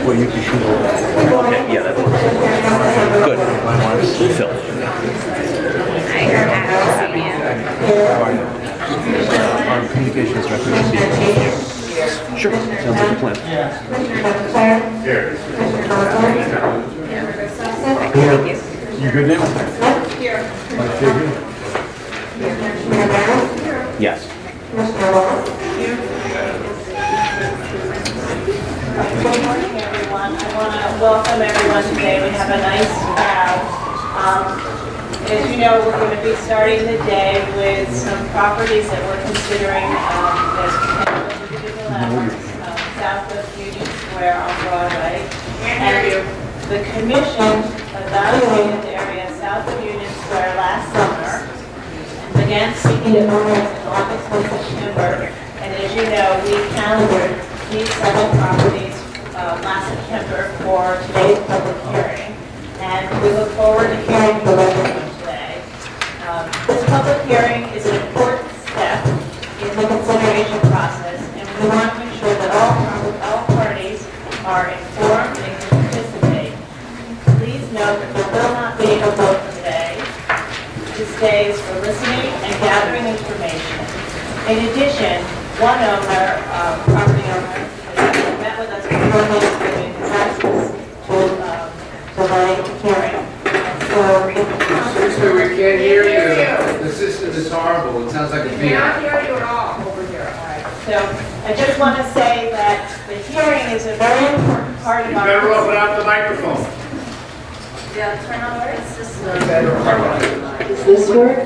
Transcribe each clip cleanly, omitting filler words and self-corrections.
Well, you can shoot all that. Okay, yeah, that works. Good. Phil. Our communications director is here. Sure. Sounds like a plan. You good now? Yes. Good morning, everyone. I want to welcome everyone today. We have a nice crowd. As you know, we're going to be starting the day with some properties that we're considering as potential individual landmarks south of Union Square on Broadway. And the commission evaluated the area south of Union Square last summer and began speaking to owners in August and September. And as you know, we calendared these several properties last September for today's public hearing. And we look forward to hearing from everyone today. This public hearing is an important step in the consideration process, and we want to ensure that all parties are informed and can participate. Please note that there will not be a vote today. This day is for listening and gathering information. In addition, one owner, property owner, has met with us before giving his access to the hearing. Sister, we can't hear you. The system is horrible. It sounds like a We cannot hear you at all over here. So I just want to say that the hearing is a very important part of You our... better open up the microphone. Yeah, turn on the system. Does this work?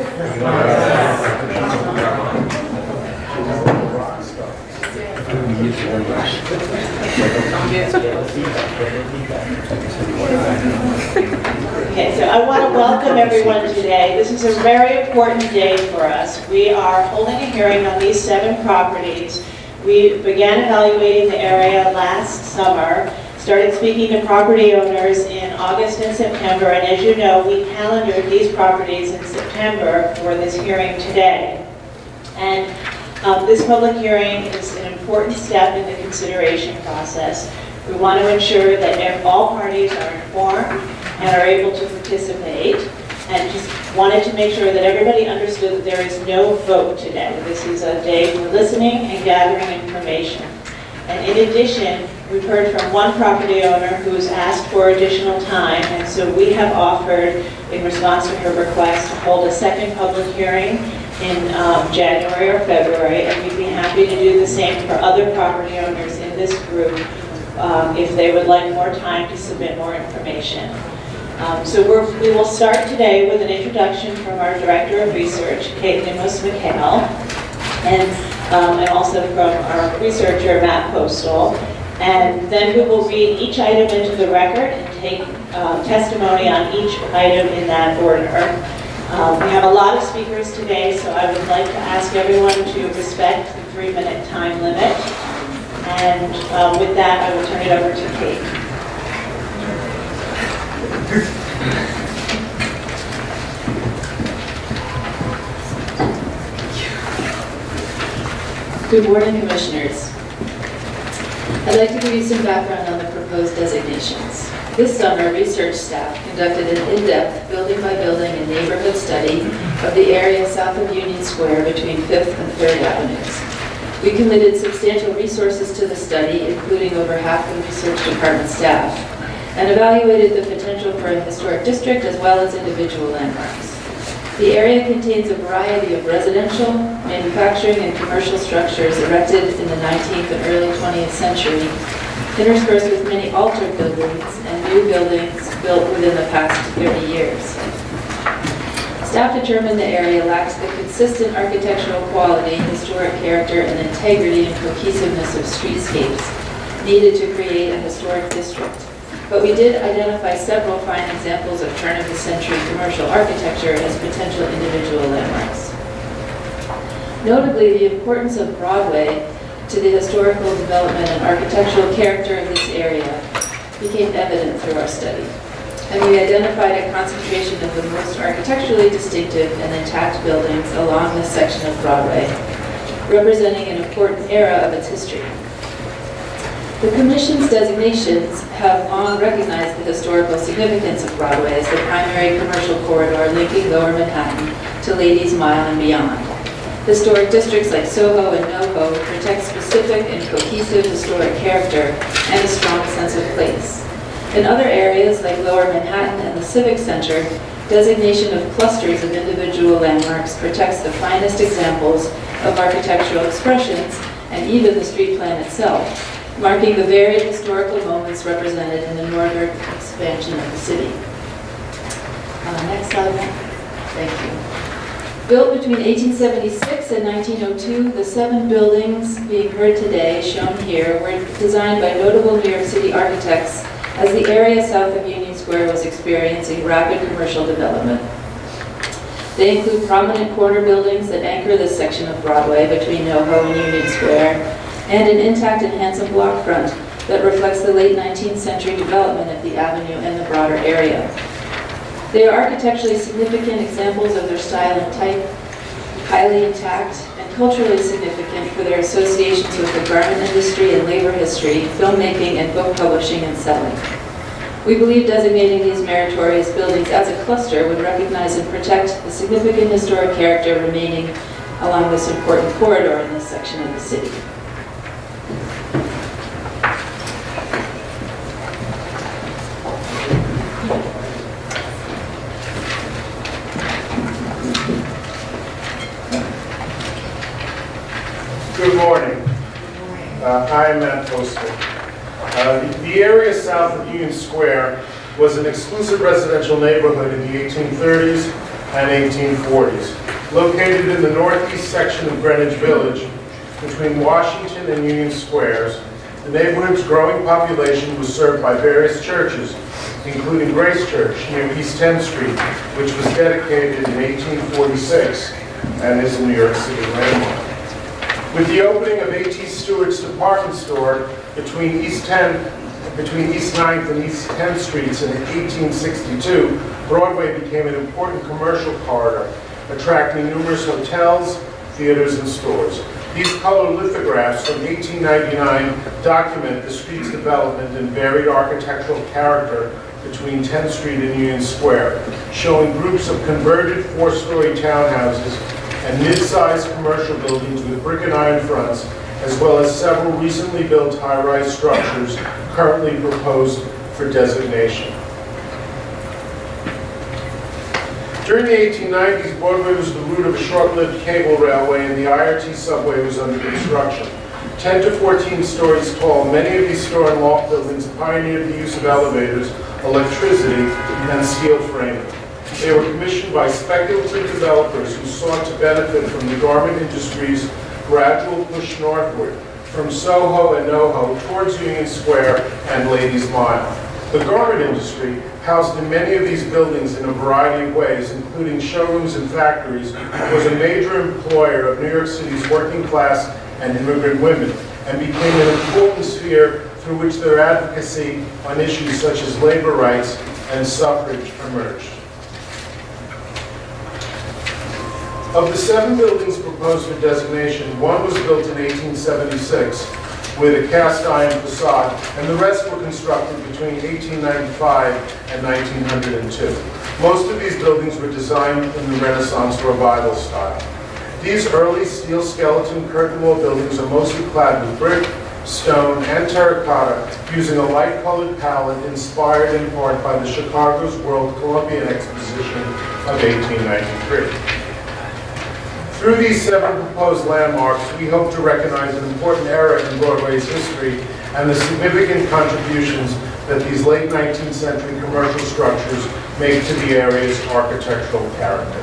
Okay, so I want to welcome everyone today. This is a very important day for us. We are holding a hearing on these 7 properties. We began evaluating the area last summer, started speaking to property owners in August and September, and as you know, we calendared these properties in September for this hearing today. And this public hearing is an important step in the consideration process. We want to ensure that all parties are informed and are able to participate, and just wanted to make sure that everybody understood that there is no vote today. This is a day for listening and gathering information. And in addition, we've heard from one property owner who's asked for additional time, and so we have offered, in response to her request, to hold a second public hearing in January or February, and we'd be happy to do the same for other property owners in this group if they would like more time to submit more information. So we will start today with an introduction from our Director of Research, Kate Nimos-McHale, and also from our researcher, Matt Postal. And then we will read each item into the record and take testimony on each item in that order. We have a lot of speakers today, so I would like to ask everyone to respect the 3-minute time limit. And with that, I will turn it over to Kate. Good morning, Commissioners. I'd like to give you some background on the proposed designations. This summer, research staff conducted an in-depth building-by-building and neighborhood study of the area south of Union Square between 5th and 3rd Avenues. We committed substantial resources to the study, including over half the research department staff, and evaluated the potential for a historic district as well as individual landmarks. The area contains a variety of residential, manufacturing, and commercial structures erected in the 19th and early 20th century, interspersed with many altered buildings and new buildings built within the past 30 years. Staff determined the area lacks the consistent architectural quality, historic character, and integrity and cohesiveness of streetscapes needed to create a historic district. But we did identify several fine examples of turn-of-the-century commercial architecture as potential individual landmarks. Notably, the importance of Broadway to the historical development and architectural character of this area became evident through our study. And we identified a concentration of the most architecturally distinctive and intact buildings along this section of Broadway, representing an important era of its history. The Commission's designations have long recognized the historical significance of Broadway as the primary commercial corridor linking Lower Manhattan to Ladies Mile and beyond. Historic districts like Soho and NoHo protect specific and cohesive historic character and a strong sense of place. In other areas like Lower Manhattan and the Civic Center, designation of clusters of individual landmarks protects the finest examples of architectural expressions and even the street plan itself, marking the varied historical moments represented in the northern expansion of the city. Next slide. Thank you. Built between 1876 and 1902, the 7 buildings being heard today, shown here, were designed by notable New York City architects as the area south of Union Square was experiencing rapid commercial development. They include prominent corner buildings that anchor this section of Broadway between NoHo and Union Square, and an intact and handsome block front that reflects the late 19th century development of the avenue and the broader area. They are architecturally significant examples of their style and type, highly intact, and culturally significant for their associations with the garment industry and labor history, filmmaking, and book publishing and selling. We believe designating these meritorious buildings as a cluster would recognize and protect the significant historic character remaining along this important corridor in this section of the city. Good morning. I'm Matt Postel. The area south of Union Square was an exclusive residential neighborhood in the 1830s and 1840s. Located in the northeast section of Greenwich Village, between Washington and Union Squares, the neighborhood's growing population was served by various churches, including Grace Church near East 10th Street, which was dedicated in 1846 and is a New York City landmark. With the opening of A.T. Stewart's department store between East 9th and East 10th Streets in 1862, Broadway became an important commercial corridor, attracting numerous hotels, theaters, and stores. These color lithographs from 1899 document the street's development and varied architectural character between 10th Street and Union Square, showing groups of converted 4-story townhouses and mid-sized commercial buildings with brick and iron fronts, as well as several recently built high-rise structures currently proposed for designation. During the 1890s, Broadway was the route of a short-lived cable railway, and the IRT subway was under construction. 10 to 14 stories tall, many of these store and loft buildings pioneered the use of elevators, electricity, and steel framing. They were commissioned by speculative developers who sought to benefit from the garment industry's gradual push northward, from Soho and NoHo towards Union Square and Ladies Mile. The garment industry, housed in many of these buildings in a variety of ways, including showrooms and factories, was a major employer of New York City's working class and immigrant women, and became an important sphere through which their advocacy on issues such as labor rights and suffrage emerged. Of the 7 buildings proposed for designation, one was built in 1876 with a cast iron facade, and the rest were constructed between 1895 and 1902. Most of these buildings were designed in the Renaissance Revival style. These early steel skeleton curtain wall buildings are mostly clad with brick, stone, and terracotta, using a light-colored palette inspired in part by the Chicago's World Columbian Exposition of 1893. Through these 7 proposed landmarks, we hope to recognize an important era in Broadway's history and the significant contributions that these late 19th century commercial structures make to the area's architectural character.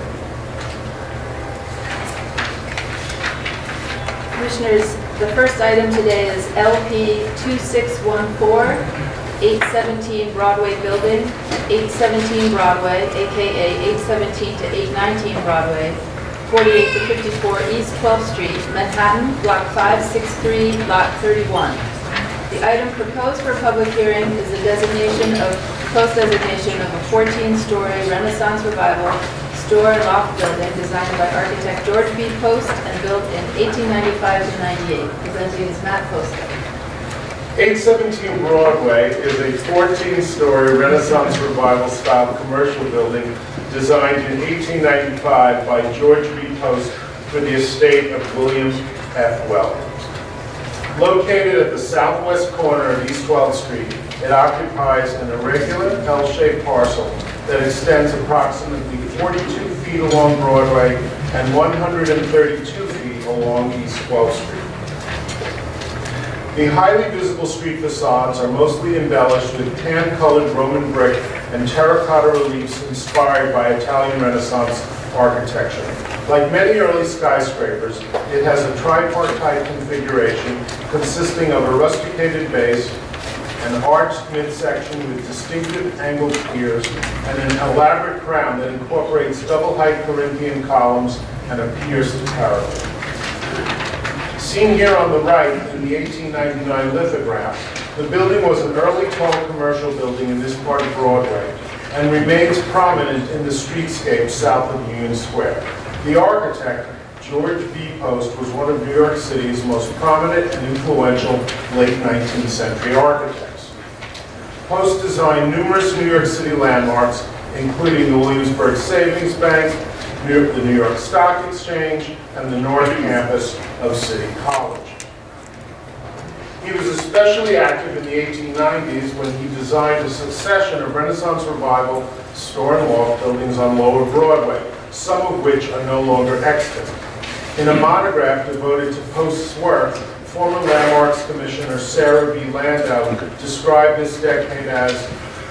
Commissioners, the first item today is LP 2614, 817 Broadway Building, 817 Broadway, aka 817 to 819 Broadway, 48 to 54 East 12th Street, Manhattan, Block 563, Lot 31. The item proposed for public hearing is the proposed designation of a 14-story Renaissance Revival store and loft building designed by architect George B. Post and built in 1895 to 98. Presenting is Matt Post. 817 Broadway is a 14-story Renaissance Revival style commercial building designed in 1895 by George B. Post for the estate of William F. Wells. Located at the southwest corner of East 12th Street, it occupies an irregular L-shaped parcel that extends approximately 42 feet along Broadway and 132 feet along East 12th Street. The highly visible street facades are mostly embellished with tan-colored Roman brick and terracotta reliefs inspired by Italian Renaissance architecture. Like many early skyscrapers, it has a tripartite configuration consisting of a rusticated base, an arched midsection with distinctive angled piers, and an elaborate crown that incorporates double-height Corinthian columns and a pierced parapet. Seen here on the right in the 1899 lithograph, the building was an early tall commercial building in this part of Broadway and remains prominent in the streetscape south of Union Square. The architect, George B. Post, was one of New York City's most prominent and influential late 19th century architects. Post designed numerous New York City landmarks, including the Williamsburg Savings Bank, the New York Stock Exchange, and the North Campus of City College. He was especially active in the 1890s when he designed a succession of Renaissance Revival store and loft buildings on Lower Broadway, some of which are no longer extant. In a monograph devoted to Post's work, former Landmarks Commissioner Sarah B. Landau described this decade as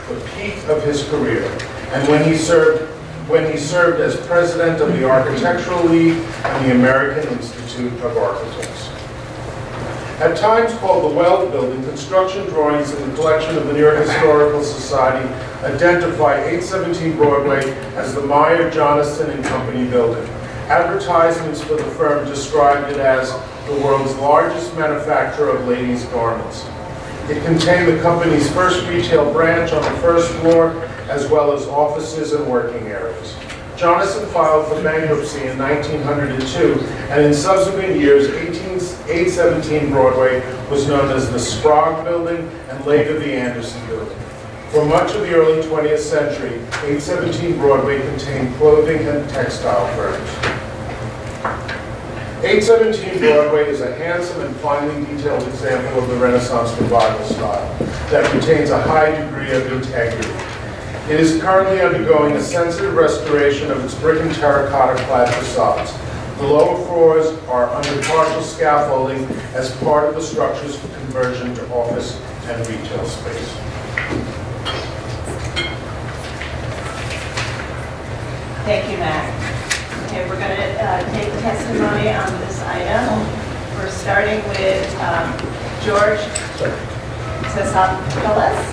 the peak of his career, and when he served as president of the Architectural League and the American Institute of Architects. At times called the Weld Building, construction drawings in the collection of the New York Historical Society identify 817 Broadway as the Meyer, Jonathan and Company building. Advertisements for the firm described it as the world's largest manufacturer of ladies' garments. It contained the company's first retail branch on the first floor, as well as offices and working areas. Jonathan filed for bankruptcy in 1902, and in subsequent years, 817 Broadway was known as the Sprague Building and later the Anderson Building. For much of the early 20th century, 817 Broadway contained clothing and textile firms. 817 Broadway is a handsome and finely detailed example of the Renaissance Revival style that retains a high degree of integrity. It is currently undergoing a sensitive restoration of its brick and terracotta clad facades. The lower floors are under partial scaffolding as part of the structures for conversion to office and retail space. Thank you, Matt. Okay, we're going to take testimony on this item. We're starting with George Sesopoulos.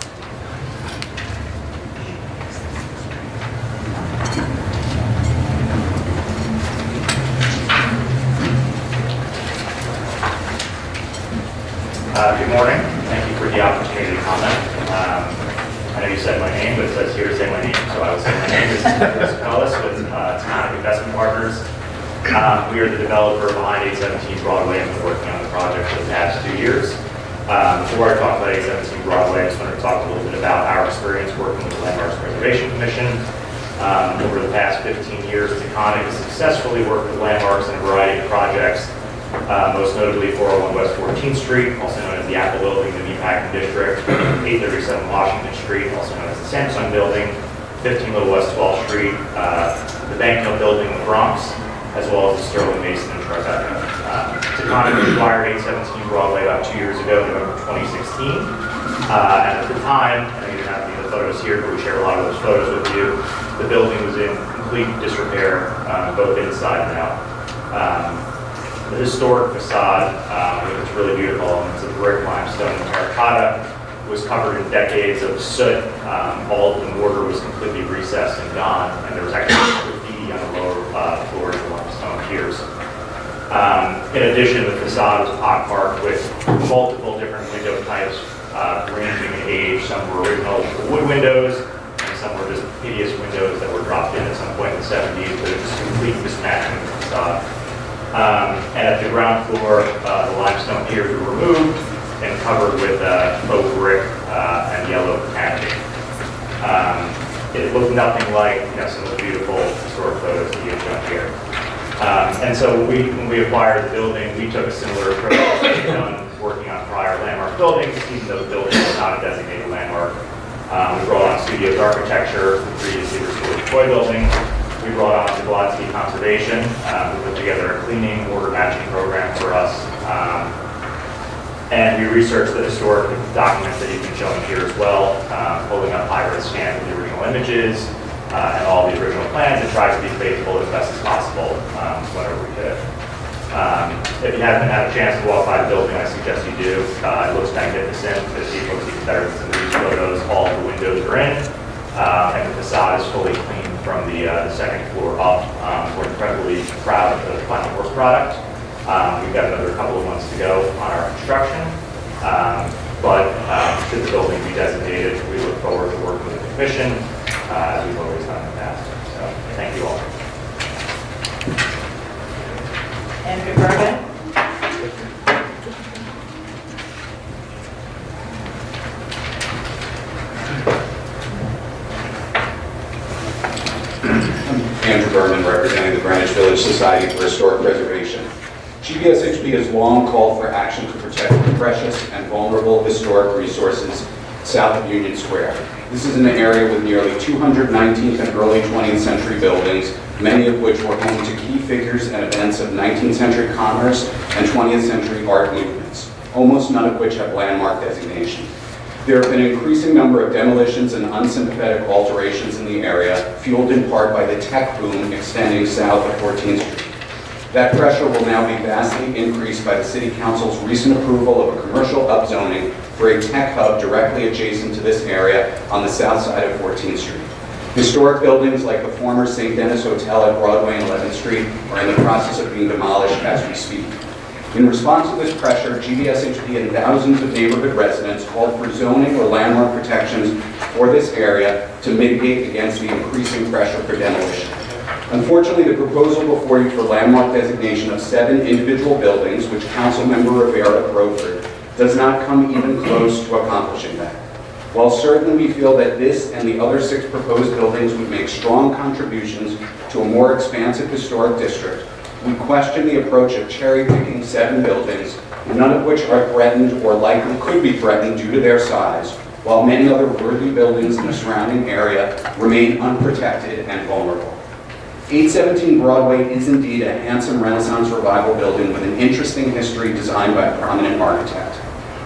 Good morning. Thank you for the opportunity to comment. I know you said my name, but it says here to say my name, so I will say my name. This is Chris Cullis with Tonic Investment Partners. We are the developer behind 817 Broadway and been working on the project for the past 2 years. Before I talk about 817 Broadway, I just wanted to talk a little bit about our experience working with the Landmarks Preservation Commission. Over the past 15 years, Tonic has successfully worked with landmarks in a variety of projects. Most notably 401 West 14th Street, also known as the Apple Building, the Meatpacking District, 837 Washington Street, also known as the Samsung Building, 15 Little West 12th Street, the Banknote Building in the Bronx, as well as the Sterling Mason in Tribeca. Taconic acquired 817 Broadway about 2 years ago, November 2016. And at the time, I know you don't have the photos here, but we share a lot of those photos with you, the building was in complete disrepair, both inside and out. The historic facade, which is really beautiful, and it's a brick, limestone, and terracotta, was covered in decades of soot. All of the mortar was completely recessed and gone, and there was actually graffiti on the lower floors of the limestone piers. In addition, the facade was pockmarked with multiple different window types, ranging in age. Some were original wood windows, and some were just hideous windows that were dropped in at some point in the 70s, but it was complete mismatching of the facade. And at the ground floor, the limestone piers were removed, and covered with faux brick and yellow canopy. It looked nothing like some of the beautiful historic photos that you have shown here. And so when we acquired the building, we took a similar approach that we've done working on prior landmark buildings, even though the building was not a designated landmark. We brought on Studios Architecture, the previously restored toy building. We brought on Zablonsky Conservation, who put together a cleaning order matching program for us. And we researched the historic documents that you've been showing here as well, pulling up high-res scans of the original images and all the original plans, and tried to be faithful as best as possible whenever we could. If you haven't had a chance to walk by the building, I suggest you do. It looks magnificent. It looks even better than some of these photos. All of the windows are in, and the facade is fully clean from the second floor up. We're incredibly proud of the final work product. We've got another couple of months to go on our construction, but should the building be designated, we look forward to working with the commission as we've always done in the past. So thank you all. Andrew Bergen? Andrew Berman, representing the Greenwich Village Society for Historic Preservation. GVSHB has long called for action to protect the precious and vulnerable historic resources south of Union Square. This is an area with nearly 200 19th and early 20th century buildings, many of which were home to key figures and events of 19th century commerce and 20th century art movements, almost none of which have landmark designation. There have been an increasing number of demolitions and unsympathetic alterations in the area, fueled in part by the tech boom extending south of 14th Street. That pressure will now be vastly increased by the City Council's recent approval of a commercial upzoning for a tech hub directly adjacent to this area on the south side of 14th Street. Historic buildings like the former St. Denis Hotel at Broadway and 11th Street are in the process of being demolished as we speak. In response to this pressure, GVSHB and thousands of neighborhood residents called for zoning or landmark protections for this area to mitigate against the increasing pressure for demolition. Unfortunately, the proposal before you for landmark designation of 7 individual buildings, which Councilmember Rivera proffered, does not come even close to accomplishing that. While certainly we feel that this and the other 6 proposed buildings would make strong contributions to a more expansive historic district, we question the approach of cherry-picking 7 buildings, none of which are threatened or likely could be threatened due to their size, while many other worthy buildings in the surrounding area remain unprotected and vulnerable. 817 Broadway is indeed a handsome Renaissance Revival building with an interesting history designed by a prominent architect.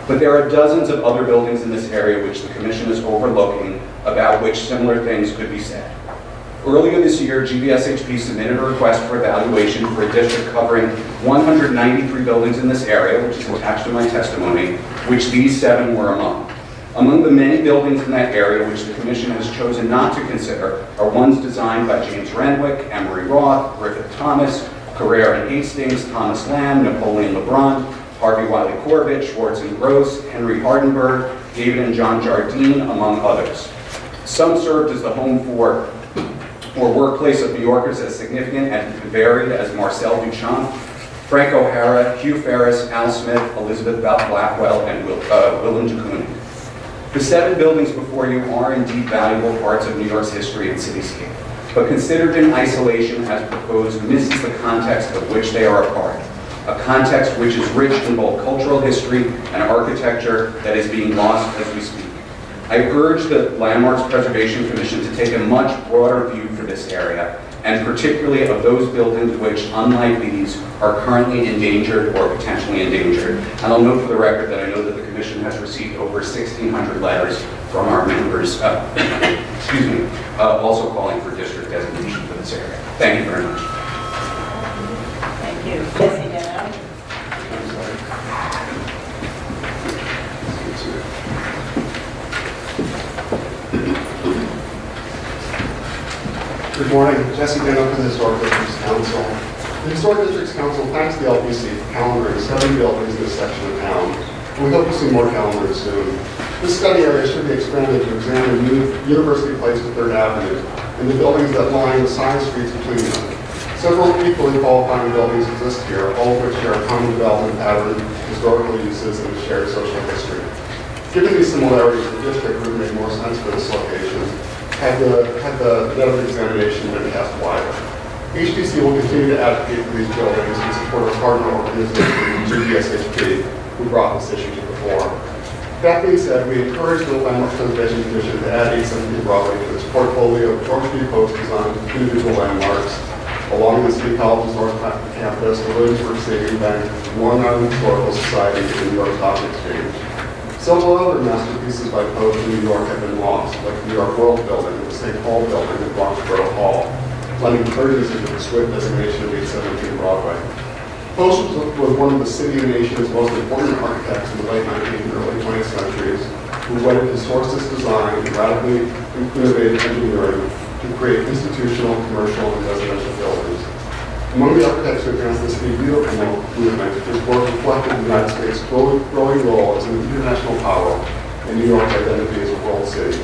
But there are dozens of other buildings in this area which the Commission is overlooking, about which similar things could be said. Earlier this year, GVSHB submitted a request for evaluation for a district covering 193 buildings in this area, which is attached to my testimony, which these 7 were among. Among the many buildings in that area which the Commission has chosen not to consider are ones designed by James Renwick, Emery Roth, Griffith Thomas, Carrere and Hastings, Thomas Lamb, Napoleon Lebrun, Harvey Wiley Corbett, Schwartz and Gross, Henry Hardenberg, David and John Jardine, among others. Some served as the home for or workplace of New Yorkers as significant and varied as Marcel Duchamp, Frank O'Hara, Hugh Ferris, Al Smith, Elizabeth Blackwell, and Willem de Kooning. The 7 buildings before you are indeed valuable parts of New York's history and cityscape, but considered in isolation as proposed misses the context of which they are a part, a context which is rich in both cultural history and architecture that is being lost as we speak. I urge the Landmarks Preservation Commission to take a much broader view for this area, and particularly of those buildings which, unlike these, are currently endangered or potentially endangered. And I'll note for the record that I know that the Commission has received over 1,600 letters from our members, also calling for district designation for this area. Thank you very much. Thank you. Jesse Dano? Good morning, Jesse Dano from the Historic Districts Council. The Historic Districts Council thanks the LPC for calendaring 7 buildings in this section of town. We hope to see more calendared soon. This study area should be expanded to examine University Place to 3rd Avenue and the buildings that line the side streets between them. Several equally qualifying buildings exist here, all of which share a common development pattern, historical uses, and shared social history. Given these similarities, the district would make more sense for this location had the net of examination been cast wider. HPC will continue to advocate for these buildings and support our partner organization, GDSHP, who brought this issue to the fore. That being said, we encourage the Landmark Preservation Commission to add 817 Broadway to its portfolio of George B. Post designed individual landmarks along the City College's North Campus, the Williamsburg Savings Bank, Long Island Historical Society, and the New York Stock Exchange. Several other masterpieces by Post in New York have been lost, like the New York World Building, the St. Paul Building, and Bronxborough Hall, lending credence to the swift designation of 817 Broadway. Post was one of the city and nation's most important architects in the late 19th and early 20th centuries, who wedded historicist design and radically innovative engineering to create institutional, commercial, and residential buildings. Among the architects who advanced the city beautiful movement, his work reflected the United States' growing role as an international power and New York's identity as a world city,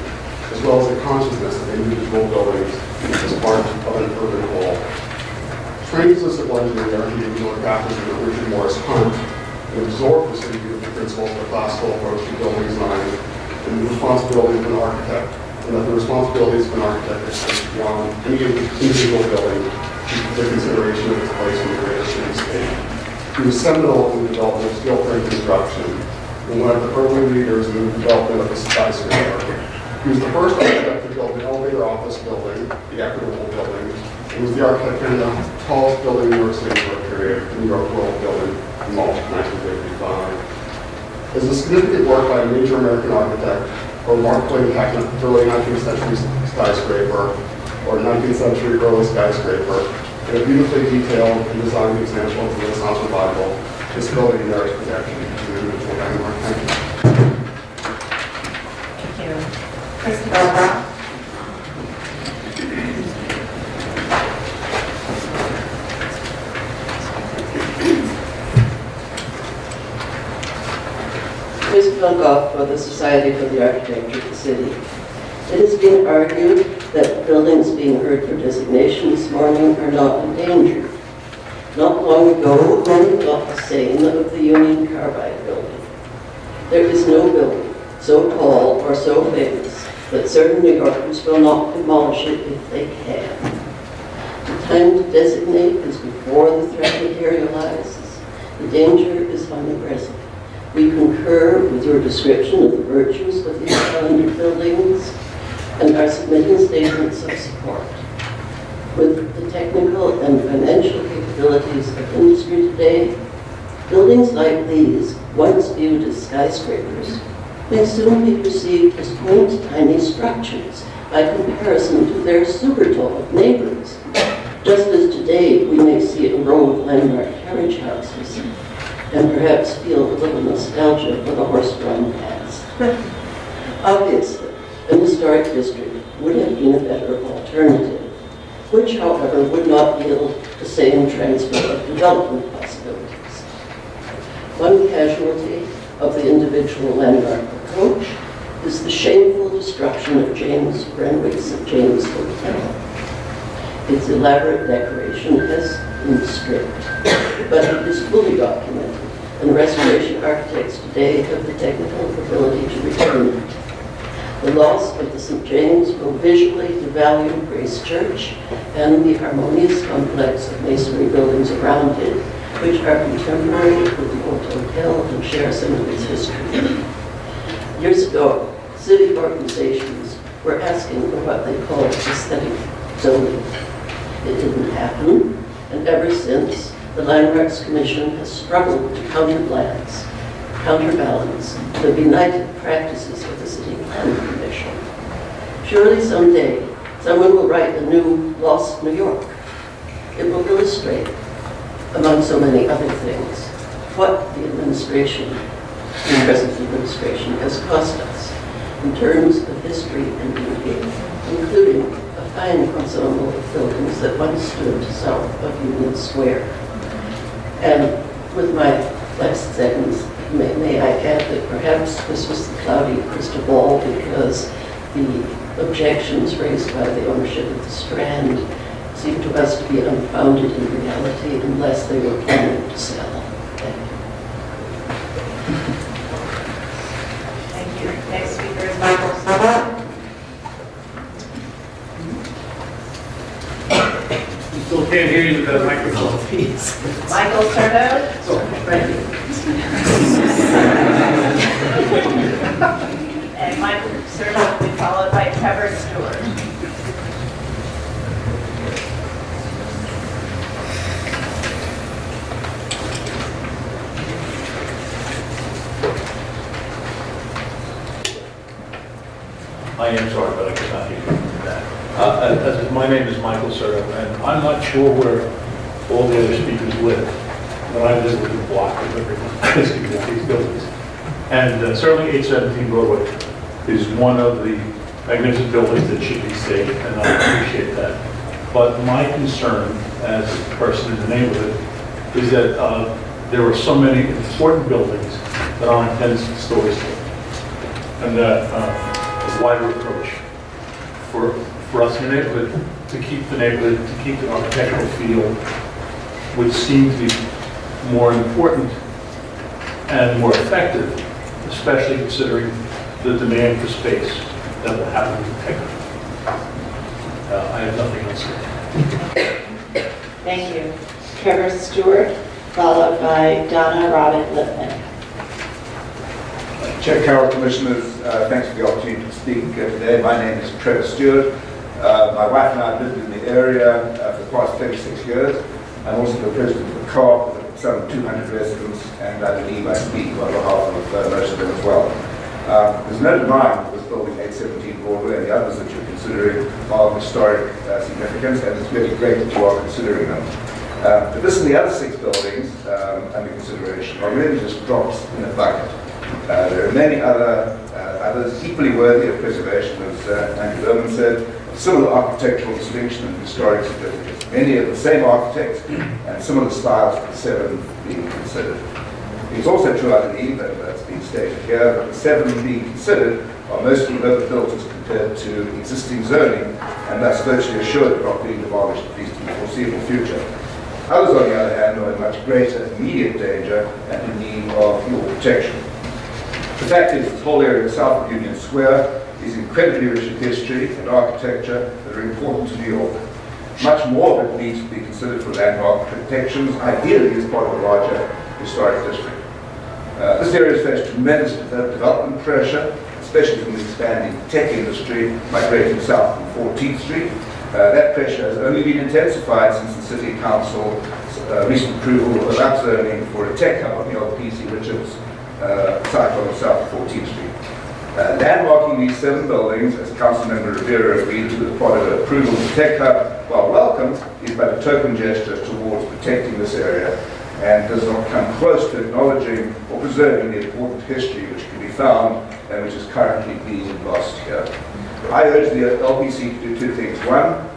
as well as the consciousness of individual buildings as part of an urban whole. Trained as a civil engineer, he enjoyed practice with Richard Morris Hunt and absorbed the city beautiful principles of the classical approach to building design and the responsibilities of an architect, and that the responsibilities of an architect extend beyond any individual building the consideration of its place in the greater cityscape. He was seminal in the development of steel frame construction and one of the early leaders in the development of the skyscraper. He was the first architect to build an elevator office building, the Equitable Building, and was the architect in the tallest building in New York City for a period, the New York World Building, in March 1955. As a significant work by a major American architect, or Mark Twain early 19th century skyscraper, or 19th century early skyscraper, and a beautifully detailed and designed example of the Renaissance revival, this building merits protection to the individual landmark. Thank you. Thank you. Christopher Brown. Isabel Goff for the Society for the Architecture of the City. It has been argued that buildings being heard for designation this morning are not endangered. Not long ago, many got the same of the Union Carbide building. There is no building so tall or so famous that certain New Yorkers will not demolish it if they can. The time to designate is before the threat materializes. The danger is omnipresent. We concur with your description of the virtues of these talented buildings and are submitting statements of support. With the technical and financial capabilities of industry today, buildings like these, once viewed as skyscrapers, may soon be perceived as quaint, tiny structures by comparison to their super tall neighbors. Just as today we may see a row of landmark carriage houses and perhaps feel a little nostalgia for the horse-drawn past. Obviously, an historic district would have been a better alternative, which, however, would not yield the same transfer of development possibilities. One casualty of the individual landmark approach is the shameful destruction of James Renwick's St. James Hotel. Its elaborate decoration has been stripped, but it is fully documented, and restoration architects today have the technical ability to return it. The loss of the St. James will visually devalue Grace Church and the harmonious complex of masonry buildings around it, which are contemporary with the old hotel and share some of its history. Years ago, city organizations were asking for what they called aesthetic zoning. It didn't happen, and ever since, the Landmarks Commission has struggled to counterbalance the benighted practices of the City Planning Commission. Surely someday, someone will write a new Lost New York. It will illustrate, among so many other things, what the administration, the present administration, has cost us in terms of history and beauty, including a fine ensemble of buildings that once stood south of Union Square. And with my last sentence, may I add that perhaps this was the cloudy crystal ball because the objections raised by the ownership of the Strand seem to us to be unfounded in reality unless they were planning to sell. Thank you. Thank you. Next speaker is Michael Soto. Still can't hear you with that microphone. Michael Soto. Thank you. And Michael Soto will be followed by Trevor Stewart. I am sorry, but I could not hear you. My name is Michael Serta, and I'm not sure where all the other speakers live, but I live within a block of these buildings. And certainly 817 Broadway is one of the magnificent buildings that should be saved, and I appreciate that. But my concern as a person in the neighborhood is that there are so many important buildings that aren't 10 stories tall, and that a wider approach for us in the neighborhood to keep the neighborhood, to keep the architectural feel, would seem to be more important and more effective, especially considering the demand for space that will happen with Peck. I have nothing else to say. Thank you. Trevor Stewart, followed by Donna Robin Lipman. Chair Carroll, Commissioners, thanks for the opportunity to speak today. My name is Trevor Stewart. My wife and I have lived in the area for the past 36 years. I'm also the president of the co-op with some 200 residents, and I believe I speak on behalf of most of them as well. There's no denying that this building, 817 Broadway, and the others that you're considering are of historic significance, and it's really great that you are considering them. But this and the other 6 buildings under consideration are really just drops in a bucket. There are many others equally worthy of preservation, as Andrew Berman said, similar architectural distinction and historic significance. Many of the same architects and similar styles for the 7 being considered. It's also true, I believe, and that's been stated here, that the 7 being considered are mostly overbuilt as compared to existing zoning, and thus virtually assured of not being demolished, at least in the foreseeable future. Others, on the other hand, are in much greater immediate danger and in need of fuel protection. The fact is, this whole area south of Union Square is incredibly rich in history and architecture that are important to New York. Much more of it needs to be considered for landmark protections, ideally as part of a larger historic district. This area has faced tremendous development pressure, especially from the expanding tech industry migrating south from 14th Street. That pressure has only been intensified since the City Council's recent approval of upzoning for a tech hub on the LPC Richards site on the south of 14th Street. Landmarking these 7 buildings, as Councilmember Rivera agreed to as part of the approval of the tech hub, while welcomed, is but a token gesture towards protecting this area and does not come close to acknowledging or preserving the important history which can be found and which is currently being lost here. I urge the LPC to do 2 things. 1,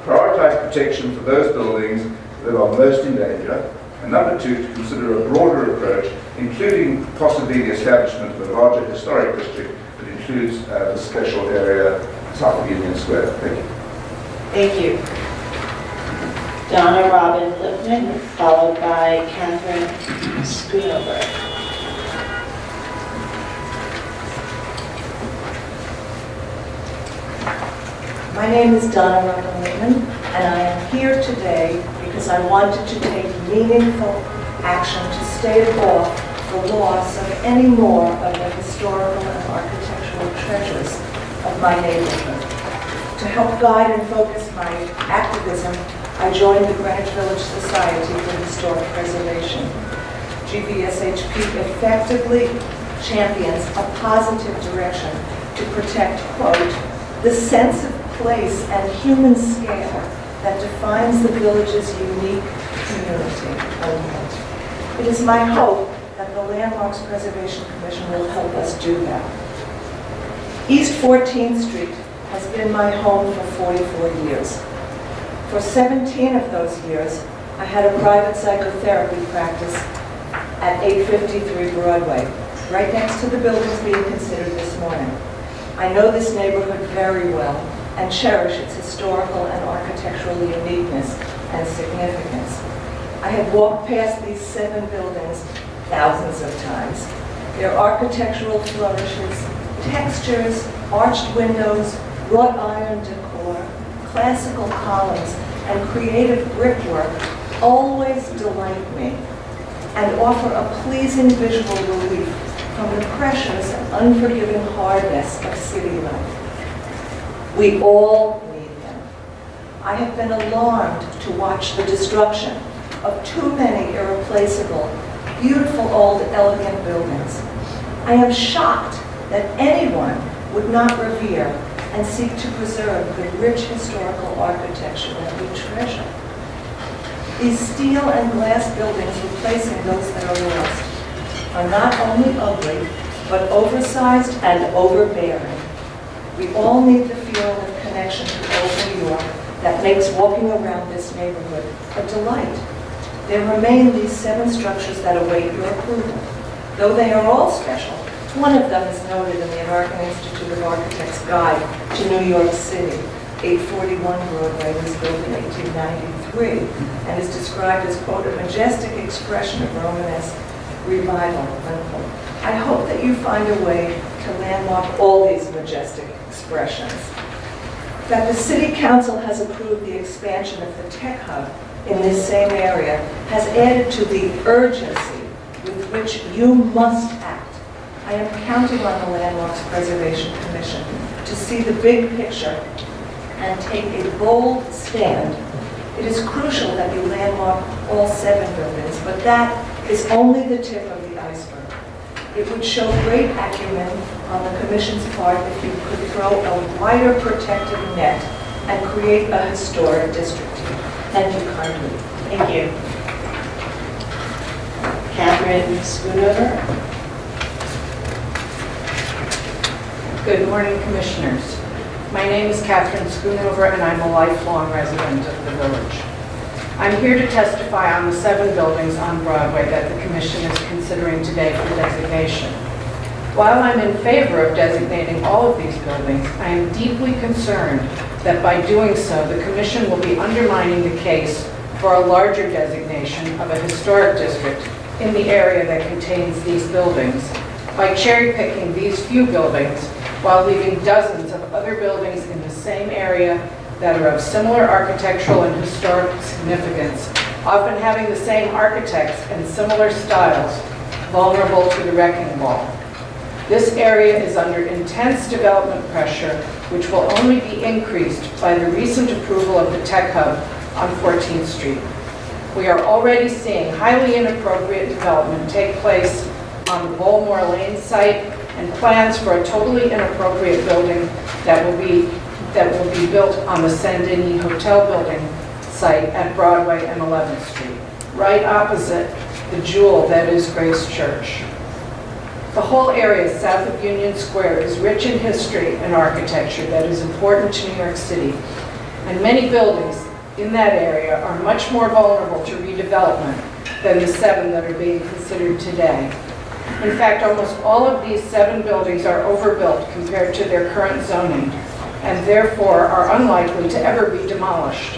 prioritize protection for those buildings that are most in danger, and number 2, to consider a broader approach, including possibly the establishment of a larger historic district that includes the special area south of Union Square. Thank you. Thank you. Donna Robin Lipman, followed by Catherine Schoonover. My name is Donna Robin Lipman, and I am here today because I wanted to take meaningful action to stave off the loss of any more of the historical and architectural treasures of my neighborhood. To help guide and focus my activism, I joined the Greenwich Village Society for Historic Preservation. GVSHP effectively champions a positive direction to protect, quote, the sense of place and human scale that defines the village's unique community, unquote. It is my hope that the Landmarks Preservation Commission will help us do that. East 14th Street has been my home for 44 years. For 17 of those years, I had a private psychotherapy practice at 853 Broadway, right next to the buildings being considered this morning. I know this neighborhood very well and cherish its historical and architectural uniqueness and significance. I have walked past these 7 buildings thousands of times. Their architectural flourishes, textures, arched windows, wrought iron decor, classical columns, and creative brickwork always delight me and offer a pleasing visual relief from the pressures and unforgiving hardness of city life. We all need them. I have been alarmed to watch the destruction of too many irreplaceable, beautiful old elegant buildings. I am shocked that anyone would not revere and seek to preserve the rich historical architecture that we treasure. These steel and glass buildings replacing those that are lost are not only ugly, but oversized and overbearing. We all need the feeling of connection to old New York that makes walking around this neighborhood a delight. There remain these 7 structures that await your approval. Though they are all special, one of them is noted in the American Institute of Architects Guide to New York City. 841 Broadway was built in 1893 and is described as, quote, a majestic expression of Romanesque revival, unquote. I hope that you find a way to landmark all these majestic expressions. That the City Council has approved the expansion of the Tech Hub in this same area has added to the urgency with which you must act. I am counting on the Landmarks Preservation Commission to see the big picture and take a bold stand. It is crucial that you landmark all 7 buildings, but that is only the tip of the iceberg. It would show great acumen on the Commission's part if you could throw a wider protective net and create a historic district. Thank you kindly. Thank you. Catherine Schoonover. Good morning, Commissioners. My name is Catherine Schoonover, and I'm a lifelong resident of the village. I'm here to testify on the 7 buildings on Broadway that the Commission is considering today for designation. While I'm in favor of designating all of these buildings, I am deeply concerned that by doing so, the Commission will be undermining the case for a larger designation of a historic district in the area that contains these buildings by cherry-picking these few buildings while leaving dozens of other buildings in the same area that are of similar architectural and historic significance, often having the same architects and similar styles, vulnerable to the wrecking ball. This area is under intense development pressure, which will only be increased by the recent approval of the Tech Hub on 14th Street. We are already seeing highly inappropriate development take place on the Bowlmore Lane site and plans for a totally inappropriate building that will be built on the Saint-Denis Hotel building site at Broadway and 11th Street, right opposite the jewel that is Grace Church. The whole area south of Union Square is rich in history and architecture that is important to New York City, and many buildings in that area are much more vulnerable to redevelopment than the 7 that are being considered today. In fact, almost all of these 7 buildings are overbuilt compared to their current zoning, and therefore are unlikely to ever be demolished.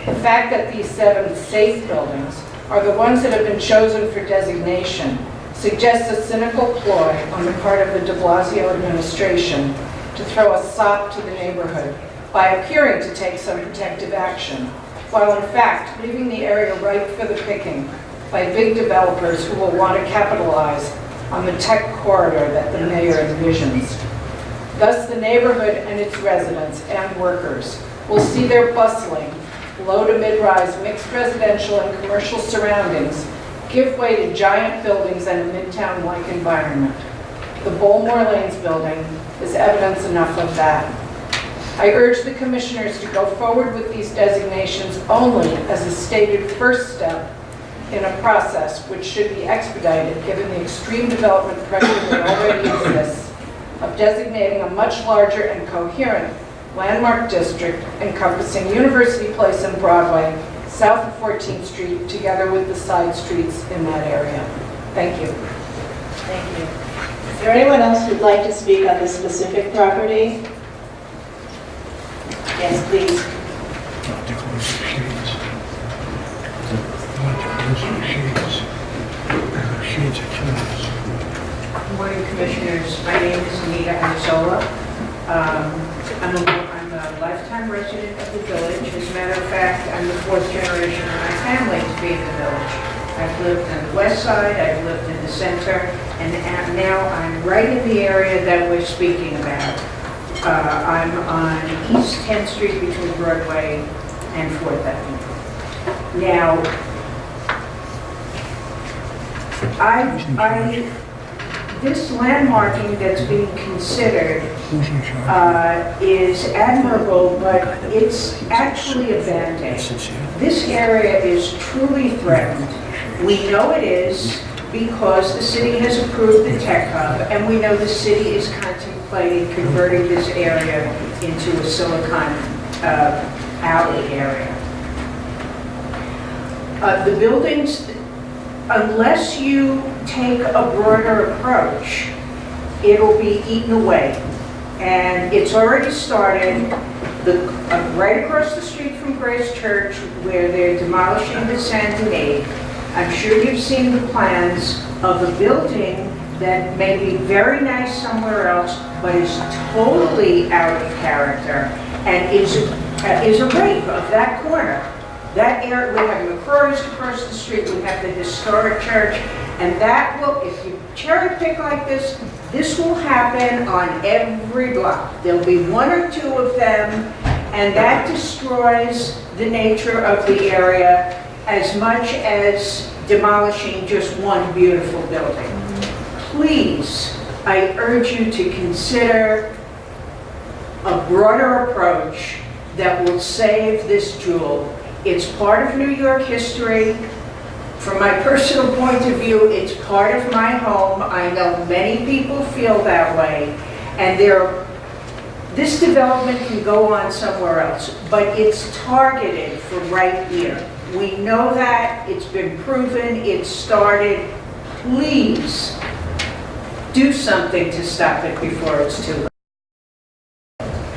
The fact that these 7 safe buildings are the ones that have been chosen for designation suggests a cynical ploy on the part of the de Blasio administration to throw a sop to the neighborhood by appearing to take some protective action, while in fact leaving the area ripe for the picking by big developers who will want to capitalize on the tech corridor that the mayor envisions. Thus, the neighborhood and its residents and workers will see their bustling, low to mid-rise mixed residential and commercial surroundings give way to giant buildings and a midtown-like environment. The Bowlmore Lanes building is evidence enough of that. I urge the commissioners to go forward with these designations only as a stated first step in a process which should be expedited given the extreme development pressure that already exists of designating a much larger and coherent landmark district encompassing University Place and Broadway, south of 14th Street, together with the side streets in that area. Thank you. Thank you. Is there anyone else who'd like to speak on this specific property? Yes, please. Good morning, Commissioners. My name is Anita Anzola. I'm a lifetime resident of the village. As a matter of fact, I'm the fourth generation of my family to be in the village. I've lived on the west side, I've lived in the center, and now I'm right in the area that we're speaking about. I'm on East 10th Street between Broadway and 4th Avenue. Now, this landmarking that's being considered is admirable, but it's actually a Band-Aid. This area is truly threatened. We know it is because the city has approved the tech hub, and we know the city is contemplating converting this area into a Silicon Alley area. The buildings, unless you take a broader approach, it'll be eaten away. And it's already started right across the street from Grace Church, where they're demolishing the Saint Denis. I'm sure you've seen the plans of a building that may be very nice somewhere else, but is totally out of character and is a rape of that corner. That area, we have McCrory's across the street, we have the historic church, and that will, if you cherry pick like this will happen on every block. There'll be one or two of them, and that destroys the nature of the area as much as demolishing just one beautiful building. Please, I urge you to consider a broader approach that will save this jewel. It's part of New York history. From my personal point of view, it's part of my home. I know many people feel that way. And this development can go on somewhere else, but it's targeted for right here. We know that, it's been proven, it's started. Please do something to stop it before it's too late.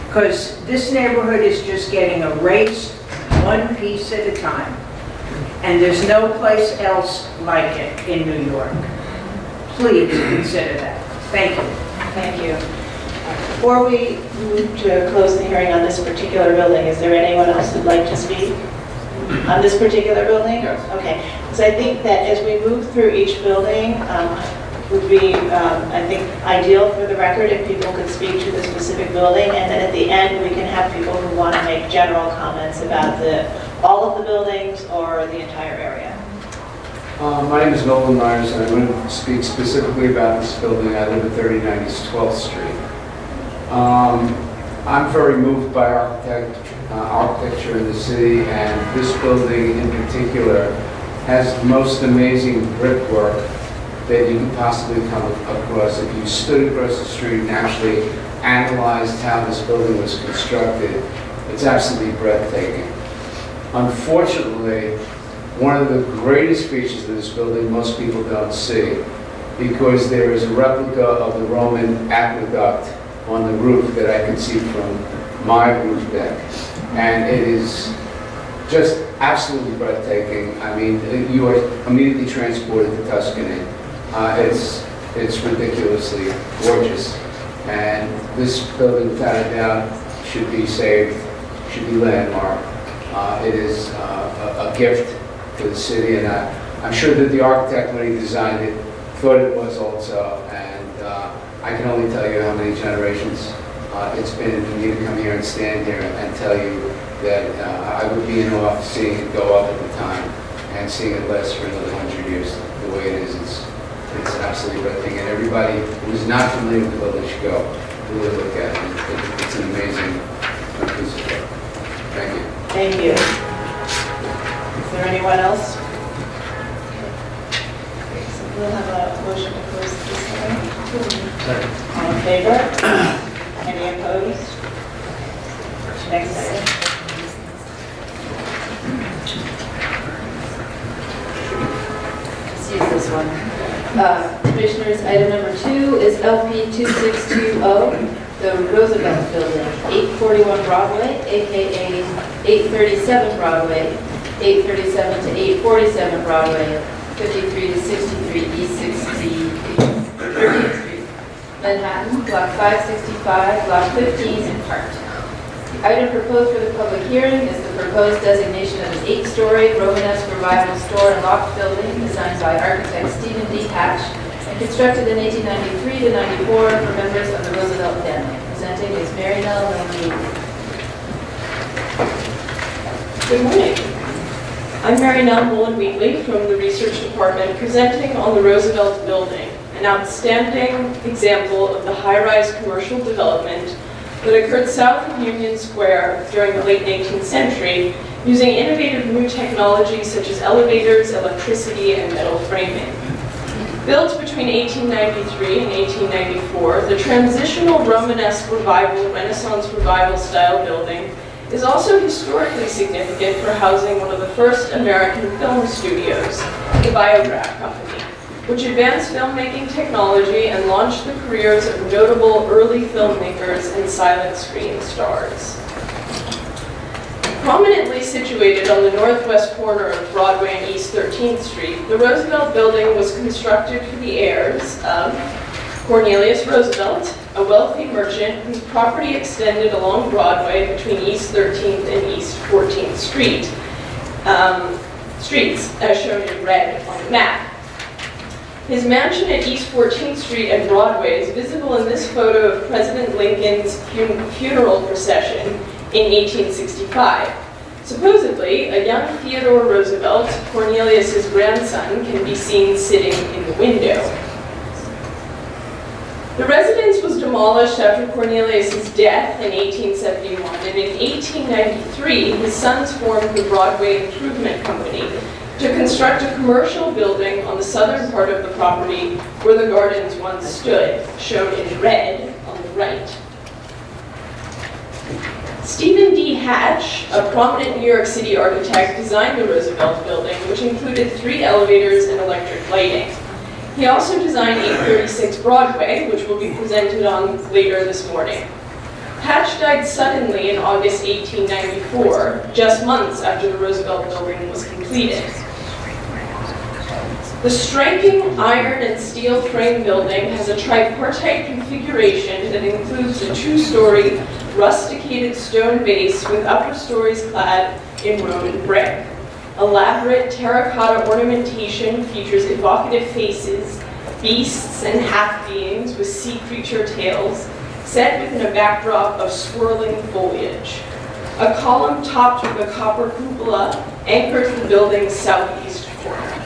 Because this neighborhood is just getting erased one piece at a time. And there's no place else like it in New York. Please consider that. Thank you. Thank you. Before we move to close the hearing on this particular building, is there anyone else who'd like to speak on this particular building? Yes. Okay. So I think that as we move through each building, would be, I think, ideal for the record if people could speak to the specific building, and then at the end we can have people who want to make general comments about all of the buildings or the entire area. My name is Nolan Myers, and I'm going to speak specifically about this building. I live at 3090 12th Street. I'm very moved by architecture in the city, and this building in particular has the most amazing brickwork that you could possibly come across. If you stood across the street and actually analyzed how this building was constructed, it's absolutely breathtaking. Unfortunately, one of the greatest features of this building most people don't see, because there is a replica of the Roman aqueduct on the roof that I can see from my roof deck. And it is just absolutely breathtaking. I mean, you are immediately transported to Tuscany. It's ridiculously gorgeous. And this building, without a doubt, should be saved, should be landmarked. It is a gift to the city, and I'm sure that the architect, when he designed it, thought it was also. And I can only tell you how many generations it's been for me to come here and stand here and tell you that I would be in awe seeing it go up at the time and seeing it last for another 100 years. The way it is, it's absolutely breathtaking. And everybody who's not familiar with the building should go really look at it. It's an amazing piece of work. Thank you. Thank you. Is there anyone else? Okay, so we'll have a motion to close this hearing. Second. All in favor? Any opposed? Next item. Let's use this one. Commissioners, item number 2 is LP 2620, the Roosevelt Building, 841 Broadway, aka 837 Broadway, 837 to 847 Broadway, 53 to 63 East 30th Street, Manhattan, Block 565, Block 15 in part. The item proposed for the public hearing is the proposed designation of an 8-story Romanesque revival store and loft building designed by architect Stephen D. Hatch and constructed in 1893 to 94 for members of the Roosevelt family. Presenting is Mary Nell Nolan. Good morning. I'm Mary Nell Mullen-Wheatley from the Research Department, presenting on the Roosevelt Building, an outstanding example of the high-rise commercial development that occurred south of Union Square during the late 18th century, using innovative new technologies such as elevators, electricity, and metal framing. Built between 1893 and 1894, the transitional Romanesque Revival, Renaissance Revival style building is also historically significant for housing one of the first American film studios, the Biograph Company, which advanced filmmaking technology and launched the careers of notable early filmmakers and silent screen stars. Prominently situated on the northwest corner of Broadway and East 13th Street, the Roosevelt Building was constructed for the heirs of Cornelius Roosevelt, a wealthy merchant whose property extended along Broadway between East 13th and East 14th Street, streets as shown in red on the map. His mansion at East 14th Street and Broadway is visible in this photo of President Lincoln's funeral procession in 1865. Supposedly, a young Theodore Roosevelt, Cornelius's grandson, can be seen sitting in the window. The residence was demolished after Cornelius's death in 1871, and in 1893, his sons formed the Broadway Improvement Company to construct a commercial building on the southern part of the property where the gardens once stood, shown in red on the right. Stephen D. Hatch, a prominent New York City architect, designed the Roosevelt Building, which included 3 elevators and electric lighting. He also designed 836 Broadway, which will be presented on later this morning. Hatch died suddenly in August 1894, just months after the Roosevelt Building was completed. The striking iron and steel frame building has a tripartite configuration that includes a 2-story rusticated stone base with upper stories clad in Roman brick. Elaborate terracotta ornamentation features evocative faces, beasts and half-beings with sea creature tails, set within a backdrop of swirling foliage. A column topped with a copper cupola anchors the building's southeast corner.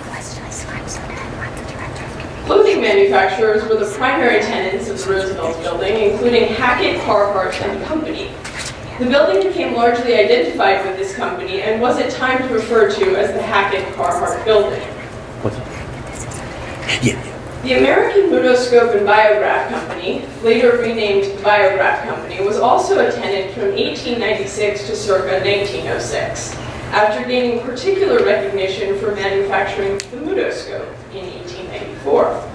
Clothing manufacturers were the primary tenants of the Roosevelt Building, including Hackett, Carhartt, and Company. The building became largely identified with this company and was at times referred to as the Hackett-Carhartt Building. The American Mutoscope and Biograph Company, later renamed the Biograph Company, was also a tenant from 1896 to circa 1906, after gaining particular recognition for manufacturing the Mutoscope in 1894.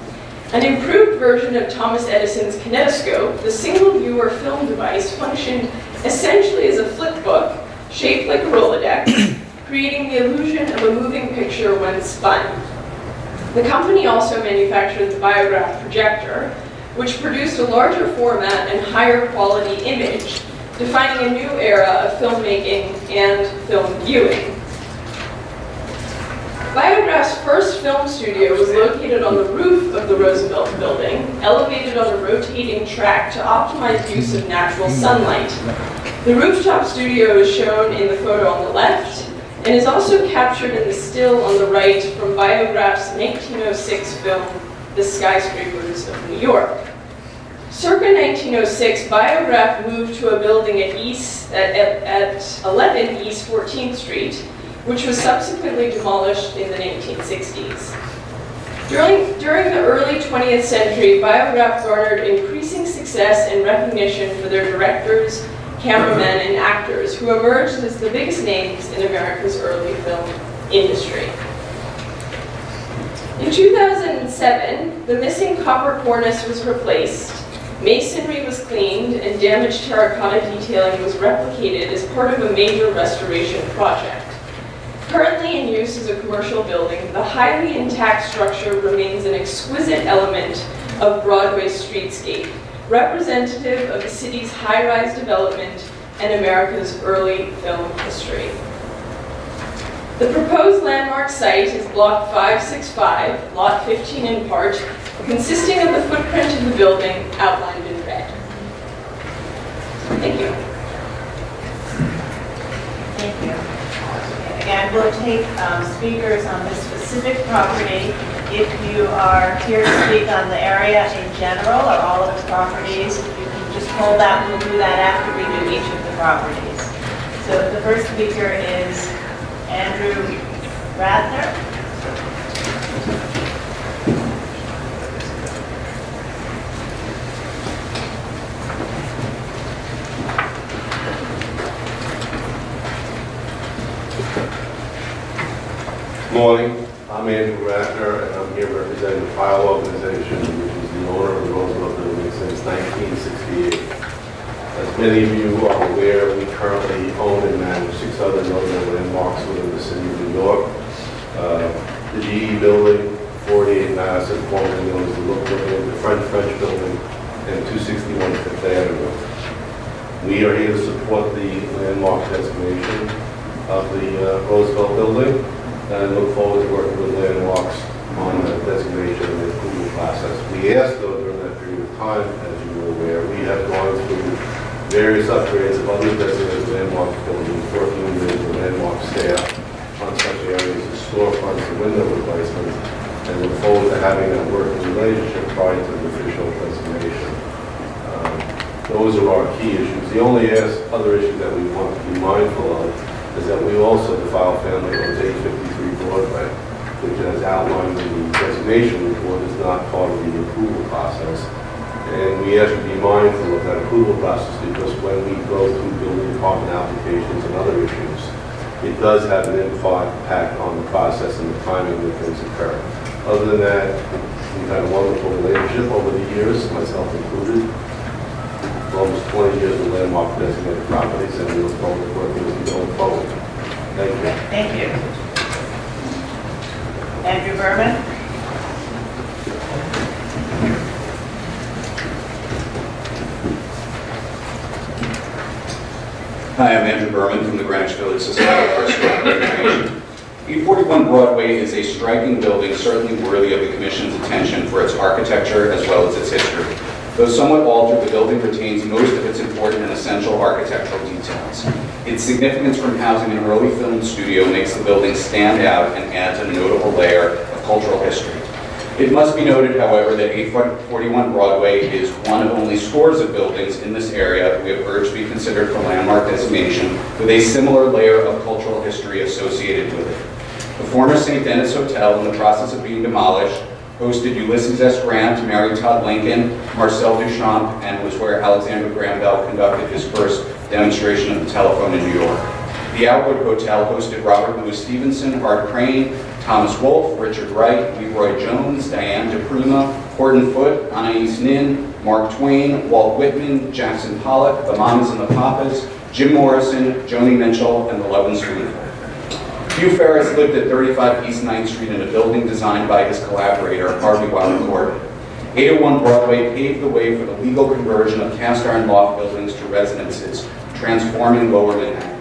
An improved version of Thomas Edison's kinetoscope, the single-viewer film device functioned essentially as a flip book shaped like a Rolodex, creating the illusion of a moving picture when spun. The company also manufactured the Biograph projector, which produced a larger format and higher quality image, defining a new era of filmmaking and film viewing. Biograph's first film studio was located on the roof of the Roosevelt Building, elevated on a rotating track to optimize use of natural sunlight. The rooftop studio is shown in the photo on the left, and is also captured in the still on the right from Biograph's 1906 film, The Skyscrapers of New York. Circa 1906, Biograph moved to a building at 11 East 14th Street, which was subsequently demolished in the 1960s. During the early 20th century, Biograph garnered increasing success and recognition for their directors, cameramen, and actors, who emerged as the biggest names in America's early film industry. In 2007, the missing copper cornice was replaced, masonry was cleaned, and damaged terracotta detailing was replicated as part of a major restoration project. Currently, Currently in use as a commercial building, the highly intact structure remains an exquisite element of Broadway's streetscape, representative of the city's high-rise development and America's early film history. The proposed landmark site is Block 565, Lot 15 in part, consisting of the footprint of the building outlined in red. Thank you. Thank you. Again, we'll take speakers on this specific property. If you are here to speak on the area in general or all of the properties, you can just hold that. We'll do that after we do each of the properties. So the first speaker is Andrew Ratner. Morning, I'm Andrew Ratner, and I'm here representing the File Organization, which is the owner of the Roosevelt Building since 1968. As many of you are aware, we currently own and manage 6 other notable landmarks within the city of New York. The GE Building, 48 Mass, and formerly known as the Look Building, the French Building, and 261 Fifth Avenue. We are here to support the landmark designation of the Roosevelt Building, and look forward to working with landmarks on the designation and the approval process. We asked, though, during that period of time, as you were aware, we have gone through various upgrades of other designated landmark buildings, working with the landmark staff on such areas as storefronts and window replacements, and look forward to having a working relationship prior to the official designation. Those are our key issues. The only other issue that we want to be mindful of is that we also, the File family, owns 853 Broadway, which, as outlined in the designation report, is not part of the approval process. And we ask you to be mindful of that approval process, because when we go through building department applications and other issues, it does have an impact on the process and the timing when things occur. Other than that, we've had a wonderful relationship over the years, myself included. Almost 20 years of landmark designated properties, and we look forward to working with you going forward. Thank you. Thank you. Andrew Berman. Hi, I'm Andrew Berman from the Greenwich Village Society for Historic Preservation. 841 Broadway is a striking building, certainly worthy of the Commission's attention for its architecture as well as its history. Though somewhat altered, the building retains most of its important and essential architectural details. Its significance from housing an early film studio makes the building stand out and adds a notable layer of cultural history. It must be noted, however, that 841 Broadway is one of only scores of buildings in this area we have urged to be considered for landmark designation with a similar layer of cultural history associated with it. The former St. Denis Hotel, in the process of being demolished, hosted Ulysses S. Grant, Mary Todd Lincoln, Marcel Duchamp, and was where Alexander Graham Bell conducted his first demonstration of the telephone in New York. The Outwood Hotel hosted Robert Louis Stevenson, Art Crane, Thomas Wolfe, Richard Wright, Leroy Jones, Diane DePrima, Horton Foote, Anais Nin, Mark Twain, Walt Whitman, Jackson Pollock, the Mamas and the Papas, Jim Morrison, Joni Mitchell, and the Love and Spoonful. Hugh Ferris lived at 35 East 9th Street in a building designed by his collaborator, Harvey Wilder Gordon. 801 Broadway paved the way for the legal conversion of cast iron loft buildings to residences, transforming Lower Manhattan.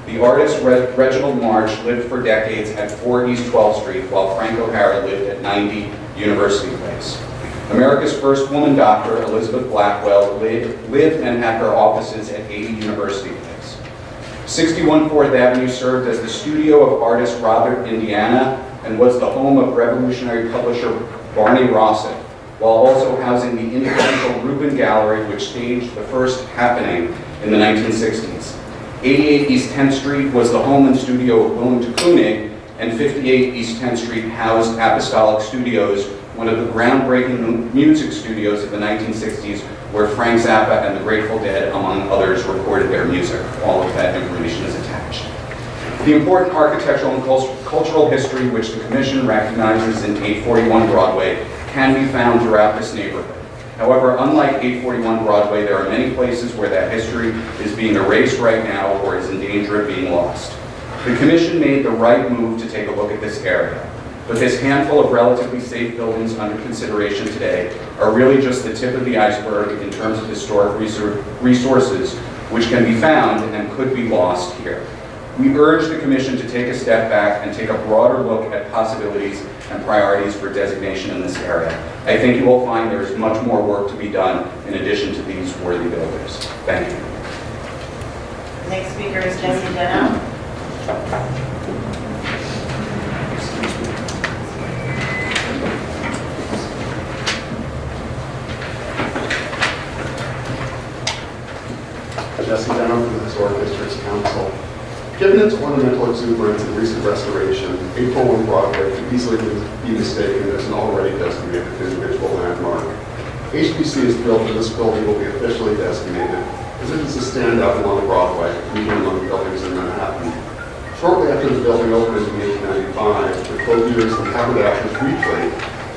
The artist Reginald March lived for decades at 4 East 12th Street, while Frank O'Hara lived at 90 University Place. America's first woman doctor, Elizabeth Blackwell, lived and had her offices at 80 University Place. 61 4th Avenue served as the studio of artist Robert Indiana and was the home of revolutionary publisher Barney Rossett, while also housing the influential Rubin Gallery, which staged the first happening in the 1960s. 88 East 10th Street was the home and studio of Willem de Kooning, and 58 East 10th Street housed Apostolic Studios, one of the groundbreaking music studios of the 1960s, where Frank Zappa and the Grateful Dead, among others, recorded their music. All of that information is attached. The important architectural and cultural history which the Commission recognizes in 841 Broadway can be found throughout this neighborhood. However, unlike 841 Broadway, there are many places where that history is being erased right now or is in danger of being lost. The commission made the right move to take a look at this area, but this handful of relatively safe buildings under consideration today are really just the tip of the iceberg in terms of historic resources which can be found and could be lost here. We urge the commission to take a step back and take a broader look at possibilities and priorities for designation in this area. I think you will find there is much more work to be done in addition to these worthy buildings. Thank you. The next speaker is Jesse Deno. Jesse Deno from the Historic Districts Council. Given its ornamental exuberance and recent restoration, 841 Broadway could easily be mistaken as an already designated individual landmark. HPC is thrilled that this building will be officially designated, as it is a standout along Broadway, even among buildings in Manhattan. Shortly after the building opened in 1895, the clothiers and haberdashers Weekly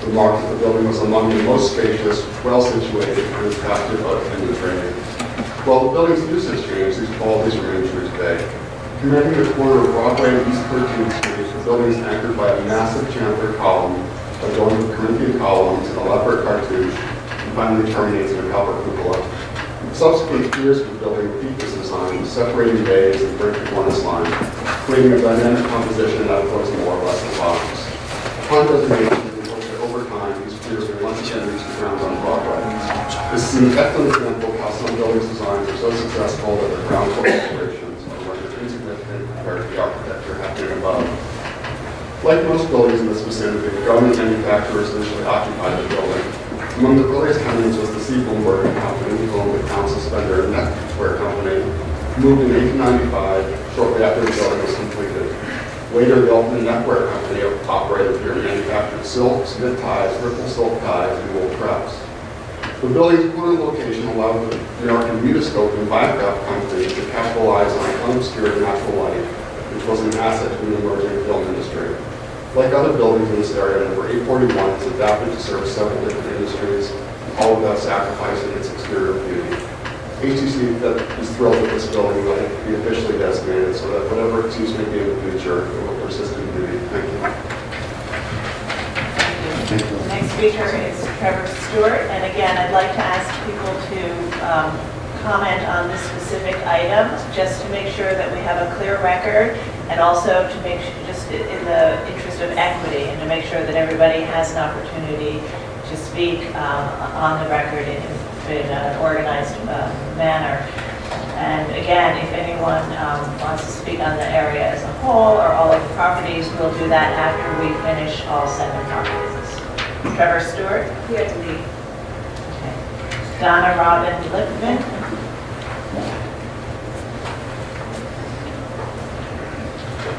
remarked that the building was among the most spacious, well-situated, and attractive in the trade. While the building's use has changed, these qualities remain true today. Commanding the corner of Broadway and East 13th Street, the building is anchored by a massive chanter column adorned with Corinthian columns and elaborate cartouche, and finally terminates in a copper cupola. Subsequent years of the building repeat this design, separating bays and brick cornice line, creating a dynamic composition that looks more or less a box. Upon designation, we hope that over time, these piers will once again reach the ground on Broadway. This is an excellent example of how some buildings' designs are so successful that their ground floor operations are rendered insignificant compared to the architecture happening above. Like most buildings in this vicinity, government manufacturers initially occupied the building. Among the earliest tenants was the C. Bloomberg Company, who owned the town suspender Netware Company, moved in 1895, shortly after the building was completed. Later, the Altman Netware Company operated here and manufactured silks, knit ties, ripple silk ties, and wool crepes. The building's corner location allowed the American Mutoscope and Biograph Company to capitalize on unobscured natural light, which was an asset to the emerging film industry. Like other buildings in this area, number 841 is adapted to serve several different industries, all without sacrificing its exterior beauty. HTC is thrilled that this building will be officially designated so that whatever its use may be in the future, it will persist in beauty. Thank you. The next speaker is Trevor Stewart, and again, I'd like to ask people to comment on this specific item, just to make sure that we have a clear record, and also to make sure, just in the interest of equity, and to make sure that everybody has an opportunity to speak on the record in an organized manner. And again, if anyone wants to speak on the area as a whole or all of the properties, we'll do that after we finish all 7 properties. Trevor Stewart? Here to lead. Okay. Donna Robin Lippman?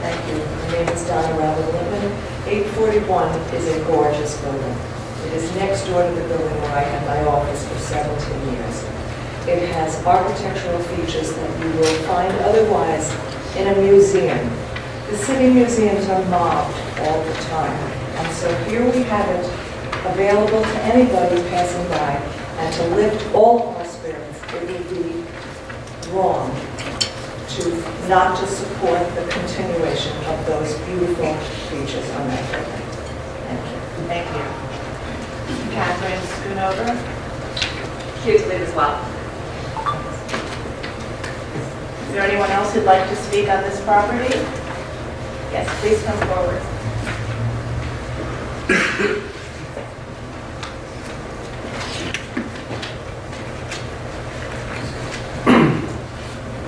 Thank you. My name is Donna Robin Lippman. 841 is a gorgeous building. It is next door to the building where I had my office for 17 years. It has architectural features that you will find otherwise in a museum. The city museums are mobbed all the time. And so here we have it available to anybody passing by, and to lift all our spirits, it would be wrong not to support the continuation of those beautiful features on that building. Thank you. Thank you. Catherine Schoonover? Here to lead as well. Is there anyone else who'd like to speak on this property? Yes, please come forward.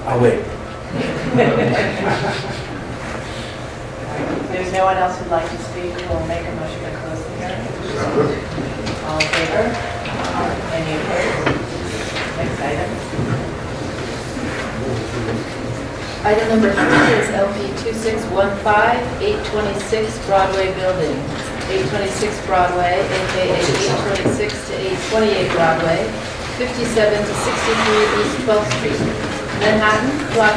I'll wait. If there's no one else who'd like to speak, we'll make a motion to close the hearing. All in favor? Any opposed? Next item. Item number 3 is LP 2615, 826 Broadway Building. 826 Broadway, aka 826 to 828 Broadway, 57 to 63 East 12th Street, Manhattan, Block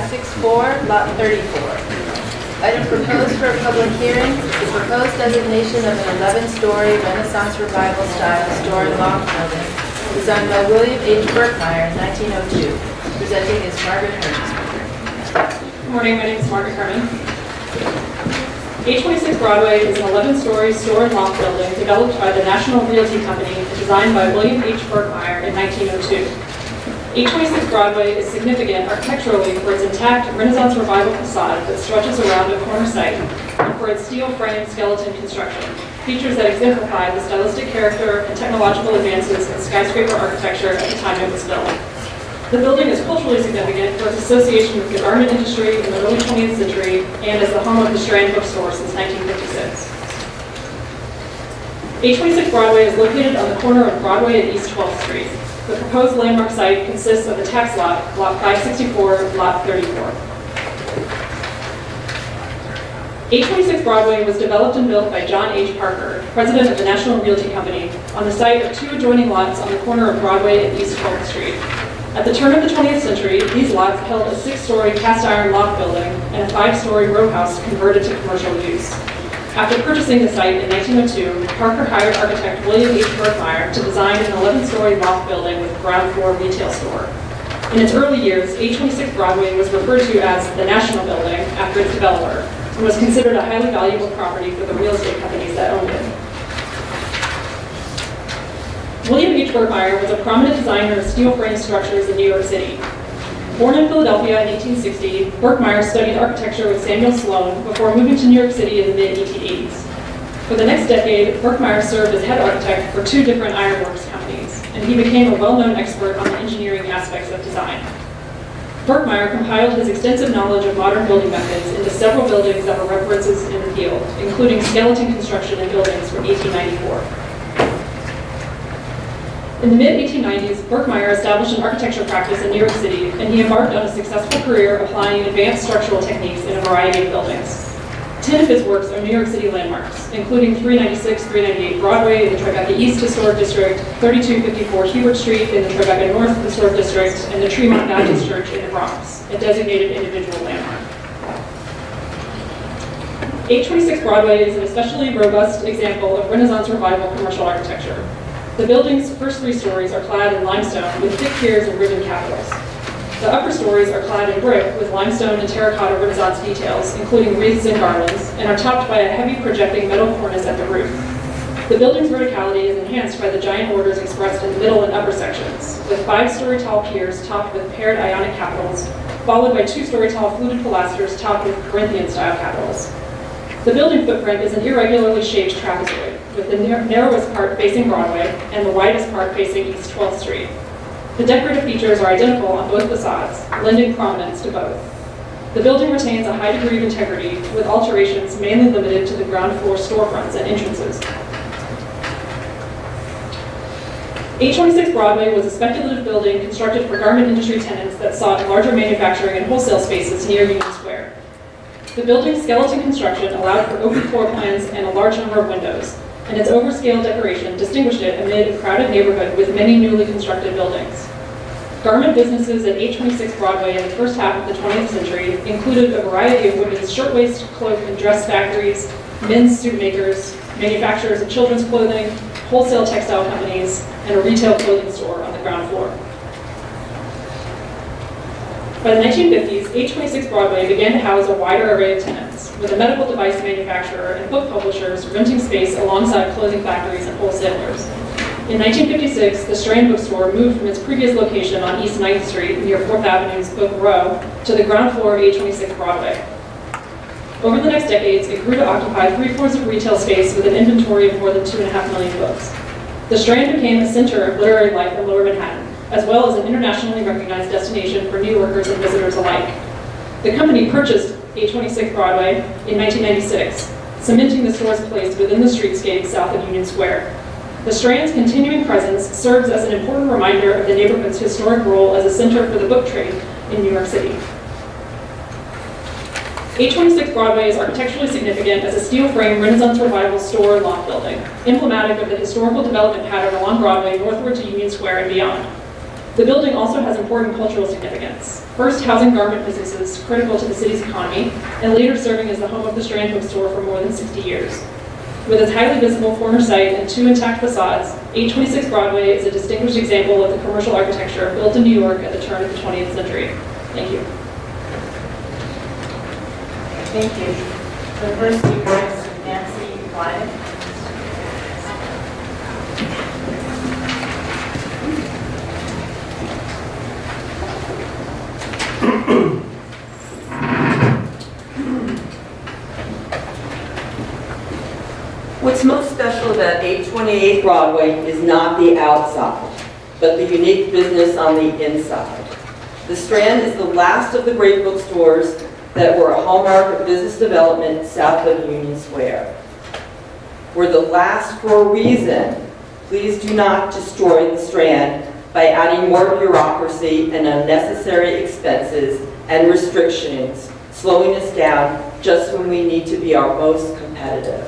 564, Lot 34. Item proposed for a public hearing, the proposed designation of an 11-story Renaissance Revival style historic long building designed by William H. Berkmeyer in 1902. Presenting is Margaret Hearns. morning, my name is Margaret Kerman. 826 Broadway is an 11-story store and loft building developed by the National Realty Company and designed by William H. Berkmeyer in 1902. 826 Broadway is significant architecturally for its intact Renaissance Revival facade that stretches around a corner site and for its steel frame skeleton construction, features that exemplify the stylistic character and technological advances in skyscraper architecture at the time it was built. The building is culturally significant for its association with the garment industry in the early 20th century and as the home of the Strand bookstore since 1956. 826 Broadway is located on the corner of Broadway and East 12th Street. The proposed landmark site consists of a tax lot, Lot 564, Lot 34. 826 Broadway was developed and built by John H. Parker, president of the National Realty Company, on the site of two adjoining lots on the corner of Broadway and East 12th Street. At the turn of the 20th century, these lots held a 6-story cast iron loft building and a 5-story row house converted to commercial use. After purchasing the site in 1902, Parker hired architect William H. Berkmeyer to design an 11-story loft building with ground floor retail store. In its early years, 826 Broadway was referred to as the National Building after its developer and was considered a highly valuable property for the real estate companies that owned it. William H. Berkmeyer was a prominent designer of steel frame structures in New York City. Born in Philadelphia in 1860, Berkmeyer studied architecture with Samuel Sloan before moving to New York City in the mid-1880s. For the next decade, Berkmeyer served as head architect for 2 different ironworks companies, and he became a well-known expert on the engineering aspects of design. Berkmeyer compiled his extensive knowledge of modern building methods into several buildings that were references in the field, including skeleton construction in buildings from 1894. In the mid-1890s, Berkmeyer established an architecture practice in New York City, and he embarked on a successful career applying advanced structural techniques in a variety of buildings. 10 of his works are New York City landmarks, including 396, 398 Broadway in the Tribeca East Historic District, 3254 Hewart Street in the Tribeca North Historic District, and the Tremont Baptist Church in the Bronx, a designated individual landmark. 826 Broadway is an especially robust example of Renaissance Revival commercial architecture. The building's first 3 stories are clad in limestone with thick piers and ribbon capitals. The upper stories are clad in brick with limestone and terracotta Renaissance details, including wreaths and garlands, and are topped by a heavy projecting metal cornice at the roof. The building's verticality is enhanced by the giant orders expressed in the middle and upper sections, with 5-story tall piers topped with paired Ionic capitals, followed by 2-story tall fluted pilasters topped with Corinthian-style capitals. The building footprint is an irregularly shaped trapezoid, with the narrowest part facing Broadway and the widest part facing East 12th Street. The decorative features are identical on both facades, lending prominence to both. The building retains a high degree of integrity, with alterations mainly limited to the ground floor storefronts and entrances. 826 Broadway was a speculative building constructed for garment industry tenants that sought larger manufacturing and wholesale spaces near Union Square. The building's skeleton construction allowed for open floor plans and a large number of windows, and its overscale decoration distinguished it amid a crowded neighborhood with many newly constructed buildings. Garment businesses at 826 Broadway in the first half of the 20th century included a variety of women's shirtwaist, cloak, and dress factories, men's suit makers, manufacturers of children's clothing, wholesale textile companies, and a retail clothing store on the ground floor. By the 1950s, 826 Broadway began to house a wider array of tenants, with a medical device manufacturer and book publishers renting space alongside clothing factories and wholesalers. In 1956, the Strand bookstore moved from its previous location on East 9th Street near 4th Avenue's Book Row to the ground floor of 826 Broadway. Over the next decades, it grew to occupy 3 floors of retail space with an inventory of more than 2.5 million books. The Strand became a center of literary life in Lower Manhattan, as well as an internationally recognized destination for New Yorkers and visitors alike. The company purchased 826 Broadway in 1996, cementing the store's place within the streetscape south of Union Square. The Strand's continuing presence serves as an important reminder of the neighborhood's historic role as a center for the book trade in New York City. 826 Broadway is architecturally significant as a steel frame Renaissance Revival store and loft building, emblematic of the historical development pattern along Broadway northward to Union Square and beyond. The building also has important cultural significance, first housing garment businesses critical to the city's economy, and later serving as the home of the Strand bookstore for more than 60 years. With its highly visible corner site and 2 intact facades, 826 Broadway is a distinguished example of the commercial architecture built in New York at the turn of the 20th century. Thank you. Thank you. The first speaker is Nancy Wyden. What's most special about 828 Broadway is not the outside, but the unique business on the inside. The Strand is the last of the great bookstores that were a hallmark of business development south of Union Square. We're the last for a reason. Please do not destroy the Strand by adding more bureaucracy and unnecessary expenses and restrictions, slowing us down just when we need to be our most competitive.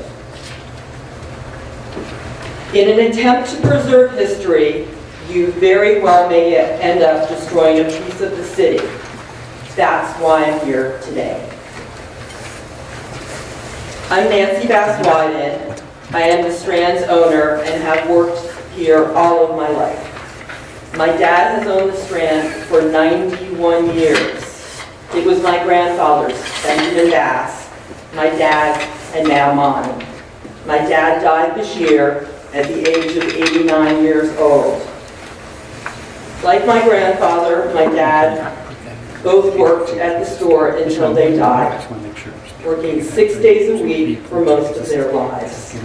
In an attempt to preserve history, you very well may end up destroying a piece of the city. That's why I'm here today. I'm Nancy Bass-Wyden. I am the Strand's owner and have worked here all of my life. My dad has owned the Strand for 91 years. It was my grandfather's, Benjamin Bass, my dad, and now mine. My dad died this year at the age of 89 years old. Like my grandfather, my dad both worked at the store until they died, working 6 days a week for most of their lives.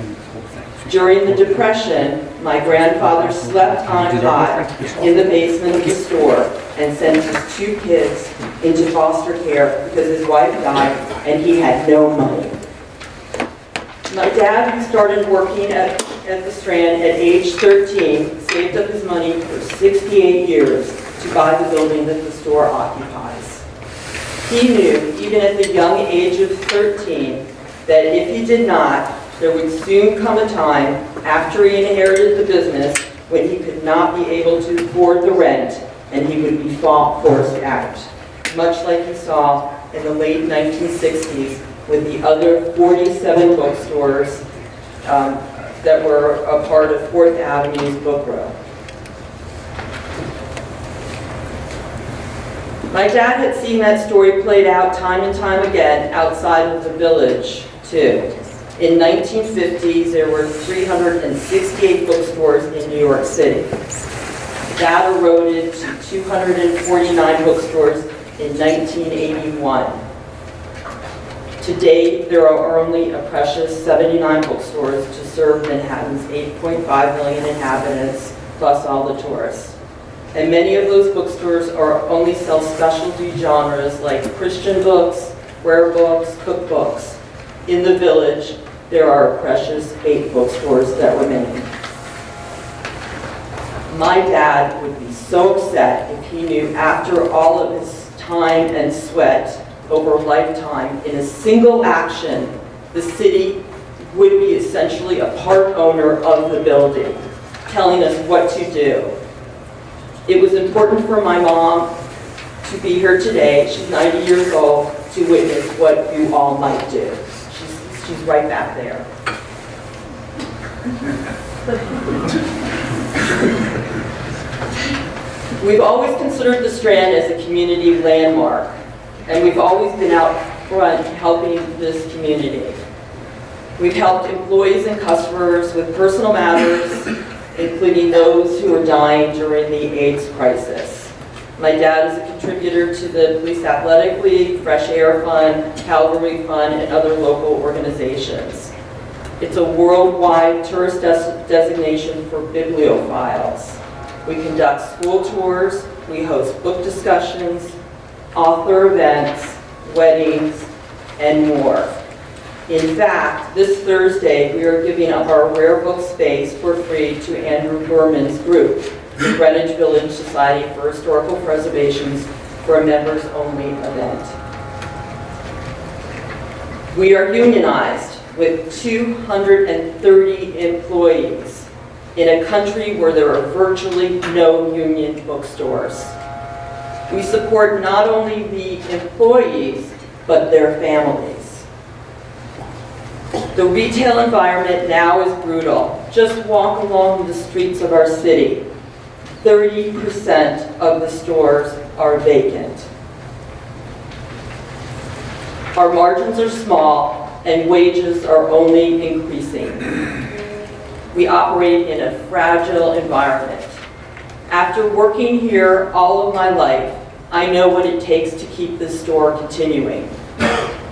During the Depression, my grandfather slept on a cot in the basement of the store and sent his 2 kids into foster care because his wife died and he had no money. My dad, who started working at the Strand at age 13, saved up his money for 68 years to buy the building that the store occupies. He knew, even at the young age of 13, that if he did not, there would soon come a time after he inherited the business when he could not be able to afford the rent and he would be forced out, much like he saw in the late 1960s with the other 47 bookstores that were a part of 4th Avenue's Book Row. My dad had seen that story played out time and time again outside of the village, too. In 1950s, there were 368 bookstores in New York City. That eroded to 249 bookstores in 1981. Today, there are only a precious 79 bookstores to serve Manhattan's 8.5 million inhabitants, plus all the tourists. And many of those bookstores only sell specialty genres like Christian books, rare books, cookbooks. In the village, there are a precious 8 bookstores that remain. My dad would be so upset if he knew after all of his time and sweat over a lifetime in a single action, the city would be essentially a part owner of the building, telling us what to do. It was important for my mom to be here today, she's 90 years old, to witness what you all might do. She's right back there. We've always considered the Strand as a community landmark, and we've always been out front helping this community. We've helped employees and customers with personal matters, including those who are dying during the AIDS crisis. My dad is a contributor to the Police Athletic League, Fresh Air Fund, Calvary Fund, and other local organizations. It's a worldwide tourist designation for bibliophiles. We conduct school tours, we host book discussions, author events, weddings, and more. In fact, this Thursday, we are giving up our rare book space for free to Andrew Berman's group, the Greenwich Village Society for Historical Preservations, for a members-only event. We are unionized with 230 employees in a country where there are virtually no union bookstores. We support not only the employees, but their families. The retail environment now is brutal. Just walk along the streets of our city. 30% of the stores are vacant. Our margins are small and wages are only increasing. We operate in a fragile environment. After working here all of my life, I know what it takes to keep this store continuing.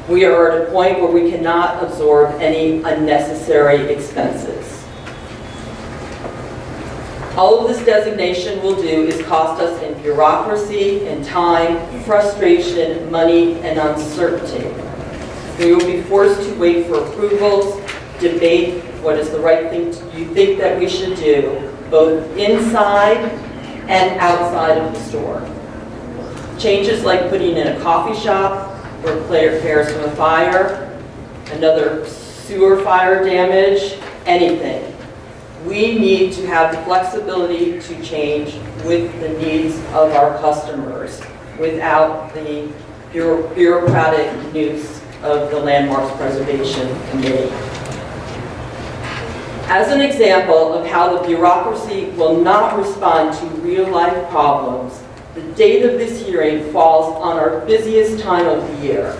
We are at a point where we cannot absorb any unnecessary expenses. All of this designation will do is cost us in bureaucracy and time, frustration, money, and uncertainty. We will be forced to wait for approvals, debate what is the right thing you think that we should do, both inside and outside of the store. Changes like putting in a coffee shop or repairs from a fire, another sewer fire damage, anything. We need to have the flexibility to change with the needs of our customers without the bureaucratic noose of the Landmarks Preservation Committee. As an example of how the bureaucracy will not respond to real-life problems, the date of this hearing falls on our busiest time of the year.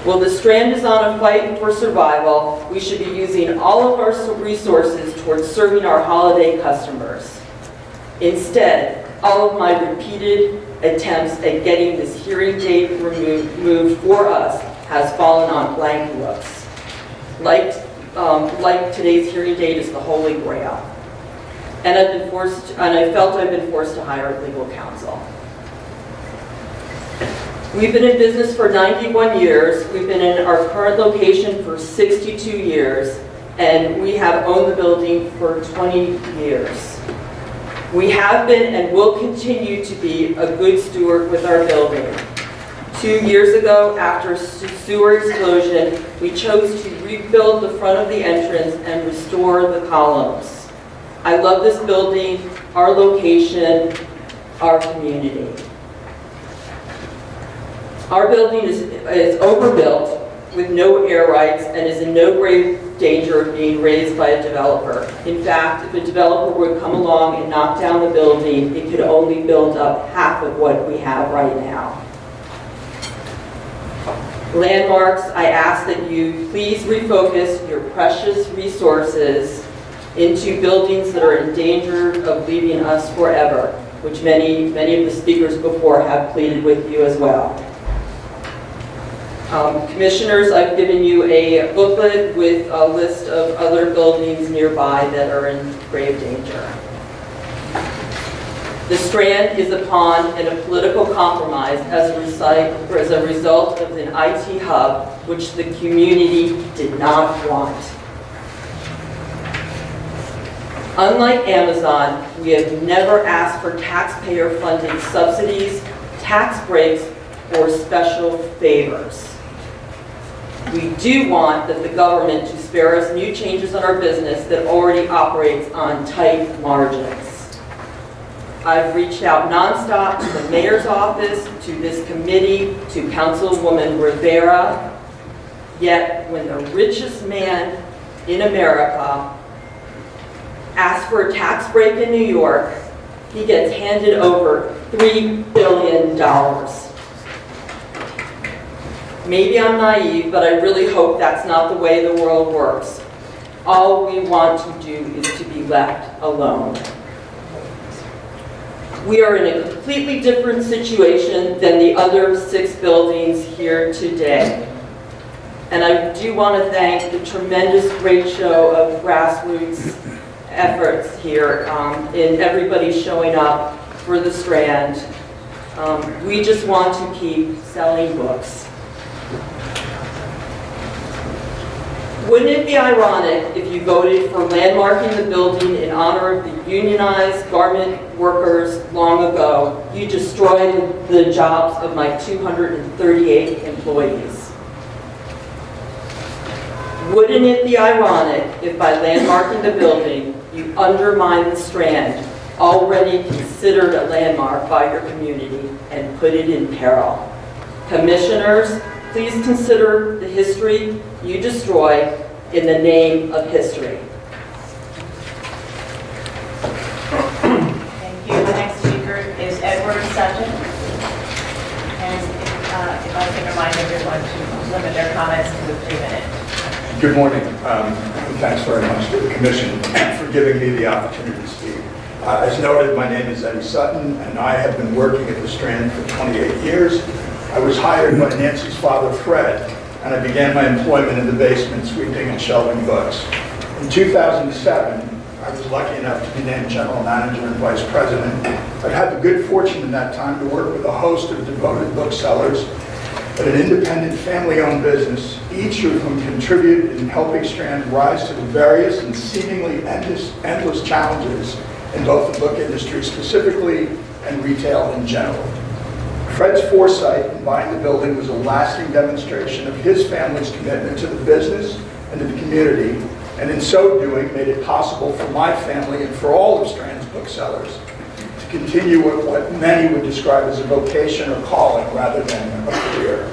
While the Strand is on a fight for survival, we should be using all of our resources towards serving our holiday customers. Instead, all of my repeated attempts at getting this hearing date moved for us has fallen on blank looks. Like today's hearing date is the Holy Grail. And I felt I've been forced to hire legal counsel. We've been in business for 91 years. We've been in our current location for 62 years, and we have owned the building for 20 years. We have been and will continue to be a good steward with our building. 2 years ago, after a sewer explosion, we chose to rebuild the front of the entrance and restore the columns. I love this building, our location, our community. Our building is overbuilt with no air rights and is in no grave danger of being razed by a developer. In fact, if a developer would come along and knock down the building, it could only build up half of what we have right now. Landmarks, I ask that you please refocus your precious resources into buildings that are in danger of leaving us forever, which many of the speakers before have pleaded with you as well. Commissioners, I've given you a booklet with a list of other buildings nearby that are in grave danger. The Strand is a pawn in a political compromise as a result of an IT hub which the community did not want. Unlike Amazon, we have never asked for taxpayer-funded subsidies, tax breaks, or special favors. We do want that the government to spare us new changes on our business that already operates on tight margins. I've reached out nonstop to the mayor's office, to this committee, to Councilwoman Rivera, yet when the richest man in America asks for a tax break in New York, he gets handed over $3 billion. Maybe I'm naive, but I really hope that's not the way the world works. All we want to do is to be left alone. We are in a completely different situation than the other 6 buildings here today. And I do want to thank the tremendous great show of grassroots efforts here in everybody showing up for the Strand. We just want to keep selling books. Wouldn't it be ironic if you voted for landmarking the building in honor of the unionized garment workers long ago? You destroyed the jobs of my 238 employees. Wouldn't it be ironic if by landmarking the building, you undermine the Strand, already considered a landmark by your community, and put it in peril? Commissioners, please consider the history you destroy in the name of history. Thank you. The next speaker is Edward Sutton. And if I can remind remind everyone to limit their comments to 3 minutes. Good morning. Thanks very much to the Commission for giving me the opportunity to speak. As noted, my name is Eddie Sutton, and I have been working at the Strand for 28 years. I was hired by Nancy's father, Fred, and I began my employment in the basement sweeping and shelving books. In 2007, I was lucky enough to be named General Manager and Vice President. I've had the good fortune in that time to work with a host of devoted booksellers at an independent family-owned business, each of whom contributed in helping Strand rise to the various and seemingly endless challenges in both the book industry specifically and retail in general. Fred's foresight in buying the building was a lasting demonstration of his family's commitment to the business and to the community, and in so doing made it possible for my family and for all of Strand's booksellers to continue what many would describe as a vocation or calling rather than a career.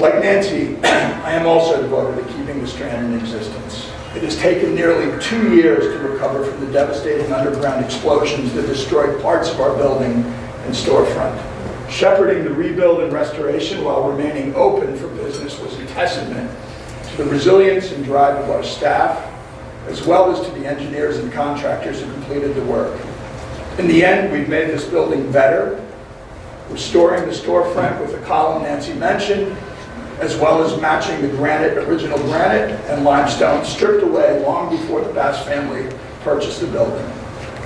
Like Nancy, I am also devoted to keeping the Strand in existence. It has taken nearly 2 years to recover from the devastating underground explosions that destroyed parts of our building and storefront. Shepherding the rebuild and restoration while remaining open for business was a testament to the resilience and drive of our staff, as well as to the engineers and contractors who completed the work. In the end, we've made this building better, restoring the storefront with the column Nancy mentioned, as well as matching the original granite and limestone stripped away long before the Bass family purchased the building.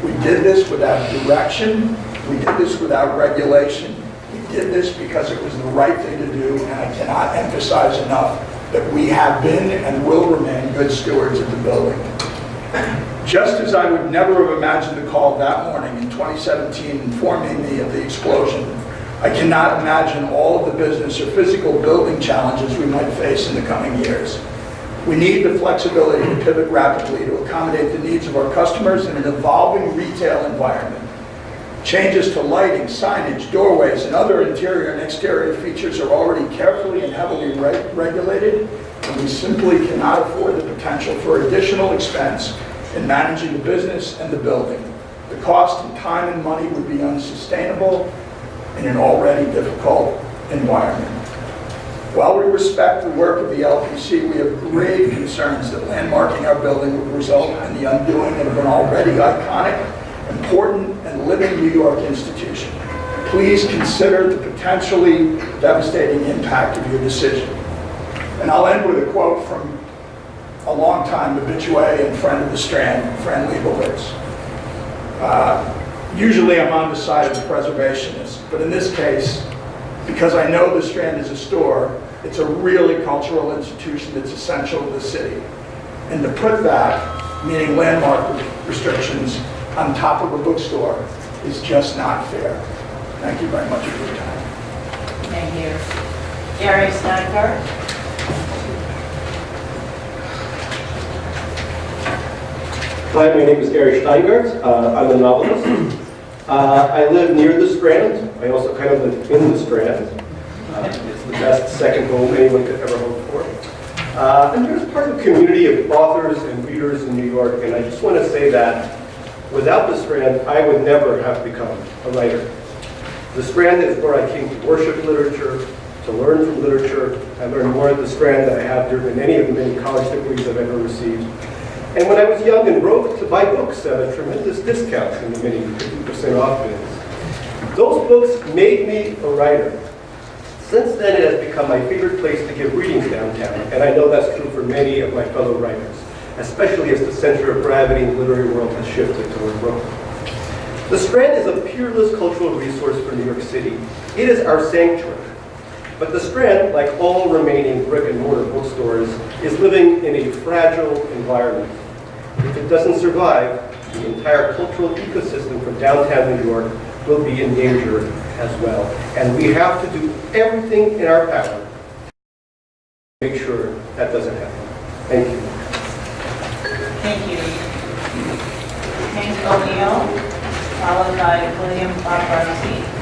We did this without direction, we did this without regulation, we did this because it was the right thing to do, and I cannot emphasize enough that we have been and will remain good stewards of the building. Just as I would never have imagined the call that morning in 2017 informing me of the explosion, I cannot imagine all of the business or physical building challenges we might face in the coming years. We need the flexibility to pivot rapidly to accommodate the needs of our customers in an evolving retail environment. Changes to lighting, signage, doorways, and other interior and exterior features are already carefully and heavily regulated, and we simply cannot afford the potential for additional expense in managing the business and the building. The cost in time and money would be unsustainable in an already difficult environment. While we respect the work of the LPC, we have grave concerns that landmarking our building would result in the undoing of an already iconic, important, and living New York institution. Please consider the potentially devastating impact of your decision. And I'll end with a quote from a longtime habitué and friend of the Strand, Fran Leibowitz. Usually I'm on the side of the preservationists, but in this case, because I know the Strand is a store, it's a really cultural institution that's essential to the city. And to put that, meaning landmark restrictions, on top of a bookstore is just not fair. Thank you very much for your time. Thank you. Gary Steinberg. Hi, my name is Gary Steingart. I'm a novelist. I live near the Strand. I also kind of live in the Strand. It's the best second home anyone could ever hope for. I'm just part of a community of authors and readers in New York, and I just want to say that without the Strand, I would never have become a writer. The Strand is where I came to worship literature, to learn from literature. I learned more at the Strand than I have during any of the many college degrees I've ever received. And when I was young and broke, to buy books at a tremendous discount in the many 50% off bins. Those books made me a writer. Since then, it has become my favorite place to give readings downtown, and I know that's true for many of my fellow writers, especially as the center of gravity in the literary world has shifted toward Brooklyn. The Strand is a peerless cultural resource for New York City. It is our sanctuary. But the Strand, like all remaining brick and mortar bookstores, is living in a fragile environment. If it doesn't survive, the entire cultural ecosystem from downtown New York will be in danger as well. And we have to do everything in our power to make sure that doesn't happen. Thank you. Thank you. Hank O'Neill, followed by William Barbarossi.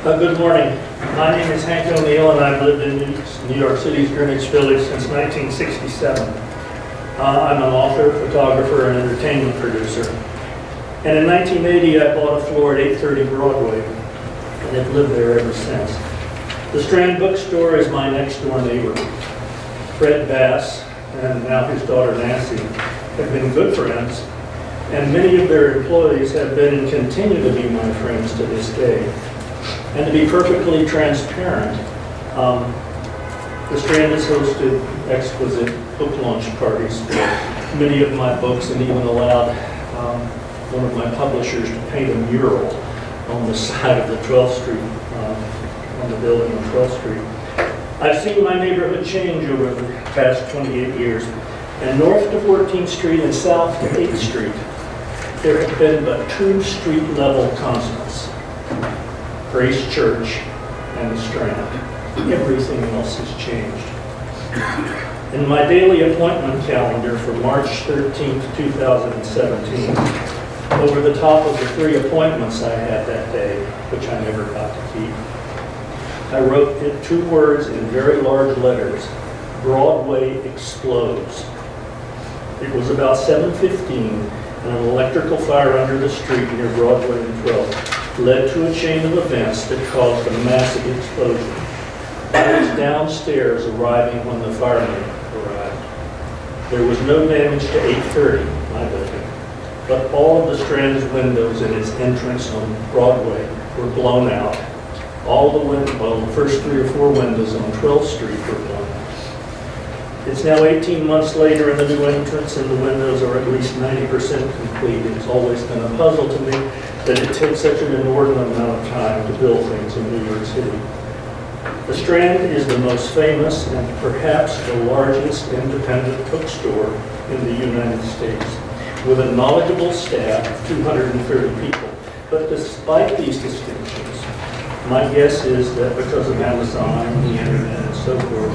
Good morning. My name is Hank O'Neill, and I've lived in New York City's Greenwich Village since 1967. I'm an author, photographer, and entertainment producer. And in 1980, I bought a floor at 830 Broadway, and have lived there ever since. The Strand Bookstore is my next-door neighbor. Fred Bass, and now his daughter Nancy, have been good friends, and many of their employees have been and continue to be my friends to this day. And to be perfectly transparent, the Strand has hosted exquisite book launch parties for many of my books, and even allowed one of my publishers to paint a mural on the side of the 12th Street, on the building on 12th Street. I've seen my neighborhood change over the past 28 years, and north to 14th Street and south to 8th Street, there have been but two street-level constants: Grace Church and the Strand. Everything else has changed. In my daily appointment calendar for March 13th, 2017, over the top of the 3 appointments I had that day, which I never got to keep, I wrote it 2 words in very large letters: Broadway explodes. It was about 7:15, and an electrical fire under the street near Broadway and 12th led to a chain of events that caused a massive explosion. I was downstairs arriving when the firemen arrived. There was no damage to 830, my building, but all of the Strand's windows in its entrance on Broadway were blown out. All the first 3 or 4 windows on 12th Street were blown out. It's now 18 months later, and the new entrance and the windows are at least 90% complete. It's always been a puzzle to me that it takes such an inordinate amount of time to build things in New York City. The Strand is the most famous and perhaps the largest independent bookstore in the United States, with a knowledgeable staff of 230 people. But despite these distinctions, my guess is that because of Amazon and the internet and so forth,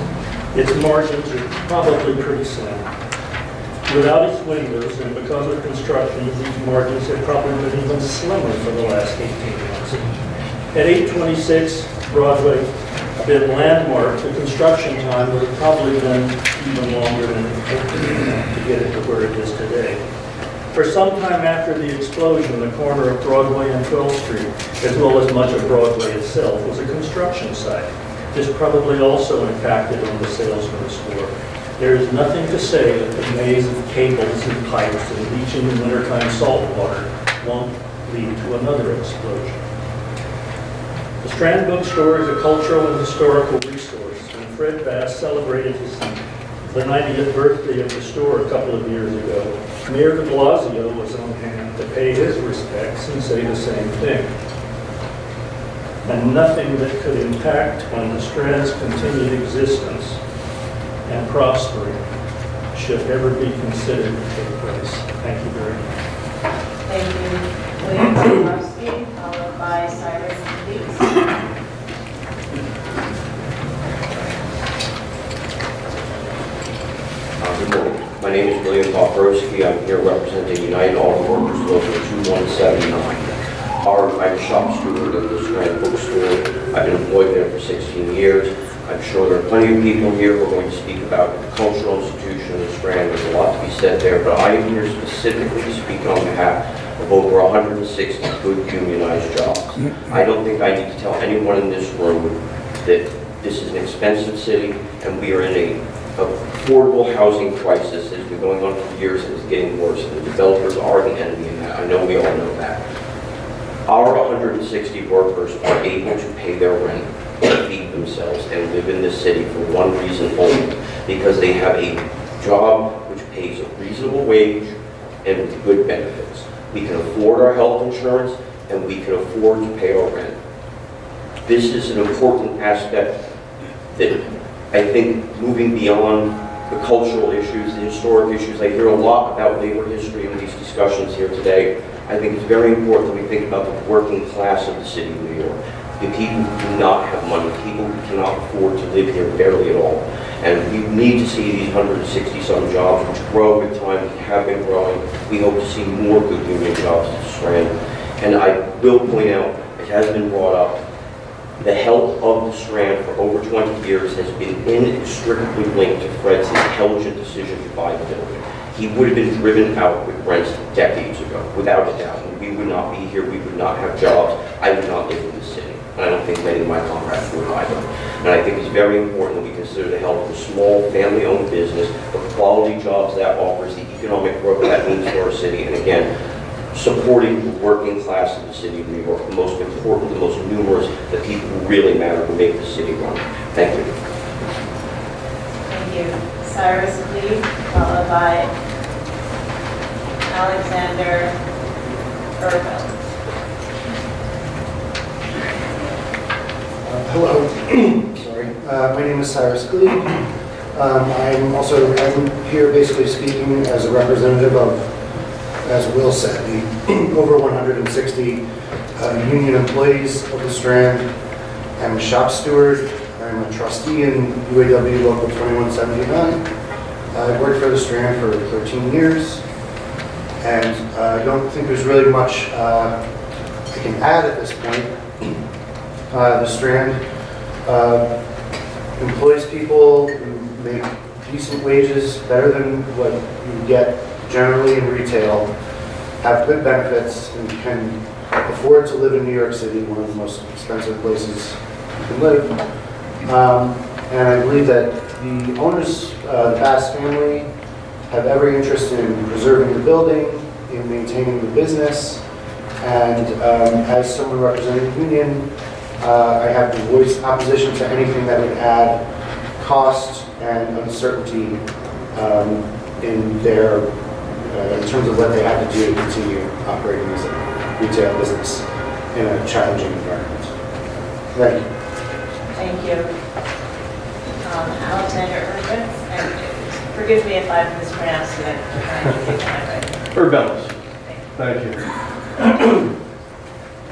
its margins are probably pretty slim. Without its windows and because of construction, these margins have probably been even slimmer for the last 18 months. At 826 Broadway been landmarked, the construction time would have probably been even longer than it took to get it to where it is today. For some time after the explosion, the corner of Broadway and 12th Street, as well as much of Broadway itself, was a construction site. This probably also impacted on the sales from the store. There is nothing to say that the maze of cables and pipes and leaching in wintertime salt water won't lead to another explosion. The Strand Bookstore is a cultural and historical resource, and Fred Bass celebrated the 90th birthday of the store a couple of years ago. Mayor de Blasio was on hand to pay his respects and say the same thing. And nothing that could impact on the Strand's continued existence and prospering should ever be considered to take place. Thank you very much. Thank you, William Komorowski, followed by Cyrus Leeds. Good morning. My name is William Komorowski. I'm here representing United Auto Workers Local 2179. I'm a shop steward of the Strand Bookstore. I've been employed there for 16 years. I'm sure there are plenty of people here who are going to speak about the cultural institution of the Strand. There's a lot to be said there, but I am here specifically to speak on behalf of over 160 good unionized jobs. I don't think I need to tell anyone in this room that this is an expensive city and we are in an affordable housing crisis that's been going on for years and is getting worse. The developers are the enemy in that. I know we all know that. Our 160 workers are able to pay their rent, to feed themselves, and live in this city for one reason only, because they have a job which pays a reasonable wage and with good benefits. We can afford our health insurance, and we can afford to pay our rent. This is an important aspect that I think, moving beyond the cultural issues, the historic issues, I hear a lot about labor history in these discussions here today. I think it's very important that we think about the working class of the city of New York. The people who do not have money, people who cannot afford to live here barely at all. And we need to see these 160-some jobs which grow with time, we have been growing. We hope to see more good union jobs at the Strand. And I will point out, it has been brought up, The health of the Strand for over 20 years has been inextricably linked to Fred's intelligent decision to buy the building. He would have been driven out with rents decades ago, without a doubt. And we would not be here, we would not have jobs, I would not live in this city. And I don't think many of my comrades would either. And I think it's very important that we consider the health of a small, family-owned business, the quality jobs that offers, the economic growth that means for our city, and again, supporting the working class of the city of New York, the most important, the most numerous, the people who really matter, who make the city run. Thank you. Thank you. Cyrus Lee, followed by Alexander Irvin. Hello. Sorry. My name is Cyrus Glee. I'm here basically speaking as a representative of, as Will said, the over 160 union employees of the Strand. I'm a shop steward. I'm a trustee in UAW Local 2179. I've worked for the Strand for 13 years, and I don't think there's really much I can add at this point. The Strand employs people who make decent wages, better than what you get generally in retail, have good benefits, and can afford to live in New York City, one of the most expensive places you can live. And I believe that the owners, the Bass family, have every interest in preserving the building, in maintaining the business, and as someone representing the union, I have to voice opposition to anything that would add cost and uncertainty in their, in terms of what they have to do to continue operating as a retail business in a challenging environment. Thank you. Thank you. Alexander Irvin, and forgive me if I've mispronounced it. Urbelis. Thank you.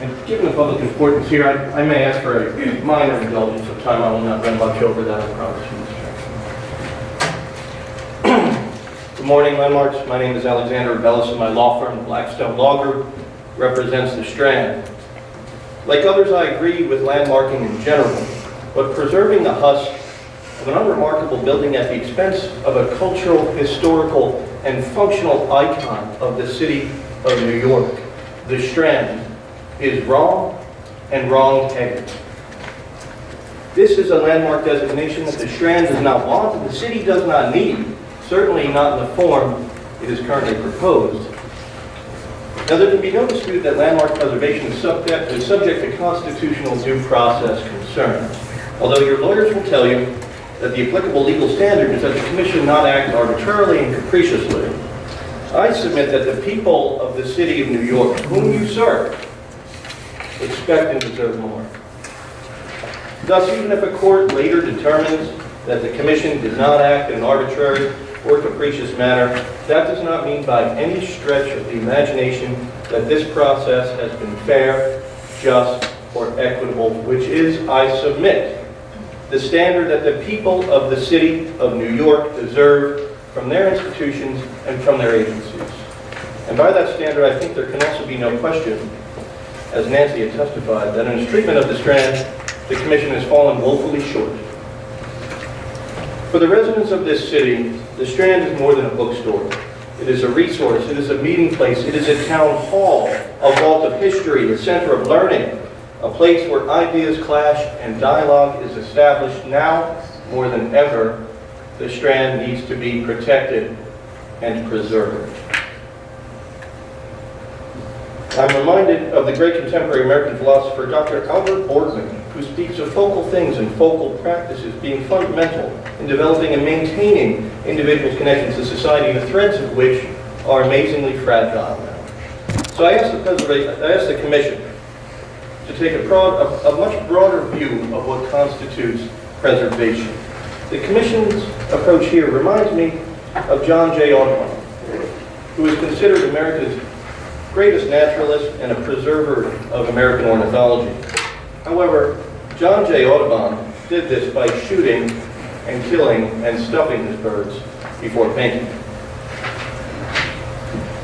And given the public importance here, I may ask for a minor indulgence of time. I will not run much over that, I promise you, Mr. Chairman. Good morning, landmarks. My name is Alexander Urbelis, and my law firm, Blackstone Law Group, represents the Strand. Like others, I agree with landmarking in general, but preserving the husk of an unremarkable building at the expense of a cultural, historical, and functional icon of the city of New York, the Strand, is wrong and wrong-headed. This is a landmark designation that the Strand does not want and the city does not need, certainly not in the form it is currently proposed. Now, there can be no dispute that landmark preservation is subject to constitutional due process concerns, although your lawyers will tell you that the applicable legal standard is that the Commission not act arbitrarily and capriciously. I submit that the people of the city of New York, whom you serve, expect and deserve more. Thus, even if a court later determines that the Commission did not act in an arbitrary or capricious manner, that does not mean by any stretch of the imagination that this process has been fair, just, or equitable, which is, I submit, the standard that the people of the city of New York deserve from their institutions and from their agencies. And by that standard, I think there can also be no question, as Nancy had testified, that in its treatment of the Strand, the Commission has fallen woefully short. For the residents of this city, the Strand is more than a bookstore. It is a resource, it is a meeting place, it is a town hall, a vault of history, a center of learning, a place where ideas clash and dialogue is established. Now, more than ever, the Strand needs to be protected and preserved. I'm reminded of the great contemporary American philosopher, Dr. Albert Borgman, who speaks of focal things and focal practices being fundamental in developing and maintaining individuals' connections to society, the threads of which are amazingly fragile now. So I asked the Commission to take a much broader view of what constitutes preservation. The Commission's approach here reminds me of John J. Audubon, who is considered America's greatest naturalist and a preserver of American ornithology. However, John J. Audubon did this by shooting and killing and stuffing his birds before painting.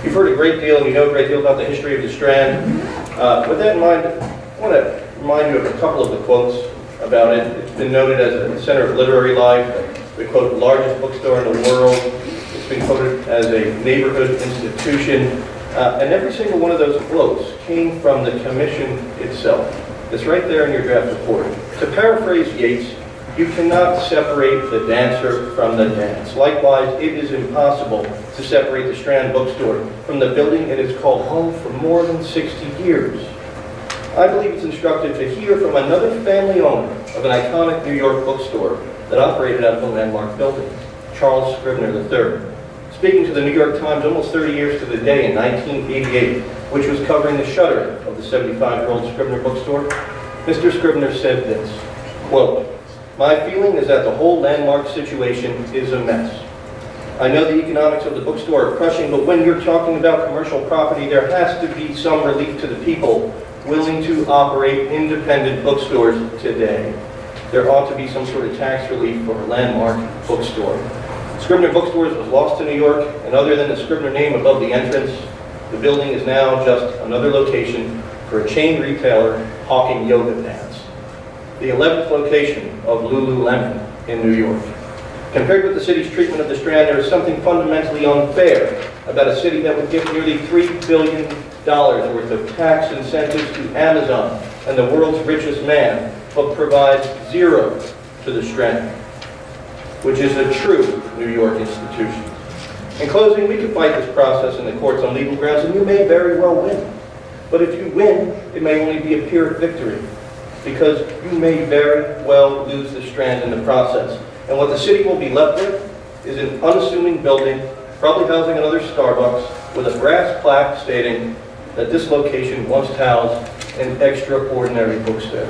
You've heard a great deal and you know a great deal about the history of the Strand. With that in mind, I want to remind you of a couple of the quotes about it. It's been noted as a center of literary life, the quote, largest bookstore in the world. It's been quoted as a neighborhood institution. And every single one of those quotes came from the commission itself. It's right there in your draft report. To paraphrase Yeats, you cannot separate the dancer from the dance. Likewise, it is impossible to separate the Strand bookstore from the building it has called home for more than 60 years. I believe it's instructive to hear from another family owner of an iconic New York bookstore that operated out of the landmark building, Charles Scribner III. Speaking to the New York Times almost 30 years to the day in 1988, which was covering the shuttering of the 75-year-old Scribner bookstore, Mr. Scribner said this, quote, "My feeling is that the whole landmark situation is a mess. I know the economics of the bookstore are crushing, but when you're talking about commercial property, there has to be some relief to the people willing to operate independent bookstores today. There ought to be some sort of tax relief for a landmark bookstore." Scribner Bookstores was lost to New York, and other than the Scribner name above the entrance, the building is now just another location for a chain retailer hawking yoga pants. The 11th location of Lululemon in New York. Compared with the city's treatment of the Strand, there is something fundamentally unfair about a city that would give nearly $3 billion worth of tax incentives to Amazon and the world's richest man, but provides zero to the Strand, which is a true New York institution. In closing, we could fight this process in the courts on legal grounds, and you may very well win. But if you win, it may only be a Pyrrhic victory, because you may very well lose the Strand in the process. And what the city will be left with is an unassuming building, probably housing another Starbucks, with a brass plaque stating that this location once housed an extraordinary bookstore.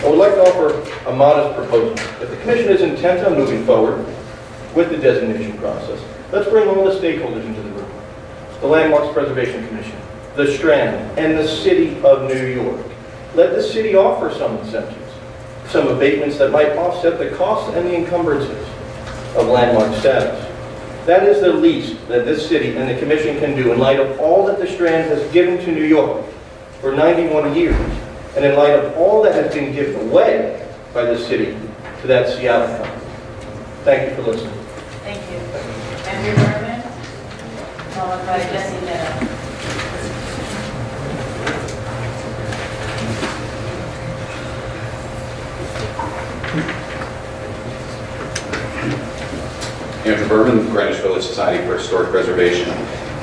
I would like to offer a modest proposal. If the commission is intent on moving forward with the designation process, let's bring all the stakeholders into the room. The Landmarks Preservation Commission, the Strand, and the City of New York. Let the city offer some incentives, some abatements that might offset the costs and the encumbrances of landmark status. That is the least that this city and the commission can do in light of all that the Strand has given to New York for 91 years, and in light of all that has been given away by the city to that Seattle company. Thank you for listening. Thank you. Andrew Berman, followed by Jesse Denham. 'Suburban Greenwich Village Society for Historic Preservation.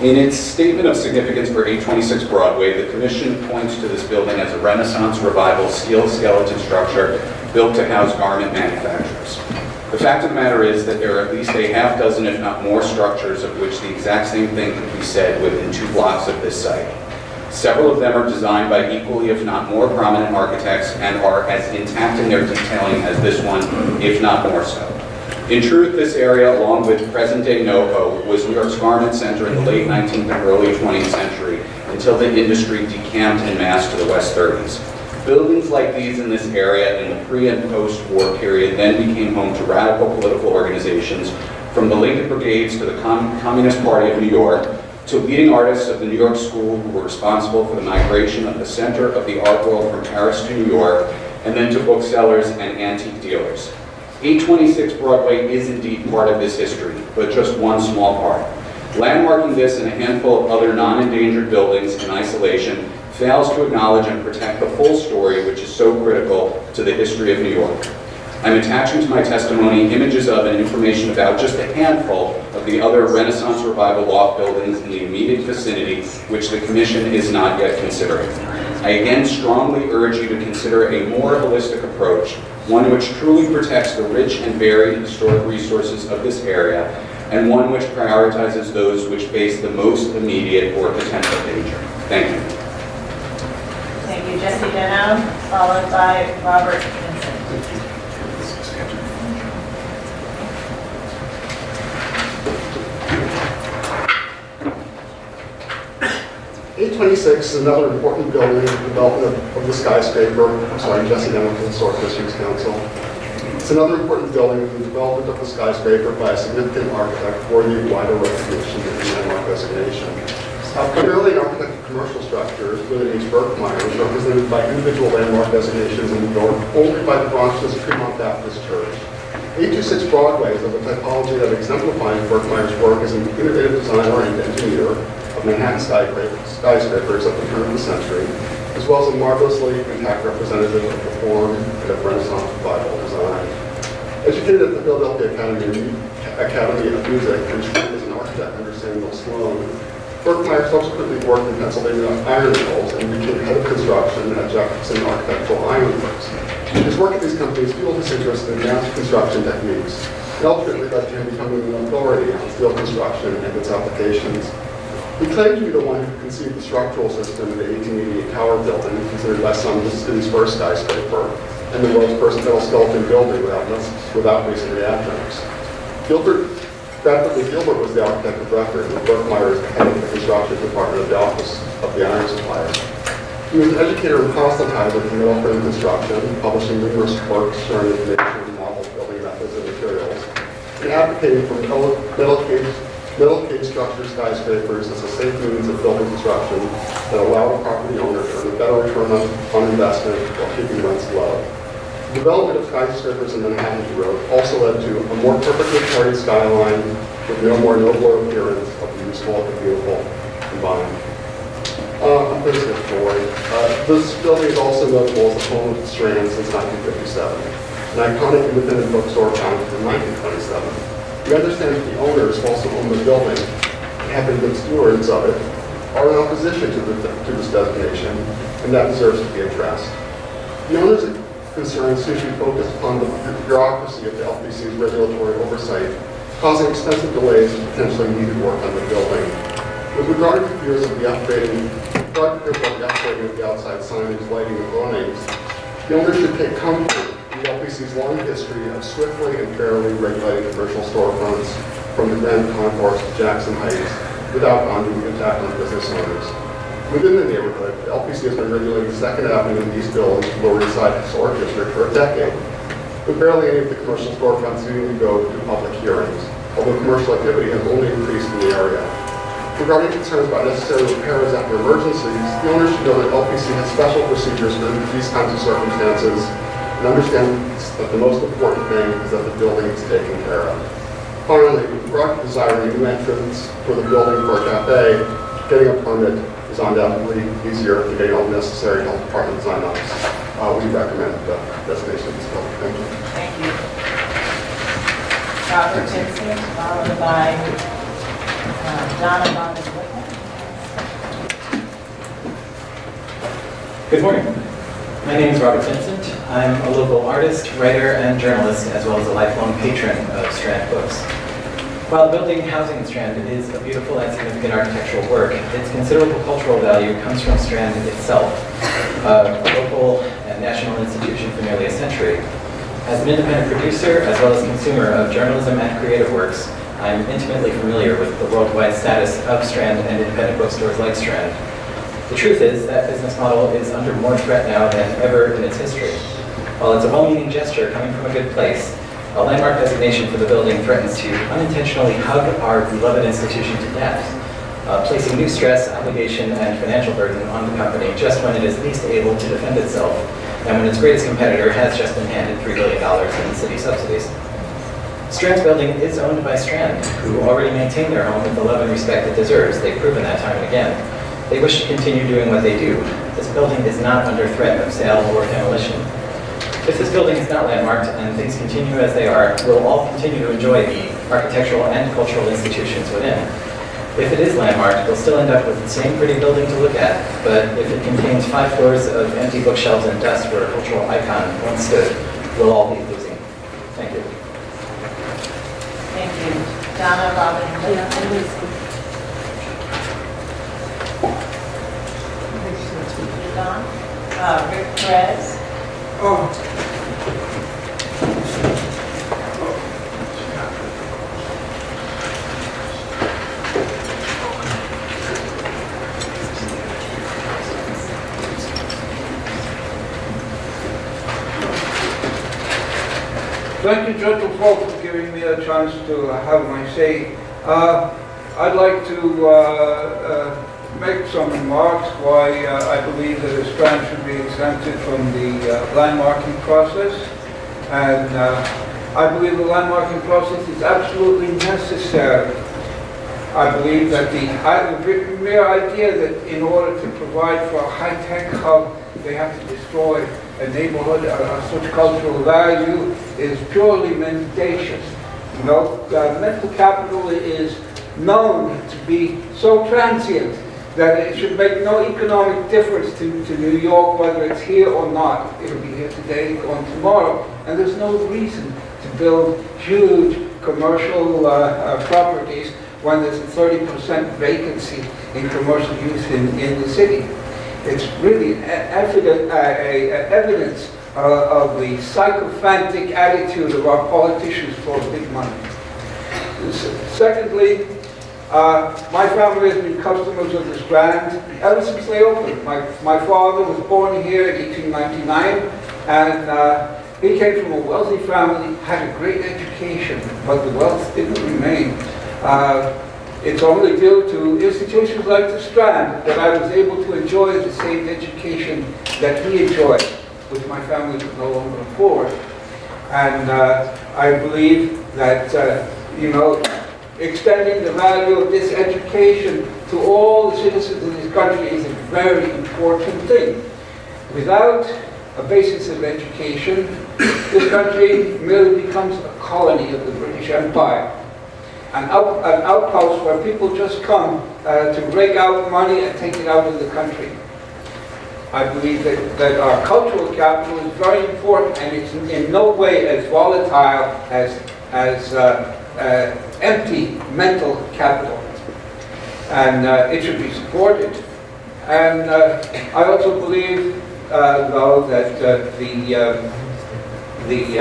In its statement of significance for 826 Broadway, the Commission points to this building as a Renaissance revival steel skeleton structure built to house garment manufacturers. The fact of the matter is that there are at least a half dozen, if not more, structures of which the exact same thing could be said within 2 blocks of this site. Several of them are designed by equally, if not more, prominent architects and are as intact in their detailing as this one, if not more so. In truth, this area, along with present-day NoHo, was New York's garment center in the late 19th and early 20th century until the industry decamped en masse to the West 30s. Buildings like these in this area in the pre- and post-war period then became home to radical political organizations, from the Lincoln Brigades to the Communist Party of New York, to leading artists of the New York School who were responsible for the migration of the center of the art world from Paris to New York, and then to booksellers and antique dealers. 826 Broadway is indeed part of this history, but just one small part. Landmarking this and a handful of other non-endangered buildings in isolation fails to acknowledge and protect the full story, which is so critical to the history of New York. I'm attaching to my testimony images of and information about just a handful of the other Renaissance Revival loft buildings in the immediate vicinity, which the Commission is not yet considering. I again strongly urge you to consider a more holistic approach, one which truly protects the rich and varied historic resources of this area, and one which prioritizes those which face the most immediate or potential danger. Thank you. Thank you, Jesse Denham, followed by Robert Vincent. 826 is another important building in the development of the skyscraper. I'm sorry, Jesse Denham from the Historic Districts Council. It's another important building in the development of the skyscraper by a significant architect worthy of wider recognition and landmark designation. Primarily an architect commercial structures within each Berkmeyer is represented by individual landmark designations in New York only by the Bronx's Tremont Baptist Church. 826 Broadway is of a typology that exemplifies Berkmeyer's work as an innovative designer and engineer of Manhattan skyscrapers at the turn of the century, as well as a marvelously intact representative of the form and of Renaissance revival design. Educated at the Philadelphia Academy of Music and trained as an architect under Samuel Sloan, Berkmeyer subsequently worked in Pennsylvania iron mills and became head of construction at Jefferson Architectural Iron Works. His work at these companies fueled his interest in advanced construction techniques and ultimately led to him becoming an authority on steel construction and its applications. He claimed to be the one who conceived the structural system in the 1888 Tower building, considered by some the city's first skyscraper, and the world's first metal skeleton building without masonry adjuncts. Bradford Gilbert was the architect of record, and Berkmeyer is the head of the construction department of the Office of the Iron Supplier. He was an educator and proselytizer in metal frame construction, publishing numerous works sharing information on novel building methods and materials, and advocating for metal cage structure skyscrapers as a safe means of building construction that allow the property owner to earn a better return on investment while keeping rents low. The development of skyscrapers in Manhattan Road also led to a more perfectly carried skyline with no more nobler appearance of the useful and beautiful combined. I'm going to skip forward. This building is also notable as the home of the Strand since 1957, an iconic independent bookstore founded in 1927. We understand that the owners who also own the building and have been good stewards of it are in opposition to this designation, and that deserves to be addressed. The owners' concerns seem to be focused upon the bureaucracy of the LPC's regulatory oversight, causing extensive delays and potentially needed work on the building. With regard to fears of the upgrading of the outside signage, lighting, and awnings, the owners should take comfort in the LPC's long history of swiftly and fairly regulating commercial storefronts from the Grand Concourse to Jackson Heights without undue impact on business owners. Within the neighborhood, the LPC has been regulating 2nd Avenue and East Village, Lower East Side Historic District for a decade, with barely any of the commercial storefronts needing to go to public hearings, although commercial activity has only increased in the area. Regarding concerns about necessary repairs after emergencies, the owners should know that LPC has special procedures for these kinds of circumstances and understand that the most important thing is that the building is taken care of. Finally, with regard to desiring a new entrance for the building for a cafe, getting a permit is undoubtedly easier than getting all the necessary health department sign-offs. We recommend the designation of this building. Thank you. Thank you. Robert Vincent, followed by Donna Bonner. Good morning. My name is Robert Vincent. I'm a local artist, writer, and journalist, as well as a lifelong patron of Strand Books. While the building housing Strand is a beautiful and significant architectural work, its considerable cultural value comes from Strand itself, a local and national institution for nearly a century. As an independent producer, as well as consumer of journalism and creative works, I'm intimately familiar with the worldwide status of Strand and independent bookstores like Strand. The truth is that business model is under more threat now than ever in its history. While it's a well-meaning gesture coming from a good place, a landmark designation for the building threatens to unintentionally hug our beloved institution to death, placing new stress, obligation, and financial burden on the company just when it is least able to defend itself, and when its greatest competitor has just been handed $3 billion in city subsidies. Strand's building is owned by Strand, who already maintain their home with the love and respect it deserves. They've proven that time and again. They wish to continue doing what they do. This building is not under threat of sale or demolition. If this building is not landmarked and things continue as they are, we'll all continue to enjoy the architectural and cultural institutions within. If it is landmarked, we'll still end up with the same pretty building to look at, but if it contains 5 floors of empty bookshelves and dust where a cultural icon once stood, we'll all be losing. Thank you. Thank you. Donna, Robin, Rick Perez. Thank you, gentlefolk, for giving me a chance to have my say. I'd like to make some remarks why I believe that the Strand should be exempted from the landmarking process. And I believe the landmarking process is absolutely necessary. I believe that the mere idea that in order to provide for a high-tech hub, they have to destroy a neighborhood of such cultural value is purely mendacious. You know, mental capital is known to be so transient that it should make no economic difference to New York whether it's here or not. It'll be here today, gone tomorrow. And there's no reason to build huge commercial properties when there's a 30% vacancy in commercial use in the city. It's really evidence of the sycophantic attitude of our politicians for big money. Secondly, my family has been customers of the Strand ever since they opened. My father was born here in 1899, and he came from a wealthy family, had a great education, but the wealth didn't remain. It's only due to institutions like the Strand that I was able to enjoy the same education that he enjoyed, which my family could no longer afford. And I believe that, extending the value of this education to all the citizens of this country is a very important thing. Without a basis of education, this country merely becomes a colony of the British Empire. An outpost where people just come to rake out money and take it out of the country. I believe that our cultural capital is very important, and it's in no way as volatile as empty mental capital. And it should be supported. And I also believe, though, that the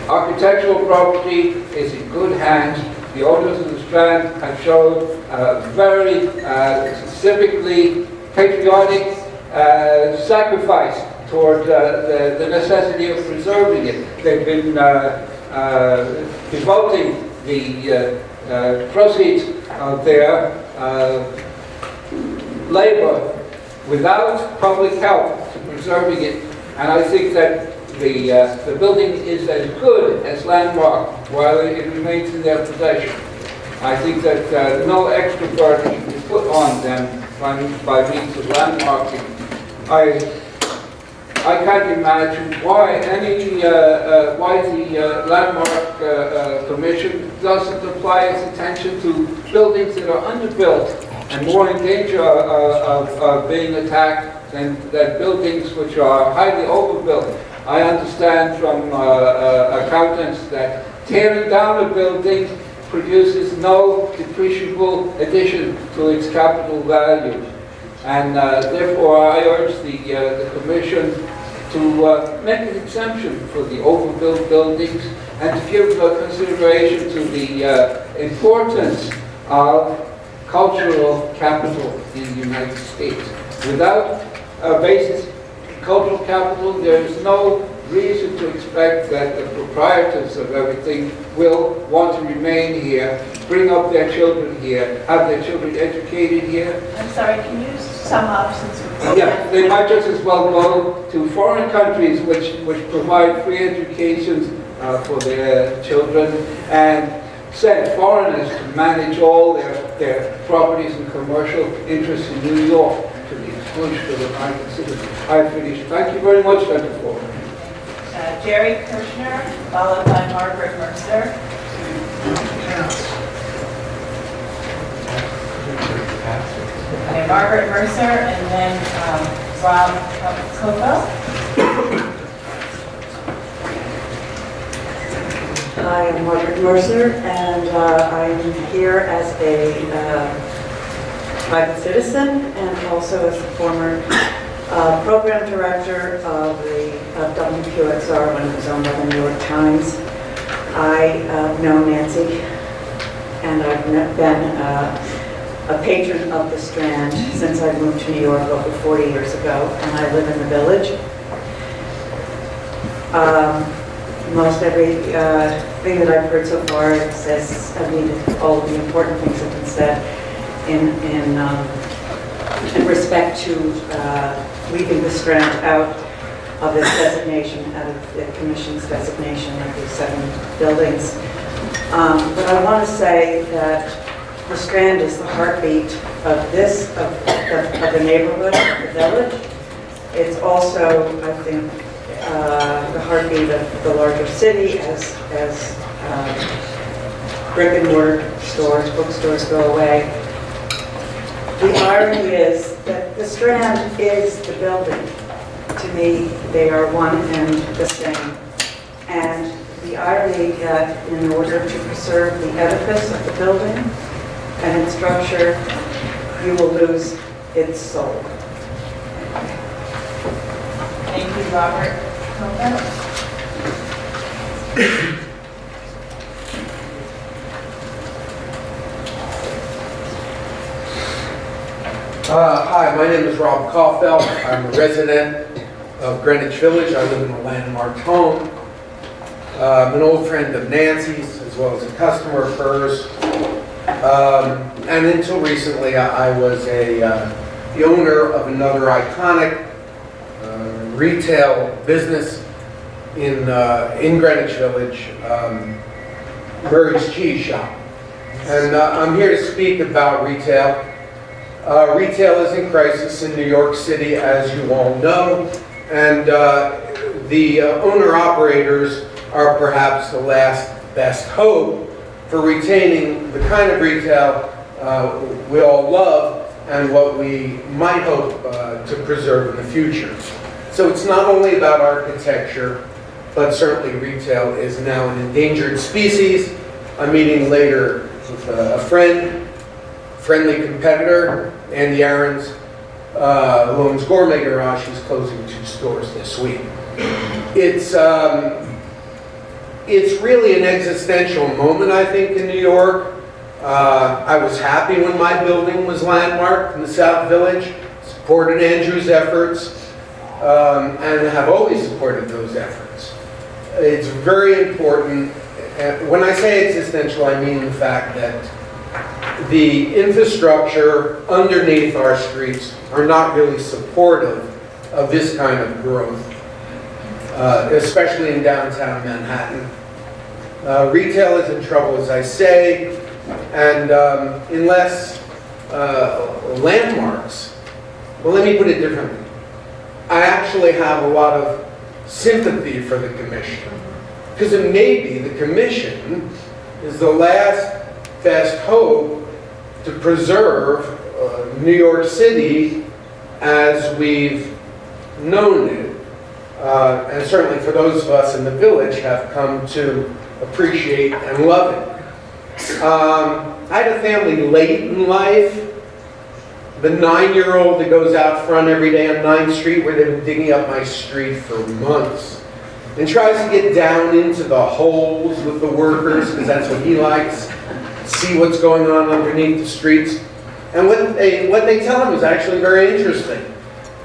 architectural property is in good hands. The owners of the Strand have shown very civically patriotic sacrifice toward the necessity of preserving it. They've been devoting the proceeds of their labor without public help to preserving it. And I think that the building is as good as landmarked while it remains in their possession. I think that no extra burden should be put on them by means of landmarking. I can't imagine why why the Landmark Commission doesn't apply its attention to buildings that are underbuilt and more in danger of being attacked than buildings which are highly overbuilt. I understand from accountants that tearing down a building produces no depreciable addition to its capital value. And therefore, I urge the Commission to make an exemption for the overbuilt buildings and to give consideration to the importance of cultural capital in the United States. Without a basis in cultural capital, there is no reason to expect that the proprietors of everything will want to remain here, bring up their children here, have their children educated here. I'm sorry, can you sum up since we're... Yeah, they might just as well go to foreign countries which provide free education for their children and send foreigners to manage all their properties and commercial interests in New York to the exclusion of American citizens. I've finished. Thank you very much, Dr. Ford. Jerry Kirshner, followed by Margaret Mercer. Okay, Margaret Mercer, and then Rob Coco. Hi, I'm Margaret Mercer, and I'm here as a private citizen and also as a former program director of the WQXR when it was owned by the New York Times. I know Nancy, and I've been a patron of the Strand since I moved to New York over 40 years ago, and I live in the Village. Most everything that I've heard so far says, all of the important things have been said. in respect to leaving the Strand out of this designation, out of the Commission's designation of these 7 buildings. But I want to say that the Strand is the heartbeat of the neighborhood, of the village. It's also, I think, the heartbeat of the larger city as brick and mortar stores, bookstores go away. The irony is that the Strand is the building. To me, they are one and the same. And the irony that in order to preserve the edifice of the building and its structure, you will lose its soul. Thank you, Robert. Hi, my name is Rob Caulfield. I'm a resident of Greenwich Village. I live in a landmarked home. I'm an old friend of Nancy's, as well as a customer of hers. And until recently, I was the owner of another iconic retail business in Greenwich Village, Murray's Cheese Shop. And I'm here to speak about retail. Retail is in crisis in New York City, as you all know, and the owner-operators are perhaps the last best hope for retaining the kind of retail we all love and what we might hope to preserve in the future. So it's not only about architecture, but certainly retail is now an endangered species. I'm meeting later with a friendly competitor, Andy Aarons, who owns Gourmet Garage, who's closing 2 stores this week. It's really an existential moment, I think, in New York. I was happy when my building was landmarked in the South Village, supported Andrew's efforts, and have always supported those efforts. It's very important. When I say existential, I mean the fact that the infrastructure underneath our streets are not really supportive of this kind of growth, especially in downtown Manhattan. Retail is in trouble, as I say, and unless landmarks, well, let me put it differently. I actually have a lot of sympathy for the Commission, because it may be the Commission is the last best hope to preserve New York City as we've known it, and certainly for those of us in the village have come to appreciate and love it. I had a family late in life. The 9-year-old that goes out front every day on 9th Street, where they've been digging up my street for months, and tries to get down into the holes with the workers, because that's what he likes, see what's going on underneath the streets. And what they tell him is actually very interesting.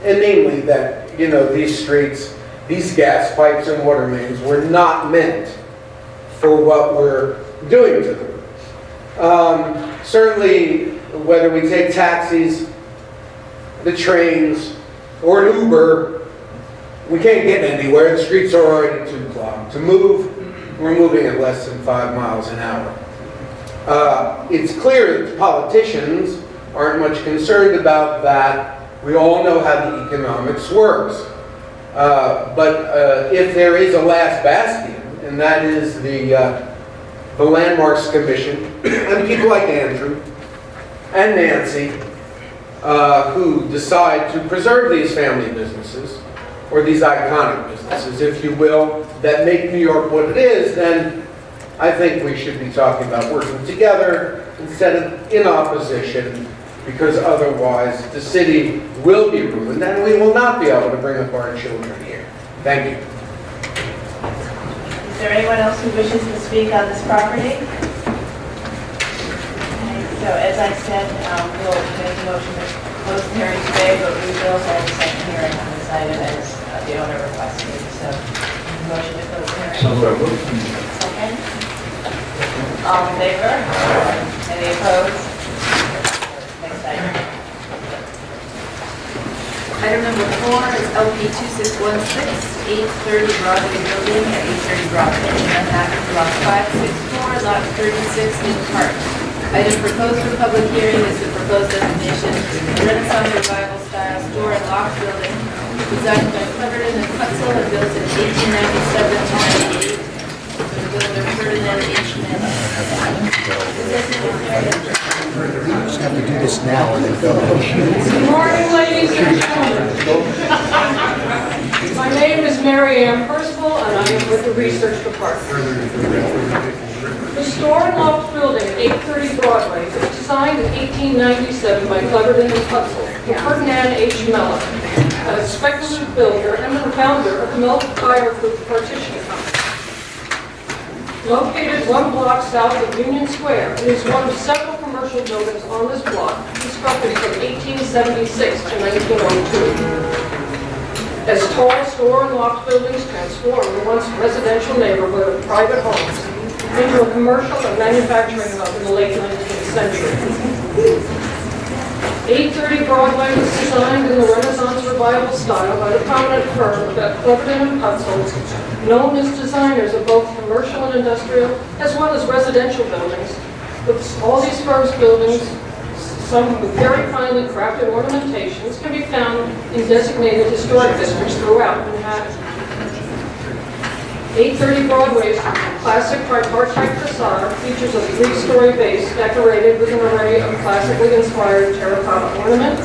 And namely that, you know, these streets, these gas pipes and water mains were not meant for what we're doing to them. Certainly, whether we take taxis, the trains, or an Uber, we can't get anywhere. The streets are already too clogged. To move, we're moving at less than 5 miles an hour. It's clear that politicians aren't much concerned about that. We all know how the economics works. But if there is a last bastion, and that is the Landmarks Commission, and people like Andrew and Nancy, who decide to preserve these family businesses, or these iconic businesses, if you will, that make New York what it is, then I think we should be talking about working together instead of in opposition, because otherwise the city will be ruined and we will not be able to bring up our children here. Thank you. Is there anyone else who wishes to speak on this property? Okay, so as I said, we'll make a motion to close the hearing today, but we will hold a second hearing on this item as the owner requested. So, motion to close the hearing. So moved. Second. All in favor? Any opposed? LP 2616, 830 Broadway Building at 830 Broadway, Manhattan, Block 564, Lot 36, in Park. Item proposed for public hearing is the proposed designation of Renaissance Revival style store and loft building designed by Cleverton and Putzel and built in 1897 to 98 for the builder Ferdinand H. Manning. You just have to do this now and then go. Good morning, ladies and gentlemen. My name is Mary Ann Percival, and I am with the Research Department. The store and loft building at 830 Broadway was designed in 1897 by Cleverton and Putzel for Ferdinand H. Mellon, a speculative builder and the founder of the Milk Fire Proof Partition Company. Located 1 block south of Union Square, it is one of several commercial buildings on this block, constructed from 1876 to 1902. As tall store and loft buildings transformed the once residential neighborhood of private homes into a commercial and manufacturing hub in the late 19th century. 830 Broadway was designed in the Renaissance Revival style by the prominent firm of Cleverton and Putzel, known as designers of both commercial and industrial, as well as residential buildings. With all these firms' buildings, some with very finely crafted ornamentations, can be found in designated historic districts throughout Manhattan. 830 Broadway's classic tripartite facade features a 3-story base decorated with an array of classically inspired terracotta ornament,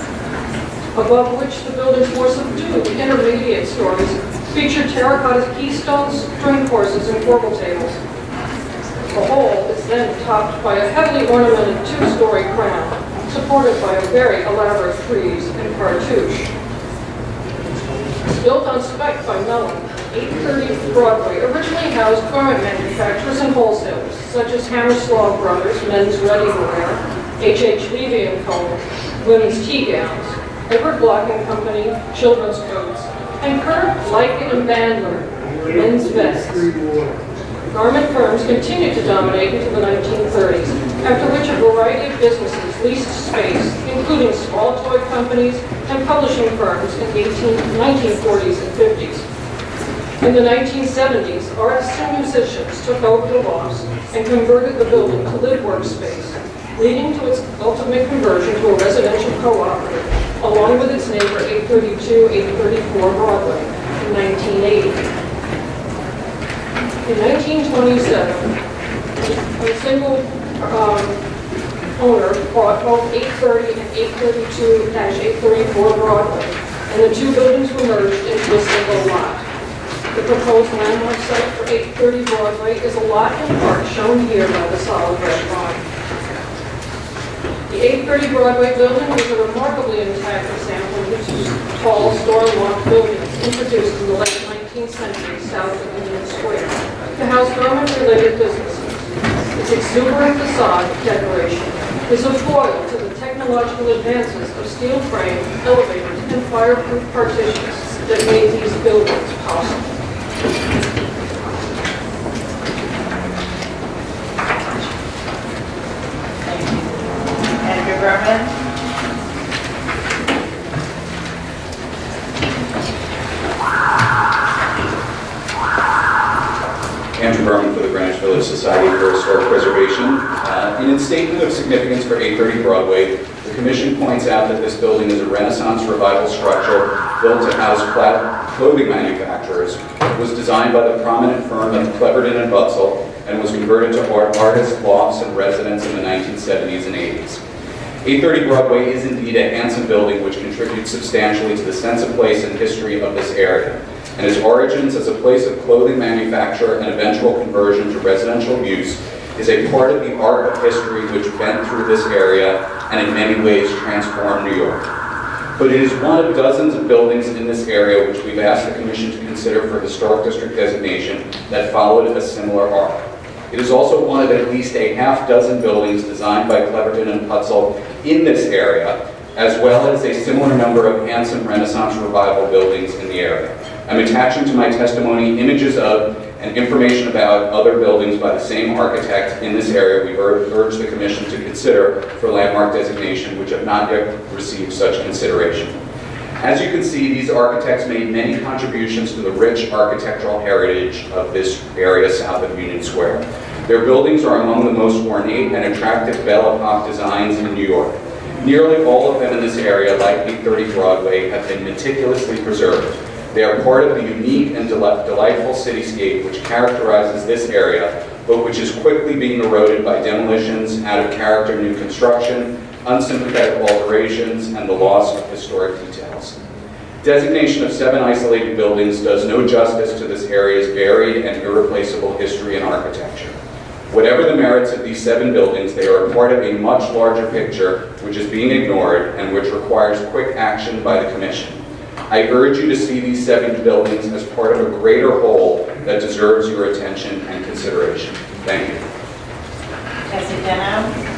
above which the building's more subdued intermediate stories feature terracotta keystones, drink horses, and corbel tables. The whole is then topped by a heavily ornamented 2-story crown, supported by a very elaborate frieze and cartouche. Built on spec by Mellon, 830 Broadway originally housed garment manufacturers and wholesalers, such as Hammerslaw Brothers, men's ready-to-wear, H.H. Levy & Co., women's tea gowns, Edward Block & Company, children's coats, and Kirk, Lycan & Bandler, men's vests. Garment firms continued to dominate into the 1930s, after which a variety of businesses leased space, including small toy companies and publishing firms in the 1940s and 50s. In the 1970s, artists and musicians took over the lofts and converted the building to live workspace, leading to its ultimate conversion to a residential cooperative, along with its neighbor 832, 834 Broadway in 1980. In 1927, a single owner bought both 830 and 832-834 Broadway, and the two buildings were merged into a single lot. The proposed landmark site for 830 Broadway is a lot in part shown here by the solid red line. The 830 Broadway building was a remarkably intact example of the two tall store and loft buildings introduced in the late 19th century south of Union Square to house garment-related businesses. Its exuberant facade decoration is a foil to the technological advances of steel frame, elevators, and fireproof partitions that made these buildings possible. Andrew Berman. Andrew Berman for the Greenwich Village Society for Historic Preservation. In its statement of significance for 830 Broadway, the Commission points out that this building is a Renaissance revival structure built to house clothing manufacturers. It was designed by the prominent firm of Cleverton and Putzel and was converted to artist lofts and residence in the 1970s and 80s. 830 Broadway is indeed a handsome building which contributes substantially to the sense of place and history of this area, and its origins as a place of clothing manufacture and eventual conversion to residential use is a part of the art of history which went through this area and in many ways transformed New York. But it is one of dozens of buildings in this area which we've asked the Commission to consider for Historic District designation that followed a similar arc. It is also one of at least a half dozen buildings designed by Cleverton and Putzel in this area, as well as a similar number of handsome Renaissance Revival buildings in the area. I'm attaching to my testimony images of and information about other buildings by the same architect in this area we urge the Commission to consider for landmark designation, which have not yet received such consideration. As you can see, these architects made many contributions to the rich architectural heritage of this area south of Union Square. Their buildings are among the most ornate and attractive Belle Epoque designs in New York. Nearly all of them in this area, like 830 Broadway, have been meticulously preserved. They are part of the unique and delightful cityscape which characterizes this area, but which is quickly being eroded by demolitions, out-of-character new construction, unsympathetic alterations, and the loss of historic details. Designation of 7 isolated buildings does no justice to this area's varied and irreplaceable history and architecture. Whatever the merits of these 7 buildings, they are a part of a much larger picture which is being ignored and which requires quick action by the Commission. I urge you to see these 7 buildings as part of a greater whole that deserves your attention and consideration. Thank you. Jesse Deno.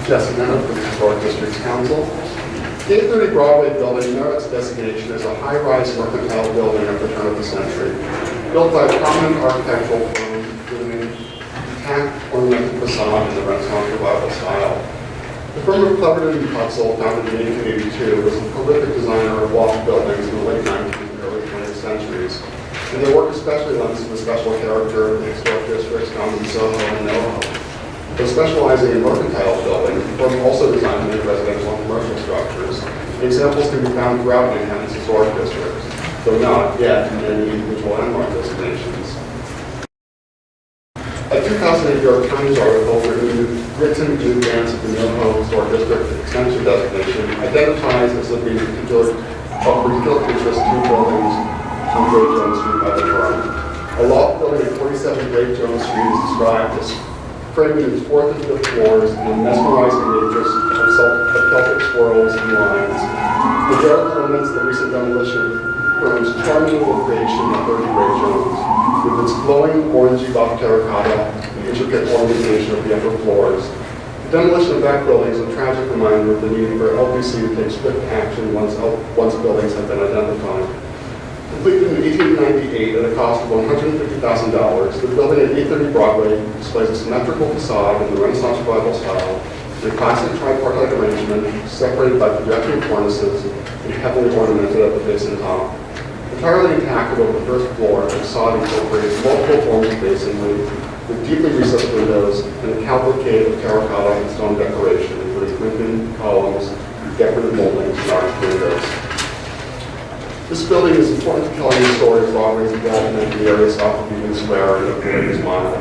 Jesse Deno from the Historic Districts Council. The 830 Broadway building merits designation as a high-rise mercantile building at the turn of the century, built by a prominent architectural firm with an intact ornamental facade in the Renaissance Revival style. The firm of Cleverton & Putzel, founded in 1882, was a prolific designer of loft buildings in the late 19th and early 20th centuries, and their work especially lends to the special character of the historic districts found in Soho and NoHo. Though specializing in mercantile building, the firm also designed many residential and commercial structures. Examples can be found throughout Manhattan's historic districts, though not yet in any individual landmark designations. A 2008 New York Times article written in advance of the NoHo Historic District extension designation identifies as being of particular interest 2 buildings on Great Jones Street by the firm. A loft building at 47 Great Jones Street is described as framing its 4th and 5th floors in the mesmerizing natures of Celtic swirls and lines. The dark elements of the recent demolition firm's charming little creation at 30 Great Jones, with its glowing orangey buff terracotta and intricate ornamentation of the upper floors. The demolition of that building is a tragic reminder of the need for LPC to take swift action once buildings have been identified. Completed in 1898 at a cost of $150,000, the building at 830 Broadway displays a symmetrical facade in the Renaissance Revival style, in a classic tripartite arrangement separated by projecting cornices and heavily ornamented at the base and top. Entirely intact above the first floor, the facade incorporates multiple forms of masonry, with deeply recessed windows and a cavalcade of terracotta and stone decoration, including plinking, columns, decorative moldings, and arched windows. This building is important to telling the story of Broadway's development in the area south of Union Square and of Greater's Mile.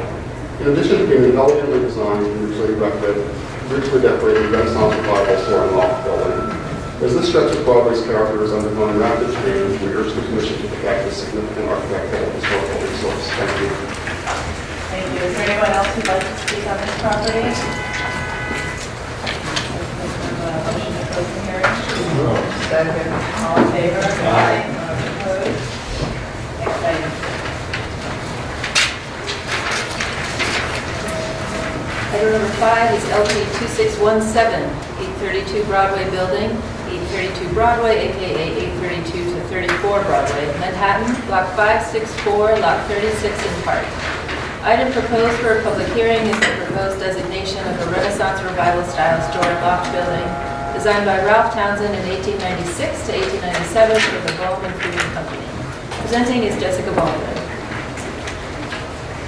In addition to being an elegantly designed and richly decorated Renaissance Revival store and loft building, as this stretch of Broadway's character is undergoing rapid change, we urge the Commission to protect this significant architectural and historical resource. Thank you. Thank you. Is there anyone else who'd like to speak on this property? Motion to close the hearing. Second. All in favor? Aye. Opposed? Next item. Item number 5 is LP 2617, 832 Broadway Building, 832 Broadway, aka 832 to 34 Broadway, Manhattan, Block 564, Lot 36 in part. Item proposed for a public hearing is the proposed designation of a Renaissance Revival style store and loft building designed by Ralph Townsend in 1896 to 1897 for the Bowman Improvement Company. Presenting is Jessica Baldwin.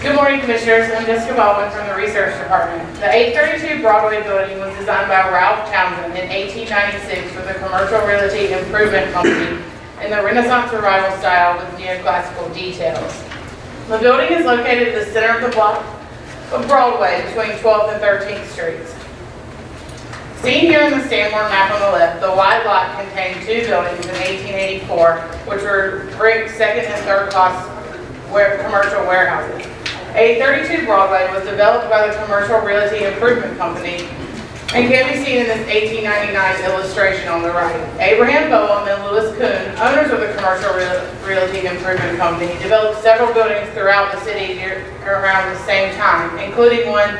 Good morning, Commissioners. I'm Jessica Baldwin from the Research Department. The 832 Broadway building was designed by Ralph Townsend in 1896 for the Commercial Realty Improvement Company in the Renaissance Revival style with neoclassical details. The building is located in the center of the block of Broadway between 12th and 13th Streets. Seen here in the Stanmore map on the left, the wide lot contained 2 buildings in 1884, which were brick second and third class commercial warehouses. 832 Broadway was developed by the Commercial Realty Improvement Company and can be seen in this 1899 illustration on the right. Abraham Boehm and Louis Kuhn, owners of the Commercial Realty Improvement Company, developed several buildings throughout the city around the same time, including one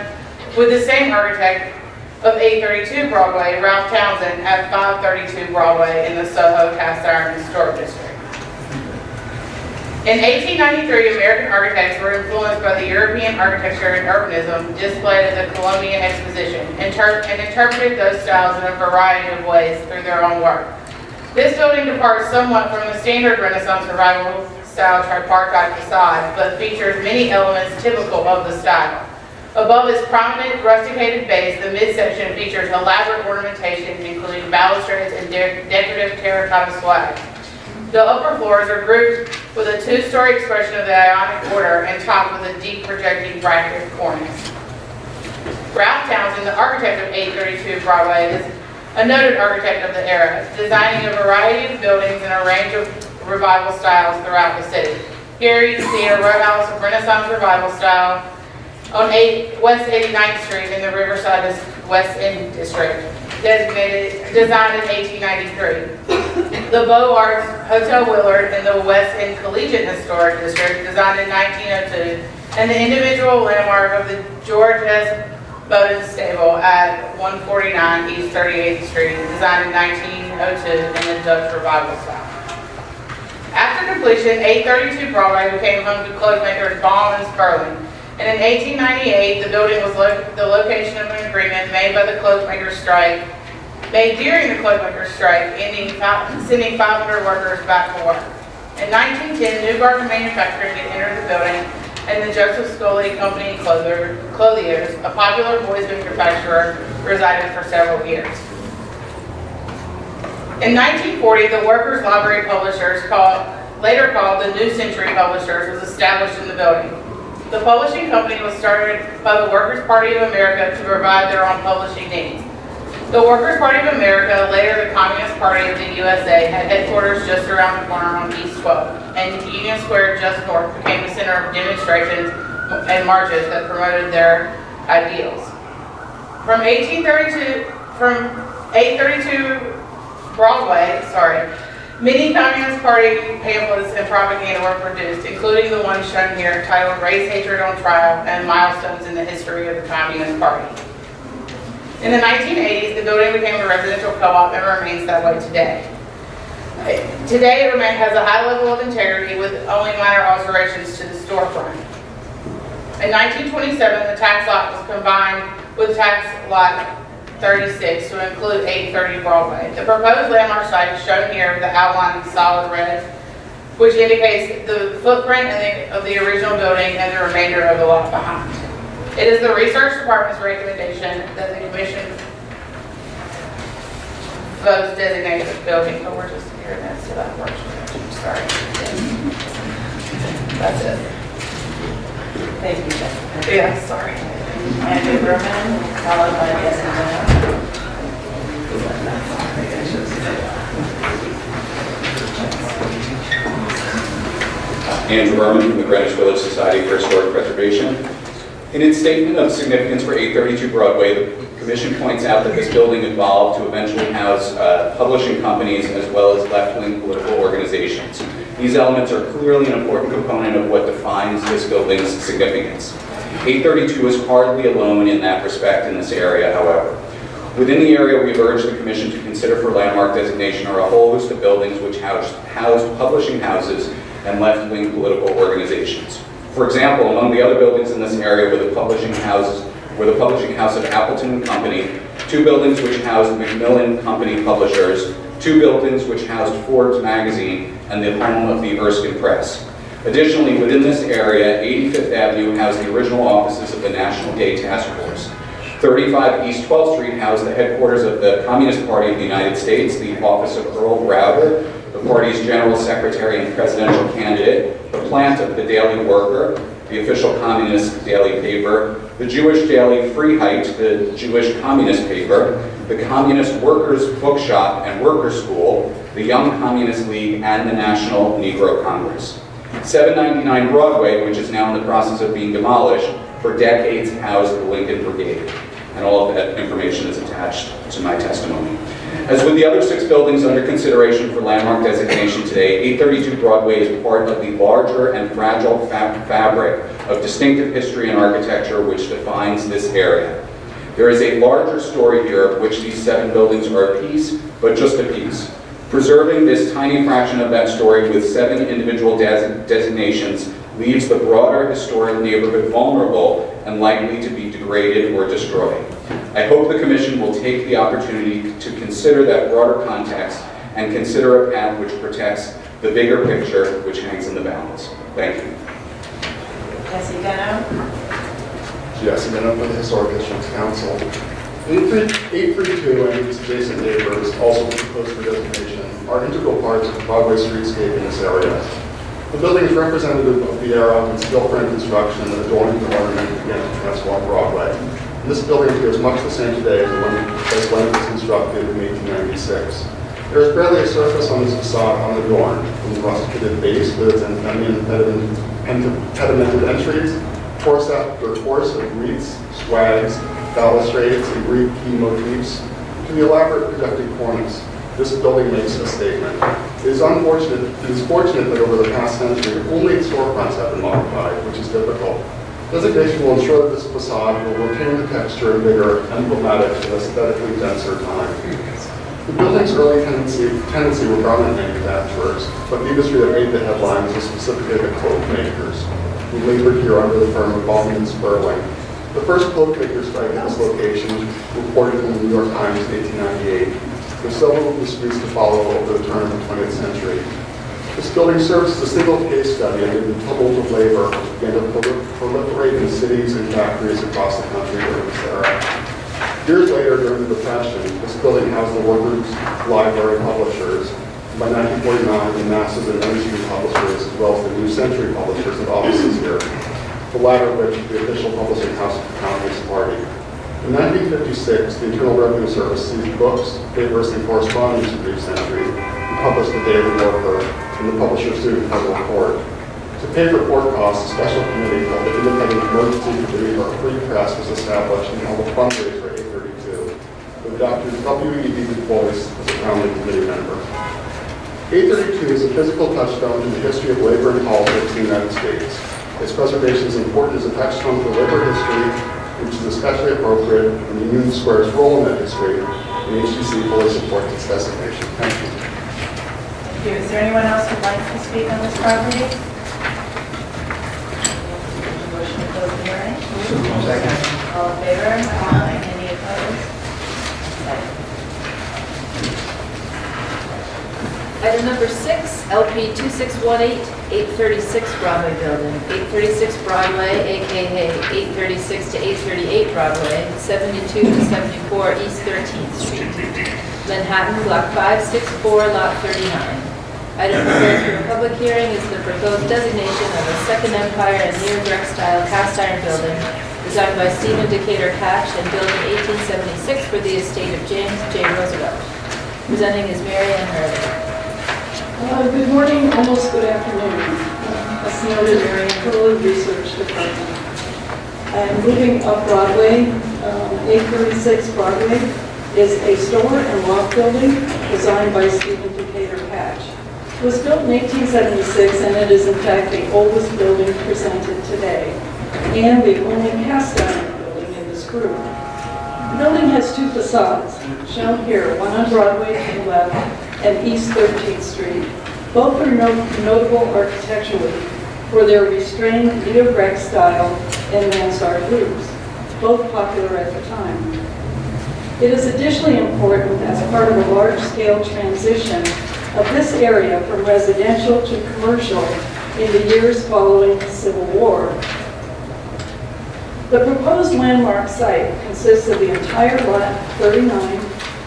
with the same architect of 832 Broadway, Ralph Townsend, at 532 Broadway in the Soho Cast Iron Historic District. In 1893, American architects were influenced by the European architecture and urbanism displayed at the Columbian Exposition and interpreted those styles in a variety of ways through their own work. This building departs somewhat from the standard Renaissance Revival style tripartite facade, but features many elements typical of the style. Above its prominent rusticated base, the midsection features elaborate ornamentation, including balustrades and decorative terracotta swag. The upper floors are grouped with a two-story expression of the Ionic order and topped with a deep projecting bracketed cornice. Ralph Townsend, the architect of 832 Broadway, is a noted architect of the era, designing a variety of buildings in a range of revival styles throughout the city. Here you can see a row house of Renaissance revival style on West 89th Street in the Riverside West End District, designed in 1893. The Beaux Arts Hotel Willard in the West End Collegiate Historic District, designed in 1902, and the individual landmark of the George S. Bowden Stable at 149 East 38th Street, designed in 1902 in the Dutch Revival style. After completion, 832 Broadway became home to clothesmakers Baum and Sperling, and in 1898, the building was the location of an agreement made by the clothesmakers strike, made during the clothesmakers strike, sending 500 workers back to work. In 1910, New Garden Manufacturing had entered the building, and the Joseph Scully Company Clothiers, a popular boys manufacturer, resided for several years. In 1940, the Workers' Library Publishers, later called the New Century Publishers, was established in the building. The publishing company was started by the Workers' Party of America to provide their own publishing needs. The Workers' Party of America, later the Communist Party of the USA, had headquarters just around the corner on East 12th, and Union Square just north became the center of demonstrations and marches that promoted their ideals. From 832 Broadway, many Communist Party pamphlets and propaganda were produced, including the one shown here titled Race Hatred on Trial and Milestones in the History of the Communist Party. In the 1980s, the building became a residential co-op and remains that way today. Today, it has a high level of integrity with only minor alterations to the storefront. In 1927, the tax lot was combined with tax lot 36 to include 830 Broadway. The proposed landmark site is shown here with the outline in solid red, which indicates the footprint of the original building and the remainder of the lot behind. It is the Research Department's recommendation that the Commission votes designate this building, but we're just here next to that workshop. Sorry. That's it. Thank you, Jessica. Yeah, sorry. Andrew Berman, followed by Jessica. Andrew Berman from the Greenwich Village Society for Historic Preservation. In its statement of significance for 832 Broadway, the Commission points out that this building evolved to eventually house publishing companies as well as left-wing political organizations. These elements are clearly an important component of what defines this building's significance. 832 is hardly alone in that respect in this area, however. Within the area, we've urged the Commission to consider for landmark designation are a whole host of buildings which housed publishing houses and left-wing political organizations. For example, among the other buildings in this area were the publishing house of Appleton and Company, 2 buildings which housed Macmillan Company Publishers, 2 buildings which housed Forbes Magazine, and the home of the Erskine Press. Additionally, within this area, 85th Avenue housed the original offices of the National Gay Task Force. 35 East 12th Street housed the headquarters of the Communist Party of the United States, the office of Earl Browder, the party's general secretary and presidential candidate, the plant of the Daily Worker, the official communist daily paper, the Jewish daily Freiheit, the Jewish communist paper, the Communist Workers Bookshop and Workers School, the Young Communist League, and the National Negro Congress. 799 Broadway, which is now in the process of being demolished, for decades housed the Lincoln Brigade. And all of that information is attached to my testimony. As with the other 6 buildings under consideration for landmark designation today, 832 Broadway is part of the larger and fragile fabric of distinctive history and architecture which defines this area. There is a larger story here of which these 7 buildings are a piece, but just a piece. Preserving this tiny fraction of that story with 7 individual designations leaves the broader historic neighborhood vulnerable and likely to be degraded or destroyed. I hope the Commission will take the opportunity to consider that broader context and consider a path which protects the bigger picture which hangs in the balance. Thank you. Jesse Gano. Jesse Gano for the Historic Districts Council. 832 and its adjacent neighbors, also proposed for designation, are integral parts of the Broadway streetscape in this area. The building is representative of the era when steel frame construction and adorning the ornament began to transform Broadway. And this building appears much the same today as when it was constructed in 1896. There is barely a surface on this facade unadorned, from the rusticated base with its impedimented entries, course after course of wreaths, swags, balustrades, and Greek key motifs, to the elaborate projected cornice. This building makes a statement. It is fortunate that over the past century, only its storefronts have been modified, which is difficult. Designation will ensure that this facade will retain the texture and vigor emblematic of an aesthetically denser time. The building's early tendency were garment manufacturers, but the industry that made the headlines was specifically the cloak makers, who labored here under the firm of Baldwin and Sperling. The first cloak maker strike at this location reported in the New York Times in 1898. With several disputes to follow over the turn of the 20th century. This building serves as a single case study amid the tumult of labor which began to proliferate in cities and factories across the country during this era. Years later, during the Depression, this building housed the Workers' Library publishers. By 1949, the Masses and Main Street publishers, as well as the New Century publishers, had offices here, the latter of which the official publishing house of the Communist Party. In 1956, the Internal Revenue Service seized books, papers, and correspondence of the Century and published the Daily Worker, and the publisher sued in federal court. To pay for court costs, a special committee called the Independent Emergency Committee for Free Press was established and held a fundraiser at 832, with Dr. W.E.B. Du Bois as a founding committee member. 832 is a physical touchstone in the history of labor and politics in the United States. Its preservation is important as a touchstone for labor history, which is especially appropriate in the Union Square's role in that history, and HDC fully supports its designation. Thank you. Thank you. Is there anyone else who'd like to speak on this property? Motion to close the hearing? Second. All in favor? Aye. Any opposed? Item number 6, LP 2618, 836 Broadway Building, 836 Broadway, aka 836 to 838 Broadway, 72 to 74 East 13th Street, Manhattan, Block 564, Lot 39. Item proposed for a public hearing is the proposed designation of a Second Empire and neo-Greek style cast iron building designed by Stephen Decatur Hatch and built in 1876 for the estate of James J. Roosevelt. Presenting is Mary Ann Hurley. Good morning, almost good afternoon. As noted, Early Research Department. I'm moving up Broadway. 836 Broadway is a store and loft building designed by Stephen Decatur Hatch. It was built in 1876 and it is in fact the oldest building presented today and the only cast iron building in this group. The building has 2 facades, shown here, one on Broadway to the left and East 13th Street. Both are notable architecturally for their restrained neo-Greek style and mansard roofs, both popular at the time. It is additionally important as part of a large-scale transition of this area from residential to commercial in the years following the Civil War. The proposed landmark site consists of the entire lot 39,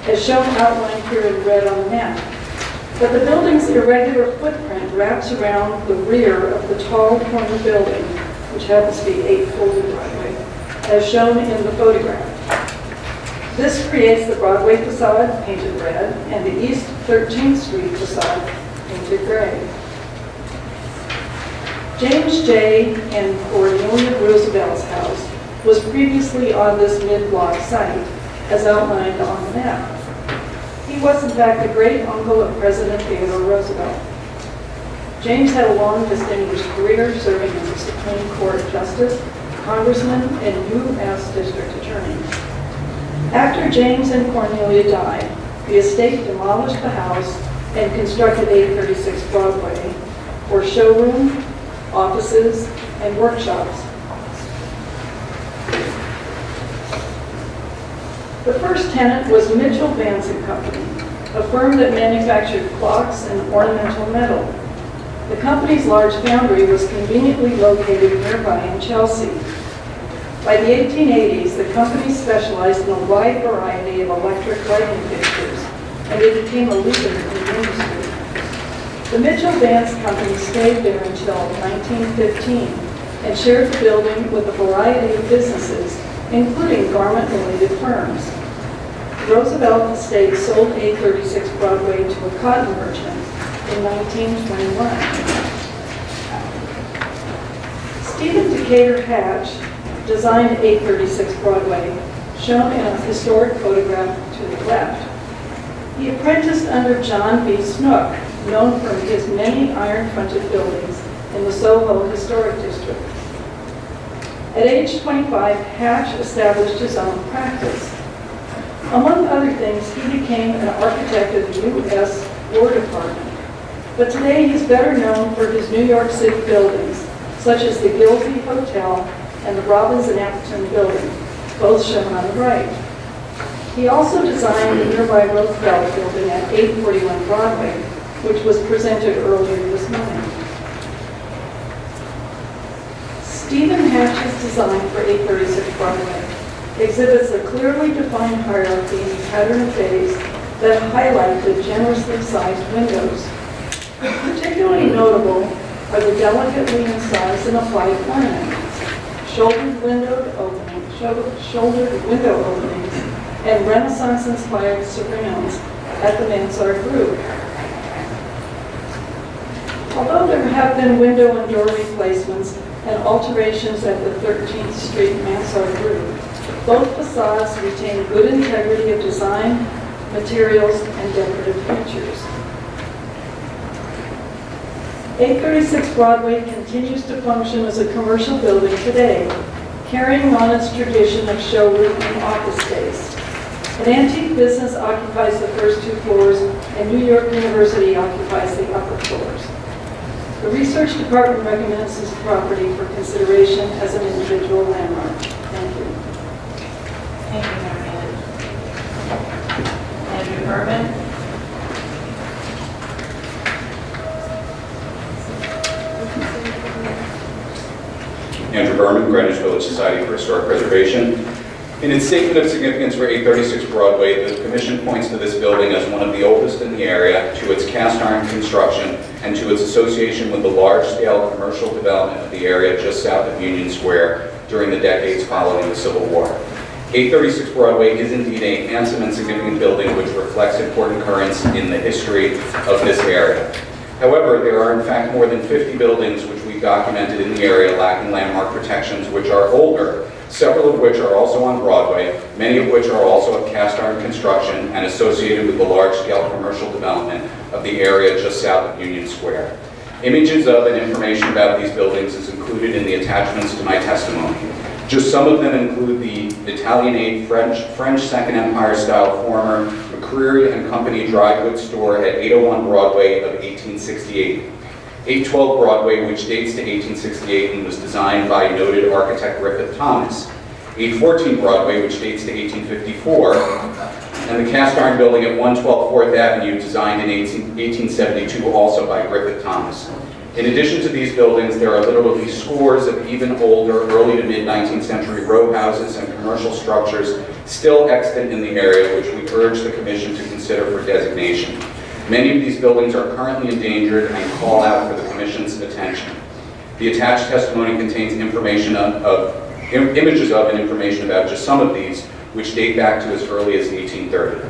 as shown outlined here in red on the map. But the building's irregular footprint wraps around the rear of the tall corner building, which happens to be 840 Broadway, as shown in the photograph. This creates the Broadway facade, painted red, and the East 13th Street facade, painted gray. James J. and Cornelia Roosevelt's house was previously on this mid-block site, as outlined on the map. He was, in fact, the great-uncle of President Theodore Roosevelt. James had a long, distinguished career serving as a Supreme Court Justice, Congressman, and U.S. District Attorney. After James and Cornelia died, the estate demolished the house and constructed 836 Broadway for showroom, offices, and workshops. The first tenant was Mitchell Vance & Company, a firm that manufactured clocks and ornamental metal. The company's large foundry was conveniently located nearby in Chelsea. By the 1880s, the company specialized in a wide variety of electric lighting fixtures, and it became a leader in the industry. The Mitchell Vance Company stayed there until 1915 and shared the building with a variety of businesses, including garment-related firms. Roosevelt Estate sold 836 Broadway to a cotton merchant in 1921. Stephen Decatur Hatch designed 836 Broadway, shown in a historic photograph to the left. He apprenticed under John B. Snook, known for his many iron-fronted buildings in the Soho Historic District. At age 25, Hatch established his own practice. Among other things, he became an architect of the U.S. War Department. But today he's better known for his New York City buildings, such as the Gilsey Hotel and the Robbins and Appleton building, both shown on the right. He also designed the nearby Roosevelt building at 841 Broadway, which was presented earlier this morning. Stephen Hatch's design for 836 Broadway exhibits a clearly defined hierarchy in pattern of bays that highlight the generously sized windows. Particularly notable are the delicately incised and applied ornaments, shouldered window openings, and Renaissance-inspired surrounds at the mansard roof. Although there have been window and door replacements and alterations at the 13th Street mansard roof, both facades retain good integrity of design, materials, and decorative features. 836 Broadway continues to function as a commercial building today, carrying on its tradition of showroom and office space. An antique business occupies the first two floors, and New York University occupies the upper floors. The research department recommends this property for consideration as an individual landmark. Thank you. Thank you, Marianne. Andrew Berman. Andrew Berman, Greenwich Village Society for Historic Preservation. In its statement of significance for 836 Broadway, the Commission points to this building as one of the oldest in the area, to its cast iron construction, and to its association with the large-scale commercial development of the area just south of Union Square during the decades following the Civil War. 836 Broadway is indeed a handsome and significant building which reflects important currents in the history of this area. However, there are in fact more than 50 buildings which we documented in the area lacking landmark protections which are older, several of which are also on Broadway, many of which are also of cast iron construction and associated with the large-scale commercial development of the area just south of Union Square. Images of and information about these buildings is included in the attachments to my testimony. Just some of them include the Italianate French Second Empire style former McCreary and Company dry goods store at 801 Broadway of 1868. 812 Broadway, which dates to 1868 and was designed by noted architect Griffith Thomas. 814 Broadway, which dates to 1854. And the cast iron building at 112 4th Avenue, designed in 1872, also by Griffith Thomas. In addition to these buildings, there are literally scores of even older, early to mid-19th century row houses and commercial structures still extant in the area, which we urge the Commission to consider for designation. Many of these buildings are currently endangered and call out for the Commission's attention. The attached testimony contains images of and information about just some of these, which date back to as early as 1830.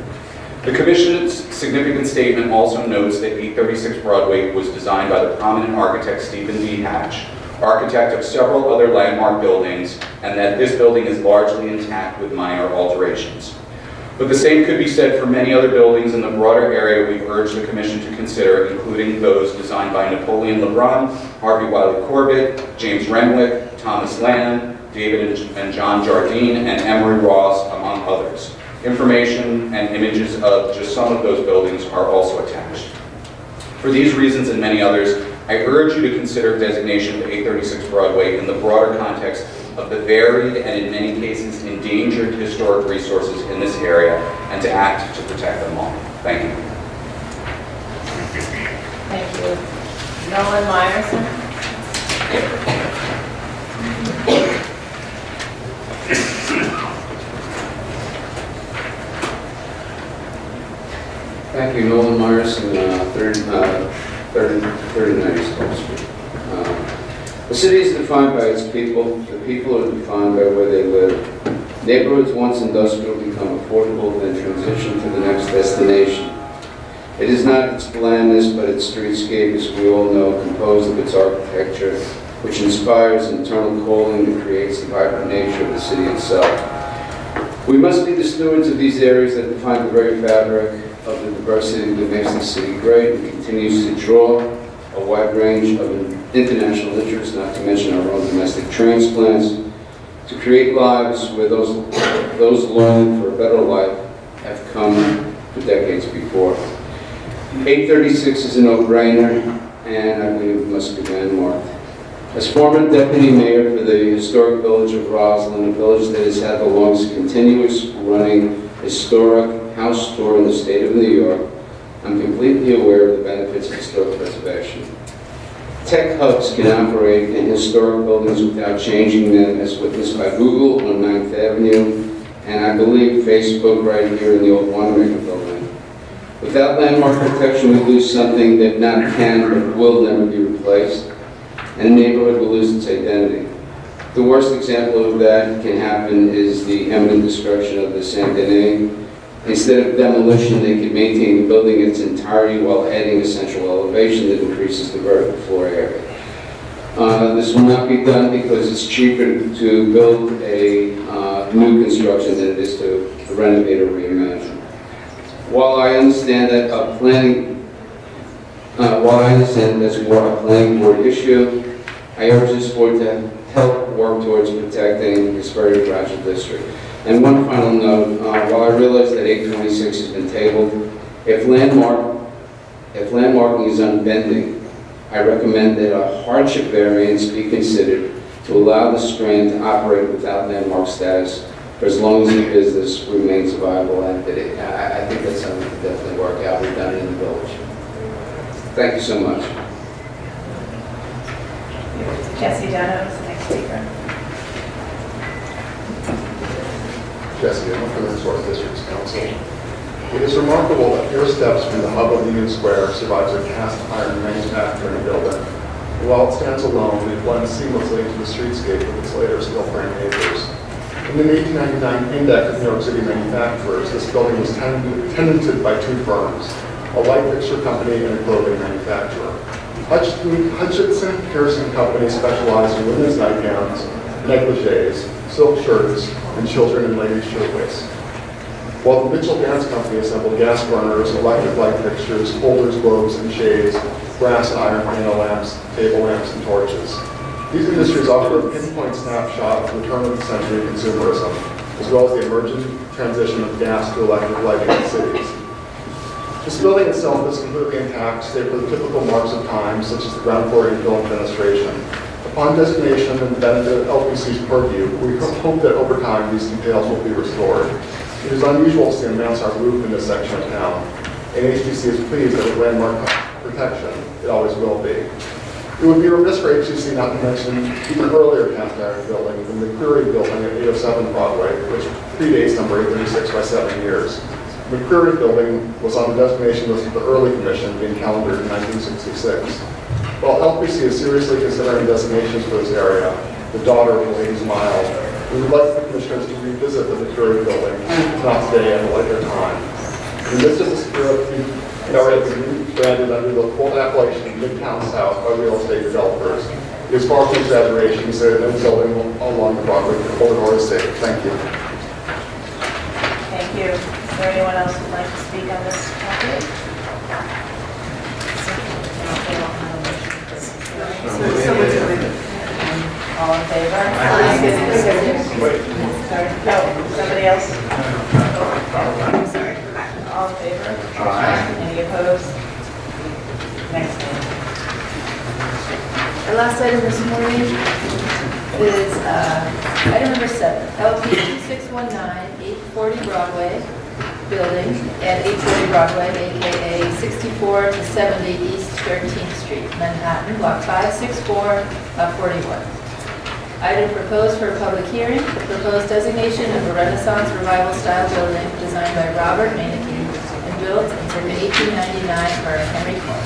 The Commission's significant statement also notes that 836 Broadway was designed by the prominent architect Stephen V. Hatch, architect of several other landmark buildings, and that this building is largely intact with minor alterations. But the same could be said for many other buildings in the broader area we've urged the Commission to consider, including those designed by Napoleon LeBrun, Harvey Wiley Corbett, James Renwick, Thomas Land, David and John Jardine, and Emery Ross, among others. Information and images of just some of those buildings are also attached. For these reasons and many others, I urge you to consider designation of 836 Broadway in the broader context of the varied and in many cases endangered historic resources in this area and to act to protect them all. Thank you. Thank you. Nolan Myerson? Thank you, Nolan Myerson, 39 Stoke Street. The city is defined by its people. The people are defined by where they live. Neighborhoods once industrial become affordable, then transition to the next destination. It is not its blandness, but its streetscape, as we all know, composed of its architecture, which inspires internal calling and creates the vibrant nature of the city itself. We must be the stewards of these areas that define the very fabric of the diversity that makes the city great and continues to draw a wide range of international interests, not to mention our own domestic transplants, to create lives where those longing for a better life have come for decades before. 836 is a no-brainer, and I believe it must be landmarked. As former deputy mayor for the historic village of Roslyn, a village that has had the longest continuous running historic house tour in the state of New York, I'm completely aware of the benefits of historic preservation. Tech hubs can operate in historic buildings without changing them, as witnessed by Google on 9th Avenue, and I believe Facebook right here in the old Wanamaker building. Without landmark protection, we lose something that not can but will never be replaced, and a neighborhood will lose its identity. The worst example of that can happen is the imminent destruction of the Saint-Denis. Instead of demolition, they could maintain the building in its entirety while adding a central elevation that increases the vertical floor area. This will not be done because it's cheaper to build a new construction than it is to renovate or reimagine. While I understand that that's more a planning board issue, I urge this board to help work towards protecting this very fragile district. And one final note, while I realize that 826 has been tabled, if landmarking is unbending, I recommend that a hardship variance be considered to allow the Strand to operate without landmark status for as long as the business remains a viable entity. I think that's something that can definitely work out. We've done it in the village. Thank you so much. Jesse Deno is the next speaker. Jesse, I'm from the Historic Districts Council. It is remarkable that your steps from the hub of Union Square survives a cast iron manufacturing building. While it stands alone, it blends seamlessly into the streetscape of its later steel frame neighbors. In the 1899 Index of New York City Manufacturers, this building was tenanted by two firms, a light fixture company and a clothing manufacturer. Hutchinson Pearson Company specialized in women's nightgowns, negligees, silk shirts, and children and ladies' shirtwaists. While the Mitchell Dance Company assembled gas burners, electric light fixtures, holders, globes, and shades, brass and iron panel lamps, table lamps, and torches. These industries offer a pinpoint snapshot of the turn of the century consumerism, as well as the emergent transition of gas to electric lighting in cities. This building itself is completely intact, save for the typical marks of time, such as the ground floor infill and fenestration. Upon destination and the benefit of LPC's purview, we hope that over time these details will be restored. It is unusual to see a mansard roof in this section of town, and HTC is pleased that with landmark protection, it always will be. It would be remiss for HTC not to mention even earlier cast iron building, the McCreary building at 807 Broadway, which predates number 836 by 7 years. The McCreary building was on the destination list of the early commission, being calendared in 1966. While LPC is seriously considering designations for this area, the daughter of the Ladies Mile, we would like the commissioners to revisit the McCreary building, if not today, at a later time. In the midst of the spirit branded under the full appellation of Midtown South by real estate developers, it is far from exaggeration to say that no building along the Broadway corridor is safe. Thank you. Thank you. Is there anyone else who'd like to speak on this topic? All in favor? No, somebody else? All in favor? Any opposed? Next last item this morning is item number 7, LPC 619, 840 Broadway building at 840 Broadway, aka 64 to 70 East 13th Street, Manhattan, block 564, lot 41. Item proposed for a public hearing, the proposed designation of a Renaissance Revival style building designed by Robert Meineke and built in circa 1899 by Henry Cohen.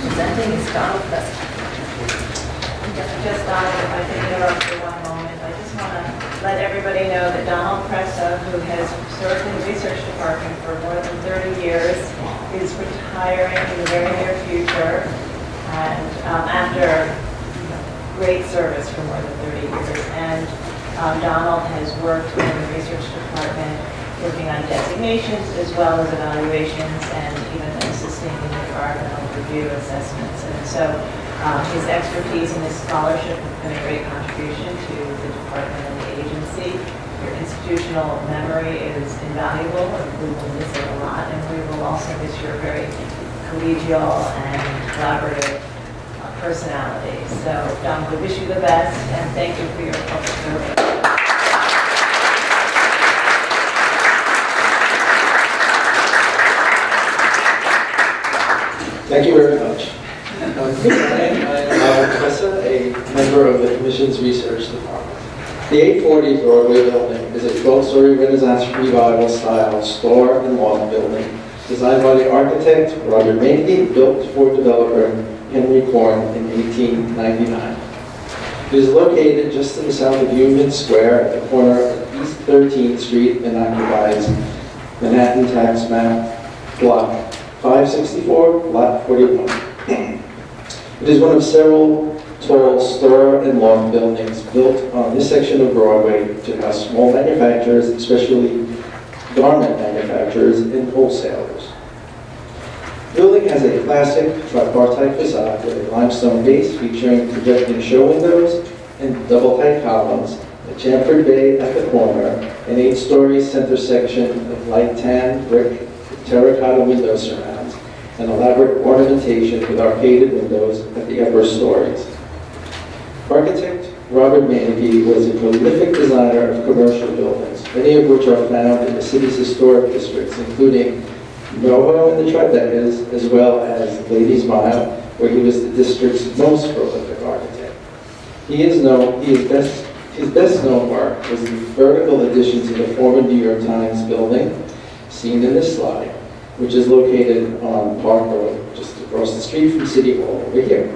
Presenting is Donald Preston. Just Donald, if I can interrupt for one moment, I just want to let everybody know that Donald Presto, who has served in the research department for more than 30 years, is retiring in the very near future, and after great service for more than 30 years. And Donald has worked in the research department, working on designations as well as evaluations, and even assisting in the environmental review assessments. And so his expertise and his scholarship have been a great contribution to the department and the agency. Your institutional memory is invaluable, and we will miss it a lot, and we will also miss your very collegial and collaborative personality. So, Don, we wish you the best, and thank you for your public service. Thank you very much. Good morning. I'm Howard Tessa, a member of the Commission's Research Department. The 840 Broadway building is a 12-story Renaissance Revival style store and loft building designed by the architect Robert Meineke, built for developer Henry Cohen in 1899. It is located just to the south of Union Square at the corner of East 13th Street and occupies Manhattan Tax Map Block 564, Lot 41. It is one of several tall store and loft buildings built on this section of Broadway to house small manufacturers, especially garment manufacturers and wholesalers. The building has a classic tripartite facade with a limestone base featuring projecting show windows and double-height columns, a chamfered bay at the corner, an 8-story center section of light tan brick with terracotta window surrounds, and elaborate ornamentation with arcaded windows at the upper stories. Architect Robert Meineke was a prolific designer of commercial buildings, many of which are found in the city's historic districts, including NoHo in the Tribecas, as well as Ladies Mile, where he was the district's most prolific architect. His best known work was the vertical addition to the former New York Times building, seen in this slide, which is located on Park Road, just across the street from City Hall over here.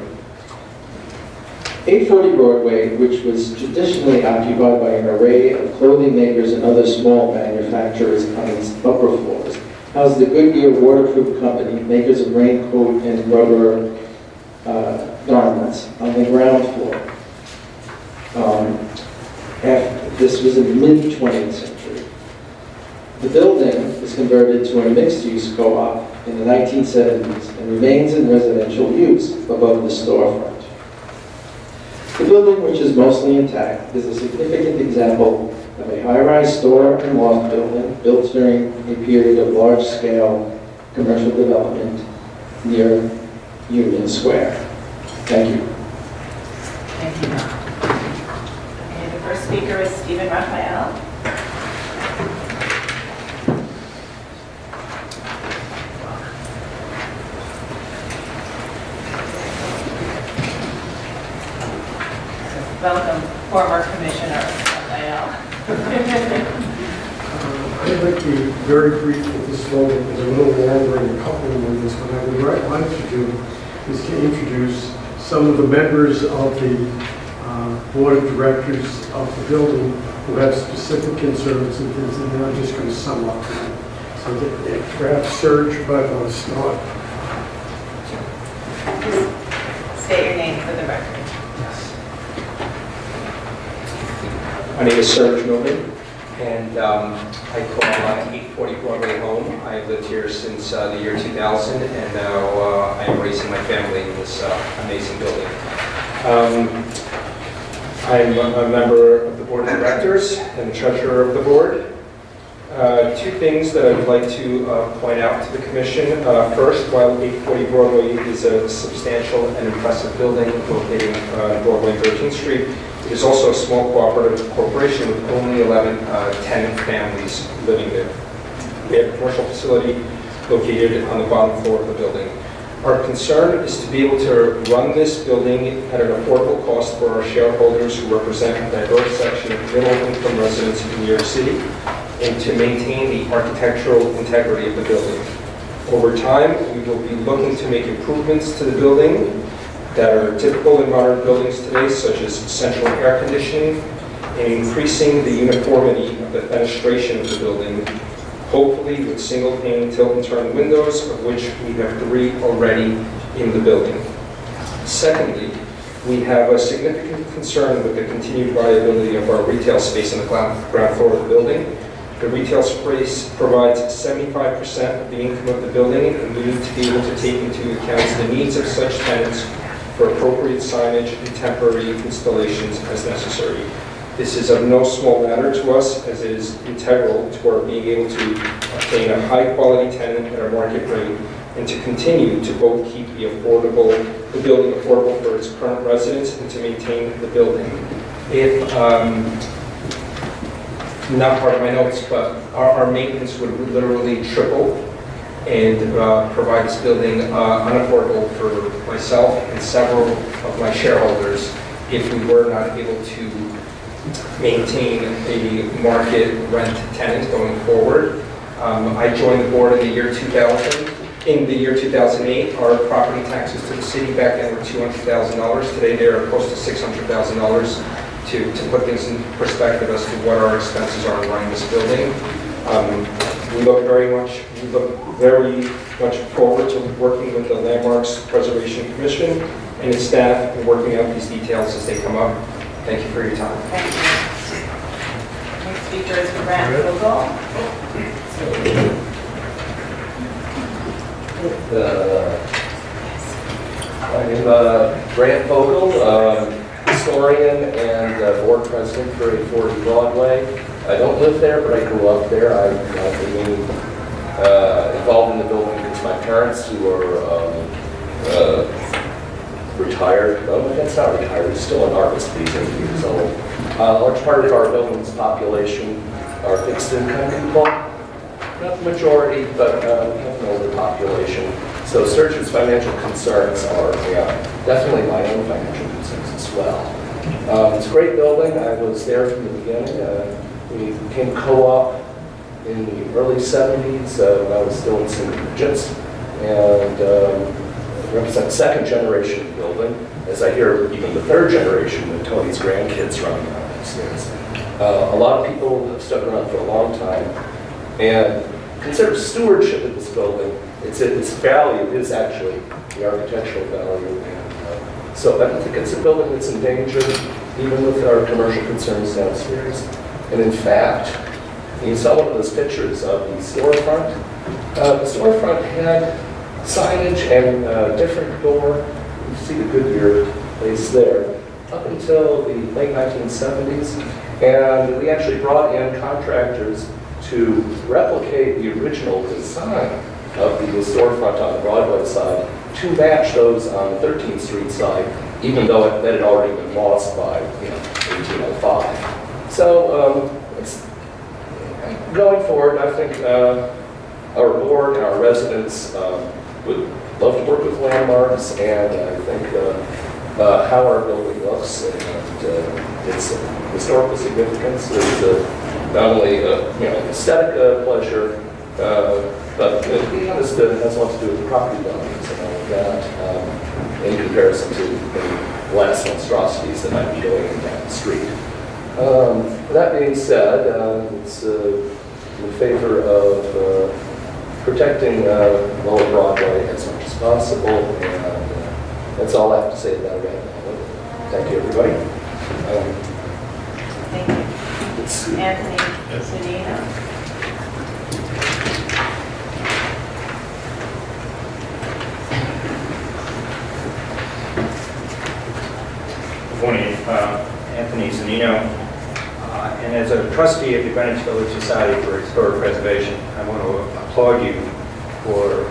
840 Broadway, which was traditionally occupied by an array of clothing makers and other small manufacturers on its upper floors, housed the Goodyear Waterproof Company, makers of raincoat and rubber garments, on the ground floor. This was in the mid-20th century. The building was converted to a mixed-use co-op in the 1970s and remains in residential use above the storefront. The building, which is mostly intact, is a significant example of a high-rise store and loft building built during a period of large-scale commercial development near Union Square. Thank you. Thank you, Don. Okay, the first speaker is Stephen Raphael. Welcome, former Commissioner Raphael. I'd like to be very brief at this moment, because a little longer in a couple of minutes. What I would like to do is to introduce some of the members of the Board of Directors of the building who have specific concerns and things, and then I'm just going to sum up. So that perhaps Serge might want to start. State your name for the record. My name is Serge Milman, and I call 840 Broadway home. I've lived here since the year 2000, and now I am raising my family in this amazing building. I'm a member of the Board of Directors and the Treasurer of the Board. Two things that I would like to point out to the commission. First, while 840 Broadway is a substantial and impressive building located on Broadway 13th Street, it is also a small cooperative corporation with only 11 tenant families living there. We have a commercial facility located on the bottom floor of the building. Our concern is to be able to run this building at an affordable cost for our shareholders who represent a diverse section of middle-income residents in New York City, and to maintain the architectural integrity of the building. Over time, we will be looking to make improvements to the building that are typical in modern buildings today, such as central air conditioning, and increasing the uniformity of the fenestration of the building, hopefully with single-pane tilt-and-turn windows, of which we have 3 already in the building. Secondly, we have a significant concern with the continued viability of our retail space on the ground floor of the building. The retail space provides 75% of the income of the building, and we need to be able to take into account the needs of such tenants for appropriate signage and temporary installations as necessary. This is of no small matter to us, as it is integral to our being able to obtain a high-quality tenant at a market rate, and to continue to both keep the building affordable for its current residents and to maintain the building. If not part of my notes, but our maintenance would literally triple and provide this building unaffordable for myself and several of my shareholders if we were not able to maintain a market rent tenant going forward. I joined the board in the year 2000. In the year 2008, our property taxes to the city back then were $200,000. Today they are close to $600,000. To put things in perspective as to what our expenses are in running this building. We look very much forward to working with the Landmarks Preservation Commission and its staff and working out these details as they come up. Thank you for your time. Thank you. Next speaker is Grant Vogel. I'm Grant Vogel, historian and board president for 840 Broadway. I don't live there, but I grew up there. I remain involved in the building because my parents, who are retired, no, that's not retired, he's still an artist, he's 80 years old. A large part of our building's population are fixed income people. Not the majority, but we have an older population. So Sturgeon's financial concerns are definitely my own financial concerns as well. It's a great building. I was there from the beginning. We became co-op in the early 70s when I was still in single digits. And represent second generation building, as I hear even the third generation when Tony's grandkids run upstairs. A lot of people have stuck around for a long time and consider stewardship of this building. Its value is actually the architectural value. And so I don't think it's a building that's in danger, even with our commercial concerns downstairs. And in fact, you saw one of those pictures of the storefront. The storefront had signage and a different door. You see the Goodyear place there, up until the late 1970s. And we actually brought in contractors to replicate the original design of the storefront on the Broadway side to match those on the 13th Street side, even though that had already been lost by 1805. So going forward, I think our board and our residents would love to work with Landmarks, and I think how our building looks and its historical significance is not only aesthetic pleasure, but to be honest, it has a lot to do with the property values and all of that in comparison to the last monstrosities that might be going down the street. That being said, it's in favor of protecting Lower Broadway as much as possible, and that's all I have to say about it right now. Thank you, everybody. Thank you. Anthony Sedina. Good morning, Anthony Zanino, And as a trustee of the Greenwich Village Society for Historic Preservation, I want to applaud you for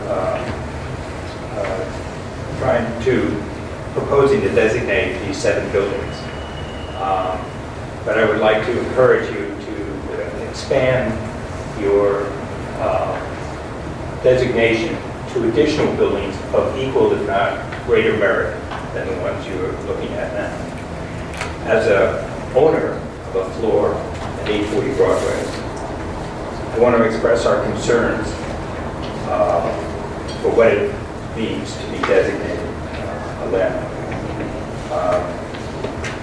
proposing to designate these 7 buildings. But I would like to encourage you to expand your designation to additional buildings of equal, if not greater merit than the ones you're looking at now. As a owner of a floor at 840 Broadway, I want to express our concerns for what it means to be designated a landmark.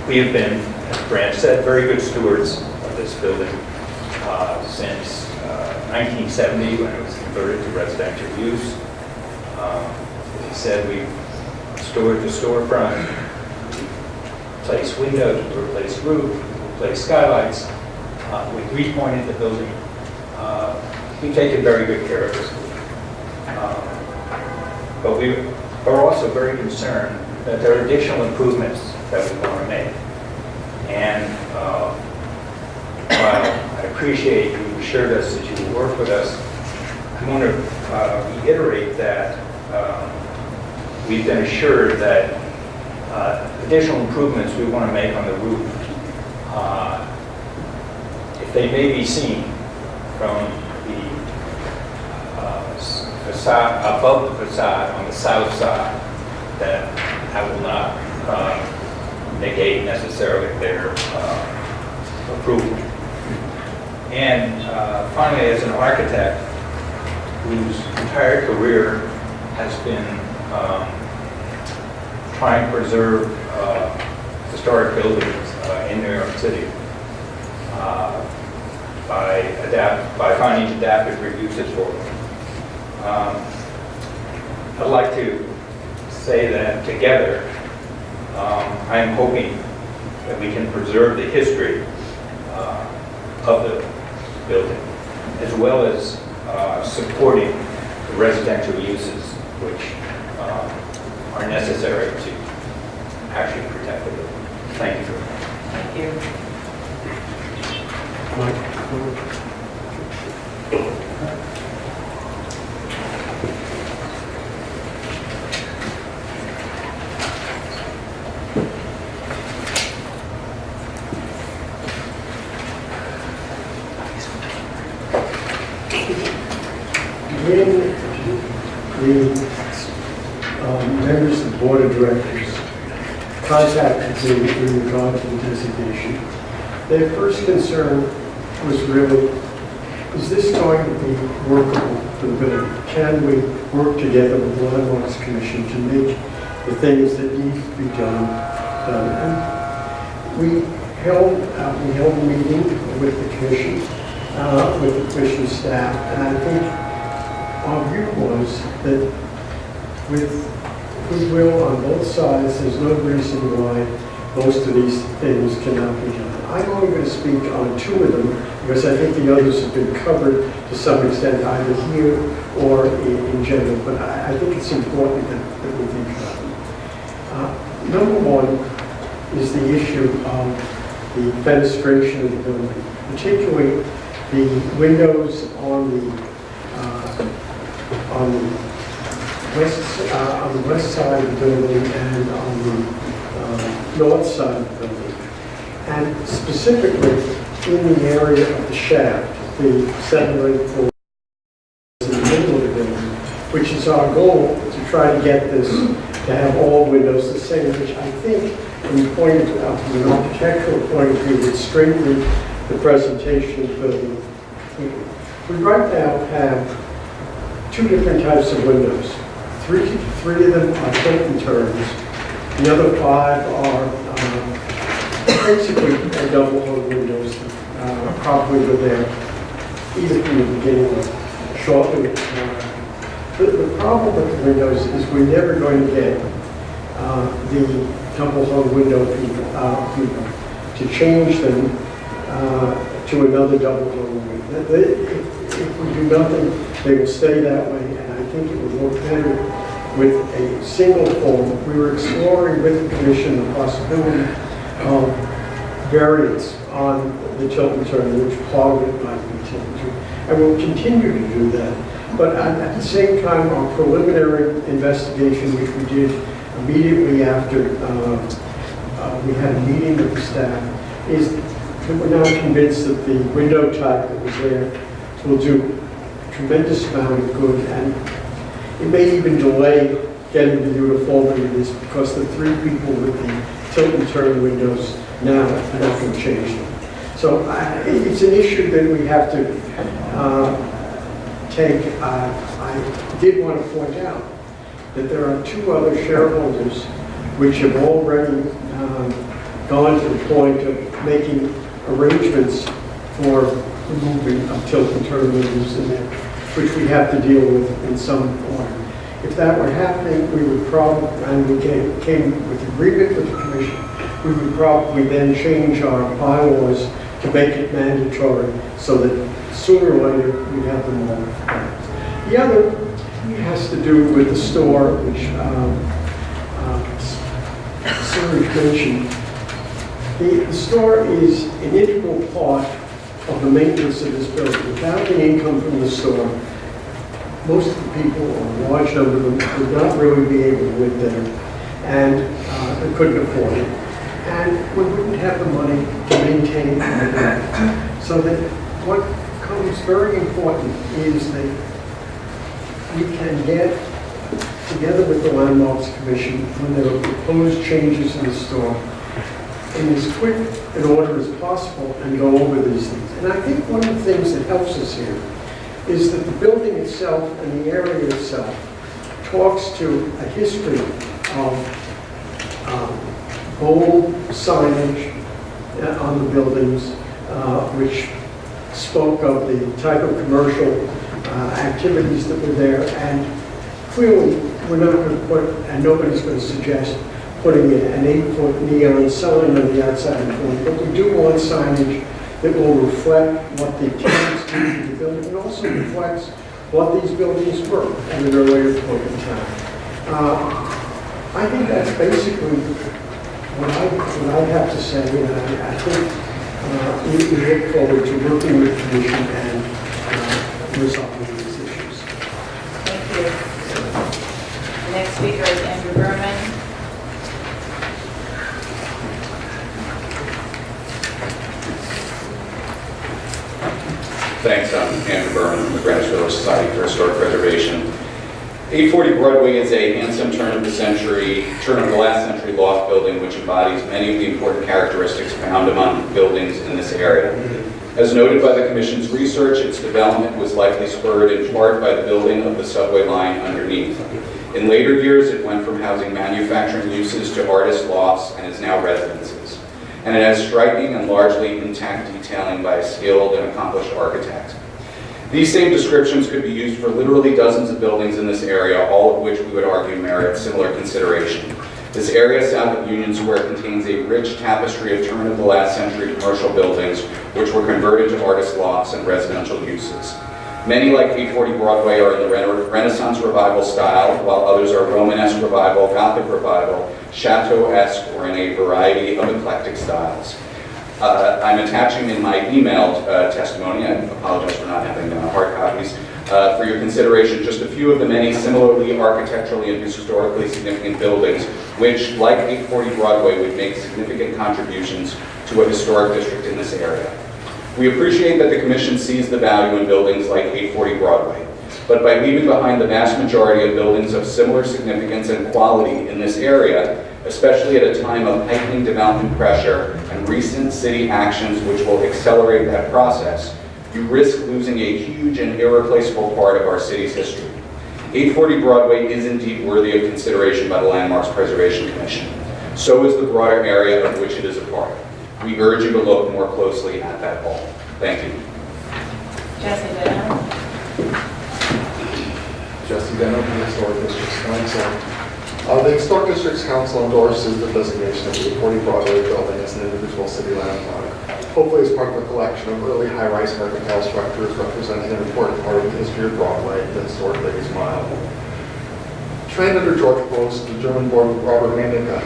We have been, as Branch said, very good stewards of this building since 1970 when it was converted to residential use. As he said, we stored the storefront, we replaced windows, we replaced roof, we replaced skylights, we repointed the building. We've taken very good care of this building. But we are also very concerned that there are additional improvements that we want to make. And while I appreciate you assured us that you will work with us, I want to reiterate that we've been assured that additional improvements we want to make on the roof, if they may be seen from the facade, above the facade on the south side, that I will not negate necessarily their approval. And finally, as an architect whose entire career has been trying to preserve historic buildings in New York City by finding adaptive reuses for them. I'd like to say that together, I am hoping that we can preserve the history of the building, as well as supporting the residential uses which are necessary to actually protect the building. Thank you. Thank you. When the members of the board of directors contacted me in regard to the designation, their first concern was really, is this going to be workable for the building? Can we work together with the Landmarks Commission to make the things that need to be done? And we held a meeting with the commission, with the commission staff, and I think our view was that with goodwill on both sides, there's no reason why most of these things cannot be done. I'm only going to speak on 2 of them because I think the others have been covered to some extent either here or in general, but I think it's important that we think about them. Number 1 is the issue of the fenestration of the building, particularly the windows on the west side of the building and on the north side of the building. And specifically in the area of the shaft, the 7 or 8 floors in the middle of the building, which is our goal to try to get this to have all windows the same, which I think from the point of from an architectural point of view would strengthen the presentation of the building. We right now have 2 different types of windows. 3 of them are Clinton terms. The other 5 are basically double-hung windows, probably were there either from the beginning or shortly. The problem with the windows is we're never going to get the double-hung window people to change them to another double-hung window. If we do nothing, they will stay that way, and I think it would work better with a single form. We were exploring with the commission the possibility of variance on the Tilton turn, which part of it might be Tilton turn. And we'll continue to do that. But at the same time, our preliminary investigation, which we did immediately after we had a meeting with the staff, is that we're now convinced that the window type that was there will do a tremendous amount of good, and it may even delay getting the uniformity of this, because the three people with the tilt and turn windows now are not going to change them. So it's an issue that we have to take. I did want to point out that there are two other shareholders which have already gone to the point of making arrangements for removing of tilt and turn windows in there, which we have to deal with in some order. If that were happening, we would probably, and we came with agreement with the commission, we would probably then change our bylaws to make it mandatory so that sooner or later we'd have them all. The other has to do with the store, which Serge mentioned. The store is an integral part of the maintenance of this building. Without the income from the store, most of the people, or a large number of them, would not really be able to live there, and they couldn't afford it. And we wouldn't have the money to maintain it. So that what becomes very important is that we can get together with the Landmarks Commission when there are proposed changes in the store in as quick an order as possible and go over these things. And I think one of the things that helps us here is that the building itself and the area itself talks to a history of bold signage on the buildings, which spoke of the type of commercial activities that were there. And clearly, we're not going to put, and nobody's going to suggest, putting an 8-foot neon sign on the outside of the building, but we do want signage that will reflect what the tenants do to the building, and also reflects what these buildings were at an earlier point in time. I think that's basically what I have to say, and I think we look forward to working with the Commission and resolving these issues. Thank you. The next speaker is Andrew Berman. Thanks, I'm Andrew Berman from the Greenwich Village Society for Historic Preservation. 840 Broadway is a handsome turn of the last century loft building which embodies many of the important characteristics found among buildings in this area. As noted by the Commission's research, its development was likely spurred in part by the building of the subway line underneath. In later years, it went from housing manufacturing uses to artist lofts and is now residences. And it has striking and largely intact detailing by a skilled and accomplished architect. These same descriptions could be used for literally dozens of buildings in this area, all of which we would argue merit similar consideration. This area south of Union Square contains a rich tapestry of turn-of-the-last-century commercial buildings which were converted to artist lofts and residential uses. Many, like 840 Broadway, are in the Renaissance Revival style, while others are Romanesque Revival, Gothic Revival, Chateau-esque, or in a variety of eclectic styles. I'm attaching in my emailed testimony, I apologize for not having hard copies, for your consideration just a few of the many similarly architecturally and historically significant buildings which, like 840 Broadway, would make significant contributions to a historic district in this area. We appreciate that the Commission sees the value in buildings like 840 Broadway, but by leaving behind the vast majority of buildings of similar significance and quality in this area, especially at a time of heightening development pressure and recent city actions which will accelerate that process, you risk losing a huge and irreplaceable part of our city's history. 840 Broadway is indeed worthy of consideration by the Landmarks Preservation Commission. So is the broader area of which it is a part. We urge you to look more closely at that whole. Thank you. Jesse Denham. Jesse Denham from the Historic Districts Council. The Historic Districts Council endorses the designation of the 840 Broadway building as an individual city landmark, hopefully as part of a collection of early high-rise mercantile structures representing an important part of the history of Broadway, the historic Ladies' Mile. Trained under George Post, the German born Robert Manneke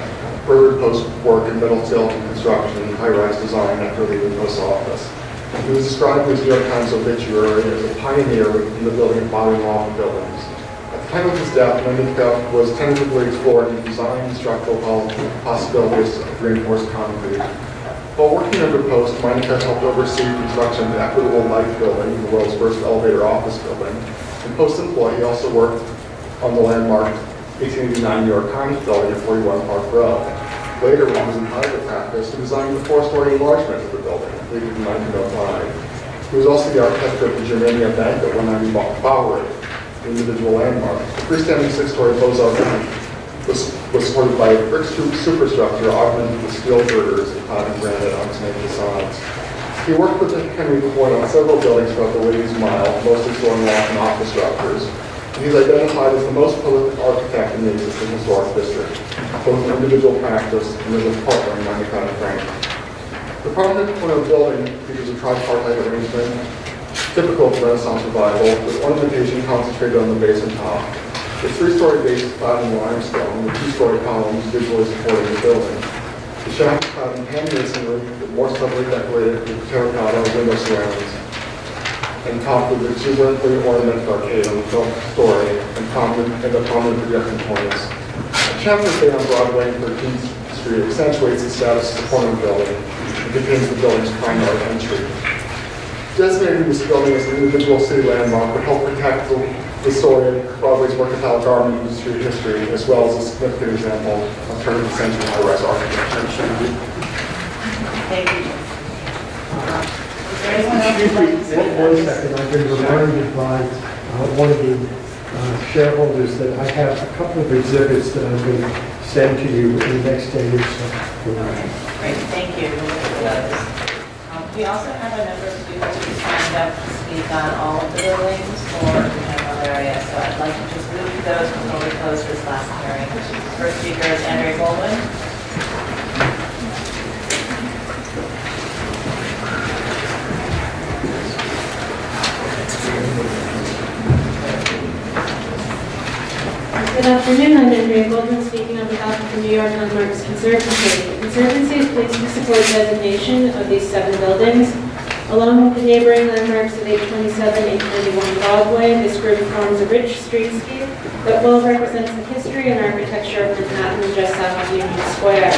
where we post work in middle tilt and construction, high-rise design after leaving post office. He was described in the New York Times obituary as a pioneer in the building and modeling law of buildings. At the time of his death, Peck was tentatively exploring the design and structural possibilities of reinforced concrete. While working under post, Peck helped oversee the construction of the Equitable Life building, the world's first elevator office building. In post-employee, he also worked on the landmark 1889 New York Times building at 41 Park Row. Later, when he was in private practice, he designed the four-story enlargement of the building, completed in 1905. He was also the architect of the Germania Bank at 190 Bowery, the individual landmark. The freestanding six-story Beaux-Arts Bank was supported by a brick superstructure augmented with steel girders and clad in granite on its main facades. He worked with Henry Ford on several buildings throughout the Ladies' Mile, mostly storing loft and office structures. He's identified as the most prolific architect in the existing historic district, both in individual practice and as a partner in manufacturing frame. The prominent corner of the building features a tripartite arrangement, typical of Renaissance revival, with ornamentation concentrated on the base and top. The three-story base is clad in limestone, with two-story columns visually supporting the building. The shaft is clad in hand masonry, with more subtly decorated with terracotta window surrounds, and topped with exuberantly ornamented arcade on the fifth story and the prominent projecting points. A chapter bay on Broadway and 13th Street accentuates the status of the corner building and contains the building's primary entry. Designating this building as an individual city landmark would help protect the story of Broadway's mercantile garment industry history, as well as a significant example of turn-of-the-century high-rise architecture. Thank you. Excuse me, one second. I've been reminded by one of the shareholders that I have a couple of exhibits that I'm going to send to you in the next day or so. Great, thank you. We'll look at those. We also have a number of people who signed up to speak on all of the buildings or the general area, so I'd like to just move to those before we close this last hearing. First speaker is Andrea Goldwyn. Good afternoon, I'm Andrea Goldman, speaking on behalf of the New York Landmarks Conservancy. The Conservancy is pleased to support designation of these 7 buildings. Along with the neighboring landmarks of 827, 891 Broadway, this group forms a rich streetscape that well represents the history and architecture of Manhattan just south of Union Square.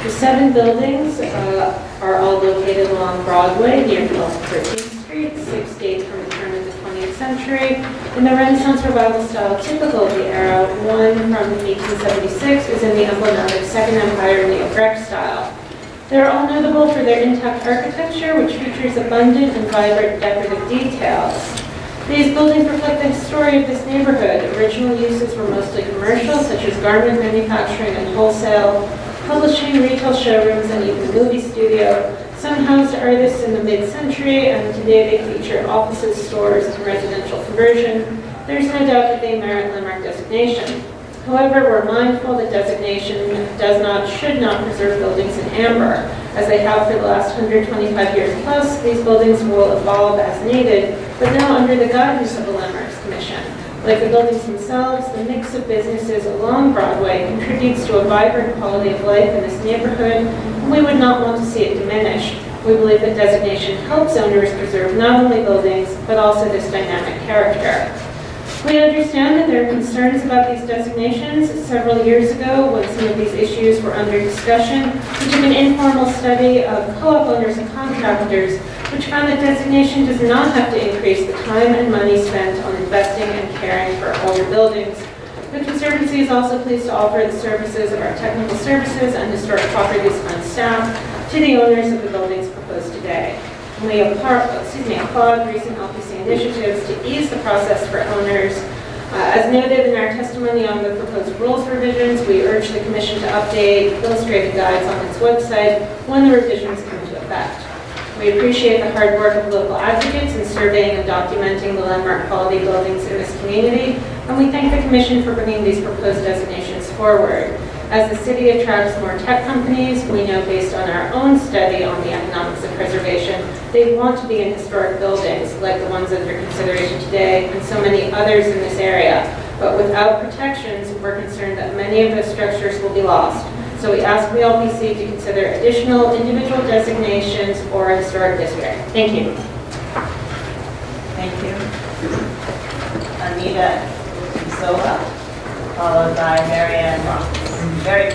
The 7 buildings are all located along Broadway near 13th Street, 6 dates from the turn of the 20th century. In the Renaissance Revival style typical of the era, one from 1876 is in the emblematic Second Empire neo-Grec style. They're all notable for their intact architecture, which features abundant and vibrant decorative details. These buildings reflect the story of this neighborhood. Original uses were mostly commercial, such as garment manufacturing and wholesale, publishing, retail showrooms, and even a movie studio. Some housed artists in the mid-century, and today they feature offices, stores, and residential conversion. There's no doubt that they merit landmark designation. However, we're mindful that designation should not preserve buildings in amber. As they have for the last 125 years plus, these buildings will evolve as needed, but now under the guidance of the Landmarks Commission. Like the buildings themselves, the mix of businesses along Broadway contributes to a vibrant quality of life in this neighborhood, and we would not want to see it diminish. We believe that designation helps owners preserve not only buildings, but also this dynamic character. We understand that there are concerns about these designations. Several years ago, when some of these issues were under discussion, we took an informal study of co-op owners and contractors, which found that designation does not have to increase the time and money spent on investing and caring for older buildings. The Conservancy is also pleased to offer the services of our technical services and historic properties fund staff to the owners of the buildings proposed today. We applaud recent LPC initiatives to ease the process for owners. As noted in our testimony on the proposed rules revisions, we urge the Commission to update illustrated guides on its website when the revisions come into effect. We appreciate the hard work of local advocates in surveying and documenting the landmark quality buildings in this community, and we thank the Commission for bringing these proposed designations forward. As the city attracts more tech companies, we know based on our own study on the economics of preservation, they want to be in historic buildings like the ones under consideration today and so many others in this area. But without protections, we're concerned that many of those structures will be lost. So we ask the LPC to consider additional individual designations or a historic district. Thank you. Thank you. Anita Zola, followed by Mary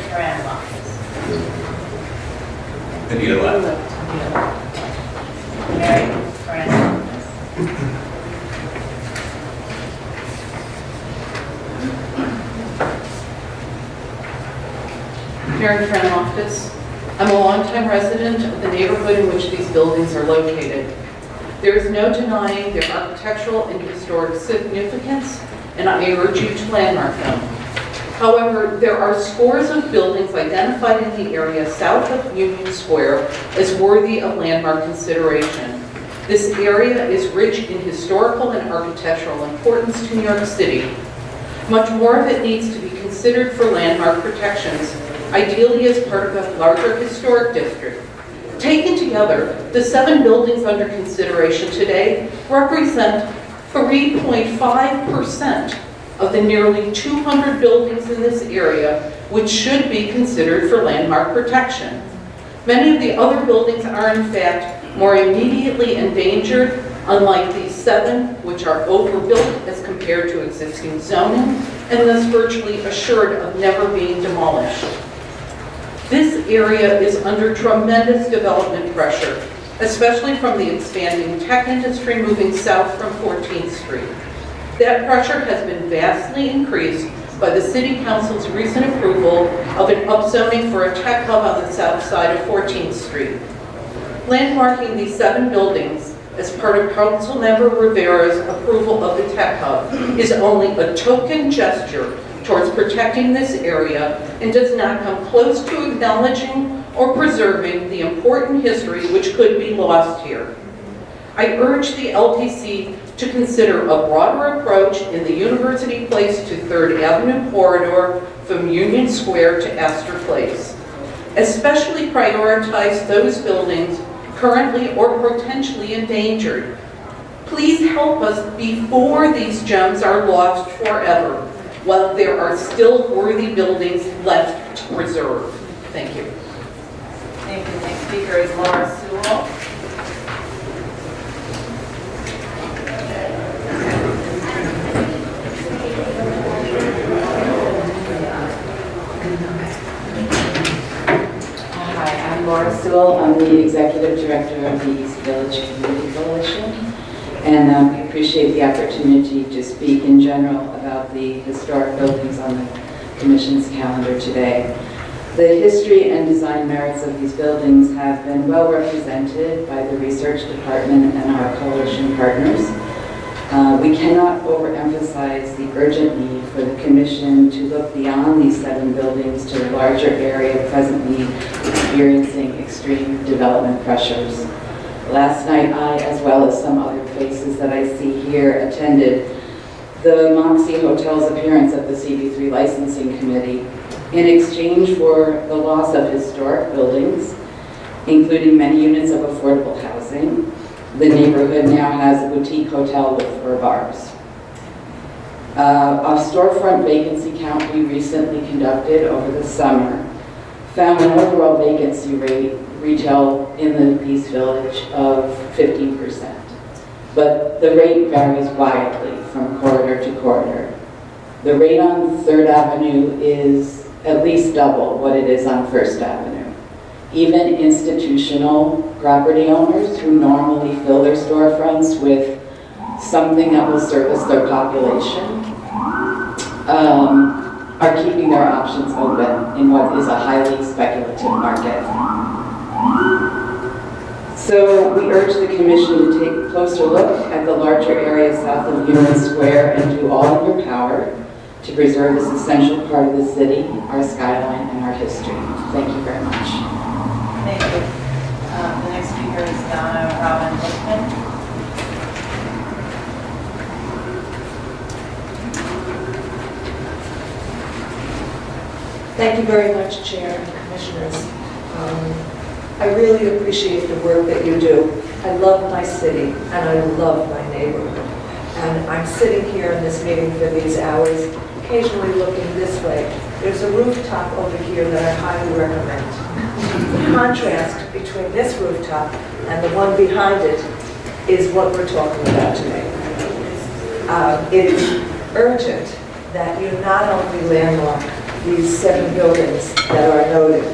Fran Marcus. Anita left. Mary Fran Marcus. Mary Franoftis. I'm a longtime resident of the neighborhood in which these buildings are located. There is no denying their architectural and historic significance, and I urge you to landmark them. However, there are scores of buildings identified in the area south of Union Square as worthy of landmark consideration. This area is rich in historical and architectural importance to New York City. Much more of it needs to be considered for landmark protections, ideally as part of a larger historic district. Taken together, the 7 buildings under consideration today represent 3.5% of the nearly 200 buildings in this area which should be considered for landmark protection. Many of the other buildings are in fact more immediately endangered, unlike these 7 which are overbuilt as compared to existing zoning and thus virtually assured of never being demolished. This area is under tremendous development pressure, especially from the expanding tech industry moving south from 14th Street. That pressure has been vastly increased by the City Council's recent approval of an upzoning for a tech hub on the south side of 14th Street. Landmarking these 7 buildings as part of Councilmember Rivera's approval of the tech hub is only a token gesture towards protecting this area and does not come close to acknowledging or preserving the important history which could be lost here. I urge the LPC to consider a broader approach in the University Place to 3rd Avenue corridor from Union Square to Astor Place. Especially prioritize those buildings currently or potentially endangered. Please help us before these gems are lost forever, while there are still worthy buildings left to preserve. Thank you. Thank you. Next speaker is Laura Sewell. Hi, I'm Laura Sewell. I'm the Executive Director of the East Village Community Coalition. And we appreciate the opportunity to speak in general about the historic buildings on the Commission's calendar today. The history and design merits of these buildings have been well represented by the Research Department and our coalition partners. We cannot overemphasize the urgent need for the Commission to look beyond these 7 buildings to the larger area presently experiencing extreme development pressures. Last night, I, as well as some other faces that I see here, attended the Moxie Hotel's appearance at the CB3 Licensing Committee in exchange for the loss of historic buildings, including many units of affordable housing. The neighborhood now has a boutique hotel with 4 bars. A storefront vacancy count we recently conducted over the summer found an overall vacancy rate retail in the East Village of 15%. But the rate varies wildly from corridor to corridor. The rate on 3rd Avenue is at least double what it is on 1st Avenue. Even institutional property owners who normally fill their storefronts with something that will service their population are keeping their options open in what is a highly speculative market. So we urge the Commission to take a closer look at the larger area south of Union Square and do all in your power to preserve this essential part of the city, our skyline, and our history. Thank you very much. Thank you. The next speaker is Donna Robin Lichtman. Thank you very much, Chair and Commissioners. I really appreciate the work that you do. I love my city and I love my neighborhood. And I'm sitting here in this meeting for these hours, occasionally looking this way There's a rooftop over here that I highly recommend. The contrast between this rooftop and the one behind it is what we're talking about today. It is urgent that you not only landmark these 7 buildings that are noted,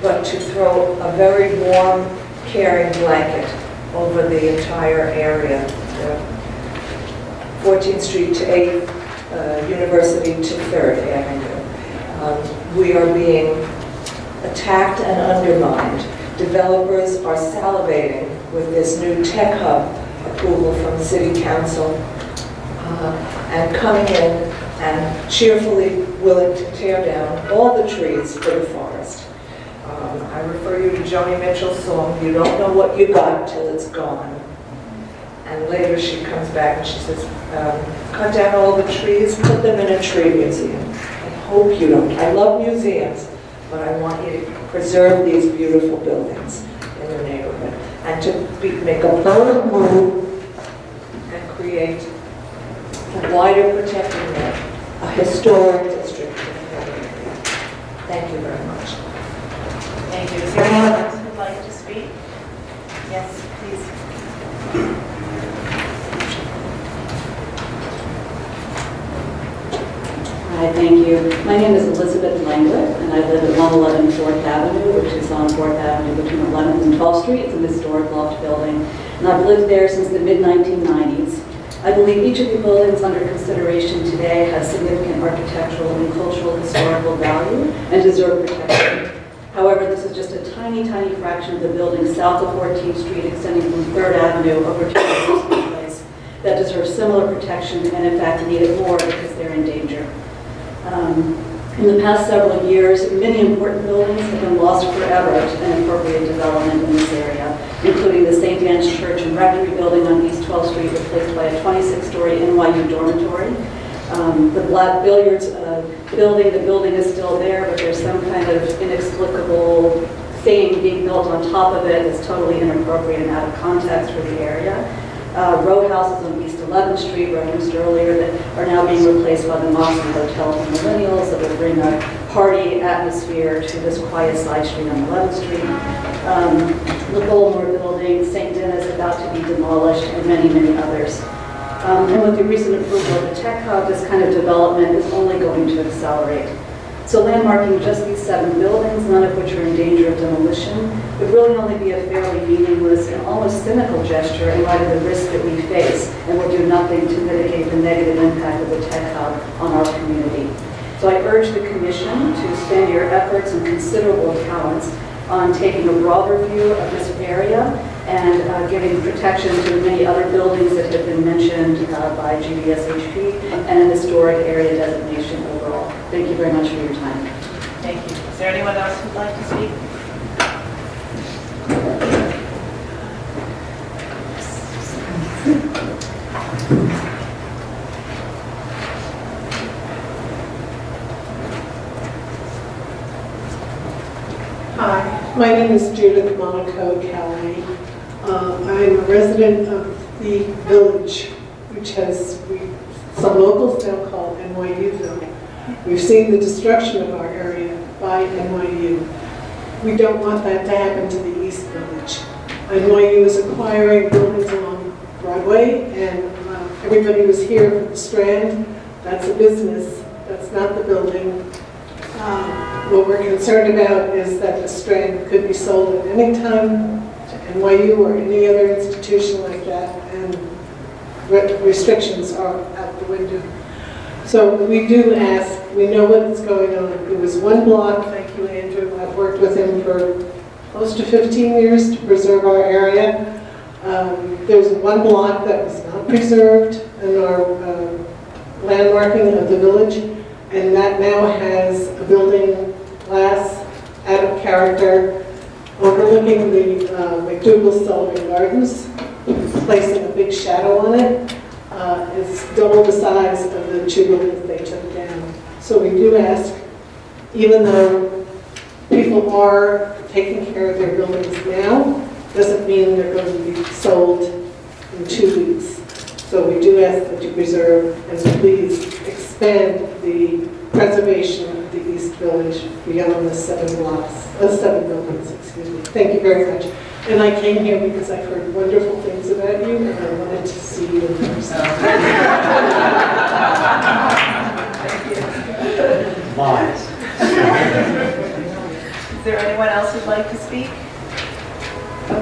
but to throw a very warm, caring blanket over the entire area. 14th Street to 8th, University to 3rd Avenue. We are being attacked and undermined. Developers are salivating with this new tech hub approval from the City Council and coming in and cheerfully willing to tear down all the trees for the forest. I refer you to Joni Mitchell's song, "You don't know what you got till it's gone." And later she comes back and she says, cut down all the trees, put them in a tree museum. I hope you don't. I love museums, but I want you to preserve these beautiful buildings in the neighborhood and to make a bold move and create a wider protected net, a historic district. Thank you very much. Thank you. Is there anyone else who would like to speak? Yes, please. Hi, thank you. My name is Elizabeth Langlet, and I live at 111 4th Avenue, which is on 4th Avenue between 11th and 12th Street. It's an historic loft building, and I've lived there since the mid-1990s. I believe each of the buildings under consideration today has significant architectural and cultural historical value and deserve protection. However, this is just a tiny, tiny fraction of the buildings south of 14th Street extending from 3rd Avenue over to University Place that deserve similar protection and in fact need it more because they're in danger. In the past several years, many important buildings have been lost forever to inappropriate development in this area, including the St. Anne's Church and Rectory building on East 12th Street, replaced by a 26-story NYU dormitory. The Black Billiards building, the building is still there, but there's some kind of inexplicable thing being built on top of it that's totally inappropriate and out of context for the area. Roadhouses on East 11th Street, referenced earlier, that are now being replaced by the Moxie Hotel for millennials that will bring a party atmosphere to this quiet side street on 11th Street. The Bullmore building, St. Denis about to be demolished, and many, many others. And with the recent approval of the tech hub, this kind of development is only going to accelerate. So landmarking just these 7 buildings, none of which are in danger of demolition, would really only be a fairly meaningless and almost cynical gesture in light of the risk that we face, and will do nothing to mitigate the negative impact of the tech hub on our community. So I urge the Commission to spend your efforts and considerable talents on taking a broader view of this area and giving protection to many other buildings that have been mentioned by GBSHP and an historic area designation overall. Thank you very much for your time. Thank you. Is there anyone else who'd like to speak? Hi, my name is Judith Monaco Calloway. I'm a resident of the village, which has some locals now call NYUville. We've seen the destruction of our area by NYU. We don't want that to happen to the East Village. NYU is acquiring buildings along Broadway, and everybody was here for the Strand. That's a business. That's not the building. What we're concerned about is that the Strand could be sold at any time to NYU or any other institution like that, and restrictions are out the window. So we do ask, we know what's going on. It was one block, thank you, Andrew. I've worked with him for close to 15 years to preserve our area. There's one block that was not preserved in our landmarking of the village, and that now has a building glass out of character overlooking the McDougal-Sullivan Gardens, placing a big shadow on it. It's double the size of the 2 buildings they took down. So we do ask, even though people are taking care of their buildings now, doesn't mean they're going to be sold in 2 weeks. So we do ask that you preserve and please expand the preservation of the East village beyond the 7 buildings, excuse me. Thank you very much. And I came here because I've heard wonderful things about you, and I wanted to see you in person. Lies. Is there anyone else who'd like to speak?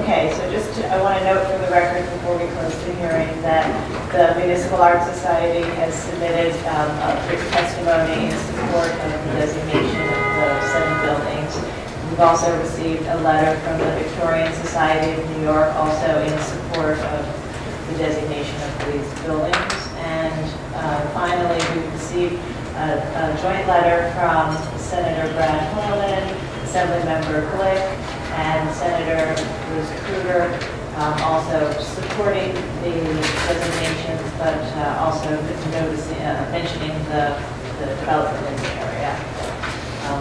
Okay, so I want to note for the record before we close the hearing that the Municipal Art Society has submitted a written testimony in support of the designation of the 7 buildings. We've also received a letter from the Victorian Society of New York, also in support of the designation of these buildings. And finally, we received a joint letter from Senator Brad Hoyland, Assemblymember Glick, and Senator Bruce Kruger, also supporting the designations, but also mentioning the development in the area.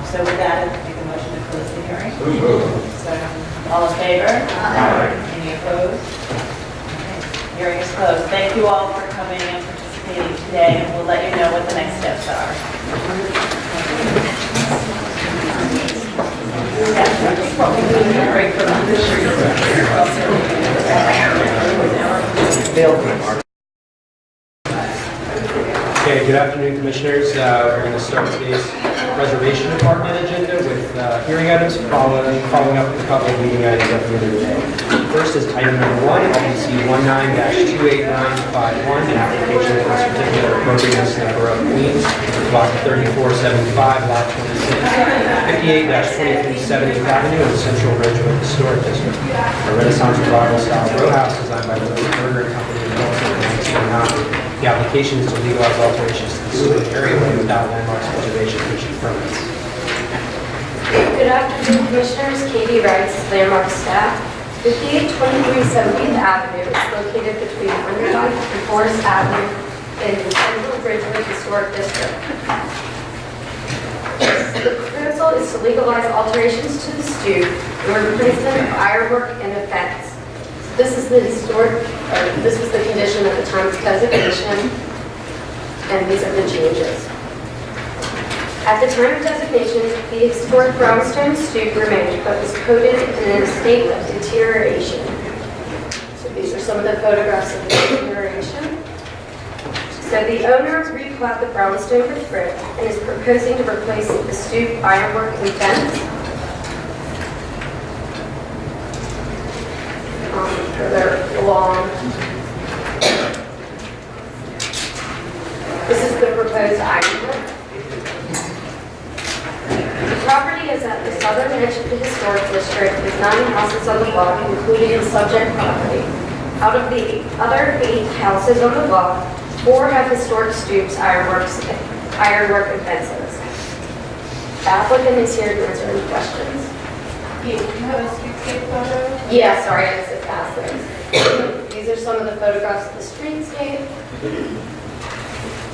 So with that, I make a motion to close the hearing. So, all in favor? Aye. Any opposed? Okay. Hearing is closed. Thank you all for coming and participating today, and we'll let you know what the next steps are. Okay, good afternoon, Commissioners. We're going to start today's Reservation Department agenda with hearing items, following up with a couple of meeting items at the end of the day. First is item number 1, LPC 19-28951, an application for a certificate of appropriateness in the Borough of Greene, block 3475, lot 26, 58-2370 Avenue in the Central Ridgewood Historic District. A Renaissance Revival style row house designed by Louis Berger Company in Baltimore in 1909. The application is to legalize alterations to the sewer areaway without landmarks preservation commission permits. Good afternoon, Commissioners. Katie Rice, Landmark staff. 5823 70th Avenue is located between Underdog and Forest Avenue in the Central Ridgewood Historic District. The proposal is to legalize alterations to the stoop and replacement of ironwork and a fence. This is this was the condition at the time of designation, and these are the changes. At the time of designation, the historic brownstone stoop remained, but was coated in a state of deterioration. So these are some of the photographs of the deterioration. So the owner replowed the brownstone with brick and is proposing to replace the stoop ironwork and fence. Further along. This is the proposed ironwork. The property is at the southern edge of the historic district with 9 houses on the block, including the subject property. Out of the other 8 houses on the block, 4 have historic stoops, ironwork, and fences. The applicant is here to answer any questions. Do you have a streetscape photo? Yeah, sorry, I just passed those. These are some of the photographs of the streetscape.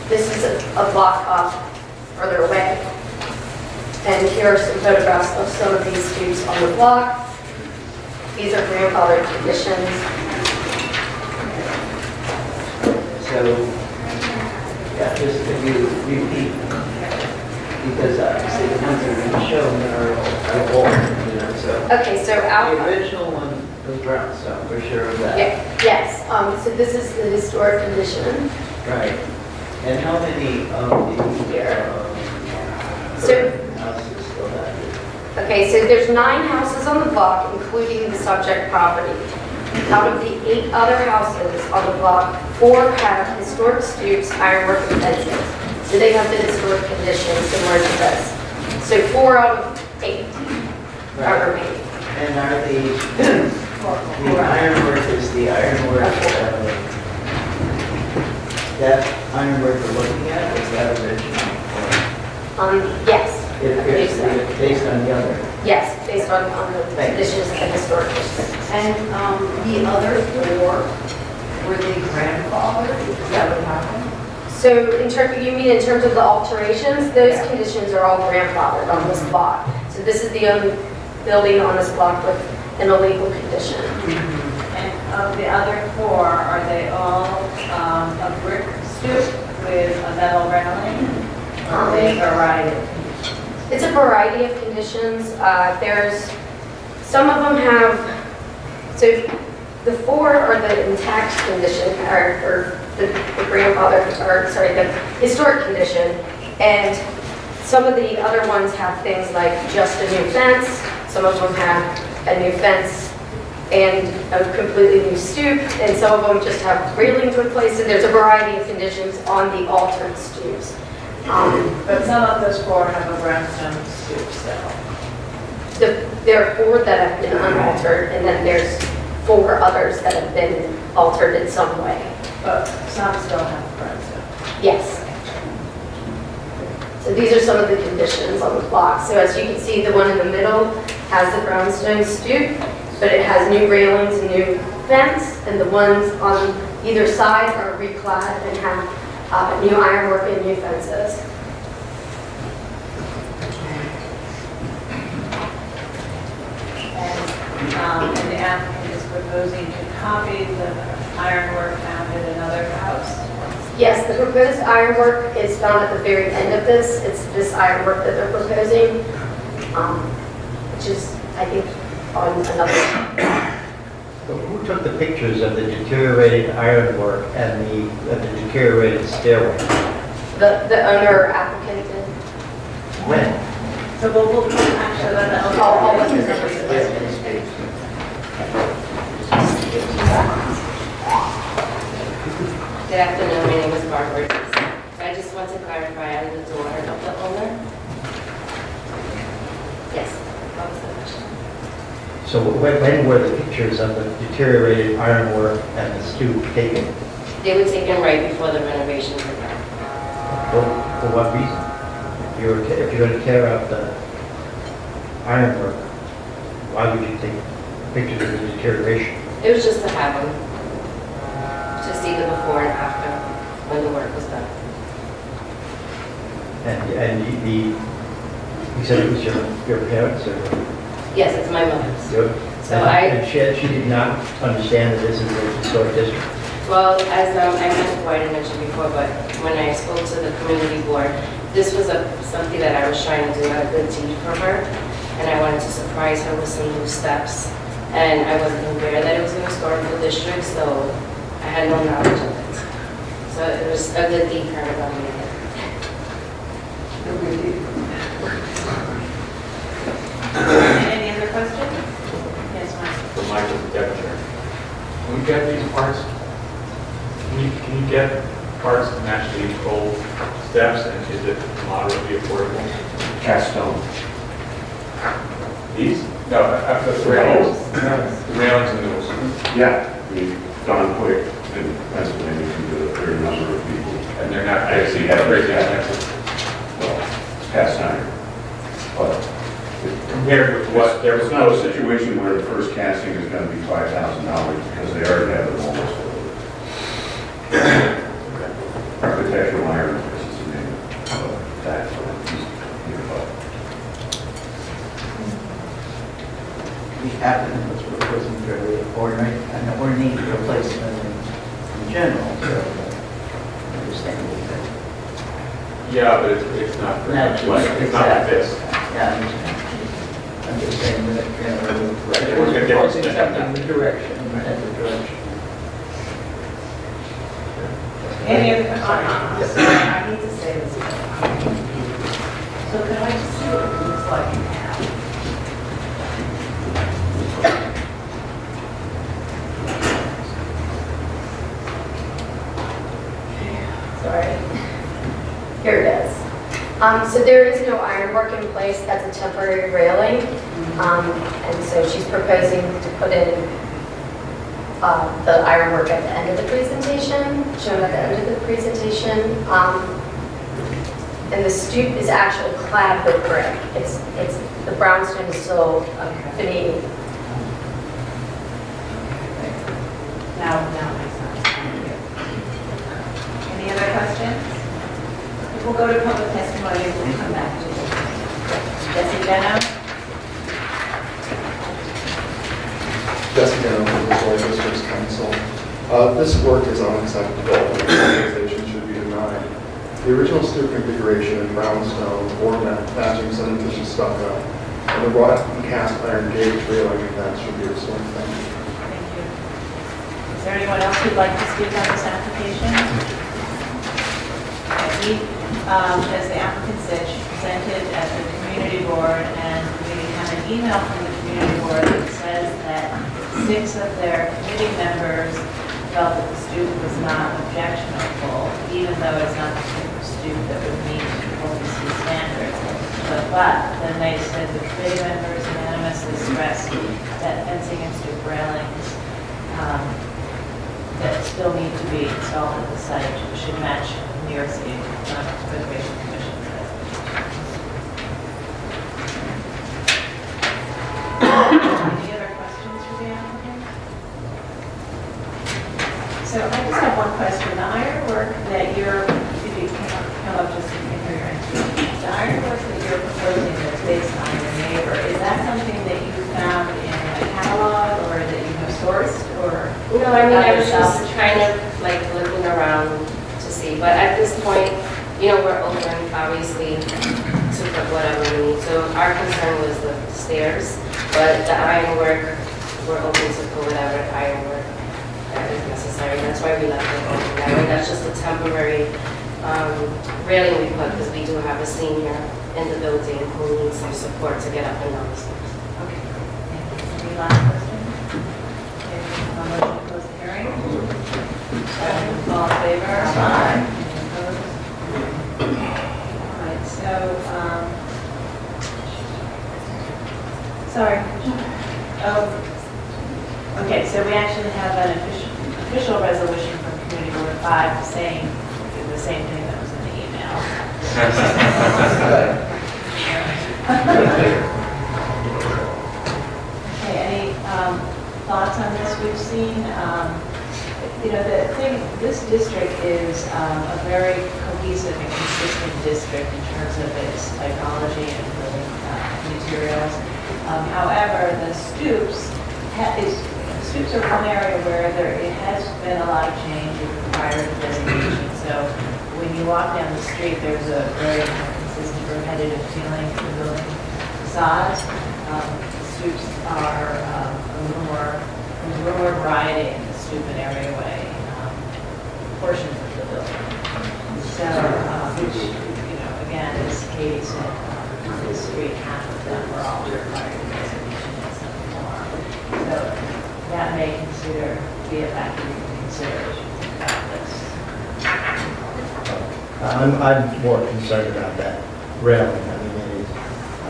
This is a block up further away. And here are some photographs of some of these stoops on the block. These are grandfathered conditions. So, yeah, just if you repeat, because obviously the ones that are going to show are old, so. Okay, so the original one was brownstone, we're sure of that. Yeah, yes, so this is the historic condition. Right. And how many of the houses still have it? Okay, so there's 9 houses on the block, including the subject property. Out of the 8 other houses on the block, 4 have historic stoops, ironwork, and fences. So they have the historic conditions similar to this. So 4 out of 8 are remaining. And are the ironwork is the ironwork, that ironwork we're looking at, is that original? Yes. It appears to be based on the other. Yes, based on the conditions and historic district. And the other 4, were they grandfathered? Is that what happened? So you mean in terms of the alterations, those conditions are all grandfathered on this block. So this is the only building on this block with an illegal condition. And of the other 4, are they all a brick stoop with a metal railing? Or are they a variety of conditions? It's a variety of conditions. Some of them have, so the 4 are the intact condition, or the grandfather, or sorry, the historic condition, and some of the other ones have things like just a new fence, some of them have a new fence and a completely new stoop, and some of them just have railings replaced, and there's a variety of conditions on the altered stoops. But some of those 4 have a brownstone stoop still. There are 4 that have been unaltered, and then there's 4 others that have been altered in some way. But some still have brownstone. Yes. So these are some of the conditions on the block. So as you can see, the one in the middle has the brownstone stoop, but it has new railings and new fence, and the ones on either side are reclad and have new ironwork and new fences. And the applicant is proposing to copy the ironwork found at another house. Yes, the proposed ironwork is found at the very end of this. It's this ironwork that they're proposing, which is, I think, on another. But who took the pictures of the deteriorated ironwork and the deteriorated stairway? The owner applicant did. When? So we'll actually let the I'll let you know. Good afternoon, my name is Barbara. I just want to clarify, I'm the daughter of the owner. Yes, what was the question? So when were the pictures of the deteriorated ironwork and the stoop taken? They were taken right before the renovations were done. For what reason? If you're going to tear out the ironwork, why would you take pictures of the deterioration? It was just to have them, to see the before and after when the work was done. And you said it was your parents or? Yes, it's my mother's. And she did not understand that this is a historic district? Well, as I might have mentioned before, but when I spoke to the community board, this was something that I was trying to do, a good deed for her, and I wanted to surprise her with some new steps. And I wasn't aware that it was an historical district, so I had no knowledge of it. So it was a good deed for her about me. Any other questions? Yes, Mike. For Michael, the deputy. When we get these parts, can you get parts that match these old steps, and is it moderately affordable? Cast stone. These? No, the railings. The railings and those. Yeah, Don Quick in Pennsylvania can do a fair number of people. And they're not actually crazy expensive. Well, it's cast iron. But compared with what they're it's not a situation where the first casting is going to be $5,000 because they already have it almost over. Architectural iron is the name of that. The applicant was proposing fairly an ornate replacement in general, so understandable. Yeah, but it's not very much like, it's not like this. Yeah, I'm just saying that, There was a difference in the direction, and the direction. Any other questions? I need to say this. So can I just see what it looks like now? Sorry. Here it is. So there is no ironwork in place. That's a temporary railing. And so she's proposing to put in the ironwork at the end of the presentation, shown at the end of the presentation. And the stoop is actually clad with brick. It's the brownstone is still beneath. Now makes sense. Any other questions? We'll go to public testimony and we'll come back to it. Jesse Benno? Jesse Benno from the Broadway District's Council. This work is unacceptable. The organization should be denied. The original stoop configuration in brownstone, board matching cementitious stucco, and the wrought and cast iron gauge railing events should be restored. Thank you. Thank you. Is there anyone else who'd like to speak on this application? We, as the applicant said, she presented at the community board, and we have an email from the community board that says that 6 of their committee members felt that the stoop was not objectionable, even though it's not the type of stoop that would meet LPC standards. But then they said the committee members unanimously stressed that fencing and stoop railings that still need to be installed at the site should match New York City Preservation Commission. Any other questions for the applicant? So I just have one question. The ironwork that if you come up just so you can hear your answer. The ironwork that you're proposing that's based on your neighbor, is that something that you found in a catalog or that you have sourced or? No, I mean, I was just kind of like looking around to see, but at this point, you know, we're open, obviously, to put whatever we need. So our concern was the stairs, but the ironwork, we're open to put whatever ironwork that is necessary. That's why we left it open. That way, that's just a temporary railing we put because we do have a senior in the building who needs some support to get up and down the stairs. Okay. Thank you. Any last question? Okay, motion to close the hearing. All in favor? Aye. Any opposed? All right, so, sorry. Oh, okay, so we actually have an official resolution from Community Board 5 saying the same thing that was in the email. Okay, any thoughts on this? We've seen, you know, the thing, this district is a very cohesive and consistent district in terms of its typology and building materials. However, the stoops are one area where it has been a lot of change prior to designation. So when you walk down the street, there's a very consistent repetitive feeling to the building facades. Stoops are a little more variety in the stoop and areaway portions of the building. So, which, you know, again, as Katie said, on this street, half of them were all required designation and some more. So that may be a factor you can consider as you think about this. I'm more concerned about that railing. I mean, it is,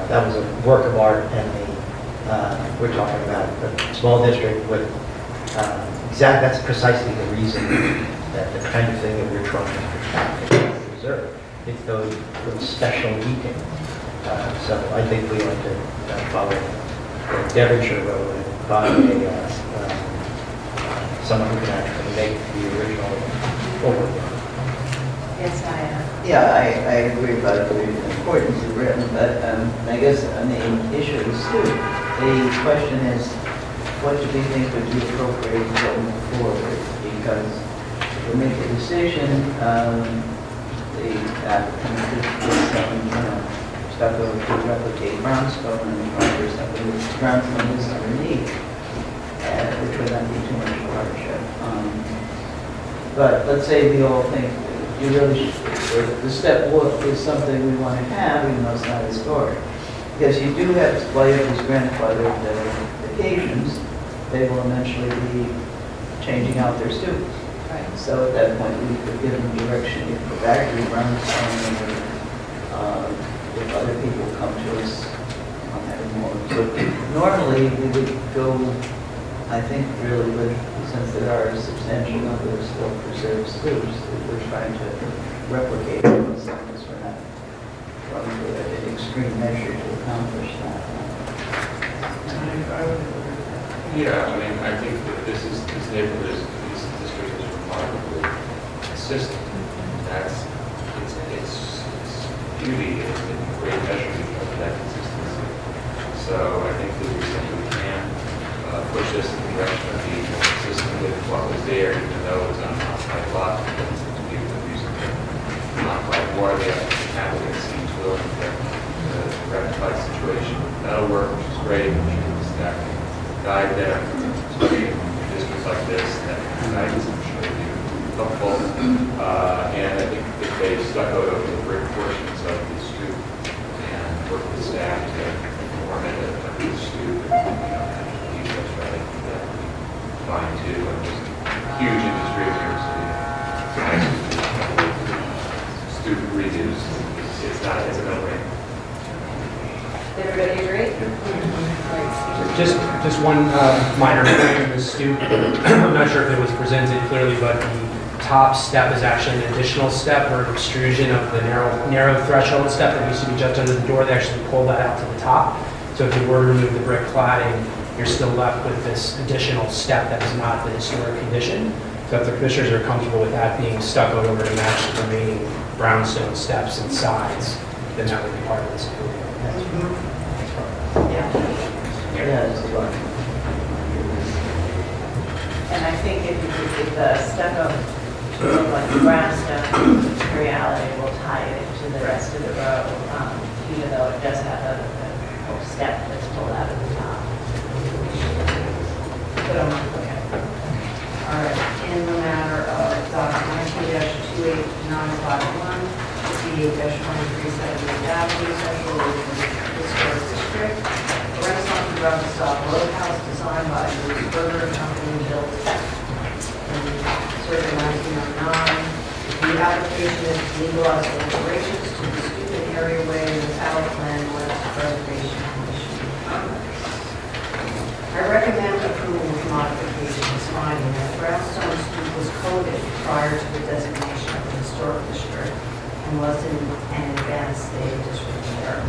that was a work of art, and we're talking about a small district with that's precisely the reason that the kind of thing that we're trying to protect and preserve. It's those special details. So I think we ought to follow the Devonshire Road and buy someone who can actually make the original overwork. Yes, I am. Yeah, I agree about the importance of Britain, but I guess on the issue of the stoop, the question is, what do we think would be appropriate going forward? Because if we make a decision, the applicant could put some, stuff over to replicate brownstone and find something with brownstone is underneath, which would not be too much of a hardship. But let's say we all think you really should, the step look is something we want to have, even though it's not historic. Because you do have these grandfathered occasions, they will eventually be changing out their students. Right. So at that point, we could give them direction, if the factory brownstone, or if other people come to us on that more. So normally, we would go, I think, really with, since there are a substantial number of still preserved stoops, that we're trying to replicate those things. We're not going to an extreme measure to accomplish that. Yeah, I mean, I think that this neighborhood, this district is remarkably consistent. Its beauty is in great measure because of that consistency. So I think that we simply can push this in the direction of being more consistent with what was there, even though it was on a lot, to be able to use it, not quite more of the applicant seems willing to rectify the situation. That'll work, which is great. I'm sure the staff can guide them to districts like this, that guidance I'm sure they do helpful. And I think if they stuck out over the brick portions of the stoop and work with staff to form it of the stoop, details right, that would be fine too. And there's a huge industry in New York City. Stoop redos, it's a no-brainer. Everybody agree? Just one minor point on the stoop. I'm not sure if it was presented clearly, but the top step is actually an additional step or an extrusion of the narrow threshold step that used to be just under the door. They actually pulled that out to the top. So if you were to remove the brick cladding, you're still left with this additional step that is not the historic condition. So if the commissioners are comfortable with that being stuccoed over to match the remaining brownstone steps and sides, then that would be part of this approval. And I think if you could get the stucco to look like the brownstone, reality will tie it into the rest of the row, even though it does have a whole step that's pulled out of the top. Okay. All right, in the matter of document 19-28951, 58-2378 Avenue, Central Historic District, a Renaissance Revival style roadhouse designed by Bruce Berger Company and built in circa 1909. The application is to legalize alterations to the stupid areaway without landmark preservation commission permits. I recommend approval of modifications finding that brownstone stoop was coated prior to the designation of the historic district and was in an advanced state of disrepair.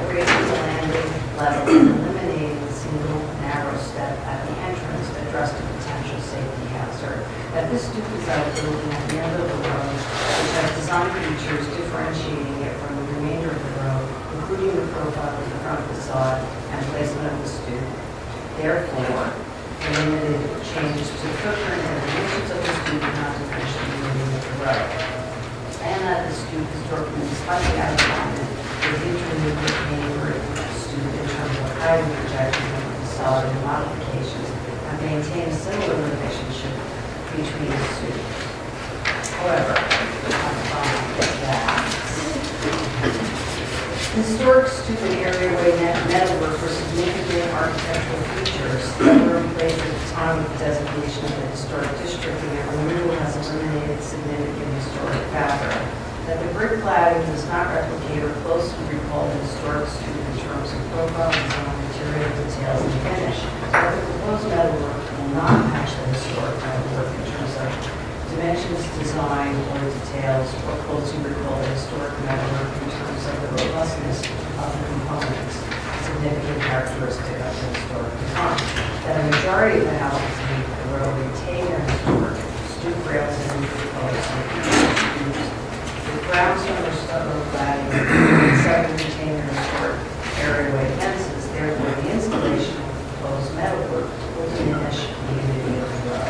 Raising the landing level and eliminating the single narrow step at the entrance addressed a potential safety hazard. That this stoop is at a building at the end of the road, which has design features differentiating it from the remainder of the road, including the profile of the front facade and placement of the stoop. Therefore, the limited changes to the footprint and dimensions of the stoop do not diminish the meaning of the road. And that the stoop is broken slightly out of alignment with intermediate neighboring stoop in terms of height and projection of the facade and modifications and maintain a similar relationship between the stoop. However, I find that historic stoop and areaway metalwork were significant architectural features that were in place at the time of the designation of the historic district, and their removal has eliminated significant historic fabric. That the brick cladding does not replicate or closely recall the historic stoop in terms of profile, design, material details, and finish. That the proposed metalwork will not match the historic metalwork in terms of dimensions, design, or details, or closely recall the historic metalwork in terms of the robustness of the components, a significant characteristic of the historic design. That a majority of the houses in the row retain their historic stoop rails and roof colors and features. The brownstone or stucco cladding and seven retain their historic areaway fences. Therefore, the installation of proposed metalwork will diminish the unity of the row.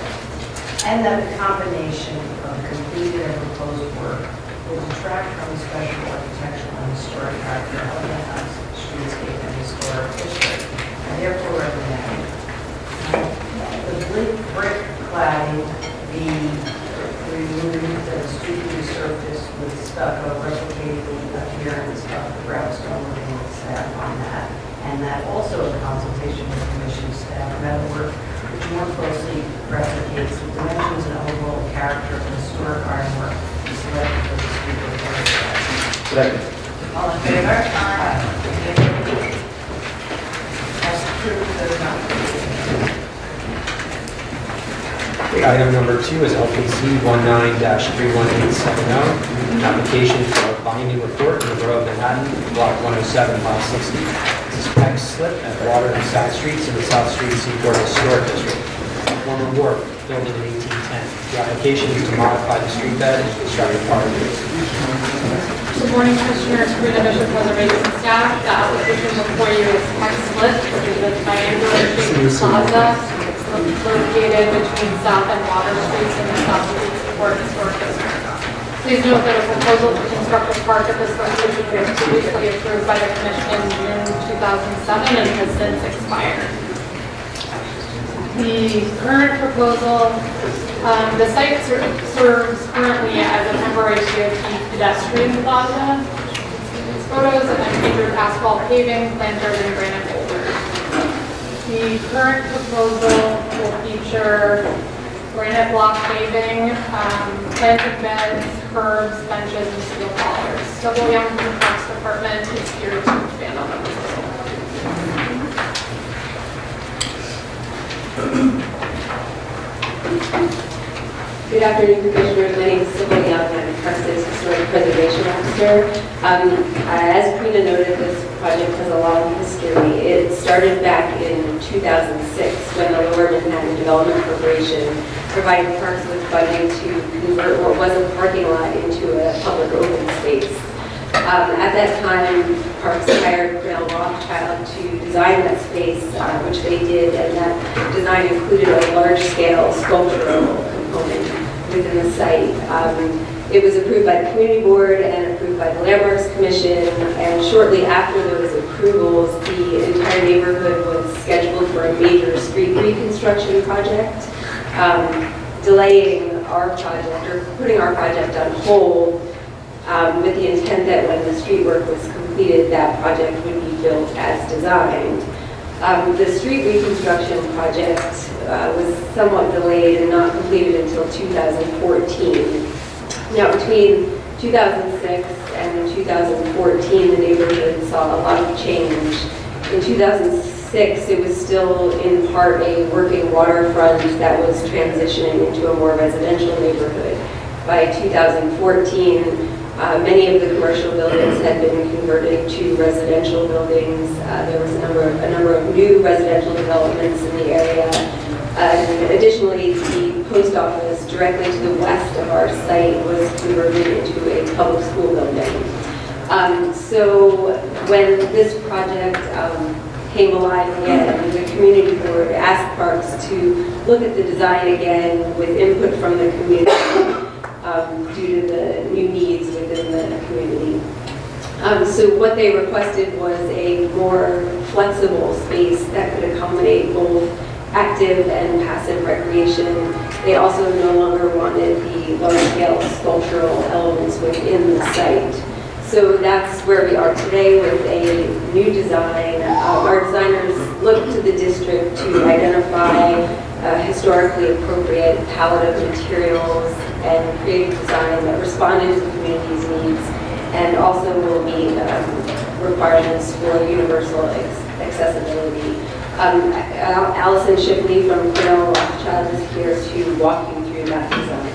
And that the combination of completed and proposed work will detract from the special architectural and historic character of the house, streetscape, and historic district, and therefore recommend the brick cladding be removed and the stoop resurfaced with stucco, replicating the appearance of the brownstone living staff on that, and that also in consultation with commission staff, metalwork which more closely replicates the dimensions and overall character of the historic ironwork is selected for the stoop of the Second. All in favor? Aye. As approved, those not Item number 2 is LPC 19-31870, an application for a binding report in the Borough of Manhattan, Block 107, Mile 60. This is Peck Slip at Water and South Streets in the South Street Seaport Historic District. Former wharf built in 1810. The application is to modify the street bed and construct a park. Good morning, Commissioners, Greene Mission Preservation staff. The application before you is Peck Slip, which is a triangular shaped plaza. It's located between South and Water Streets in the South Street Seaport Historic District. Please note that a proposal to construct a park at this location that was previously approved by the commission in June 2007 and has since expired. The current proposal, the site serves currently as a temporary COT pedestrian plaza. Photos and features asphalt paving, planters, and granite boulders. The current proposal will feature granite block paving, planted beds, curbs, benches, and steel collars. Civil Young from the Parks Department is here to expand on the proposal. Good afternoon, Commissioners. My name is Sylvia Young. I'm the Parks Historic Preservation Officer. As Greene noted, this project has a long history. It started back in 2006 when the Lower Manhattan Development Corporation provided Parks with funding to convert what was a parking lot into a public open space. At that time, Parks hired Grinnell Rothschild to design that space, which they did, and that design included a large-scale sculptural component within the site. It was approved by the Community Board and approved by the Landmarks Commission, and shortly after those approvals, the entire neighborhood was scheduled for a major street reconstruction project, delaying our project, or putting our project on hold, with the intent that when the street work was completed, that project would be built as designed. The street reconstruction project was somewhat delayed and not completed until 2014. Now, between 2006 and 2014, the neighborhood saw a lot of change. In 2006, it was still in part a working waterfront that was transitioning into a more residential neighborhood. By 2014, many of the commercial buildings had been converted to residential buildings. There was a number of new residential developments in the area. And additionally, the post office directly to the west of our site was converted into a public school building. So when this project came alive again, the community board asked Parks to look at the design again with input from the community due to the new needs within the community. So what they requested was a more flexible space that could accommodate both active and passive recreation. They also no longer wanted the large-scale sculptural elements within the site. So that's where we are today with a new design. Our designers looked to the district to identify historically appropriate palette of materials and creative design that responded to the community's needs and also will meet requirements for universal accessibility. Allison Shipley from Grinnell Rothschild is here to walk you through that design.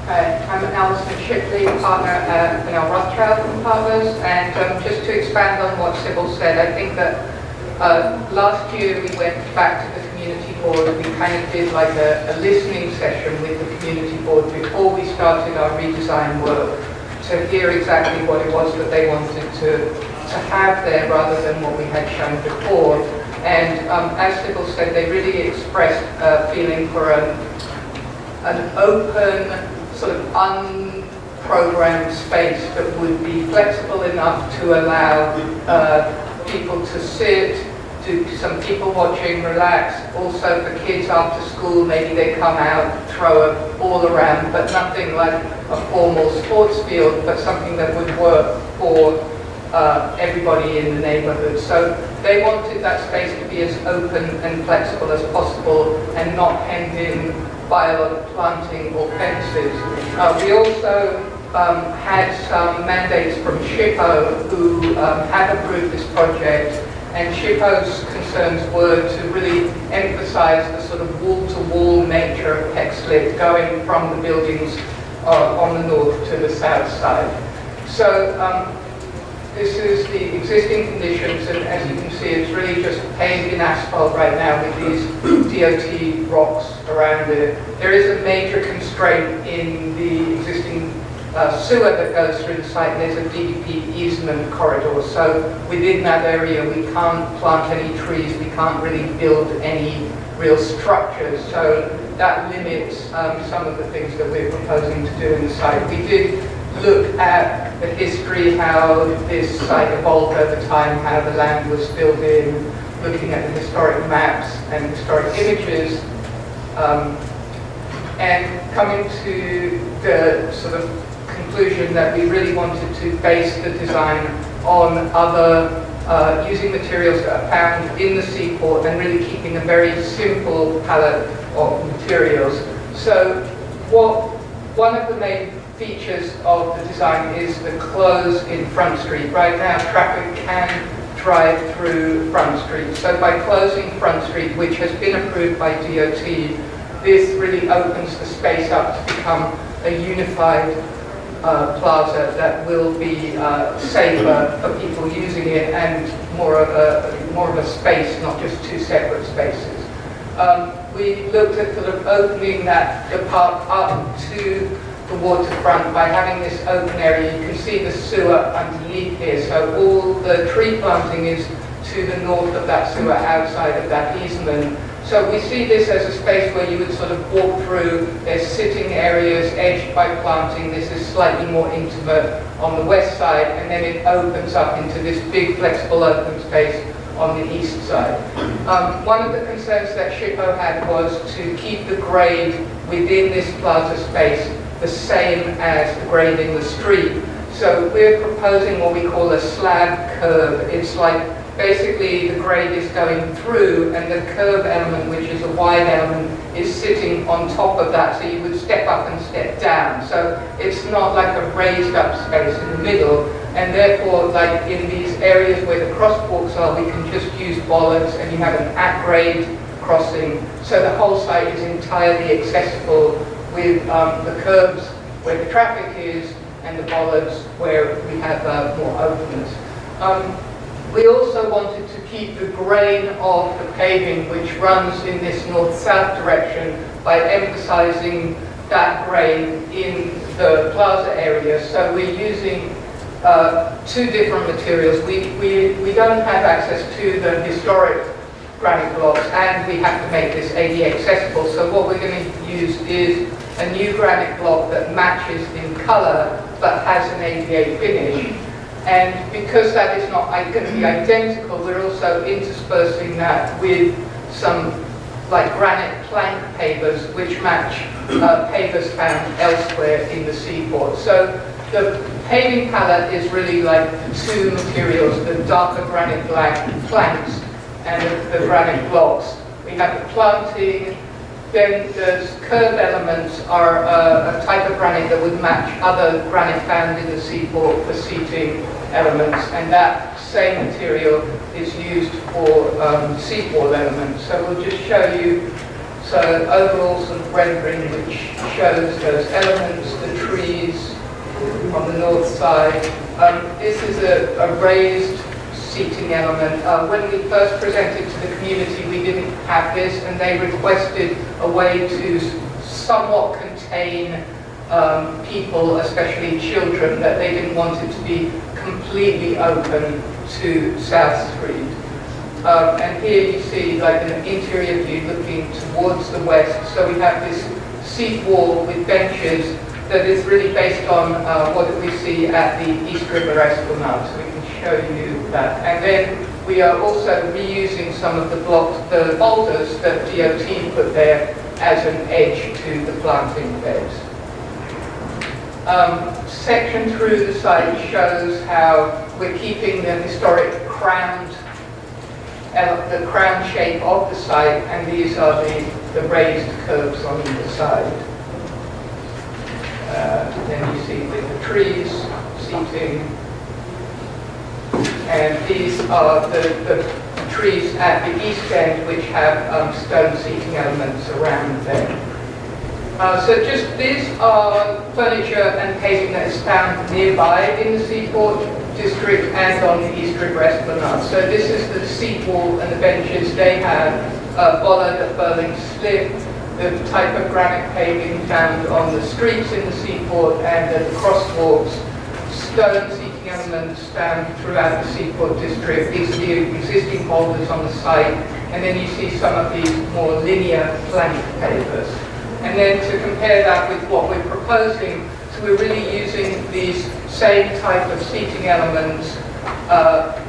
I'm Alison Shipley, partner at Grinnell Rothschild and Partners, and just to expand on what Sybil said, I think that last year we went back to the community board. We kind of did like a listening session with the community board before we started our redesign work to hear exactly what it was that they wanted to have there rather than what we had shown before. And as Sybil said, they really expressed a feeling for an open, sort of unprogrammed space that would be flexible enough to allow people to sit, do some people watching, relax. Also for kids after school, maybe they come out, throw a ball around, but nothing like a formal sports field, but something that would work for everybody in the neighborhood. So they wanted that space to be as open and flexible as possible and not hemmed in by a lot of planting or fences. We also had some mandates from SHPO who have approved this project, and SHPO's concerns were to really emphasize the sort of wall-to-wall nature of Peck Slip going from the buildings on the north to the south side. So this is the existing conditions, and as you can see, it's really just paved in asphalt right now with these DOT rocks around it. There is a major constraint in the existing sewer that goes through the site, and there's a DEP easement corridor. So within that area, we can't plant any trees, we can't really build any real structures. So that limits some of the things that we're proposing to do in the site. We did look at the history, how this site evolved over time, how the land was filled in, looking at the historic maps and historic images, and coming to the sort of conclusion that we really wanted to base the design on other using materials that are found in the seaport and really keeping a very simple palette of materials. So one of the main features of the design is the close in Front Street. Right now traffic can drive through Front Street. So by closing Front Street, which has been approved by DOT, this really opens the space up to become a unified plaza that will be safer for people using it and more of a space, not just two separate spaces. We looked at sort of opening the park up to the waterfront by having this open area. You can see the sewer underneath here, so all the tree planting is to the north of that sewer, outside of that easement. So we see this as a space where you would sort of walk through. There's sitting areas edged by planting. This is slightly more intimate on the west side, and then it opens up into this big flexible open space on the east side. One of the concerns that SHPO had was to keep the grade within this plaza space the same as the grade in the street. So we're proposing what we call a slab curve. It's like basically the grade is going through and the curve element, which is a wide element, is sitting on top of that. So you would step up and step down. So it's not like a raised up space in the middle. And therefore, like in these areas where the crosswalks are, we can just use bollards and you have an at-grade crossing. So the whole site is entirely accessible with the curbs where the traffic is and the bollards where we have more openness. We also wanted to keep the grain of the paving, which runs in this north-south direction, by emphasizing that grain in the plaza area. So we're using two different materials. We don't have access to the historic granite blocks, and we have to make this ADA accessible. So what we're going to use is a new granite block that matches in color but has an ADA finish. And because that is not going to be identical, we're also interspersing that with some like granite plank pavers which match pavers found elsewhere in the seaport. So the paving palette is really like the two materials, the darker granite planks and the granite blocks. We have the planting. Then the curved elements are a type of granite that would match other granite found in the seaport for seating elements, and that same material is used for seaport elements. So we'll just show you overall some rendering which shows those elements, the trees on the north side. This is a raised seating element. When we first presented to the community, we didn't have this, and they requested a way to somewhat contain people, especially children, that they didn't want it to be completely open to South Street. And here you see like an interior view looking towards the west. So we have this seat wall with benches that is really based on what we see at the East River Esplanade. So we can show you that. And then we are also reusing some of the blocks, the boulders that DOT put there as an edge to the planting beds. Section through the site shows how we're keeping the historic the crown shape of the site, and these are the raised curves on either side. Then you see the trees, seating, and these are the trees at the east end which have stone seating elements around them. So just these are furniture and paving that is found nearby in the Seaport District and on the East River Esplanade. So this is the seat wall and the benches. They have bollard, a furling slip, the type of granite paving found on the streets in the seaport and at the crosswalks, stone seating elements found throughout the seaport district. These are the existing boulders on the site, and then you see some of these more linear plank pavers. And then to compare that with what we're proposing, so we're really using these same type of seating elements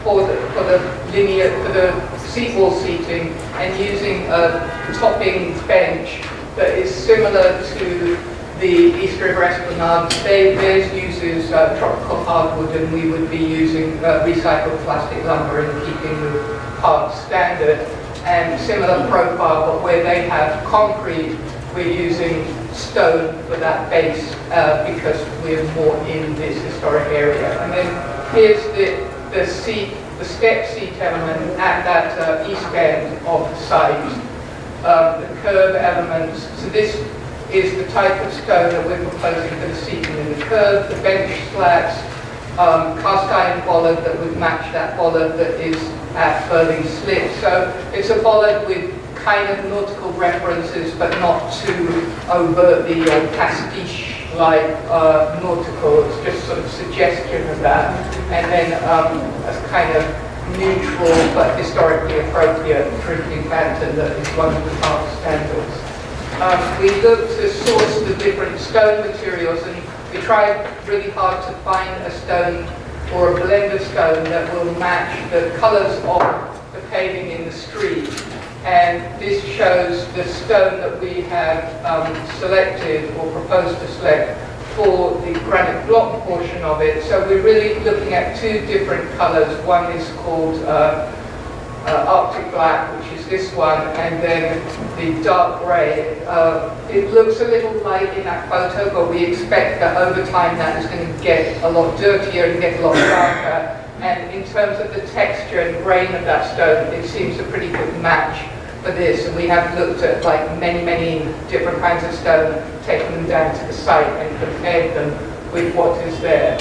for the seawall seating, and using a topping bench that is similar to the East River Esplanade. Theirs uses tropical hardwood, and we would be using recycled plastic lumber in keeping with park standard, and similar profile, but where they have concrete, we're using stone for that base because we're more in this historic area. And then here's the step seat element at that east end of the site, the curb elements. So this is the type of stone that we're proposing for the seating in the curb, the bench slats, cast iron bollard that would match that bollard that is at Burling Slip. So it's a bollard with kind of nautical references, but not too overtly or pastiche-like nautical. It's just sort of suggestion of that. And then a kind of neutral but historically appropriate drinking pattern that is one of the park standards. We looked to source the different stone materials, and we tried really hard to find a stone or a blend of stone that will match the colors of the paving in the street. And this shows the stone that we have selected or proposed to select for the granite block portion of it. So we're really looking at two different colors. One is called Arctic Black, which is this one, and then the dark gray. It looks a little light in that photo, but we expect that over time that is going to get a lot dirtier and get a lot darker. And in terms of the texture and grain of that stone, it seems a pretty good match for this. And we have looked at like many different kinds of stone, taken them down to the site and compared them with what is there.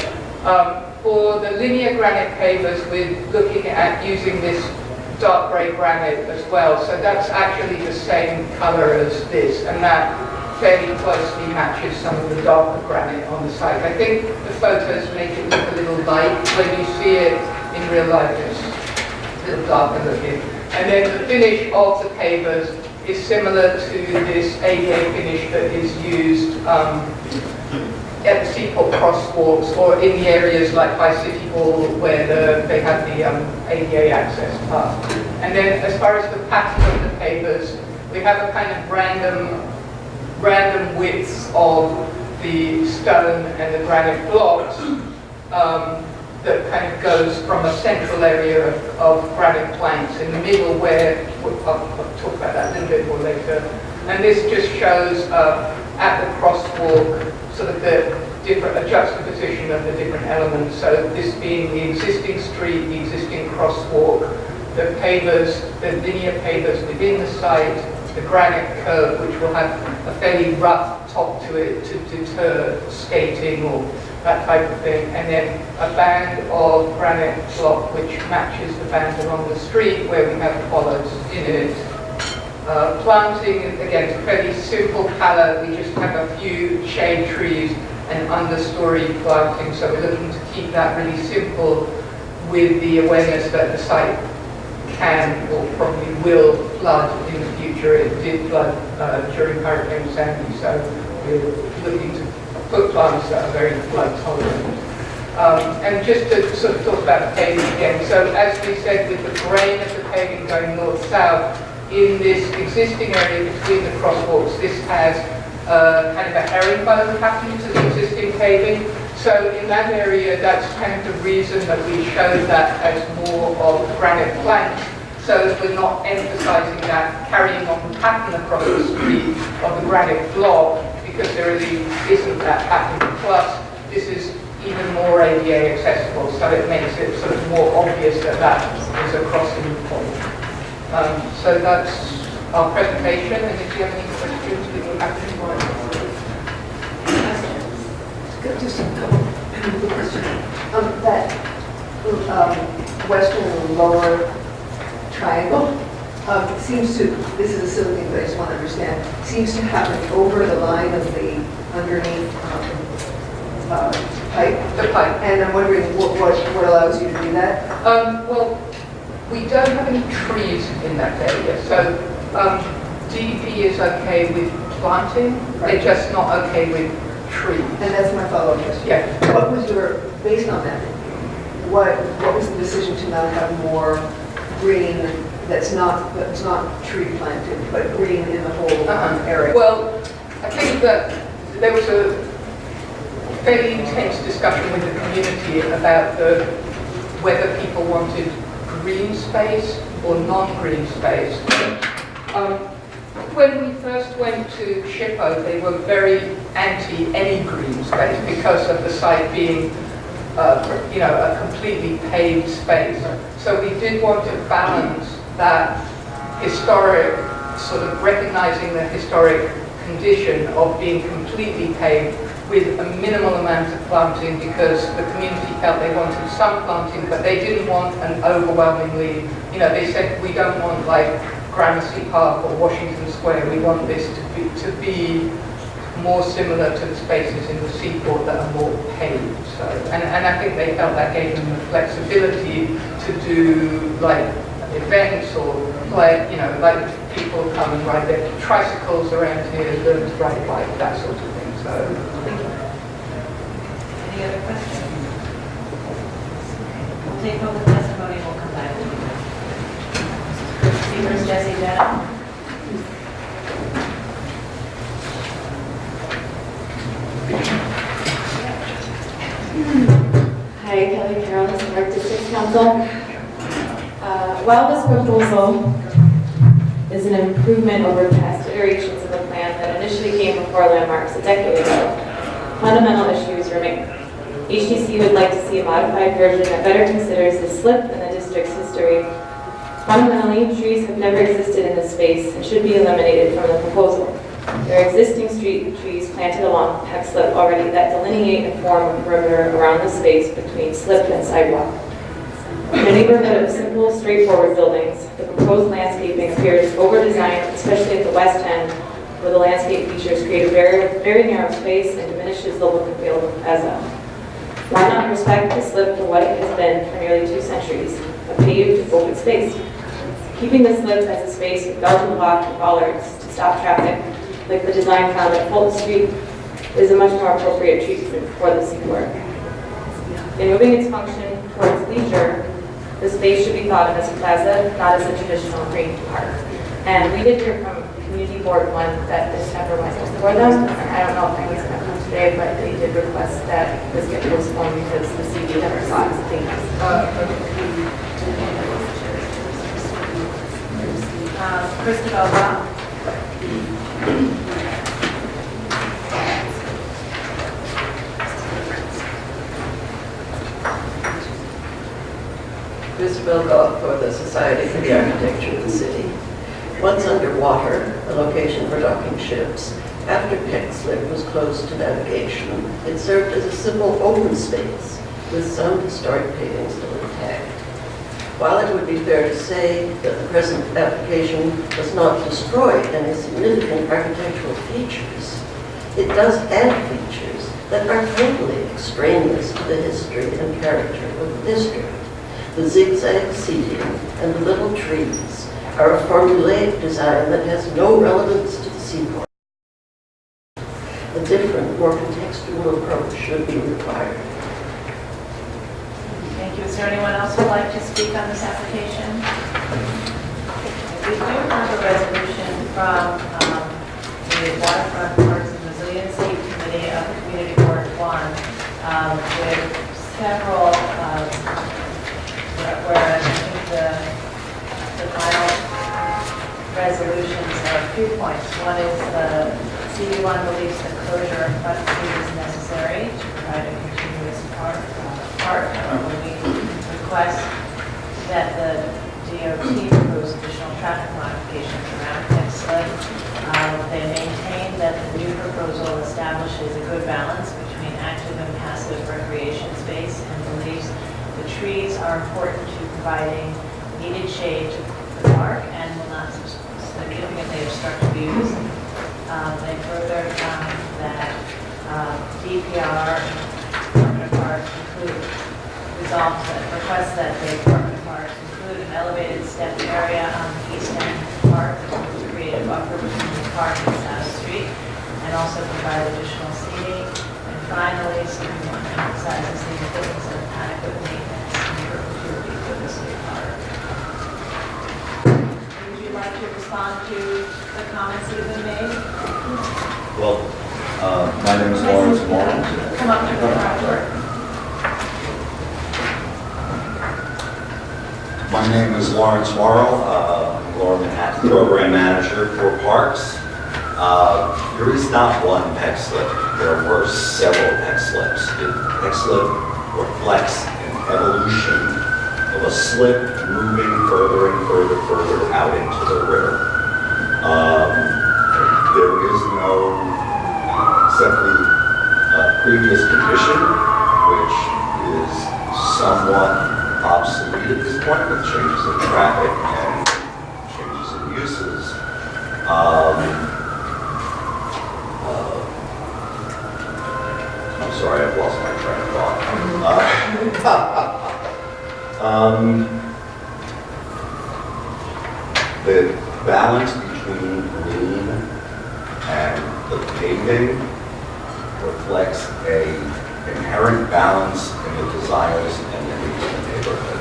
For the linear granite pavers, we're looking at using this dark grey granite as well. So that's actually the same colour as this, and that fairly closely matches some of the darker granite on the site. I think the photos make it look a little light. When you see it in real life, it's a little darker looking. And then the finish of the pavers is similar to this ADA finish that is used at the seaport crosswalks or in the areas like by City Hall where they have the ADA access path. And then as far as the pattern of the pavers, we have a kind of random widths of the stone and the granite blocks that kind of goes from a central area of granite planks in the middle where, I'll talk about that a little bit more later. And this just shows at the crosswalk sort of a juxtaposition of the different elements. So this being the existing street, the existing crosswalk, the pavers, the linear pavers within the site, the granite curb, which will have a fairly rough top to it to deter skating or that type of thing, and then a band of granite block which matches the band along the street where we have bollards in it. Planting, again, it's a fairly simple palette. We just have a few shade trees and understory planting, so we're looking to keep that really simple with the awareness that the site can or probably will flood in the future. It did flood during Hurricane Sandy, so we're looking to put plants that are very flood tolerant. And just to sort of talk about the paving again, so as we said, with the grain of the paving going north-south, in this existing area between the crosswalks, this has kind of a herringbone pattern to the existing paving. So in that area, that's kind of the reason that we showed that as more of granite planks, so that we're not emphasizing that carrying on the pattern across the street of the granite block, because there really isn't that pattern. Plus, this is even more ADA accessible, so it makes it sort of more obvious that that is a crossing point. So that's our presentation, and if you have any questions, we will have to work. Just a couple of questions. That western and lower triangle, seems to, this is a silly thing, but I just want to understand, seems to happen over the line of the underneath pipe. The pipe. And I'm wondering what allows you to do that? Well, we don't have any trees in that area, so DEP is okay with planting, they're just not okay with trees. And that's my follow-up question. Yeah. What was your, based on that, what was the decision to not have more green that's not tree planted, but green in the whole area? Well, I think that there was a fairly intense discussion with the community about whether people wanted green space or non-green space. When we first went to SHPO, they were very anti any green space because of the site being, a completely paved space. So we did want to balance that historic, sort of recognizing the historic condition of being completely paved with a minimal amount of planting, because the community felt they wanted some planting, but they didn't want an overwhelmingly, they said, we don't want like Gramercy Park or Washington Square, we want this to be more similar to the spaces in the seaport that are more paved. So, and I think they felt that gave them the flexibility to do like events or like people come and ride their tricycles around here, learn to ride a bike, that sort of thing. So, any other questions? We'll take over the testimony and we'll come back to you. Speakers, Jesse Denham. Hi, Kelly Carroll, Historic District Council. While this proposal is an improvement over past iterations of the plan that initially came before landmarks a decade ago, fundamental issues remain. HDC would like to see a modified version that better considers the slip in the district's history. Fundamentally, trees have never existed in this space and should be eliminated from the proposal. There are existing street trees planted along Peck slip already that delineate and form a perimeter around the space between slip and sidewalk. In a neighborhood of simple, straightforward buildings, the proposed landscaping appears over-designed, especially at the west end, where the landscape features create a very narrow space and diminishes the look and feel of the plaza. Why not respect the slip for what it has been for nearly 2 centuries, a paved, open space? Keeping the slip as a space with Belgian block and bollards to stop traffic, like the design found at Fulton Street, is a much more appropriate treatment for the seaport. In moving its function towards leisure, the space should be thought of as a plaza, not as a traditional green park. And we did hear from Community Board 1 that this never went before them. I don't know if anyone's going to come today, but they did request that this get postponed because the CD never saw it. Christabel Rock. Christabel Goff for the Society for the Architecture of the City. Once underwater, a location for docking ships, after Peck Slip was closed to navigation, it served as a simple open space with some historic paving still intact. While it would be fair to say that the present application does not destroy any significant architectural features, it does add features that are totally extraneous to the history and character of the district. The zigzag seating and the little trees are a formulaic design that has no relevance to the seaport. A different, more contextual approach should be required. Thank you. Is there anyone else who'd like to speak on this application? We do have a resolution from the Waterfront Parks and Resiliency Committee of Community Board 1 with several whereas I think the final resolutions are a few points. One is CD1 believes the closure of Front Street is necessary to provide a continuous park. We request that the DOT propose additional traffic modifications around Peck Slip. They maintain that the new proposal establishes a good balance between active and passive recreation space and believes the trees are important to providing needed shade to the park and and will not significantly obstruct views. They further found that DPR Department of Parks requests that the Department of Parks include an elevated step area on the east end of the park to create a buffer between the park and South Street, and also provide additional seating. And finally, someone emphasizes the importance of adequate maintenance and perpetuity for the city park. Would you like to respond to the comments that have been made? Well, my name is Lawrence Morrow. Come up to the front door. My name is Lawrence Morrow. I'm Lower Manhattan Program Manager for Parks. There is not one Peck slip. There were several Peck slips. The Peck slip reflects an evolution of a slip moving further and further out into the river. There is no, except the previous condition, which is somewhat obsolete at this point with changes in traffic and changes in uses. I'm sorry, I've lost my train of thought. The balance between green and the paving reflects an inherent balance in the desires and the needs of the neighborhood.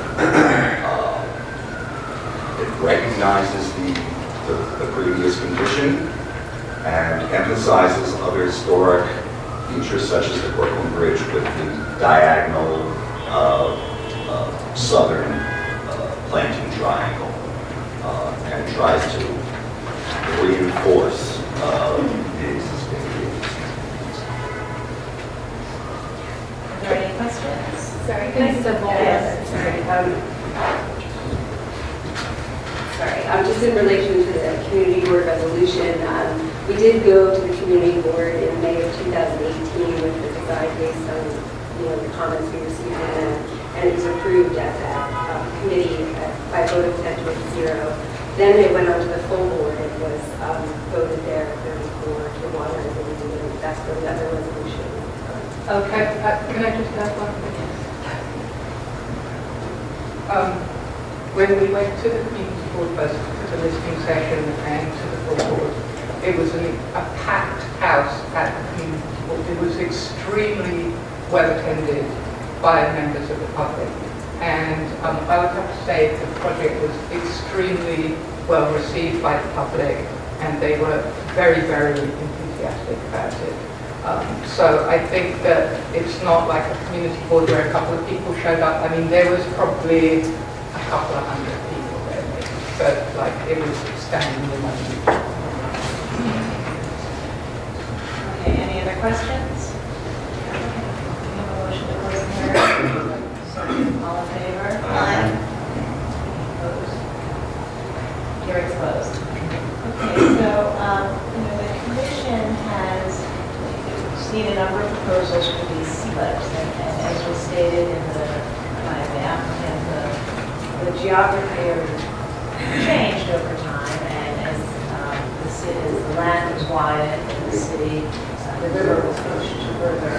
It recognizes the previous condition and emphasizes other historic features such as the Brooklyn Bridge with the diagonal southern planting triangle, and tries to reinforce the existing views. Are there any questions? Sorry, can I step over? Yes. Sorry, just in relation to the community board resolution, we did go to the community board in May of 2018 with the design based on, the comments we received from them, and it was approved at that committee by a vote of 10 to 0. Then it went on to the full board and was voted there 34 to 1, I believe, and that's where the other resolution. Okay, can I just ask one thing? When we went to the community board first, to the listening session and to the full board, it was a packed house at the community board. It was extremely well attended by members of the public. And I would have to say the project was extremely well received by the public, and they were very, very enthusiastic about it. So I think that it's not like a community board where a couple of people showed up. I mean, there was probably a couple of hundred people there, maybe, but like it was standing room only. Okay, any other questions? We have a motion to close the hearing. All in favor? Aye. Opposed? Hearing's closed. Okay, so, the commission has seen a number of proposals for these slips, and as was stated in by the applicant, the geography changed over time, and as the land was widened, and the river was pushed further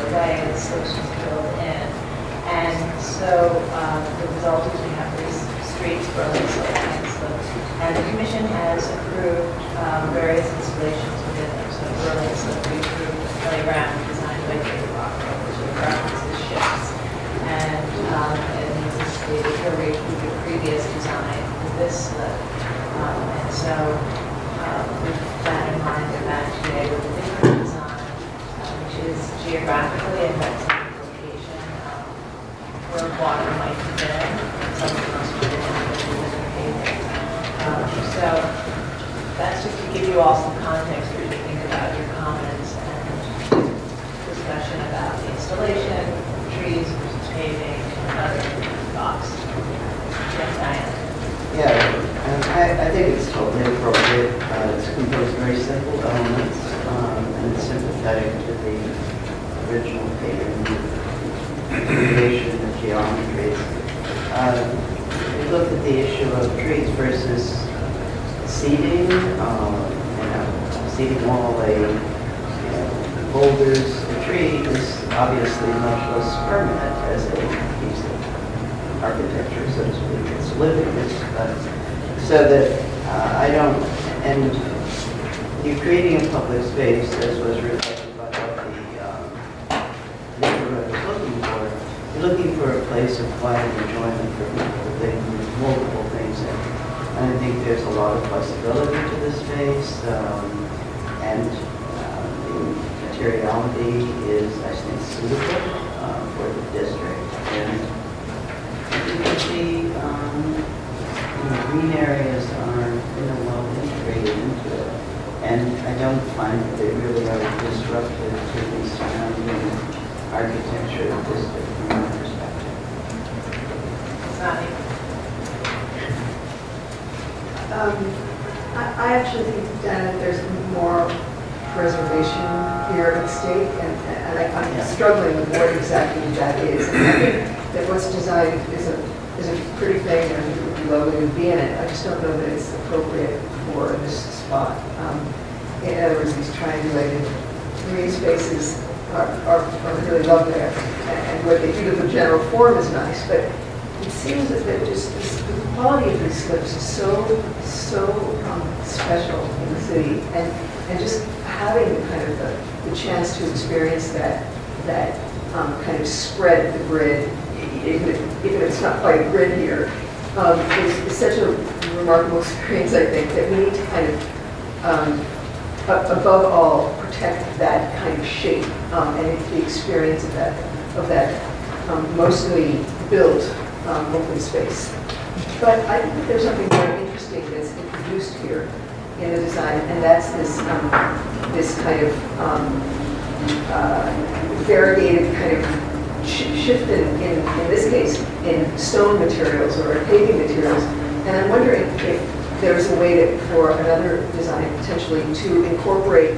away, and the slips was filled in. And so the result is we have these streets, Burlington Slope, and the commission has approved various installations within them. So Burlington Slope, we approved a playground designed by David Rockwell, which references ships. And this is the previous design for this slip. And so with that in mind, they're back today with a different design, which is geographically and location where water might be there. Something else would be paving. So that's just to give you all some context for you to think about your comments and discussion about the installation, trees versus paving, and other thoughts. Yes, Diane? Yeah, I think it's totally appropriate. It's composed of very simple elements and it's sympathetic to the original paving creation of geometries. We looked at the issue of trees versus seating, seating wall, boulders, a tree is obviously much less permanent as a piece of architecture, so to speak. It's living, so that I don't, and you're creating a public space, as was reflected by what the neighborhood is looking for. You're looking for a place of quiet enjoyment for people, multiple things, and I think there's a lot of flexibility to the space, and the materiality is, I think, suitable for the district, and you can see the green areas are, well integrated into it, and I don't find that they really are disruptive to the surrounding architecture of the district from my perspective. I actually think, Dan, that there's more preservation here at stake, and I'm struggling with what exactly that is. And I think that what's designed is a pretty thing, and it would be lovely to be in it. I just don't know that it's appropriate for this spot. In other words, these triangulated green spaces are really lovely there, and what they do to the general form is nice, but it seems that the quality of these slips is so special in the city, and just having kind of the chance to experience that kind of spread the grid, even if it's not quite a grid here, is such a remarkable experience, I think, that we need to kind of, above all, protect that kind of shape and the experience of that mostly built open space. But I think that there's something very interesting that's introduced here in the design, and that's this kind of variegated kind of shift in this case in stone materials or paving materials. And I'm wondering if there's a way for another design potentially to incorporate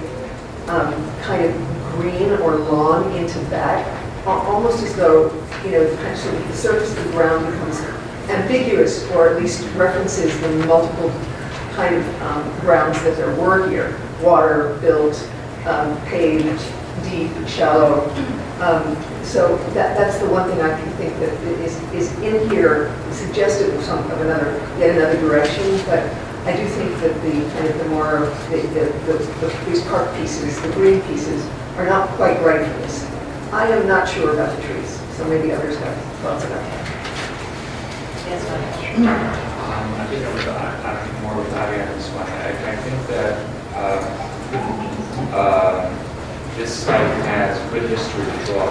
kind of green or lawn into that, almost as though, the surface of the ground becomes ambiguous, or at least references the multiple kind of grounds that there were here: water, built, paved, deep, shallow. So that's the one thing I can think that is in here, suggestive of yet another direction. But I do think that the more of these park pieces, the green pieces, are not quite right for this. I am not sure about the trees, so maybe others have thoughts about that. Yes, I think I think more with Avi on this one. I think that this site has good history to draw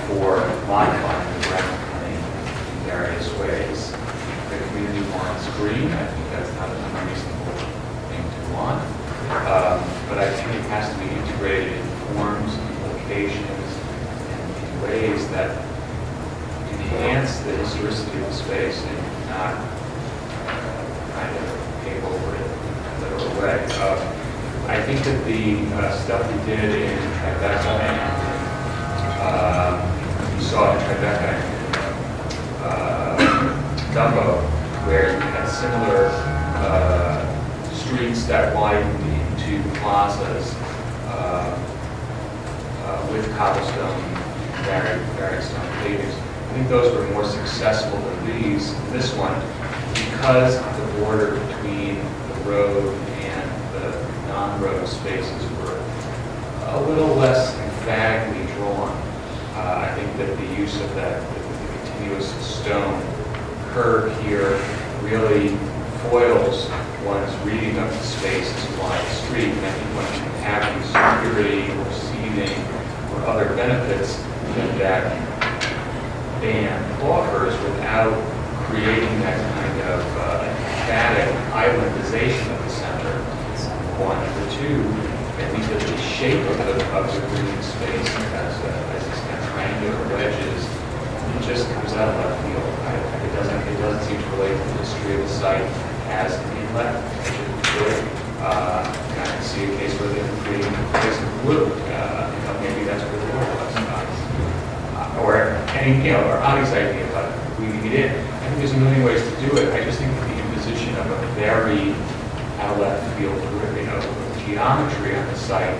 for modifying the ground plane in various ways. The community wants green. I think that's not an unreasonable thing to want. But I think it has to be integrated in forms and locations and in ways that enhance the historicity of the space and not kind of pave over it in a literal way. I think that the stuff we did in Tribeca and you saw in Tribeca and Dumbo, where you had similar streets that widened into plazas with cobblestone, various stone pavings. I think those were more successful than this one, because the border between the road and the non-road spaces were a little less emphatically drawn. I think that the use of the continuous stone curve here really foils one's reading of the space as a wide street, and I think one can have security or seating or other benefits that band offers without creating that kind of emphatic islandization of the center. One. The two, I think that the shape of the green space as these kind of triangular wedges, it just comes out of left field. It doesn't seem to relate to the history of the site as an inlet. I can see a case where they're creating a place in blue. Maybe that's where the water was. Or Avi's idea about weaving it in. I think there's a million ways to do it. I just think that the imposition of a very out of left field, geometry on the site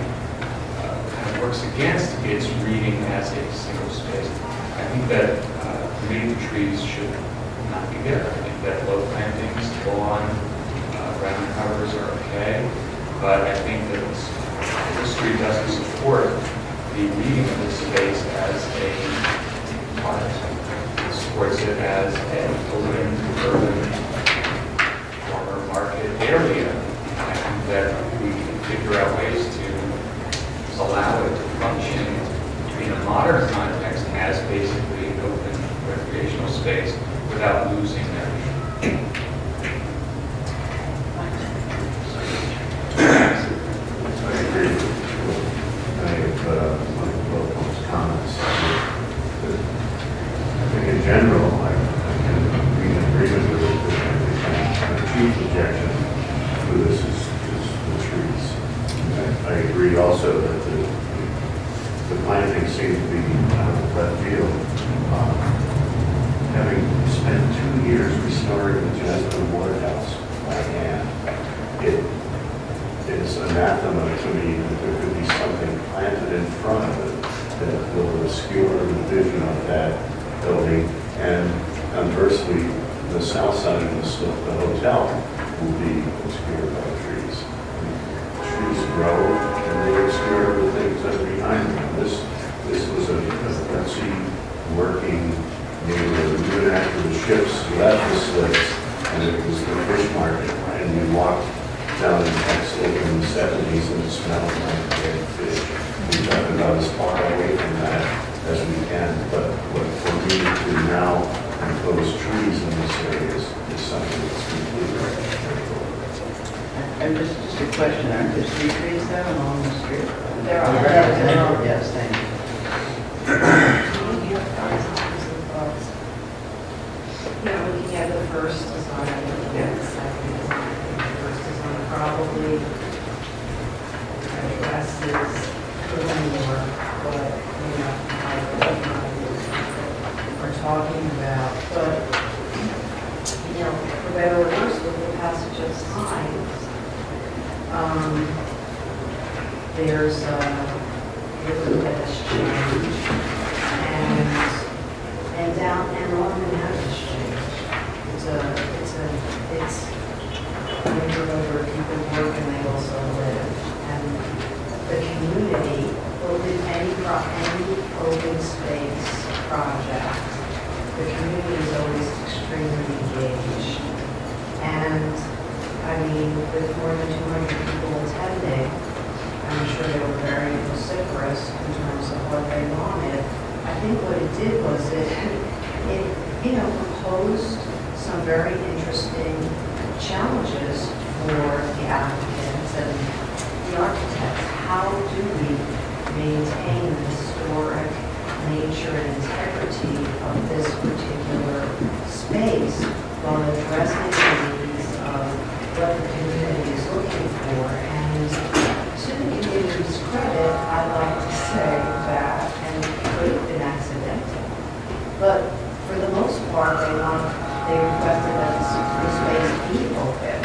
kind of works against its reading as a single space. I think that native trees should not be there. I think that low plantings, lawn, ground covers are okay, but I think that the street doesn't support the reading of this space as a park. It supports it as an open, urban, former market area. I think that we can figure out ways to allow it to function in a modern context as basically an open recreational space without losing that. I agree with both those comments. I think in general, I can be in agreement with it, but the chief objection to this is the trees. I agree also that the plantings seem to be out of left field. Having spent 2 years restoring the Jasmine Waterhouse by hand, it is anathema to me that there could be something planted in front of it that will obscure the vision of that building, and conversely, the south side of the hotel will be obscured by trees. Trees grow and they obscure the things that are behind them. This was a gutsy, working neighborhood. Even after the ships left the slips, and it was the fish market, and we walked down in Peck in the 70s and it smelled like dead fish. We tried about as far away from that as we can, but what for me to now impose trees in this area is something that's completely critical. And just a question, aren't there street trees there along the street? There are. Yes, thank you. Looking at the first design, looking at the second design, the first design probably addresses a little more what, we're talking about. But, for better or worse, with the passage of time, there's a little bit has changed, and down and Norman has changed. It's a neighborhood where people work and they also live, and the community will do any open space project. The community is always extremely engaged, and I mean, with more than 200 people attending, I'm sure they were very vociferous in terms of what they wanted. I think what it did was it proposed some very interesting challenges for the applicants and the architects. How do we maintain the historic nature and integrity of this particular space while addressing the needs of what the community is looking for? And to the community's credit, I'd like to say that, and it could have been accidental, but for the most part, they requested that the space be open.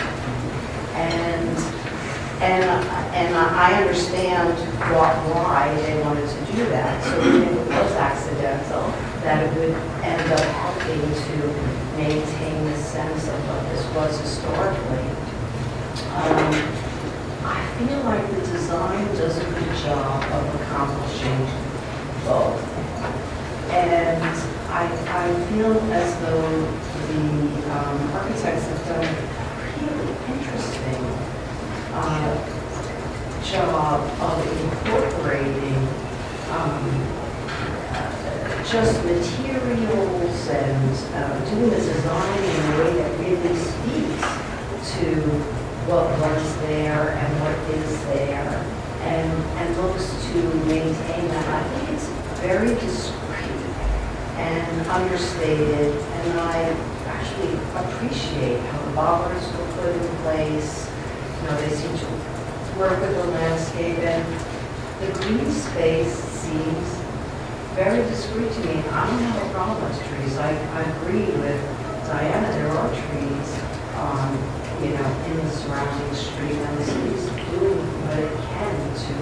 And I understand why they wanted to do that. So even if it was accidental, that it would end up helping to maintain the sense of what this was historically. I feel like the design does a good job of accomplishing both. And I feel as though the architects have done a really interesting job of incorporating just materials and doing the design in a way that really speaks to what was there and what is there, and looks to maintain that. I think it's very discreet and understated, and I actually appreciate how the bollards were put in place. They seem to work with the landscape, and the green space seems very discreet to me. I don't have a problem with trees. I agree with Diana, there are trees you know, in the surrounding street, and the city's doing what it can to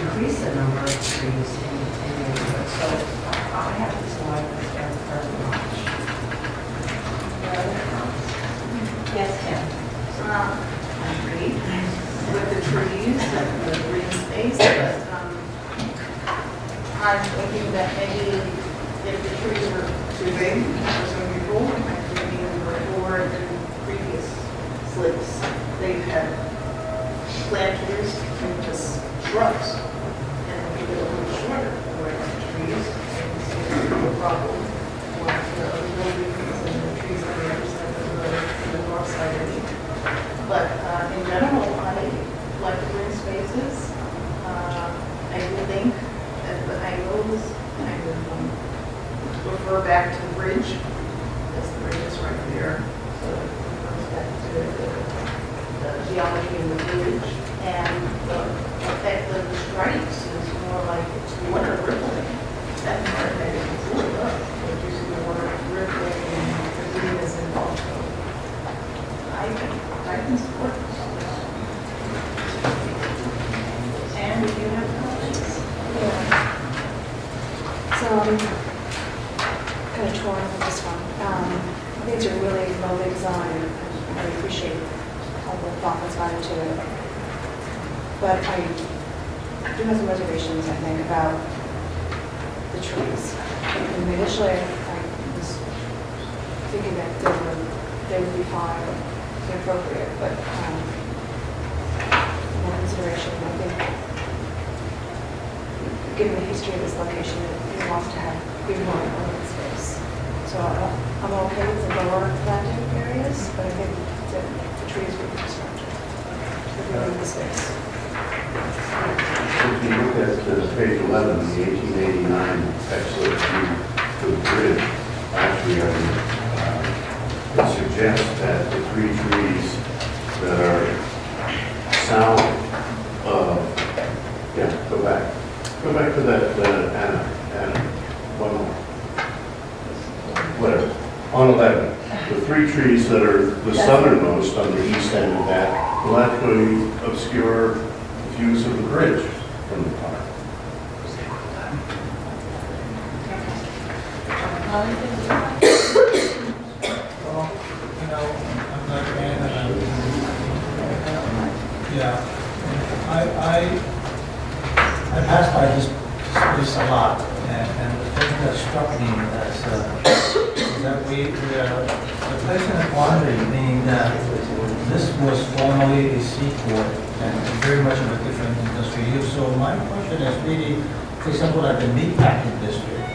increase the number of trees in neighborhoods. So I have to select this very much. Yes, Kim? I agree with the trees and the green space, but I'm thinking that maybe if the trees were too big for some people, maybe more than previous slips, they've had planters and just shrubs, and make it a little shorter, where the trees, and it's a problem with the buildings and the trees on the other side of the road, the north side of it. But in general, I like the green spaces. I would think that the angles, I would refer back to the bridge, because the bridge is right there. So it comes back to the geometry of the bridge. And the effect of the stripes is more like it's water rippling. That part of it is really good. But you see the water rippling and the green is involved. So I can support this. And if you have comments? So I'm kind of torn with this one. I think it's a really lovely design. I really appreciate all the thought that's gone into it. But I do have some reservations, I think, about the trees. And initially, I was thinking that they would be fine, inappropriate, but more consideration, I think, given the history of this location, it wants to have even more open space. So I'm okay with the lower planting areas, but I think that the trees would be disruptive to the space. If you look at page 11, the 1889 excellent view to the bridge, actually, it suggests that the three trees that are south of, go back to that, Anna, one more. Whatever, on 11, the three trees that are the southernmost on the east end of that will actually obscure views of the bridge from the park. Well, you know, I'm not a man, and I pass by this place a lot, and the thing that struck me is that we are the place in the quandary, meaning that this was formerly a seaport and very much of a different industry use. So my question is really, for example, like the meatpacking district.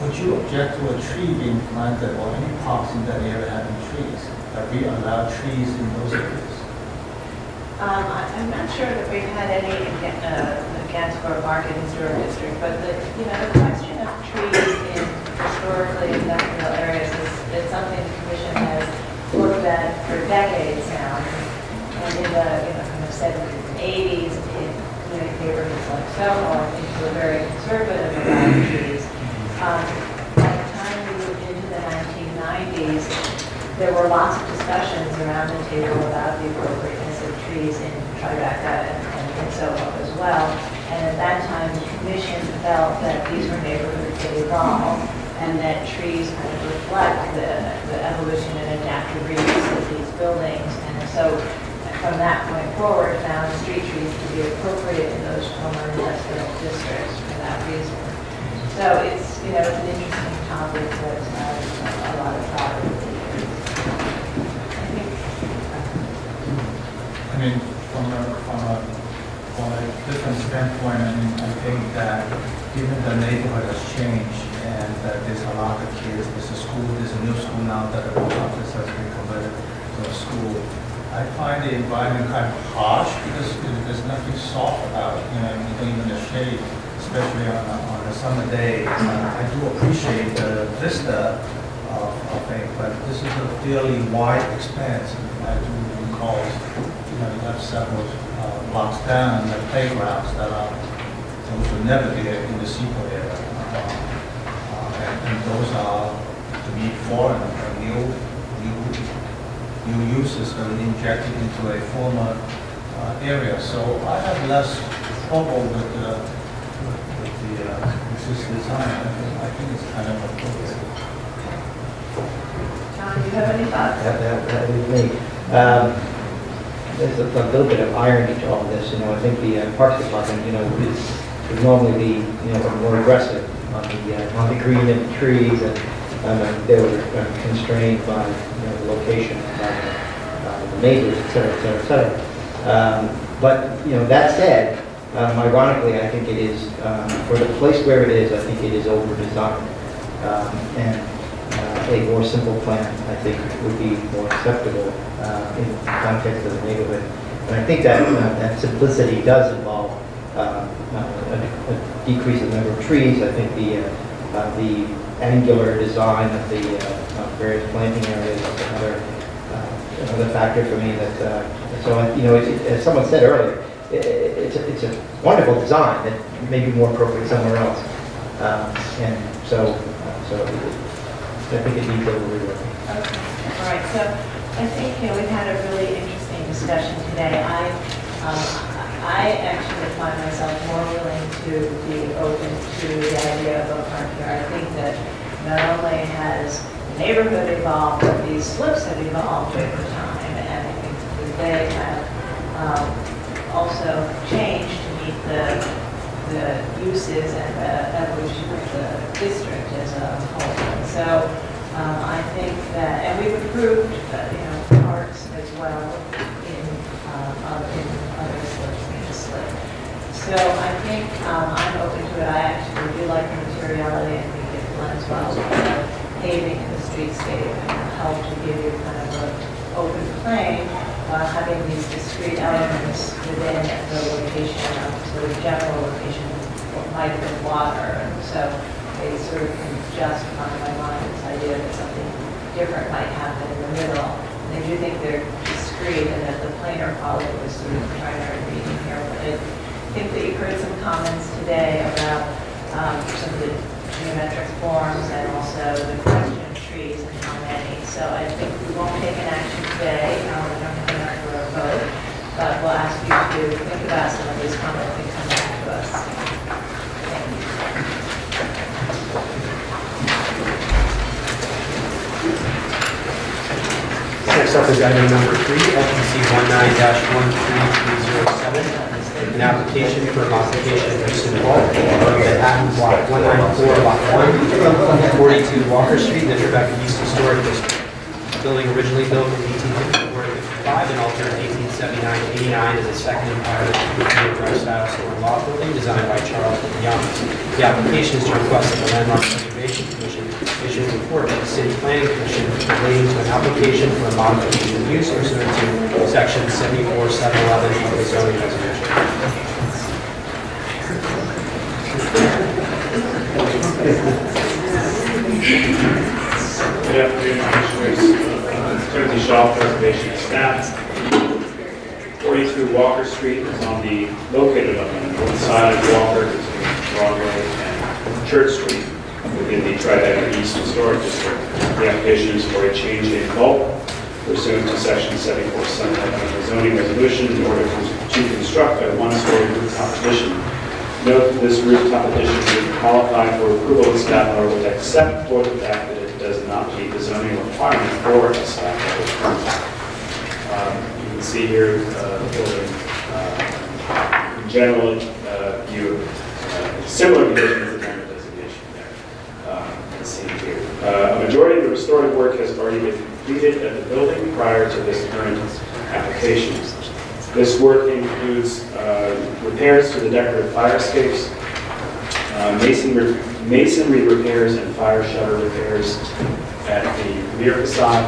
Would you object to a tree being planted or any parks in that area having trees? Have we allowed trees in those areas? I'm not sure that we've had any against for market historic district, but the question of trees in historically industrial areas is something the commission has looked at for decades now. And in the kind of 70s and 80s, in community neighborhoods like Soho, into a very conservative about trees. By the time we moved into the 1990s, there were lots of discussions around the table about the appropriateness of trees in Tribeca and in Soho as well. And at that time, the commission felt that these were neighborhoods that evolve and that trees kind of reflect the evolution and adaptive reuse of these buildings. And so from that point forward, found street trees to be appropriate in those former industrial districts for that reason. So it's, it's an interesting topic that has a lot of thought over the years. I mean, from a different standpoint, I think that given the neighborhood has changed and that there's a lot of kids, there's a new school now that the post office has been converted to a school. I find the environment kind of harsh because there's nothing soft about it. You don't even the shade, especially on a summer day. I do appreciate the vista of it, but this is a fairly wide expanse. I do recall, you have several blocks down the playgrounds that those would never be in the seaport area. And those are, to me, foreign, new new uses that are injected into a former area. So I have less trouble with the existing design. I think it's kind of appropriate. John, do you have any thoughts? That is me. There's a little bit of irony to all this. I think the Parks Department, would normally be, more aggressive on the green and the trees, and they were constrained by, the location, by the neighbors, et cetera, et cetera, et cetera. But, that said, ironically, I think it is, for the place where it is, I think it is over-designed. And a more simple plan, I think, would be more acceptable in the context of the neighborhood. And I think that that simplicity does involve a decrease in the number of trees. I think the angular design of the various planting areas is another factor for me. As someone said earlier, it's a wonderful design that may be more appropriate somewhere else. And so I think it needs a little reworking. Okay, all right, so I think, we've had a really interesting discussion today. I actually find myself more willing to be open to the idea of a park here. I think that not only has the neighborhood evolved, but these slips have evolved over time, and I think that they have also changed to meet the uses and the evolution of the district as a whole. So I think that, and we've approved, parks as well in other slips, in the slip. So I think I'm open to it. I actually do like the materiality. I think it blends well with the paving and the streetscape and help to give you kind of an open plane while having these discrete elements within the location of sort of general location of what might have been water. And so they sort of can justify in my mind this idea that something different might happen in the middle. And I do think they're discrete and that the planar quality was sort of the primary reading here. But I think that you heard some comments today about some of the geometric forms and also the question of trees and how many. So I think we won't take an action today. We don't have enough for a vote. But we'll ask you to think about some of these comments and come back to us. Thank you. Next up is item number 3, LPC 19-13307, an application for a modification of use in bulk of Manhattan Block 194, Lot 1, 42 Walker Street, the Tribeca East Historic District. Building originally built in 1854 to 55 and altered in 1879-89 as a second entirely European style store and law building designed by Charles Young. The application is to request that the Landmark Preservation Commission issue a report to the City Planning Commission relating to an application for a modification of use pursuant to Section 74-711 of the zoning resolution. Good afternoon, Commissioners. Timothy Shaw, Preservation staff. 42 Walker Street is located on the north side of Walker between Broadway and Church Street within the Tribeca East Historic District. The application is for a change in bulk pursuant to Section 74-7 of the zoning resolution in order to construct a one-story rooftop addition. Note that this rooftop addition would qualify for approval of staff level except for the fact that it does not meet the zoning requirement for a staff level permit. You can see here the building in general view similar conditions of the designation there. Seen here. A majority of the restorative work has already been completed at the building prior to this current application. This work includes repairs to the decorative fire escapes, masonry repairs and fire shutter repairs at the rear facade,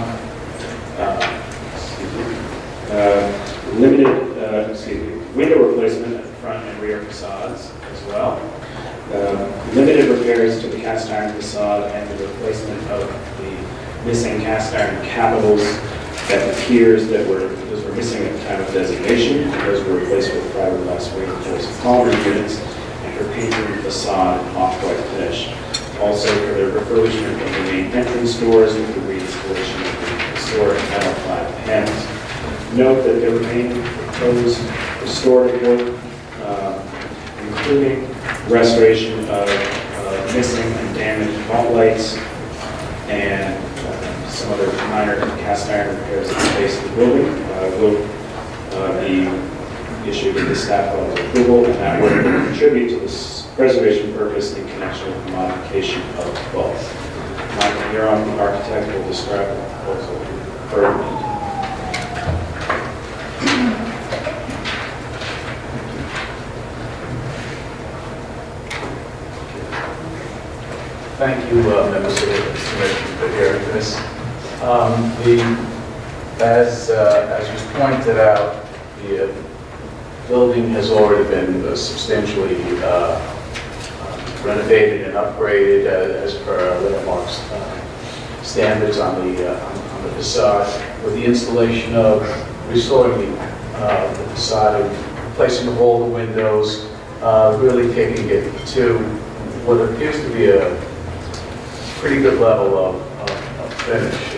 window replacement at the front and rear facades as well. Limited repairs to the cast iron facade and the replacement of the missing cast iron capitals at the piers those were missing at the time of designation. Those were replaced with fiberglass reinforced column units and for painting the facade in off-white finish. Also for the refurbishment of the main entrance doors with the reinstallation of the historic metal flat panels. Note that there remain proposed restorative work, including restoration of missing and damaged vault lights and some other minor cast iron repairs at the base of the building. Will be issued with the staff level approval, and that will contribute to this preservation purpose in connection with the modification of vaults. Michael Huron, the architect, will describe the proposal further. Thank you, members of the commission, for hearing this. As was pointed out, the building has already been substantially renovated and upgraded as per Landmark's standards on the facade, with the installation of restoring the facade and placing of all the windows, really taking it to what appears to be a pretty good level of finish.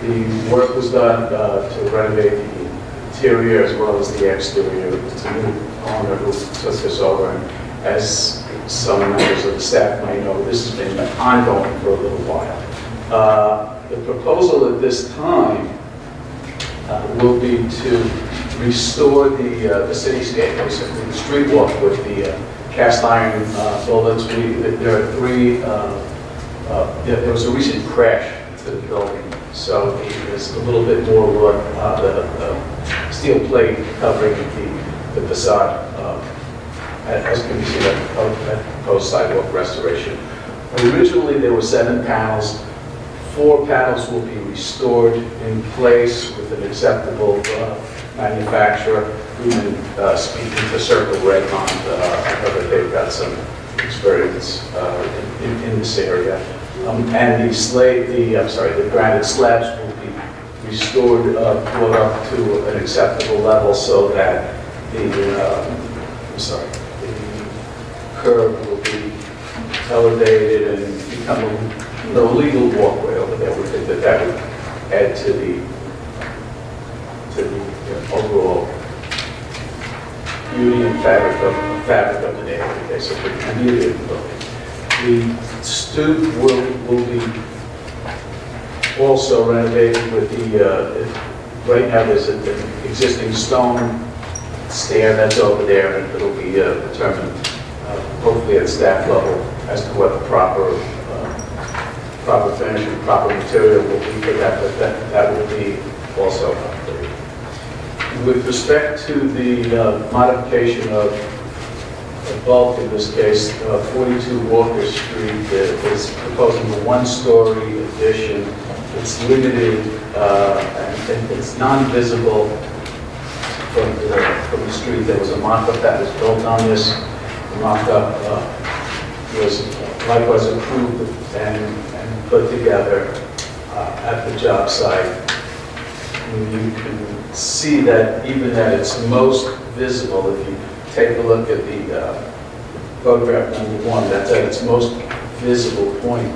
The work was done to renovate the interior as well as the exterior. It's a new owner who took this over, and as some members of the staff may know, this has been ongoing for a little while. The proposal at this time will be to restore the cityscape, basically the street walk with the cast iron bullets. There are three. There was a recent crash to the building, so there's a little bit more work, the steel plate covering the facade, as can be seen at proposed sidewalk restoration. Originally, there were 7 panels. 4 panels will be restored in place with an acceptable manufacturer. We've been speaking to Circle Red on, I know that they've got some experience in this area. And the granite slabs will be restored, brought up to an acceptable level so that the curb will be elevated and become a legal walkway over there. We think that would add to the overall beauty and fabric of the neighborhood, basically, and beauty of the building. The stoop will be also renovated with the, right now there's an existing stone stair that's over there, and it'll be determined hopefully at staff level as to what the proper finish and proper material will be for that, but that will be also upgraded. With respect to the modification of bulk, in this case, 42 Walker Street is proposing a 1-story addition. It's limited and it's non-visible from the street. There was a mock-up that was built on this. The mock-up was likewise approved and put together at the job site. And you can see that even at its most visible, if you take a look at the photograph number 1, that's at its most visible point,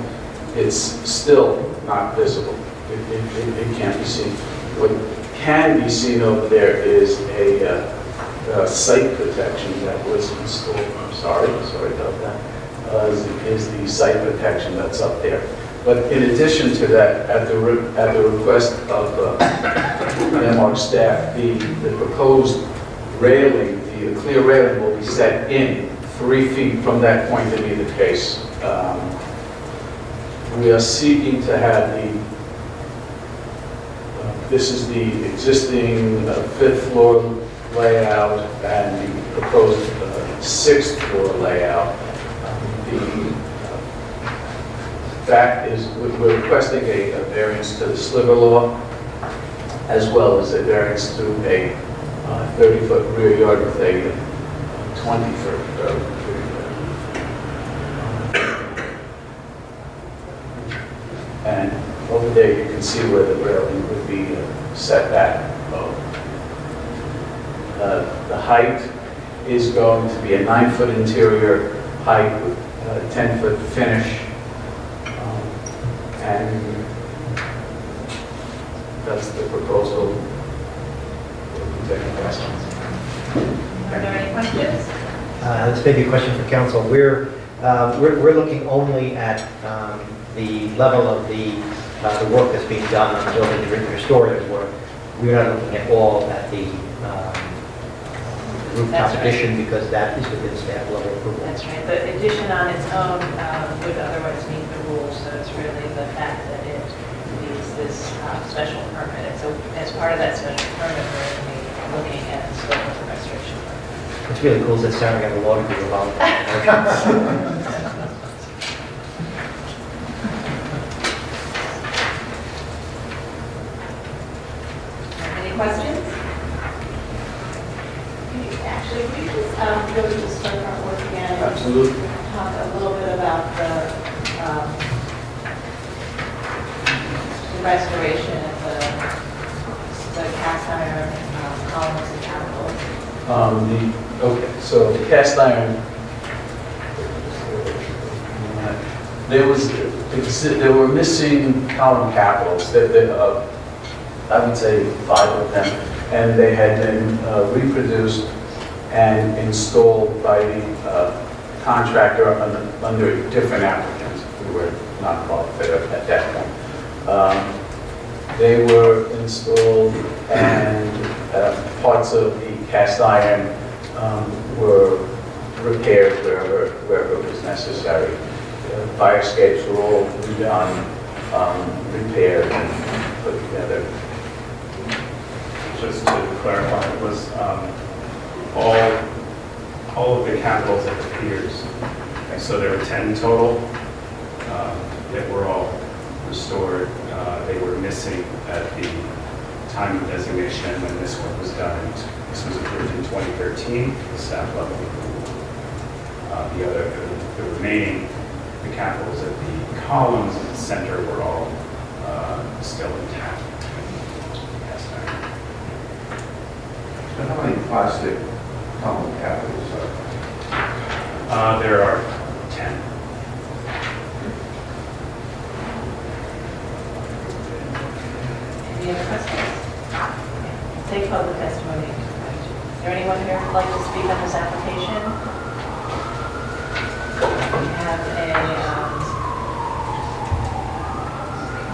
it's still not visible. It can't be seen. What can be seen over there is a site protection that was installed. I'm sorry about that. Is the site protection that's up there. But in addition to that, at the request of Landmark staff, the proposed railing, the clear railing will be set in 3 feet from that point to be the case. We are seeking to have this is the existing 5th floor layout and the proposed 6th floor layout. That is, we're requesting a variance to the sliver law, as well as a variance to a 30-foot rear yard with a 20-foot rear yard. And over there you can see where the railing would be set back. The height is going to be a 9-foot interior height with a 10-foot finish. And that's the proposal. We'll take questions. Are there any questions? This may be a question for council. We're looking only at the level of the work that's being done on the building to restore it. We're not looking at all at the rooftop That's right. addition because that is within staff level approval. That's right. The addition on its own would otherwise meet the rules, so it's really the fact that it needs this special permit. And so as part of that special permit, we're going to be looking at the scope of the restoration permit. It's really cool that Sarah got a law degree involved. Any questions? Actually, we just go to the start our work again. and Absolutely. Talk a little bit about the restoration of the cast iron columns and capitals. Okay, so the cast iron, there were missing column capitals. I would say 5 of them, and they had been reproduced and installed by the contractor under different applicants. We were not qualified at that point. They were installed, and parts of the cast iron were repaired wherever it was necessary. Fire escapes were all redone, repaired, and put together. Just to clarify, it was all of the capitals at the piers. And so there were 10 total that were all restored. They were missing at the time of designation when this work was done. This was approved in 2013, the staff level. The remaining, the capitals at the columns in the center were all still intact. And how many plastic column capitals are there? There are 10. Any other questions? Take public testimony. Is there anyone here who'd like to speak on this application? We have a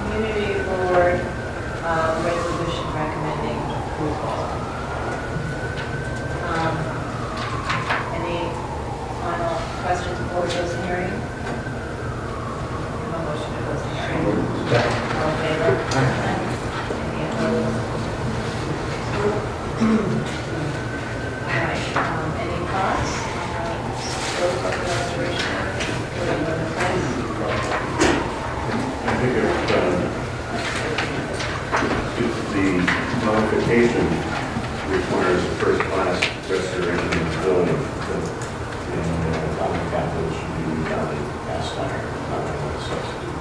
community board resolution recommending approval. Any final questions before we close the hearing? No motion to close the hearing. All in favor? Any opposed? All right, any thoughts on scope of the restoration? Putting them in place? I think the modification requires a first-class restoration of the building, the column capitals should be done in cast iron, not in a substitute.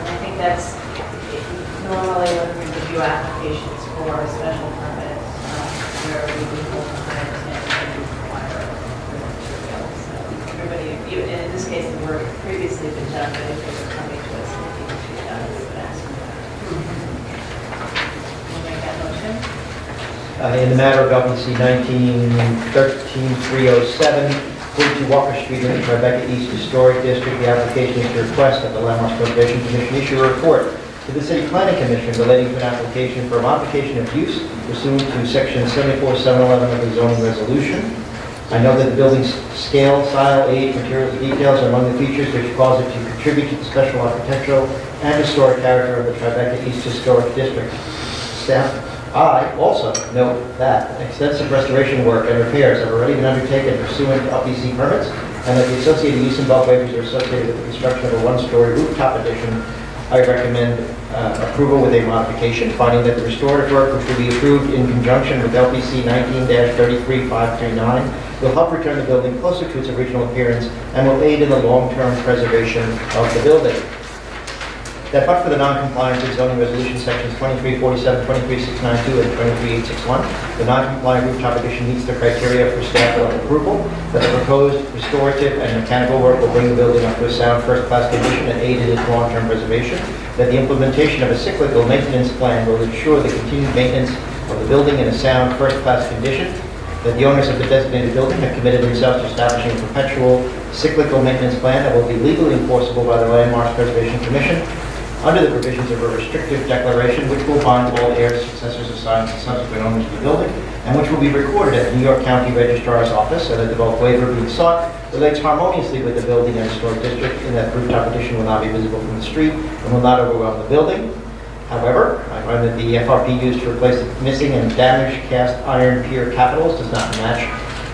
I think that's normally when we review applications for special permits, where we do hold the higher standard and require material. So everybody, in this case, the work previously been done, but if they were coming to us and needing to be done, we would ask for that. We'll make that motion. In the matter of LPC 1913-307, 42 Walker Street in the Tribeca East Historic District, the application is to request that the Landmarks Preservation Commission issue a report to the City Planning Commission relating to an application for a modification of use pursuant to Section 74-711 of the zoning resolution. I know that the building's scale, style, age, materials, and details are among the features which cause it to contribute to the special architectural and historic character of the Tribeca East Historic District. Staff, I also note that extensive restoration work and repairs have already been undertaken pursuant to LPC permits, and that the associated use and bulk waivers are associated with the construction of a one-story rooftop addition. I recommend approval with a modification, finding that the restorative work, which will be approved in conjunction with LPC 19-33539, will help return the building closer to its original appearance and will aid in the long-term preservation of the building. that but for the non-compliance with zoning resolution sections 2347, 23692, and 23861, the non-compliant rooftop addition meets the criteria for staff level approval, that the proposed restorative and mechanical work will bring the building up to a sound first-class condition and aid in its long-term preservation, that the implementation of a cyclical maintenance plan will ensure the continued maintenance of the building in a sound first-class condition, that the owners of the designated building have committed themselves to establishing a perpetual cyclical maintenance plan that will be legally enforceable by the Landmarks Preservation Commission under the provisions of a restrictive declaration which will bind all heirs, successors, assigns, and subsequent owners of the building, and which will be recorded at the New York County Registrar's Office, and that the bulk waiver being sought relates harmoniously with the building and historic district in that the rooftop addition will not be visible from the street and will not overwhelm the building. However, I find that the FRP used to replace the missing and damaged cast iron pier capitals does not match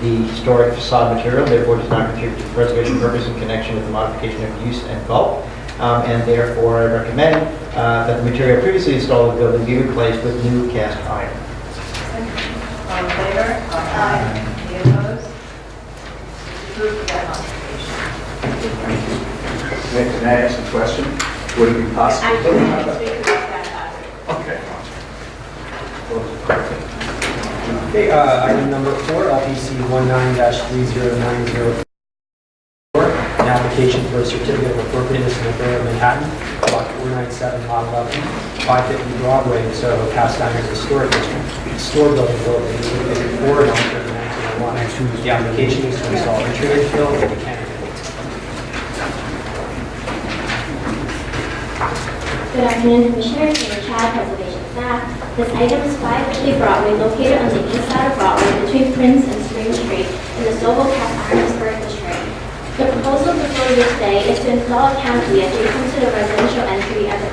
the historic facade material, therefore does not contribute to the preservation purpose in connection with the modification of use and bulk. And therefore, I recommend that the material previously installed in the building be replaced with new cast iron. All in favor? Aye. Any opposed? Approved of that modification. Can I ask a question? Would it be possible? Actually, we can speak about that after. Okay. Okay, item number 4, LPC 19-3090. An application for a certificate of appropriateness in the Borough of Manhattan, block 497, lot 11, 550 Broadway, so cast iron historic district, store building located before and after 1901. The application is to install entry fill and mechanical. Good afternoon, Commissioners, and Child Preservation staff. This item is 550 Broadway, located on the east side of Broadway between Prince and Spring Street in the Sobel Cast Iron Historic District. The proposal before you today is to install a canopy adjacent to the residential entry at the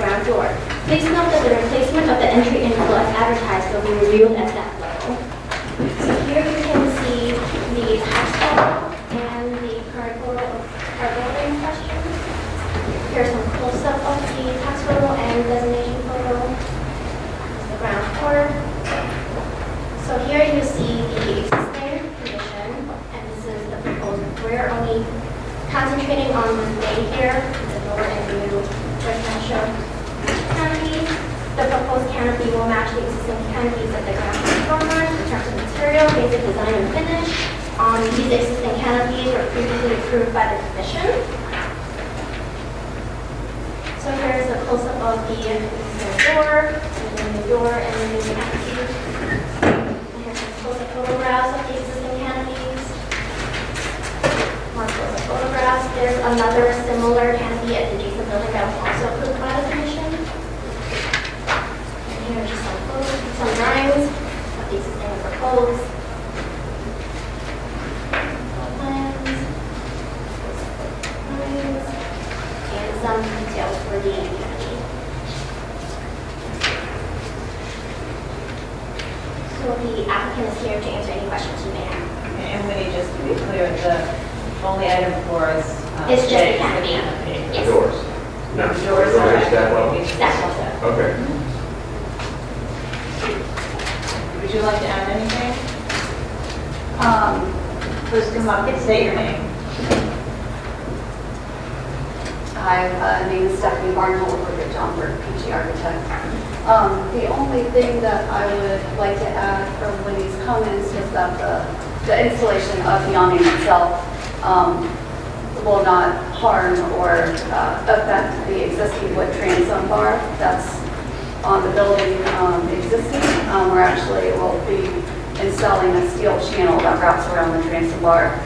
ground floor. Please note that the replacement of the entry inflow as advertised will be reviewed at that level. So here you can see the tax photo and the current photo of our building in question. Here's some close-up of the tax photo and designation photo. This is the ground floor. So here you see the existing condition, and this is the proposed. We're only concentrating on this bay here, the lower and new residential canopies. The proposed canopy will match the existing canopies at the ground floor in terms of material, basic design, and finish. These existing canopies were previously approved by the Commission. So here's a close-up of the door, and the new door, and the new canopy. And here's some close-up photographs of the existing canopies. More close-up photographs. There's another similar canopy at the adjacent building that was also approved by the Commission. And here are just some photos, some drawings of the existing and proposed. And some details for the canopy. So the applicant is here to answer any questions you may have. And Winnie, just to be clear, the only item for us It's just today the is canopy. Yes. Doors. No. The doors are Or staff level. Staff level. Okay. Would you like to add anything? Please come up and state your name. Hi, my name is Stephanie Barnhill, I work at John Burke, PG Architect. The only thing that I would like to add from Winnie's comments is that the installation of the awning itself will not harm or affect the existing wood transom bar that's on the building existing. We're actually will be installing a steel channel that wraps around the transom bar,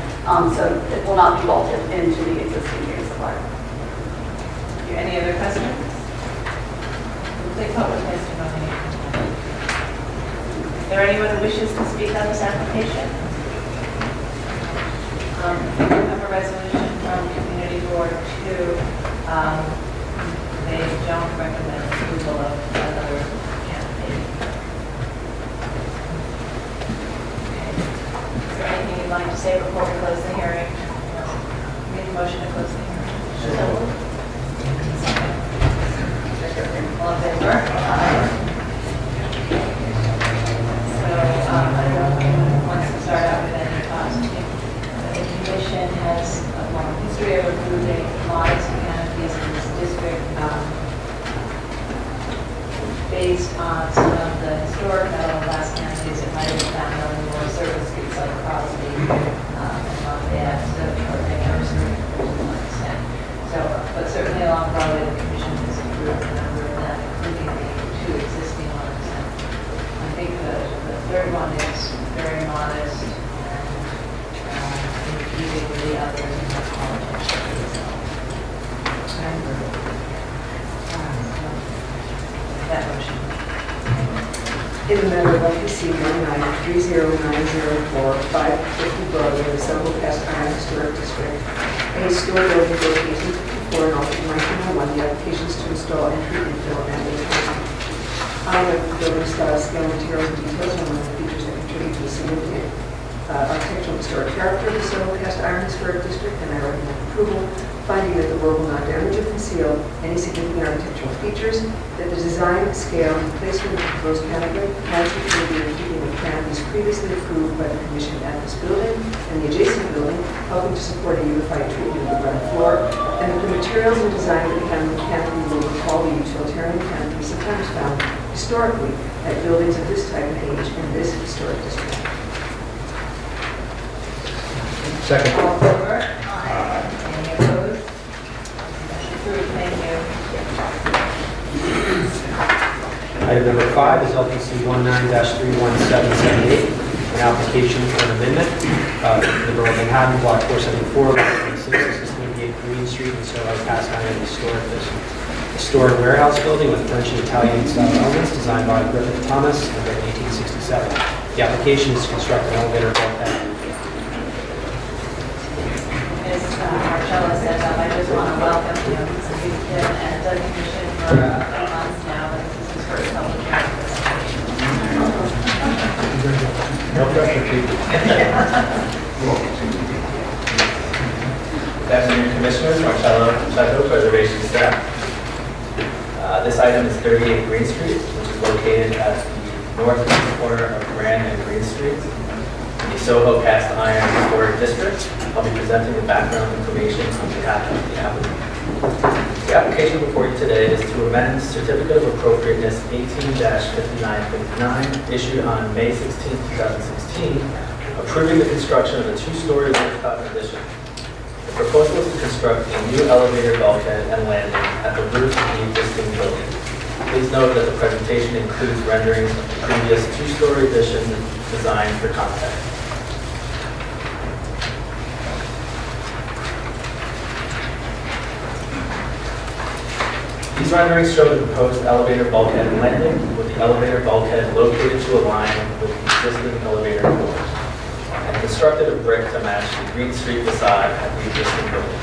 so it will not be bolted into the existing transom bar. Any other questions? Take public testimony. Is there anyone who wishes to speak on this application? We have a resolution from Community Board 2. They don't recommend approval of another candidate. Okay. Is there anything you'd like to say before we close the hearing? Make a motion to close the hearing. So, all in favor? Aye. So, I don't want to start out with any positive. The Commission has a long history of approving modest canopies in this district. out there and have politics. That motion. In the matter of LPC 1930904, 550 Broadway, the Central Cast Iron Historic District, a store building located 54 and altered 1901, the applications to install entry infill and the building style, scale, materials, and details are one of the features that contribute to the significant architectural and historic character of the Central Cast Iron Historic District, and I recommend approval, finding that the work will not damage or conceal any significant architectural features, that the design, scale, and placement of the proposed canopy will be in keeping with canopies previously approved by the commission at this building and the adjacent building, helping to support a unified treatment of the ground floor, and that the materials and design of the canopy will recall the utilitarian canopy sometimes found historically at buildings of this type and age in this historic district. Second. All in favor? Any opposed? Motion approved. Thank you. Item number 5 is LPC 19-31778, an application for an amendment of the Borough of Manhattan, Block 474, Lot 26, 628 Greene Street in Soho, cast iron historic warehouse building with French and Italian style elements designed by Griffith Thomas in 1867. The application is to construct an elevator bulkhead. As Marcella said, I just want to welcome him. He's been at the commission for a few months now, and this is his first public hearing. No pressure, Chief. Good afternoon, Commissioners. Marcello Checo, Preservation Staff. This item is 38 Greene Street, which is located at the northeast corner of Grand and Greene Street, in the Soho Cast Iron Historic District. I'll be presenting the background information on behalf of the applicant. The application before you today is to amend Certificate of Appropriateness 18-5959, issued on May 16, 2016, approving the construction of a two-story rooftop addition. The proposal is to construct a new elevator bulkhead and landing at the roof of the existing building. Please note that the presentation includes renderings of the previous two-story addition designed for context. These renderings show the proposed elevator bulkhead and landing, with the elevator bulkhead located to align with the existing elevator doors, and constructed of brick to match the Greene Street facade at the existing building.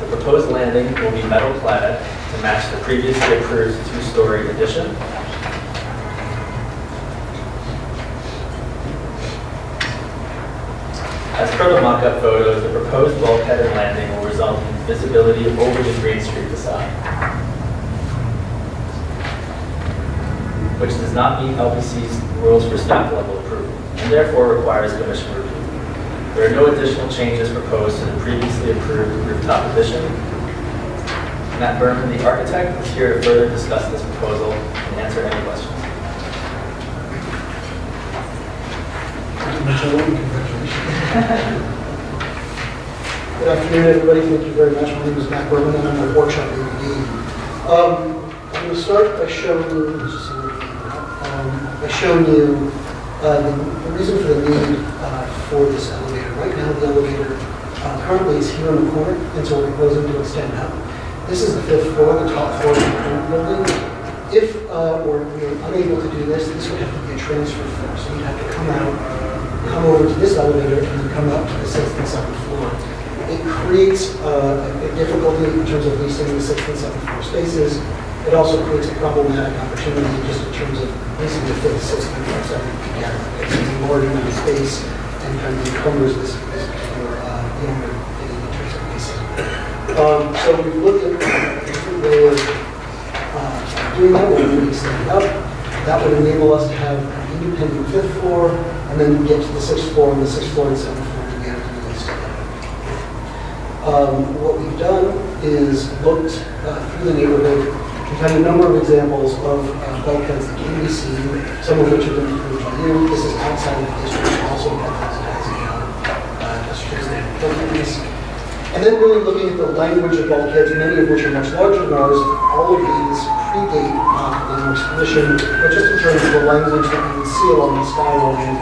The proposed landing will be metal clad to match the previously approved two-story addition. As per the mock-up photos, the proposed bulkhead and landing will result in visibility over the Greene Street facade, which does not meet LPC's rules for staff level approval, and therefore requires commission review. There are no additional changes proposed to the previously approved rooftop addition. Matt Berman, the architect, is here to further discuss this proposal and answer any questions. Good afternoon, everybody. Thank you very much. My name is Matt Berman, and I'm a workshop AD. I'm going to start by showing you, the reason for the need for this elevator. Right now, the elevator currently is here in the corner, and so we're proposing to extend out. This is the 5th floor, the top floor of the current building. If we're unable to do this, this would have to be a transfer floor. So you'd have to come over to this elevator and then come up to the 6th and 7th floor. It creates a difficulty in terms of leasing the 6th and 7th floor spaces. It also creates a problematic opportunity just in terms of leasing the 5th, 6th, and 7th together. It's a large amount of space and kind of encumbers this particular owner in terms of leasing. So we've looked at different ways of doing that. We're going to be setting up. That would enable us to have an independent 5th floor and then get to the 6th floor and the 6th floor and 7th floor together to be leased together. What we've done is looked through the neighborhood. We've had a number of examples of bulkheads that can be seen, some of which have been approved by you. This is outside of the district, also has Tompkins. And then really looking at the language of bulkheads, many of which are much larger than ours. All of these predate landmarks commission, but just in terms of the language that you can see along the skyline,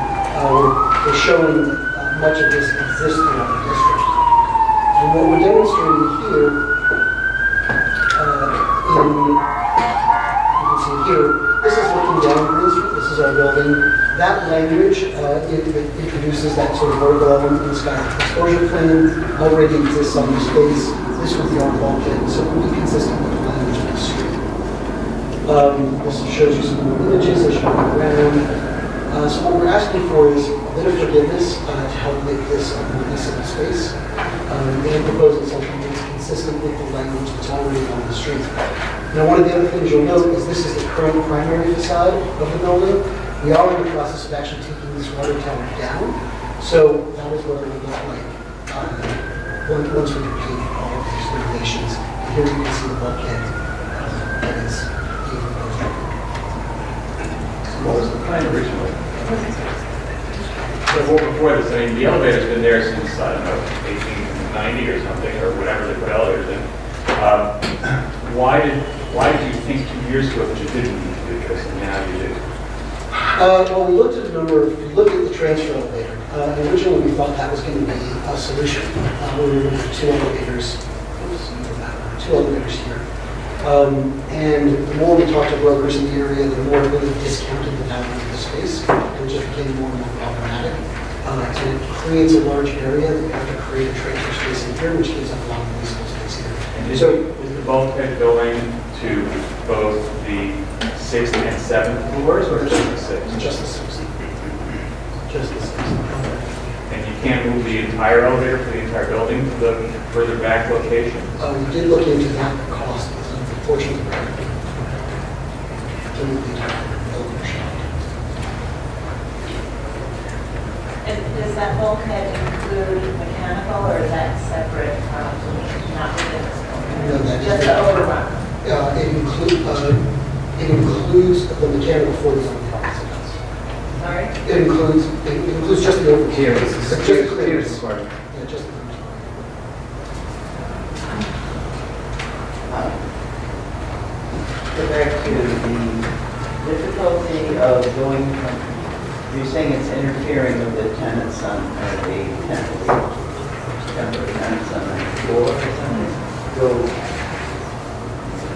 we're showing much of this exists throughout the district. And what we're demonstrating here, you can see here, this is looking down Greene Street, this is our building. That language, it introduces that sort of vertical element in the sky exposure plan, already exists on the space. This would be our bulkhead, so it would be consistent with the language of the street. This shows you some more images as you go around. So what we're asking for is a bit of forgiveness to help make this a more decent space, and proposing something that's consistent with the language that's already on the street. Now, one of the other things you'll note is this is the current primary facade of the building. We are in the process of actually taking this water tower down, so that is what it would look like once we complete all of these renovations. Here you can see the bulkhead that is being proposed. What was the plan originally? So before this, I mean, the elevator's been there since, I don't know, 1890 or something, or whatever they put elevators in. Why did you think 2 years ago that you didn't need to do this, and now you do? Well, we looked at a number of, we looked at the transfer elevator. Originally, we thought that was going to be a solution. We were going to do two elevators here. And the more we talked to brokers in the area, the more it really discounted the value of the space. It just became more and more problematic. And it creates a large area that you have to create a transfer space in here, which gives up a lot of leasable space here. And so is the bulkhead going to both the 6th and 7th floors, or just the 6th? Just the 6th. Just the 6th. And you can't move the entire elevator for the entire building to the further back location? We did look into that cost, unfortunately. To move the entire elevator shaft. And does that bulkhead include mechanical, or is that separate, not within this building? No, that is just the overrun? It includes the mechanical for the overruns. Sorry? It includes just the overruns. Here, Just the clearance. part. Yeah, just the clearance. Go back to the difficulty of going from, you're saying it's interfering with the tenants on, the temporary tenants on the floor or something? So,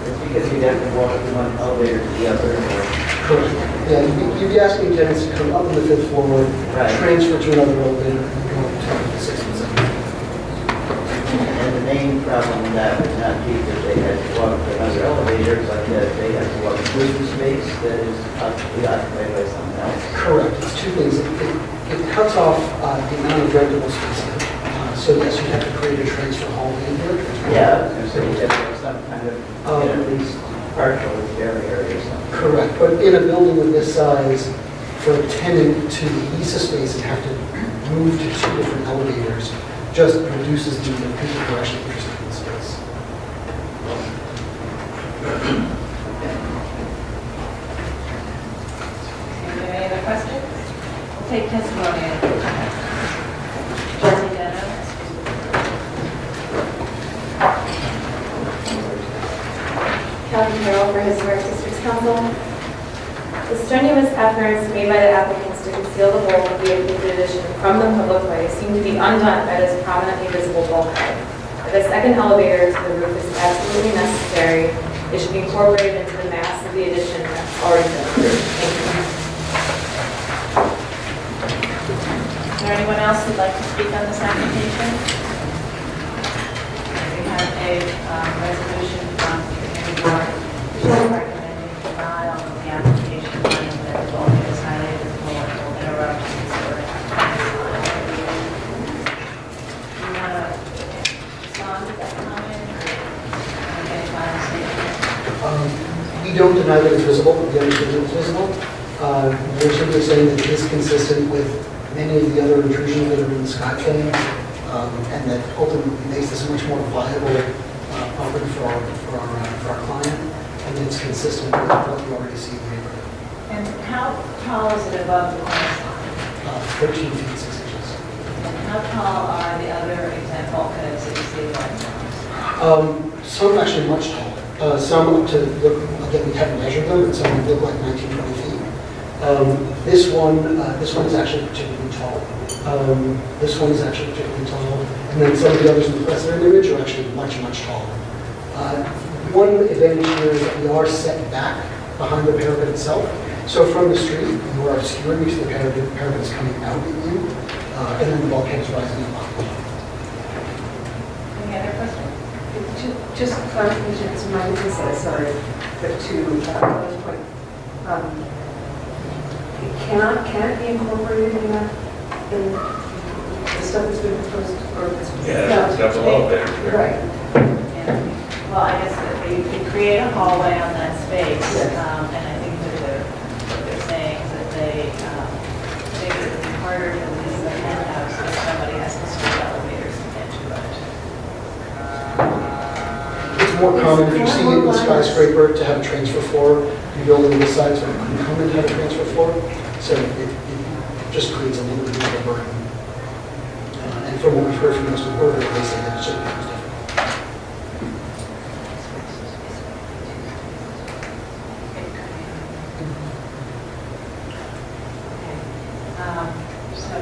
it's because you'd have to walk from one elevator to the other, or? Correct. Yeah, you'd be asking tenants to come up on the 5th floor, transfer to another elevator, and go up to the 6th and 7th. And the main problem with that would not be that they had to walk to another elevator, but that they had to walk through the space that is occupied by someone else. Correct. It's two things. It cuts off the amount of rentable space here. So yes, you have to create a transfer hallway in here. Yeah, and so you have to have some kind of, at least partial area or something. Correct. But in a building of this size, for a tenant to lease a space and have to move to two different elevators just reduces the people who are actually interested in the space. Any other questions? We'll take testimony. Trustee Deno? Calvin Carroll for Historic Districts Council. The strenuous efforts made by the applicants to conceal the hole of the included addition from the public way seem to be undone by this prominently visible bulkhead. If a second elevator to the roof is absolutely necessary, it should be incorporated into the mass of the addition that's already been approved. Thank you. Is there anyone else who'd like to speak on this application? We have a resolution from the community board recommending denial of the application, finding that the bulkhead is highly visible and will interrupt historic compliance. Do you want to respond to that comment or make any final statement? We don't deny that it's visible. We understand that it's visible. We're simply saying that it is consistent with many of the other intrusions that are in the sky plane, and that ultimately makes this a much more viable property for our client, and it's consistent with what we already see in the neighborhood. And how tall is it above the cornice line? 13 feet 6 inches. And how tall are the other exempt bulkheads that you see right now? Some actually much taller. Some to look, again, we haven't measured them, and some look like 19, 20 feet. This one is actually particularly tall. This one is actually particularly tall, and then some of the others in the precedent image are actually much, much taller. One advantage here is that we are set back behind the parapet itself. So from the street, you are obscuring to the parapet is coming out at you, and then the bulkhead is rising up. Any other questions? Just clarification, it's my insight, sorry, but to Helen's point, can it be incorporated in that, in the stuff that's been proposed, or this? Yeah, it's got the elevator. Right. Well, I guess that you could create a hallway on that space, and I think that what they're saying is that they think it would be harder to lease the penthouse if somebody has to switch elevators to get to it. It's more common if you see it in the skyscraper to have a transfer floor. You build it this side, so it couldn't come in to have a transfer floor. So it just creates a little bit of a burden. And from what we've heard from Mr. Porter, they say that it should be different. So,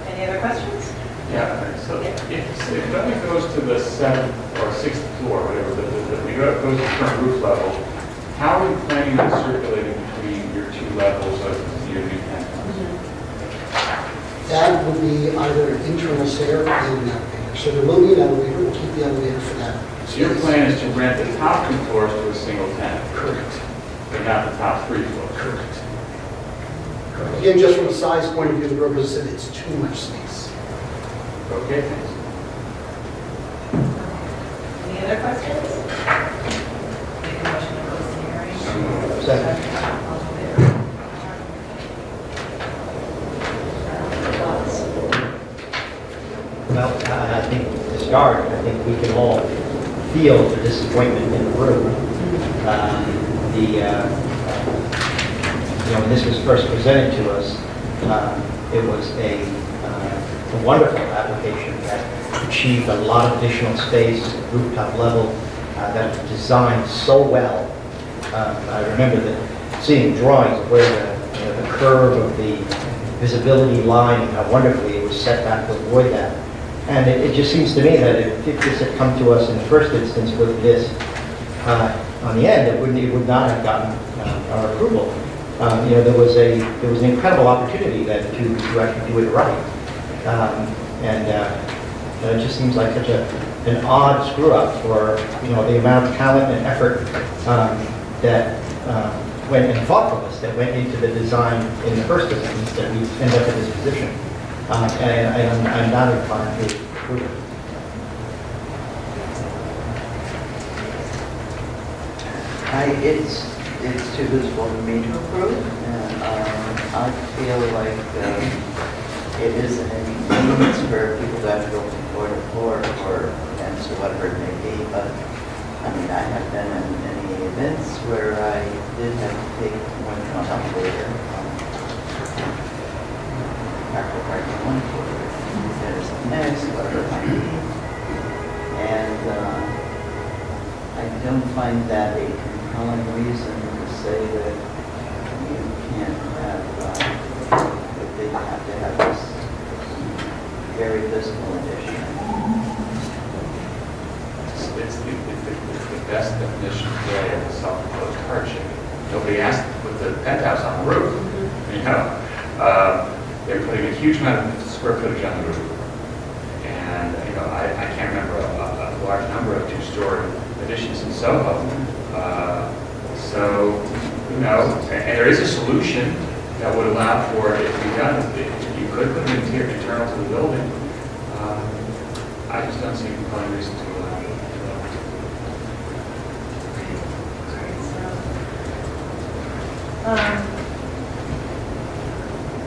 any other questions? Yeah, so if it goes to the 7th or 6th floor, whatever, we go to the current roof level, how are you planning on circulating between your two levels of your new penthouse? That would be either an internal stair or an elevator. So there will be an elevator, we'll keep the elevator for that. So your plan is to rent the top 2 floors to a single tenant? Correct. But not the top 3 floors? Correct. Again, just from a size point of view, the brokers said it's too much space. Okay, thanks. Any other questions? Make a motion to close the hearing. Second. All in favor? Thoughts? Well, I think to start, I think we can all feel the disappointment in the room. When this was first presented to us, it was a wonderful application that achieved a lot of additional space, rooftop level, that was designed so well. I remember seeing drawings of where the curve of the visibility line, and how wonderfully it was set back to avoid that. And it just seems to me that if this had come to us in the first instance with this on the end, it would not have gotten our approval. There was an incredible opportunity then to actually do it right. It just seems like such an odd screw up for the amount of talent and effort and thoughtfulness that went into the design in the first instance that we end up in this position. And I'm not inclined to approve it. It's too visible for me to approve, and I feel like it is an inconvenience for people to have to go from floor to floor for events or whatever it may be, but I mean, I have been in many events where I did have to take more than one elevator from Parker Park to one floor, there's the next, whatever it might be, and I don't find that a compelling reason to say that you can't have, that they have to have this very visible addition. It's the best definition today of a self-imposed hardship. Nobody asked to put the penthouse on the roof. They're putting a huge amount of square footage on the roof. And, I can't remember a large number of 2-story additions in Soho. And there is a solution that would allow for it to be done. You could put an internal to the building. I just don't see a compelling reason to allow it.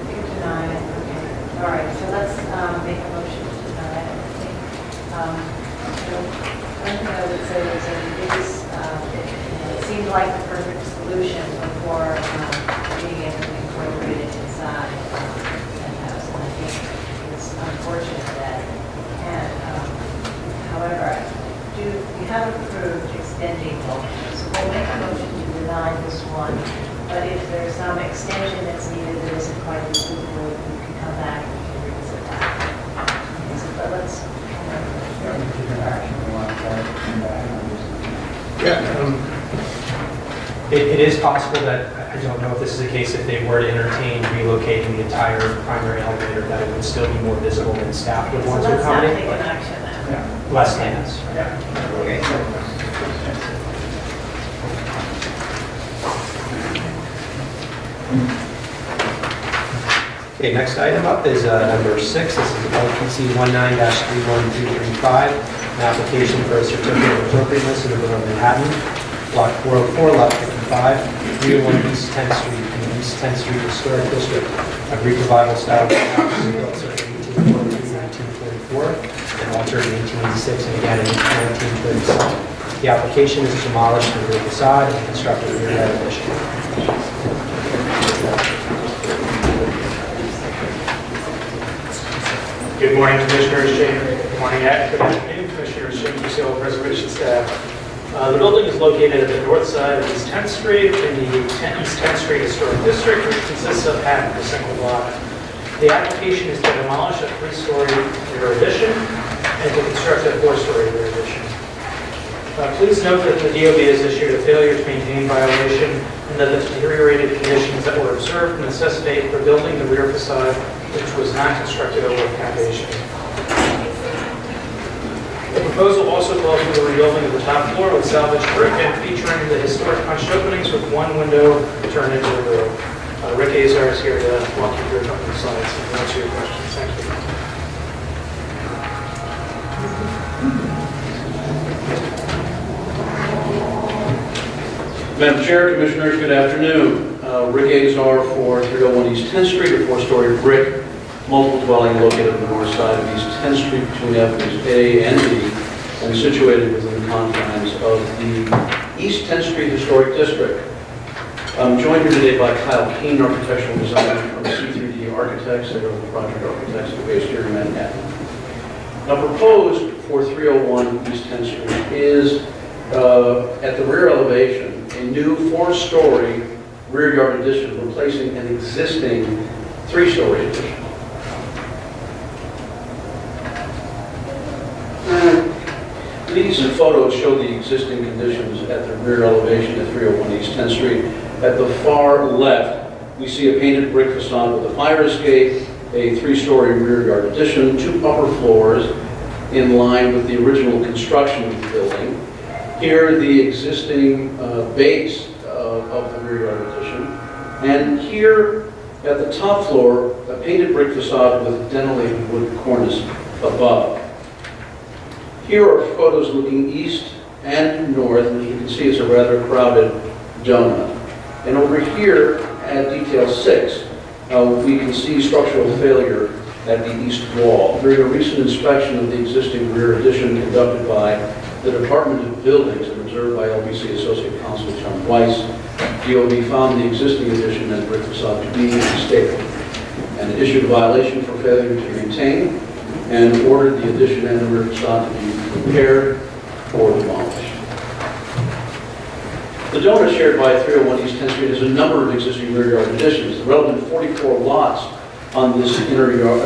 You can deny it, okay. All right, so let's make a motion to deny it. I think, one thing I would say is that it seemed like the perfect solution before being able to incorporate it inside the penthouse. And I think it's unfortunate that you can't. However, we haven't approved extending bulkheads, so we'll make a motion to deny this one. But if there's some extension that's needed that isn't quite as suitable, you can come back and revisit that. It is possible that, I don't know if this is the case, if they were to entertain relocating the entire primary elevator, that it would still be more visible than staff would want to Let's not accommodate. take an action then. Yeah, less hands. Okay, next item up is number 6. This is LPC 19-31335, an application for a certificate of appropriateness in the Borough of Manhattan, Block 404, Lot 55, 301 East 10th Street, in the East 10th Street Historic District. A Greek Revival style house built circa 1843-1944, and altered in 1886 and again in 1937. The application is to demolish the rear facade and construct a rear yard addition. Good morning, Commissioners. Good morning, good afternoon, Commissioners. Jim Fusil, Preservation staff. The building is located at the north side of East 10th Street in the East 10th Street Historic District, which consists of half of a single block. The application is to demolish a 3-story rear addition and to construct a 4-story rear addition. Please note that the DOB has issued a failure to maintain violation and that the deteriorated conditions that were observed necessitate rebuilding the rear facade, which was not constructed over a foundation. The proposal also calls for the rebuilding of the top floor with salvaged brick and featuring the historic punched openings with one window turned into a grill. Rick Azar is here to walk you through a couple of slides and answer your questions. Thank you. Madam Chair, Commissioners, good afternoon. Rick Azar for 301 East 10th Street, a 4-story brick multiple dwelling located on the north side of East 10th Street between Avenues A and B and situated within the confines of the East 10th Street Historic District. I'm joined here today by Kyle Keene, architectural designer from C3D Architects. They are the project architects based here in Manhattan. Now, proposed for 301 East 10th Street is at the rear elevation, a new 4-story rear yard addition replacing an existing 3-story addition. These photos show the existing conditions at the rear elevation at 301 East 10th Street. At the far left, we see a painted brick facade with a fire escape, a 3-story rear yard addition, 2 upper floors in line with the original construction of the building. Here, the existing base of the rear yard addition. And here, at the top floor, a painted brick facade with dentelated wood cornice above. Here are photos looking east and north, and as you can see, it's a rather crowded donut. And over here, at detail 6, we can see structural failure at the east wall. During a recent inspection of the existing rear addition conducted by the Department of Buildings and observed by LPC Associate Counsel John Weiss, DOB found the existing addition and brick facade to be unstable and issued a violation for failure to maintain and ordered the addition and the rear facade to be repaired or demolished. The donut shared by 301 East 10th Street has a number of existing rear yard additions. The relevant 44 lots on this inner yard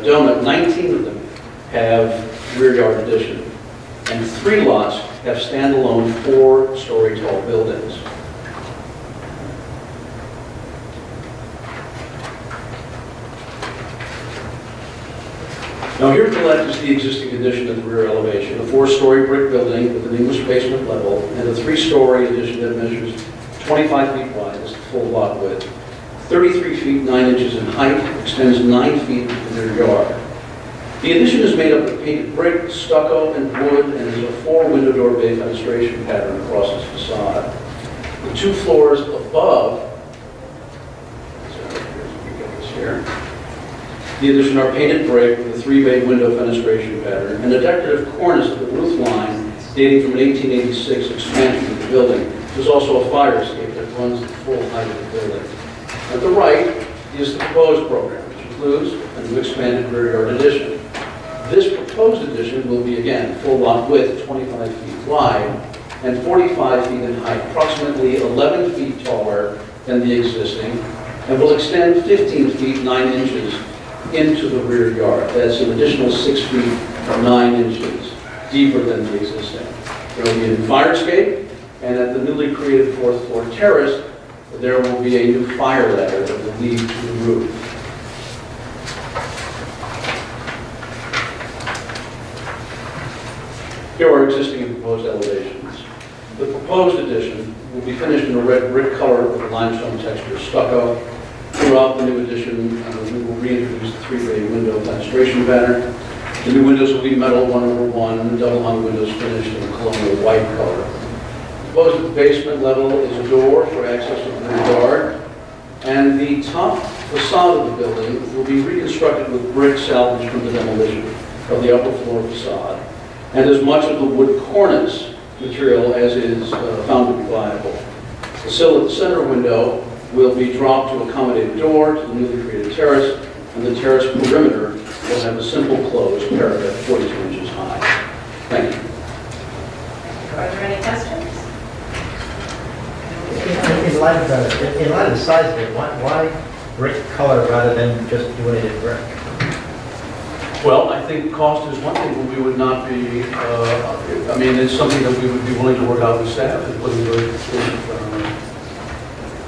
donut, 19 of them have rear yard addition, and 3 lots have standalone 4-story tall buildings. Now here to the left is the existing addition at the rear elevation, a 4-story brick building with an English basement level and a 3-story addition that measures 25 feet wide, that's the full lot width, 33 feet 9 inches in height, extends 9 feet into the rear yard. The addition is made up of painted brick, stucco, and wood, and is a 4-window door bay fenestration pattern across its facade. The 2 floors above, the addition are painted brick with a 3-bay window fenestration pattern and a decorative cornice of the roof line dating from an 1886 expansion of the building. There's also a fire escape that runs the full height of the building. At the right is the proposed program, which includes a new expanded rear yard addition. This proposed addition will be, again, full lot width, 25 feet wide, and 45 feet in height, approximately 11 feet taller than the existing, and will extend 15 feet 9 inches into the rear yard. That's an additional 6 feet 9 inches deeper than the existing. There will be a fire escape And at the newly created fourth floor terrace, there will be a new fire ladder that will lead to the roof. Here are existing and proposed elevations. The proposed addition will be finished in a red brick color with a limestone texture stucco. Throughout the new addition, we will reintroduce the three-bay window fenestration banner. The new windows will be metal 1/1, double-hung windows finished in a colonial white color. Proposed at the basement level is a door for access to the rear yard, and the top facade of the building will be reconstructed with brick salvaged from the demolition of the upper floor facade, and as much of the wood cornice material as is found to be viable. The sill at the center window will be dropped to accommodate a door to the newly created terrace, and the terrace perimeter will have a simple closed parapet 42 inches high. Thank you. Are there any questions? In light of the size of it, why brick color rather than just doing it in brick? Well, I think cost is one thing, but we would not be, I mean, it's something that we would be willing to work out with staff and put into it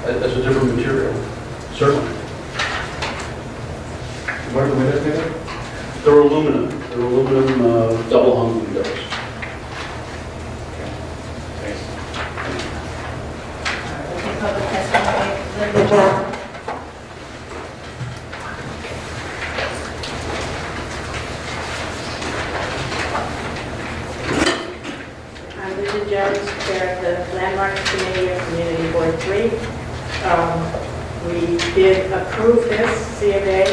as a different material, certainly. What are the windows made of? They're aluminum double-hung windows. Open public testimony. Linda. I'm Linda Jones, Chair of the Landmarks Committee of Community Board 3. We did approve this C of A.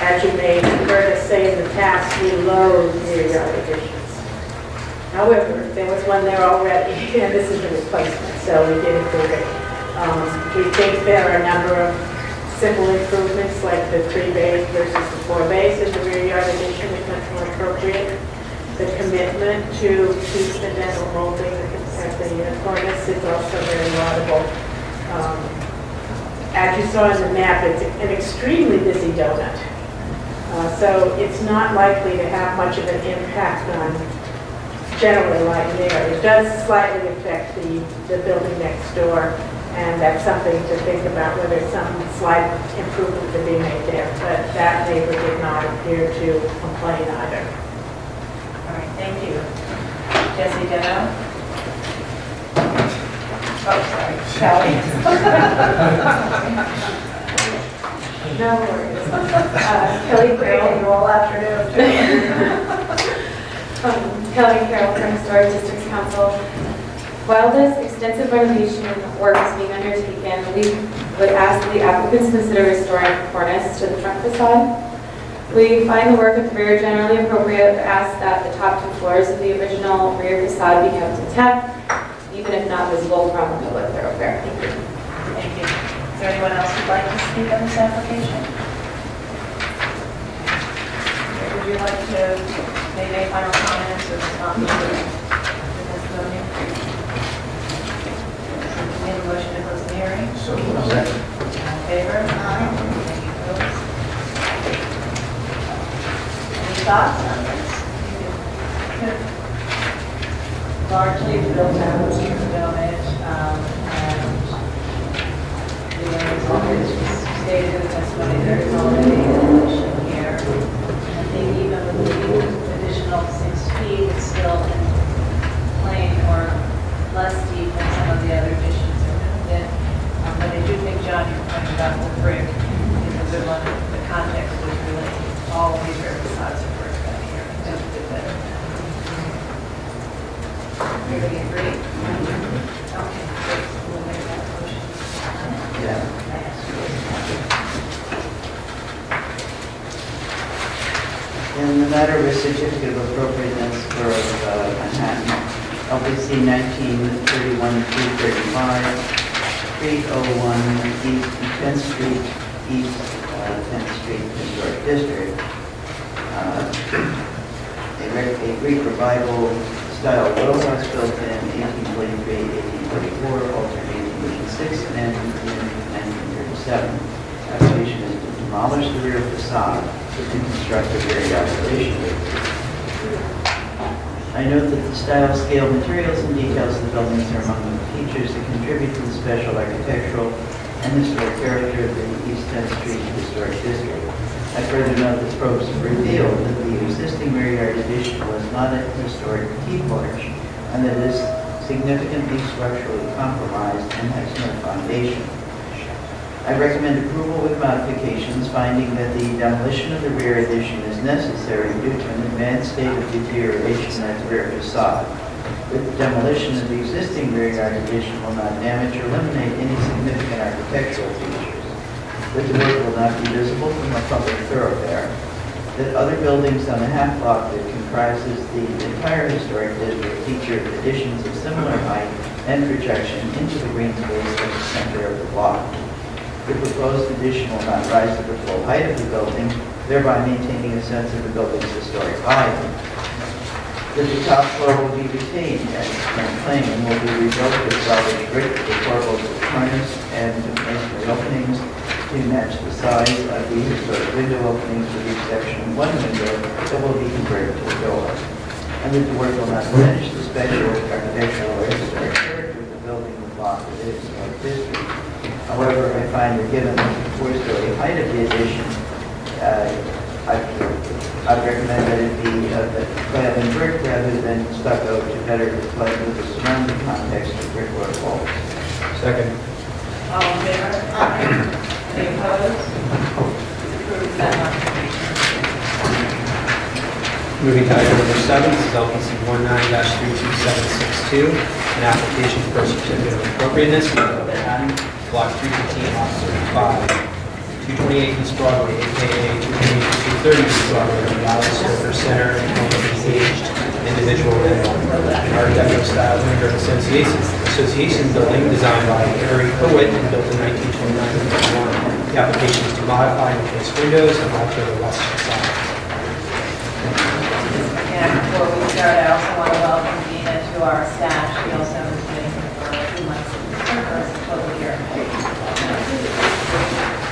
As you may have heard us say in the past, we loathe rear yard additions. However, there was one there already, and this is a replacement, so we did approve it. We think there are a number of simple improvements, like the 3 bays versus the 4 bays in the rear yard addition is much more appropriate. The commitment to keep the dental molding at the cornice is also very laudable. As you saw in the map, it's an extremely busy donut. So it's not likely to have much of an impact on generally light air. It does slightly affect the building next door, and that's something to think about, whether some slight improvement could be made there. But that neighbor did not appear to complain either. All right, thank you. Jesse Deno? Oh, sorry, Kelly. No worries. Kelly Carroll. All afternoon. Kelly Carroll from Historic Districts Council. While this extensive renovation work is being undertaken, we would ask that the applicants consider restoring the cornice to the front facade. We find the work at the rear generally appropriate, but ask that the top 2 floors of the original rear facade be kept intact, even if not visible from the public thoroughfare. Thank you. Thank you. Is there anyone else who'd like to speak on this application? Would you like to make any final comments or respond to the testimony? Need a motion to close the hearing? So, All in favor? Aye. Any opposed? Any thoughts on this? Largely built out, donate, and as always stated in the testimony, there is already an addition here. I think even with the additional 6 feet, it's still in plain or less deep than some of the other additions that have been. But I do think, John, your point about the brick is a good one. The context was really all of these very facades of brick back here. I think we did better. Everybody agree? Okay, great. We'll make that motion. Yeah. In the matter of a certificate of appropriateness for Manhattan, LPC 1931-235, Street 01 East 10th Street, East 10th Street, Historic District. A Greek revival style row house built in 1843, 1844, altered 1886, and in 1937. Application is to demolish the rear facade to construct a rear yard addition. I note that the style, scale, materials, and details of the buildings are among the features that contribute to the special architectural and historic character of the East 10th Street Historic District. I further note that probes have revealed that the existing rear yard addition was not a historic T-porch and that it is significantly structurally compromised and has no foundation. I recommend approval with modifications, finding that the demolition of the rear addition is necessary due to an advanced state of deterioration at the rear facade. The demolition of the existing rear yard addition will not damage or eliminate any significant architectural features. That the work will not be visible from a public thoroughfare. That other buildings on the half block that comprises the entire historic district feature additions of similar height and projection into the green space at the center of the block. The proposed addition will not rise to the full height of the building, thereby maintaining a sense of the building's historic value. That the top floor will be retained at its current plane and will be rebuilt with salvage brick with corbels of cornice and masonry openings to match the size of the historic window openings with the exception of one window that will be converted to a door. And that the work will not diminish the special architectural or historic character of the building or block of the historic district. However, I find that given the four-story height of the addition, I'd recommend that it be clad in brick rather than stucco to better reflect with the surrounding context of brickwork walls. Second. All in favor? Any opposed? Approved that modification. Moving to item number 7, this is LPC 19-32762, an application for a certificate of appropriateness for Block 315, Lot 35, 228 East Broadway, a.k.a. 228 East Broadway, the Alice Stoker Center, and home of an aged individual in an Art Deco style immigrant association building designed by Harry Howitt and built in 1929. The application is to modify and replace windows and alter the west facade. And before we start, I also want to welcome Dina to our staff. She also has been here for 2 months as a total year.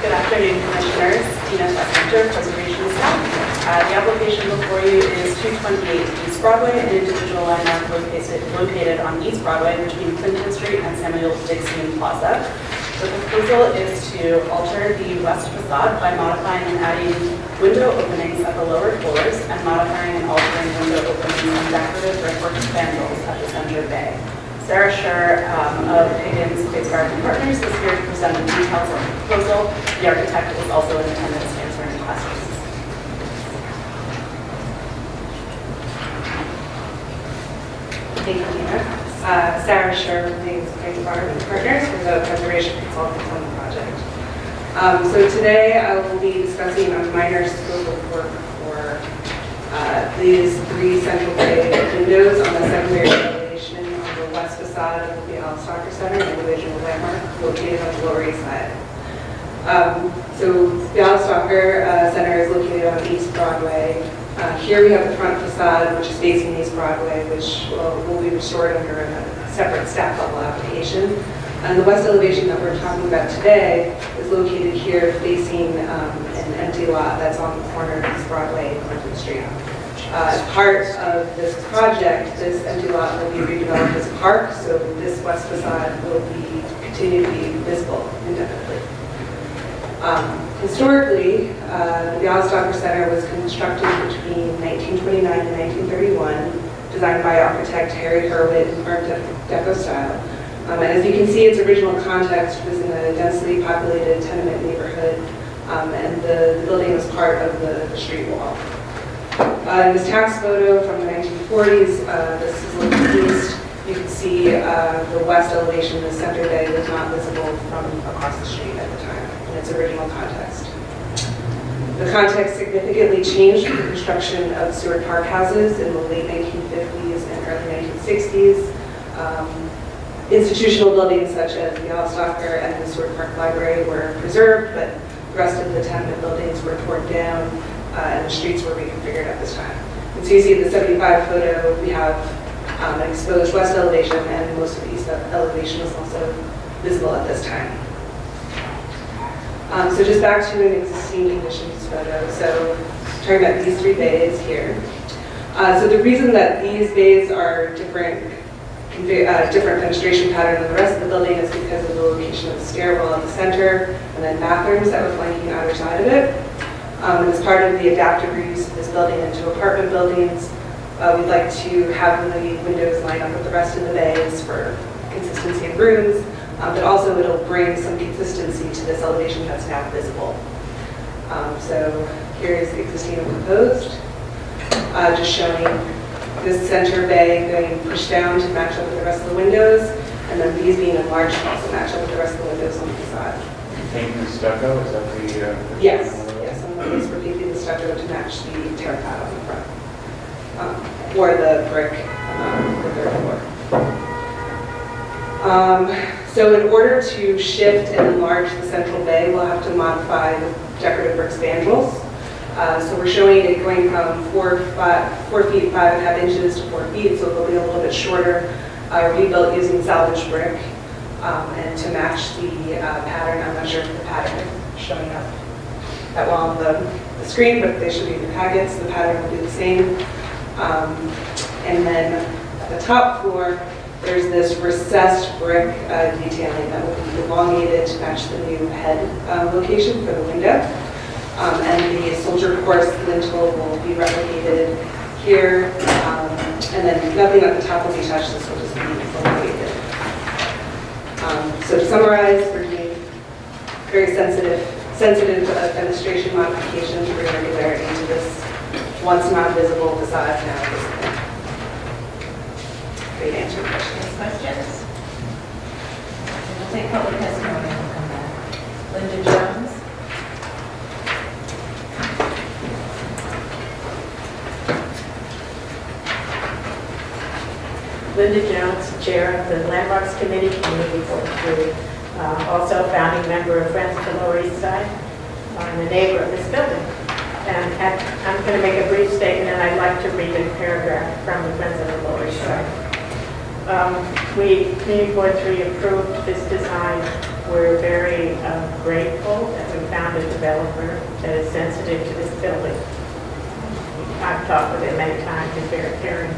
Good afternoon, Commissioners. Dina Peck, Preservation Staff. The application before you is 228 East Broadway, an individual landmark located on East Broadway between Clinton Street and Samuel Dixon Plaza. The proposal is to alter the west facade by modifying and adding window openings at the lower floors and modifying and altering window openings and decorative brickwork spandrels at the center bay. Sarah Scher of Higgins Place Garden Partners is here to present the details of the proposal. The architect is also in attendance answering questions. Thank you, Dina. Sarah Scher of Higgins Place Garden Partners for the preservation consultants on the project. So today I will be discussing a minor scope of work for these 3 central bay windows on the secondary elevation on the west facade of the Alice Stoker Center, an individual landmark located on the Lower East Side. So the Alice Stoker Center is located on East Broadway. Here we have the front facade, which is facing East Broadway, which will be restored under a separate staff level application. And the west elevation that we're talking about today is located here facing an empty lot that's on the corner of East Broadway and Clinton Street. As part of this project, this empty lot will be redeveloped as a park, so this west facade will continue to be visible indefinitely. Historically, the Alice Stoker Center was constructed between 1929 and 1931, designed by architect Harry Hurwitz in Art Deco style. And as you can see, its original context was in a densely populated tenement neighborhood, and the building was part of the street wall. In this tax photo from the 1940s, this is looking east. You can see the west elevation, the center bay, was not visible from across the street at the time in its original context. The context significantly changed with the construction of Seward Park houses in the late 1950s and early 1960s. Institutional buildings such as the Alice Stoker and the Seward Park Library were preserved, but the rest of the tenement buildings were torn down and the streets were reconfigured at this time. And so you see in the 75 photo, we have an exposed west elevation, and most of the east elevation is also visible at this time. So just back to an existing conditions photo. So talking about these 3 bays here. So the reason that these bays are different fenestration pattern than the rest of the building is because of the location of the stairwell at the center and then bathrooms that were flanking the outer side of it. And as part of the adaptive reuse of this building into apartment buildings, we'd like to have the windows line up with the rest of the bays for consistency of rooms, but also it'll bring some consistency to this elevation that's now visible. So here is the existing and proposed, just showing this center bay going pushed down to match up with the rest of the windows, and then these being enlarged to also match up with the rest of the windows on the facade. Painting the stucco, is that the? Yes, some of these were painted the stucco to match the terracotta on the front, or the brick on the third floor. So in order to shift and enlarge the central bay, we'll have to modify the decorative brick spandrels. So we're showing it going from 4 feet 5.5 inches to 4 feet, so it'll be a little bit shorter, rebuilt using salvage brick, and to match the pattern. I'm not sure if the pattern is showing up that well on the screen, but they should be in the packets. The pattern will be the same. And then at the top floor, there's this recessed brick detailing that will be elongated to match the new head location for the window. And the soldier course lintel will be replicated here, and then nothing at the top will be touched. This will just be elongated. So to summarize, we're doing very sensitive fenestration modification to bring regularity to this once not visible facade now visible. Great answer your questions. Questions? We'll take public testimony and we'll come back. Linda Jones? Linda Jones, Chair of the Landmarks Committee, Community Board 3, also founding member of Friends of the Lower East Side, and a neighbor of this building. And I'm going to make a brief statement, and I'd like to read a paragraph from the Friends of the Lower East Side. We, Community Board 3, approved this design. We're very grateful that we found a developer that is sensitive to this building. I've talked with him many times, he's very caring.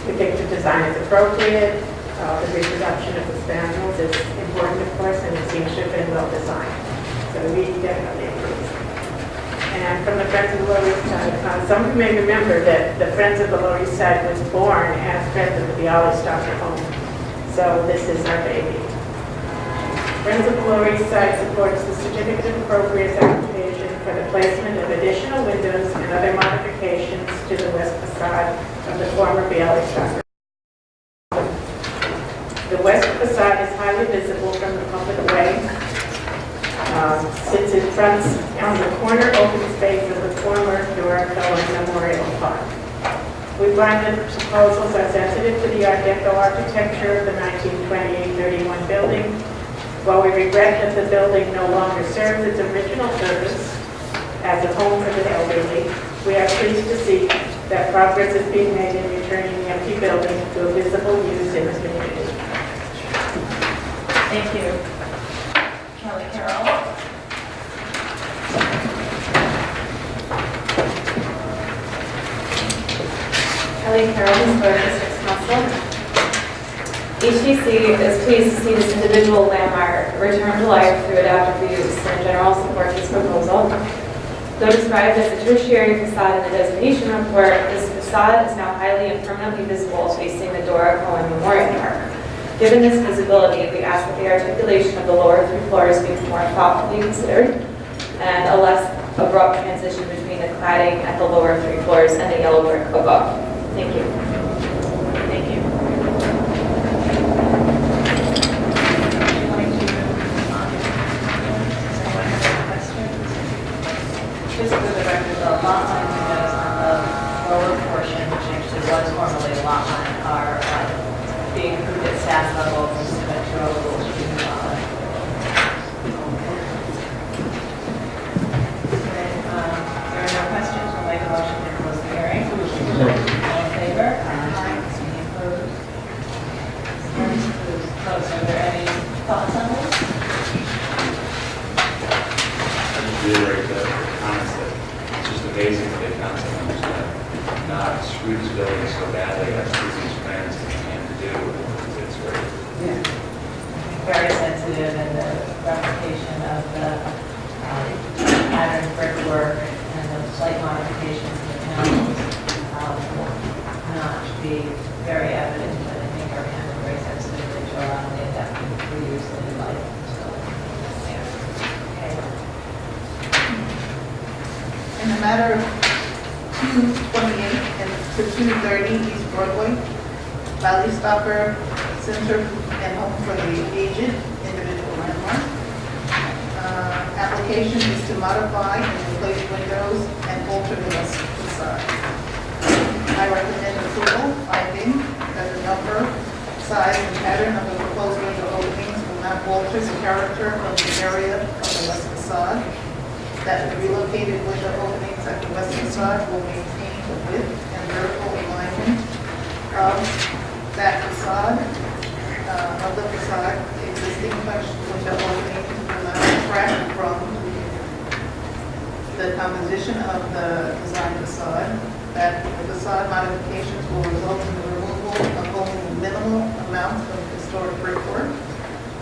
We think the design is appropriate. The reproduction of the spandrels is important, of course, and it seems to have been well designed. So we definitely approve. And from the Friends of the Lower East Side, some of you may remember that the Friends of the Lower East Side was born as Friends of the Bialy-Stocker home. So this is our baby. Friends of the Lower East Side supports the certificate of appropriate application for the placement of additional windows and other modifications to the west facade of the former Bialy-Stocker. The west facade is highly visible from the public way, since it fronts on the corner open space of the former Dora Cohen Memorial Park. We find that proposals are sensitive to the Art Deco architecture of the 1928-31 building. While we regret that the building no longer serves its original purpose as a home for the elderly, we are pleased to see that progress is being made in returning the empty building to a visible use in the community. Thank you. Kelly Carroll? Kelly Carroll, Historic District Council. HDC is pleased to see this individual landmark return to life through adaptive reuse and in general support this proposal. Though described as a tertiary facade in the designation report, this facade is now highly and permanently visible facing the Dora Cohen Memorial Park. Given this visibility, we ask that the articulation of the lower 3 floors be more thoughtfully considered and a less abrupt transition between the cladding at the lower 3 floors and the yellow brick above. Thank you. Thank you. Just for the record, the lot line windows on the lower portion, which actually was formerly a lot line, are being approved at staff level for submit to our rules of the lot line. There are no questions. We'll make a motion to close the hearing. All in favor? Aye. Any opposed? Hearing is closed. Are there any thoughts on this? I just reiterate the comments that it's just amazing that they found someone who's done screw this building so badly, I screw these plans that you can't do. It's great. Very sensitive in the replication of the pattern brickwork and the slight modifications to the panels will not be very evident, but I think our panel very sensitively to allow the adaptive reuse of the light. So, yeah. Okay. In the matter of 228 and to 230 East Broadway, Valley Stopper Center and Home for the Aged, individual landmark. Application is to modify and replace windows and alter the facade. I recommend approval, finding that the number, size, and pattern of the proposed window openings will not alter the character of the area of the west facade, that the relocated window openings at the west facade will maintain the width and vertical alignment of that facade, of the facade. Existing window openings will not detract from the composition of the design facade, that the facade modifications will result in the removal of only a minimal amount of historic brickwork,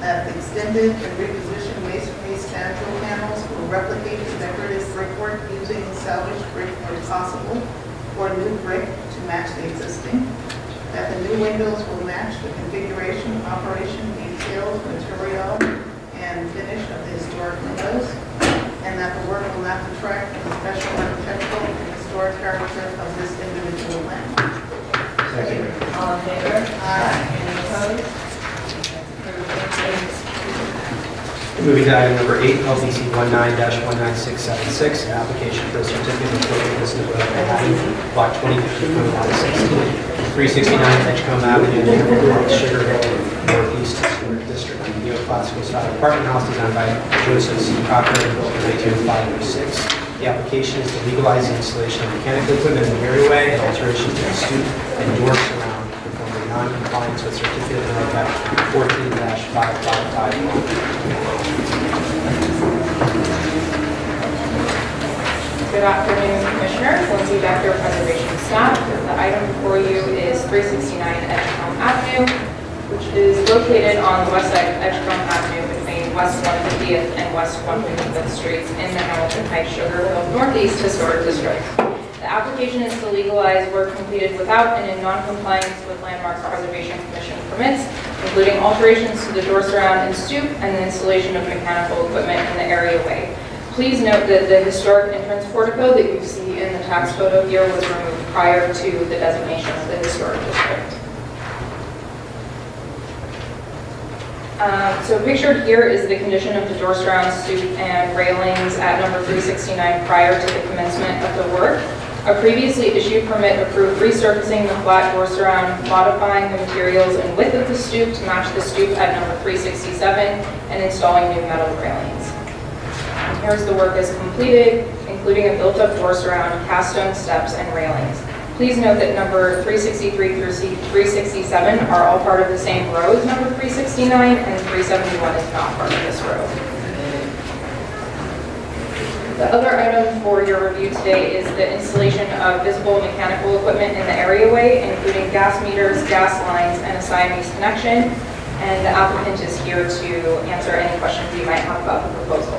that the extended and repositioned masonry spandrel panels will replicate the decorative brickwork using salvaged brick where possible, or new brick to match the existing, that the new windows will match the configuration, operation, details, material, and finish of the historic windows, and that the work will not detract from the special architectural and historic character of this individual landmark. Second. All in favor? Aye. Any opposed? Moving to item number 8, LPC 19-19676, application for a certificate of appropriateness of block 2050.16, 369 Edgecombe Avenue, Sugar Hill, Northeast Historic District, neoclassical style apartment house designed by Joseph C. Cocker and built in 1905-06. The application is to legalize the installation of mechanical equipment in the areaway and alterations to the stoop and door surround, performing non-compliance with certificate of NOPAC 14-5551. Good afternoon, Commissioners. Lindsay Becker, Preservation Staff. The item before you is 369 Edgecombe Avenue, which is located on the west side of Edgecombe Avenue between West 150th and West 155th Streets in the Hamilton Heights Sugar Hill Northeast Historic District. The application is to legalize work completed without and in non-compliance with Landmarks Preservation Commission permits, including alterations to the door surround and stoop and the installation of mechanical equipment in the areaway. Please note that the historic entrance portico that you see in the tax photo here was removed prior to the designation of the historic district. So pictured here is the condition of the door surround, stoop, and railings at number 369 prior to the commencement of the work. A previously issued permit approved resurfacing the flat door surround, modifying the materials and width of the stoop to match the stoop at number 367, and installing new metal railings. And here's the work as completed, including a built-up door surround, cast stone steps, and railings. Please note that number 363 through 367 are all part of the same row as number 369, and 371 is not part of this row. The other item for your review today is the installation of visible mechanical equipment in the areaway, including gas meters, gas lines, and a Siamese connection. And the applicant is here to answer any questions you might have about the proposal.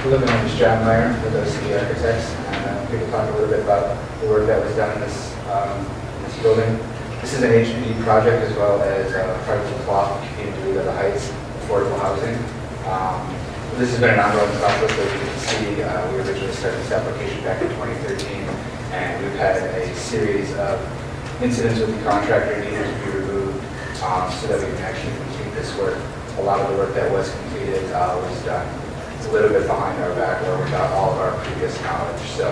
Hello, my name is John Meyer with OC Architects, and we can talk a little bit about the work that was done in this building. This is an HPD project as well as part of the block in the Heights affordable housing. This has been an ongoing process. As you can see, we originally started this application back in 2013, and we've had a series of incidents with the contractor needing to be removed so that we can actually complete this work. A lot of the work that was completed was done a little bit behind our back or without all of our previous knowledge. So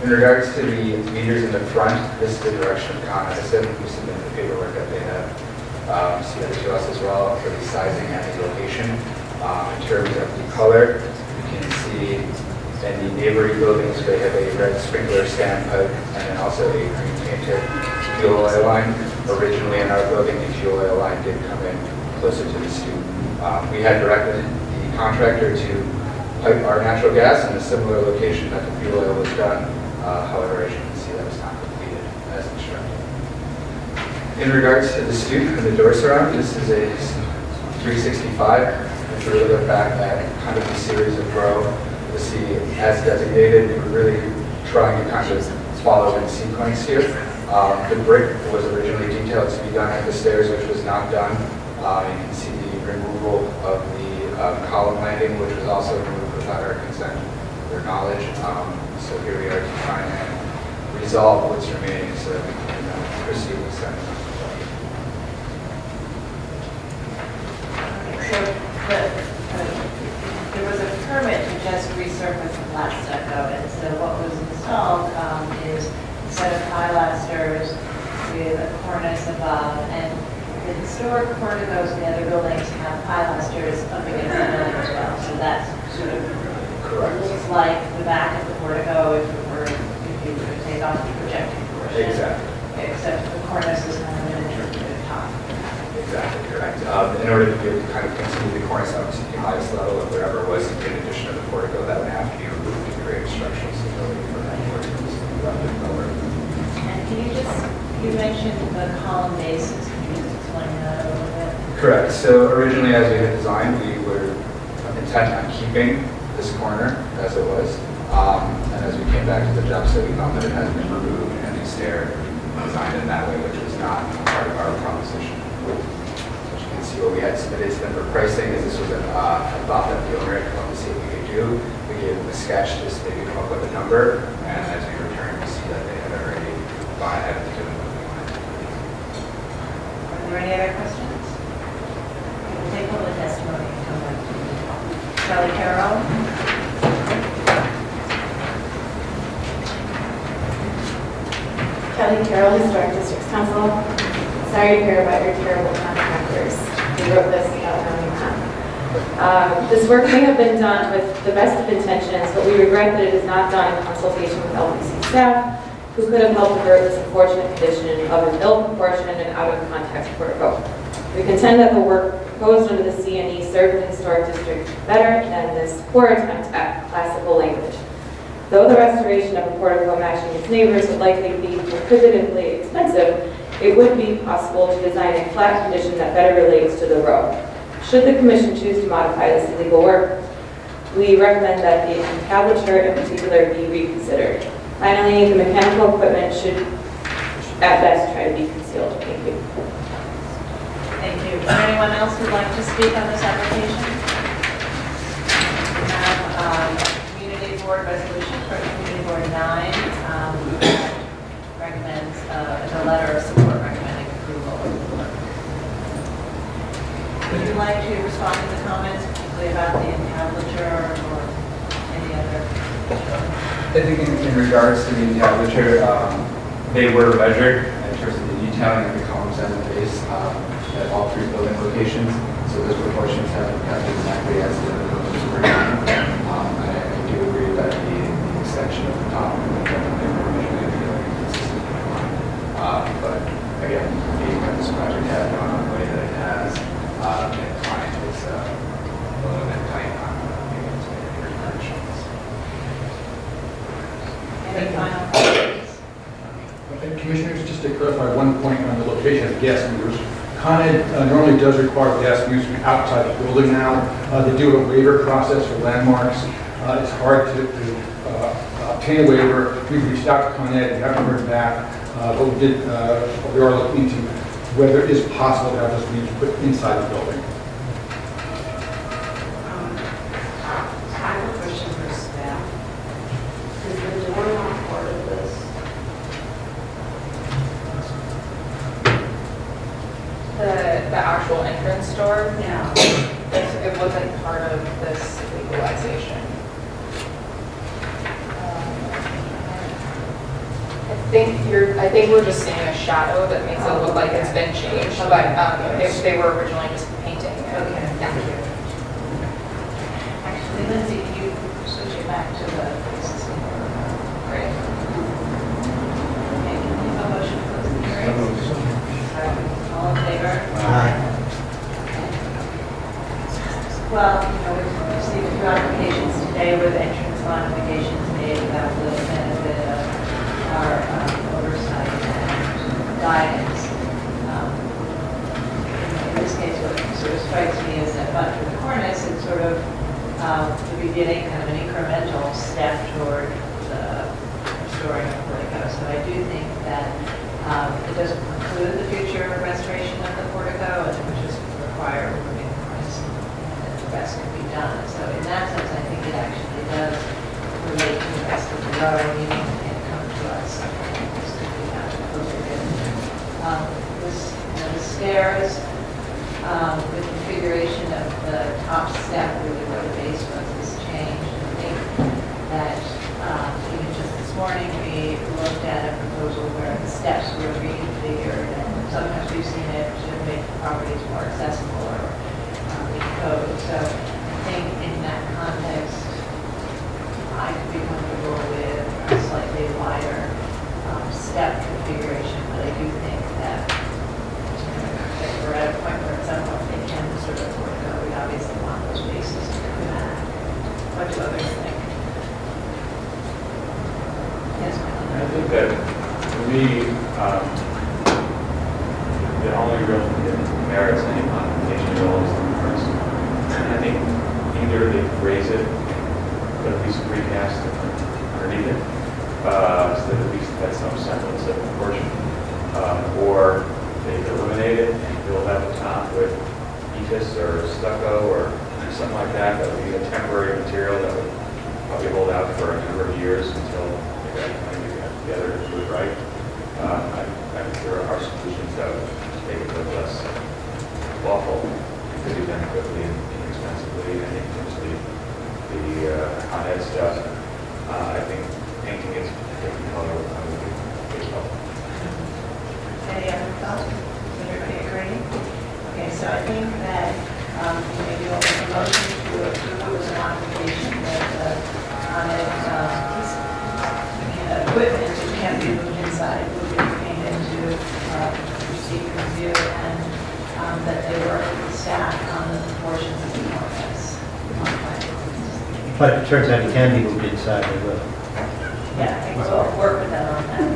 in regards to the meters in the front, this is the direction of Con Edison. We submitted the paperwork that they have submitted to us as well for the sizing and the location. In terms of the color, you can see in the neighboring buildings they have a red sprinkler standpipe and then also a green painted fuel oil line. Originally in our building, the fuel oil line did come in closer to the stoop. We had directed the contractor to pipe our natural gas in a similar location that the fuel oil was done. However, as you can see, that was not completed as instructed. In regards to the stoop and the door surround, this is a 365. If you really look back at kind of the series of grow, you'll see as designated, we were really trying to kind of follow in sequence here. The brick was originally detailed to be done at the stairs, which was not done. You can see the removal of the column landing, which was also removed without our consent or knowledge. So here we are to try and resolve what's remaining so that we can proceed with setting up. So there was a permit to just resurface the flat stucco, and so what was installed is a set of pilasters with a cornice above, and the historic porticos in the other buildings have pilasters up against the building as well. So that's sort of correct. Looks like the back of the portico if you were to take off the projecting portion. Exactly. Except the cornice is kind of an interpretive top. Exactly correct. In order to be able to kind of continue the cornice up to the highest level, if there ever was in addition of the portico, that would have to be removed to create structural stability for that portico. And can you mentioned the column bases, can you just explain that a little bit? Correct. So originally, as we had designed, we were intent on keeping this corner as it was. And as we came back to the job site, we found that it had been removed and the stair designed in that way, which was not part of our proposition. As you can see, what we had submitted to them for pricing is this was a thought that the owner had come up to see what we could do. We gave them a sketch just so they could come up with a number, and as we returned, we see that they had already gone ahead and doing what we wanted. Are there any other questions? We'll take public testimony and come back to you. Kelly Carroll? Kelly Carroll, Historic Districts Council. Sorry to hear about your terrible contractors. We wrote this without knowing that. This work may have been done with the best of intentions, but we regret that it is not done in consultation with LPC staff, who could have helped avert this unfortunate condition of an ill-proportioned and out-of-context portico. We contend that the work proposed under the C&E served the historic district better than this poor attempt at classical language. Though the restoration of a portico matching its neighbors would likely be prohibitively expensive, it would be possible to design a flat condition that better relates to the row. Should the commission choose to modify this illegal work, we recommend that the entablature in particular be reconsidered. Finally, the mechanical equipment should at best try to be concealed. Thank you. Thank you. Is there anyone else who'd like to speak on this application? We have Community Board Resolution for Community Board 9 recommends a letter of support recommending approval of the work. Would you like to respond to the comments, particularly about the entablature or any other? I think in regards to the entablature, they were measured in terms of the detailing of the columns and the base at all three building locations. So those proportions have been exactly as the buildings were done. I do agree that the extension of the top and the originally consistent with the line. But again, being that this project has gone on the way that it has, and the client is a little bit tight on being able to make any corrections. Any final comments? Okay, Commissioners, just to clarify one point on the location of gas meters. Con Ed normally does require gas meters to be outside the building now. They do a waiver process for landmarks. It's hard to obtain a waiver. We've reached out to Con Ed, we haven't heard back, but we are looking into whether it is possible to have those meters put inside the building. I have a question for staff. Is the door not part of this? The actual entrance door? Yeah. It wasn't part of this legalization. I think we're just seeing a shadow that makes it look like it's been changed, but they were originally just painting it. Okay, thank you. Actually, Lindsay, can you switch it back to the system? Great. Okay, can we have a motion to close the hearing? All in favor? Aye. And Well, we've received 2 applications today with entrance modifications made about the benefit of our oversight and guidance. In this case, what sort of strikes me is that but for the cornice, it's sort of the beginning, kind of an incremental step toward restoring the portico. So I do think that it doesn't preclude the future restoration of the portico, and it would just require removing the cornice, and the rest can be done. So in that sense, I think it actually does relate to the rest of the road, meaning it can come to us. Just to be out closer in. The stairs, the configuration of the top step, really where the base was, is changed. I think that even just this morning, we looked at a proposal where the steps were reconfigured, and sometimes we've seen it to make properties more accessible or in code. So I think in that context, I could be comfortable with a slightly wider step configuration, but I do think that we're at a point where at some point they can sort of work out. We obviously want those bases to come back. What do others think? Yes, ma'am. I think that, for me, the only real merits any modification at all is the first. And I think either they raise it, put a piece of precast underneath it, so that at least that's some semblance of proportion, or they eliminate it and build out the top with ephes or stucco or something like that. That would be a temporary material that would probably hold out for a number of years until they got together to do it right. I think there are solutions that would make it look less awful. It could be done quickly and inexpensively. I think mostly the con-ed stuff. I think painting it a different color would be a big help. Any other thoughts? Does everybody agree? Okay, so I think that maybe we'll make a motion to approve as a modification that the on-ed equipment which can't be moved inside will be painted to receive review, and that they work with the staff on the portions of the cornice. But if it turns out it can be moved inside, they will. Yeah, I think we'll work with them on that.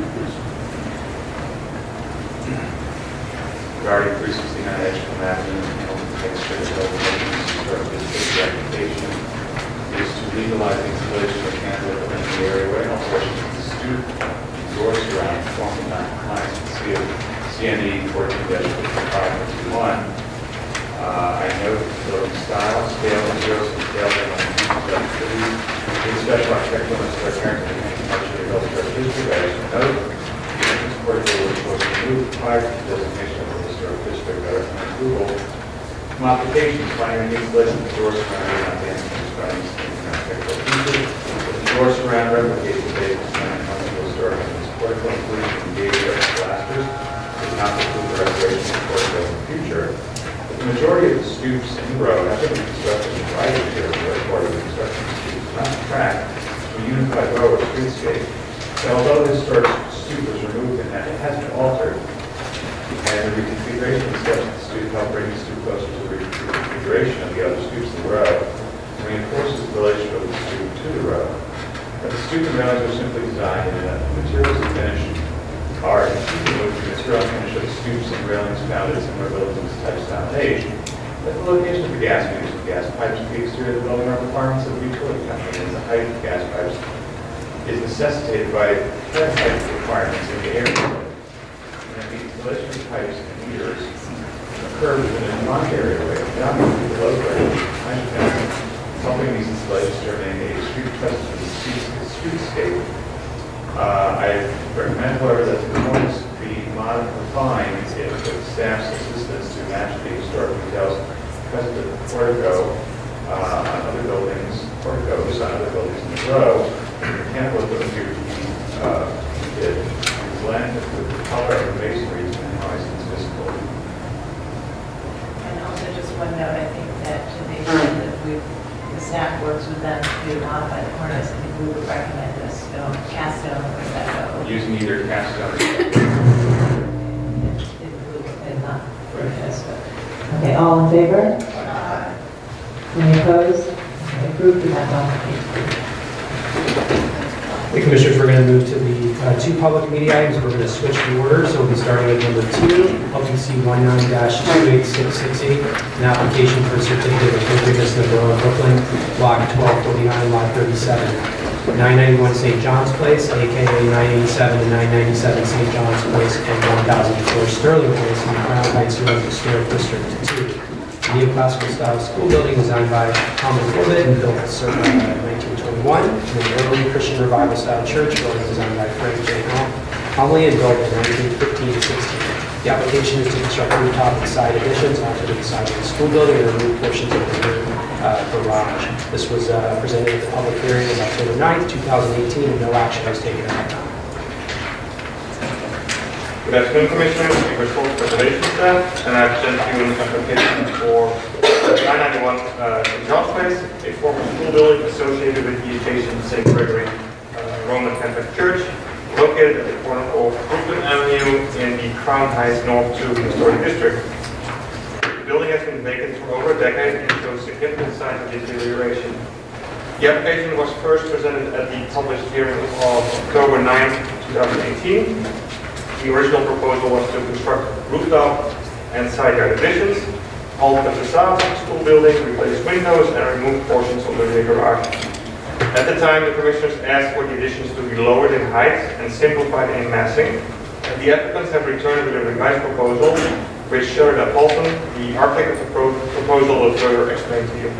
Regarding 369 Edgecombe Avenue, administrative regulations, the application is to legalize the installation of candle in the areaway and all portions of the stoop, doors around forming non-compliance with CNE 14-5551. I note the building style, scale, materials, and scale activities. The special architectural and structural and partially built district. I also note the portico was removed prior to the designation of the historic district by approval. Modifications, finding new installation of the door surrounding on the entrance architectural features. The door surround replicates the base design of the historic entrance portico, including the gateway of pilasters. Does not preclude the restoration of the portico in the future. The majority of the stoops in the road have been constructed in right here, where part of the construction stoop is not tracked to a unified row or streetscape. And although the historic stoop was removed and it has been altered, and the reconfiguration of the steps of the stoop helped bring the stoop closer to the reconfiguration of the other stoops in the road, and reinforces the relationship of the stoop to the road. But the stoop and railings are simply designed in that the materials and finish are in keeping with the material and finish of the stoops and railings found in similar buildings type, style, and age. But the location of the gas meters and gas pipes to the exterior of the building are requirements of the utility company, and the height of gas pipes is necessitated by current height requirements in the area. And the installation of pipes and meters occur within a defined area way, not the low grade. Helping these installations to remain a street presence of the streetscape. I recommend, however, that the cornice be refined with staff's assistance to match the historic details present at the portico on other buildings, porticos on other buildings in the row. Mechanical equipment here to be blend with the color of the masonry to minimize its visibility. And also just one note, I think that to the extent that the staff works with them to modify the cornice, I think we would recommend a stone, cast stone or stucco. Using either cast stone If not. Okay, all in favor? Any opposed? Approved, we have application. The Commissioners, we're going to move to the two public media items. We're going to switch the order, so we'll be starting with number 2, LPC 19-28668, an application for a certificate of appropriateness in the Borough of Brooklyn, Block 1249, Lot 37, 991 St. John's Place, aka 987 and 997 St. John's Place, and 1004 Sterling Place in the Crown Heights Historic District 2. The neoclassical style school building designed by Thomas Corbett and built circa 1921. And the early Christian revival style church building designed by Frank J. Homley and built in 1915-16. The application is to construct rooftop and side additions onto the side of the school building and remove portions of the rear garage. This was presented at the public hearing on October 9th, 2018, and no action was taken at that time. Good afternoon, Commissioners. I'm Resource Preservation Staff, and I present you an application for 991 St. John's Place, a former school building associated with the adjacent St. Gregory Roman Catholic Church, located at the corner of Brooklyn Avenue in the Crown Heights North 2 Historic District. The building has been vacant for over a decade and shows significant signs of deterioration. The application was first presented at the published hearing of October 9, 2018. The original proposal was to construct rooftop and side yard additions, alter the facade of the school building, replace windows, and remove portions of the rear garage. At the time, the Commissioners asked for the additions to be lowered in height and simplified in massing. And the applicants have returned with a revised proposal, which Sheridan Paulson, the architect of the proposal, will further explain to you.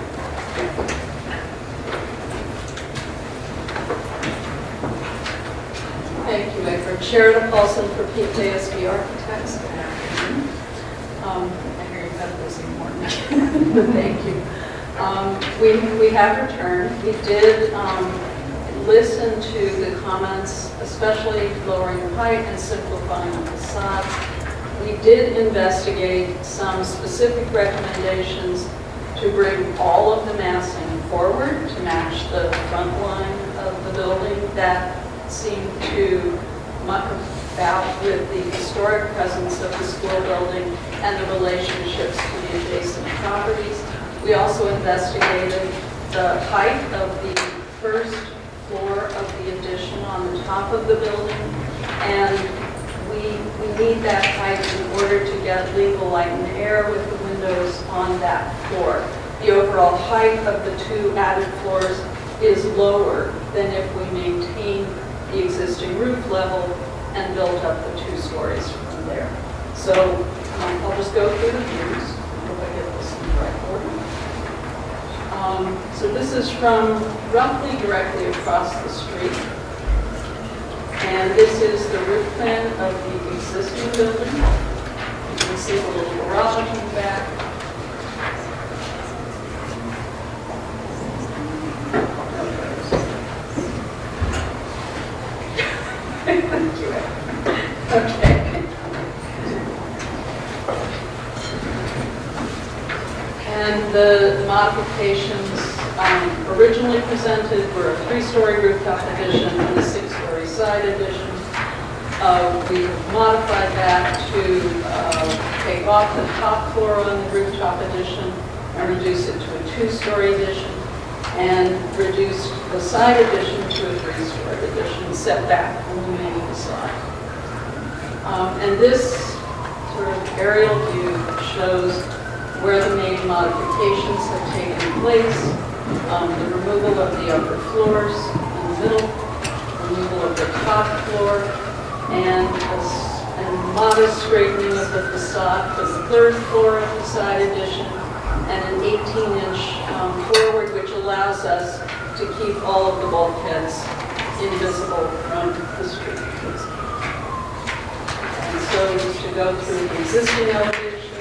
Thank you, Edward. Sheridan Paulson for PJSB Architects. I hear you better this morning. Thank you. We have returned. We did listen to the comments, especially lowering the height and simplifying the facades. We did investigate some specific recommendations to bring all of the massing forward to match the front line of the building. That seemed to muck about with the historic presence of the school building and the relationships to the adjacent properties. We also investigated the height of the first floor of the addition on the top of the building, and we need that height in order to get legal light and air with the windows on that floor. The overall height of the two added floors is lower than if we maintain the existing roof level and built up the 2 stories from there. So I'll just go through the views. Hope I get this in the right order. So this is from roughly directly across the street. And this is the roof plan of the existing building. You can see the little garage in the back. Okay. And the modifications originally presented were a 3-story rooftop addition and a 6-story side addition. We modified that to take off the top floor on the rooftop addition and reduce it to a 2-story addition, and reduced the side addition to a 3-story addition, set back from the main facade. And this sort of aerial view shows where the main modifications have taken place, the removal of the upper floors in the middle, removal of the top floor, and a modest straightening of the facade for the 3rd floor of the side addition, and an 18-inch forward, which allows us to keep all of the bulkheads invisible from the street. And so just to go through the existing elevation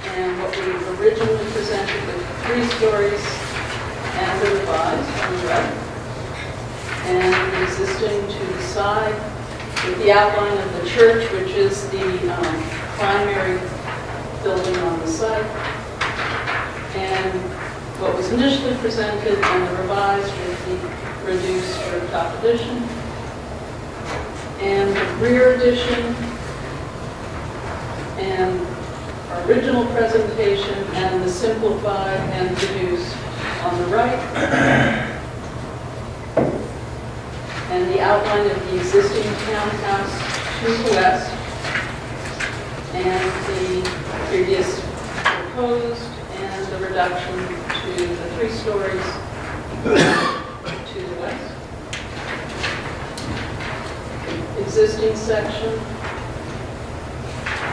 and what we originally presented with 3 stories and the revised on the right, and the existing to the side with the outline of the church, which is the primary building on the site, and what was initially presented and the revised with the reduced rooftop addition, and the rear addition, and original presentation and the simplified and reduced on the right. And the outline of the existing townhouse to the west, and the previous proposed, and the reduction to the 3 stories to the west. Existing section,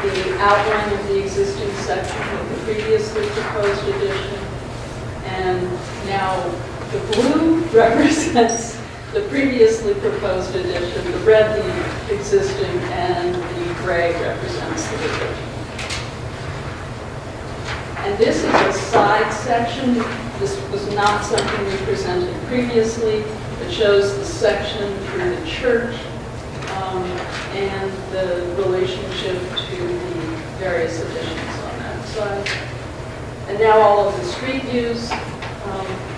the outline of the existing section with the previously proposed addition, and now the blue represents the previously proposed addition, the red the existing, and the gray represents the addition. And this is a side section. This was not something we presented previously. It shows the section through the church and the relationship to the various additions on that side. And now all of the street views.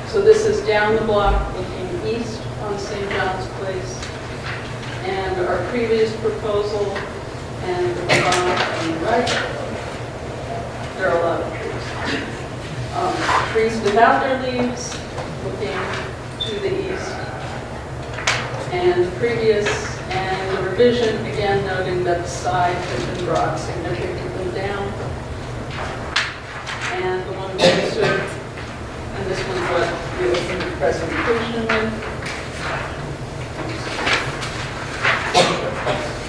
So this is down the block looking east on St. John's Place, and our previous proposal, and the bottom on the right. There are a lot of trees. Trees without their leaves, looking to the east. And the previous and the revision, again noting that the side has been brought significantly down. And the one closer, and this was what we opened the presentation with.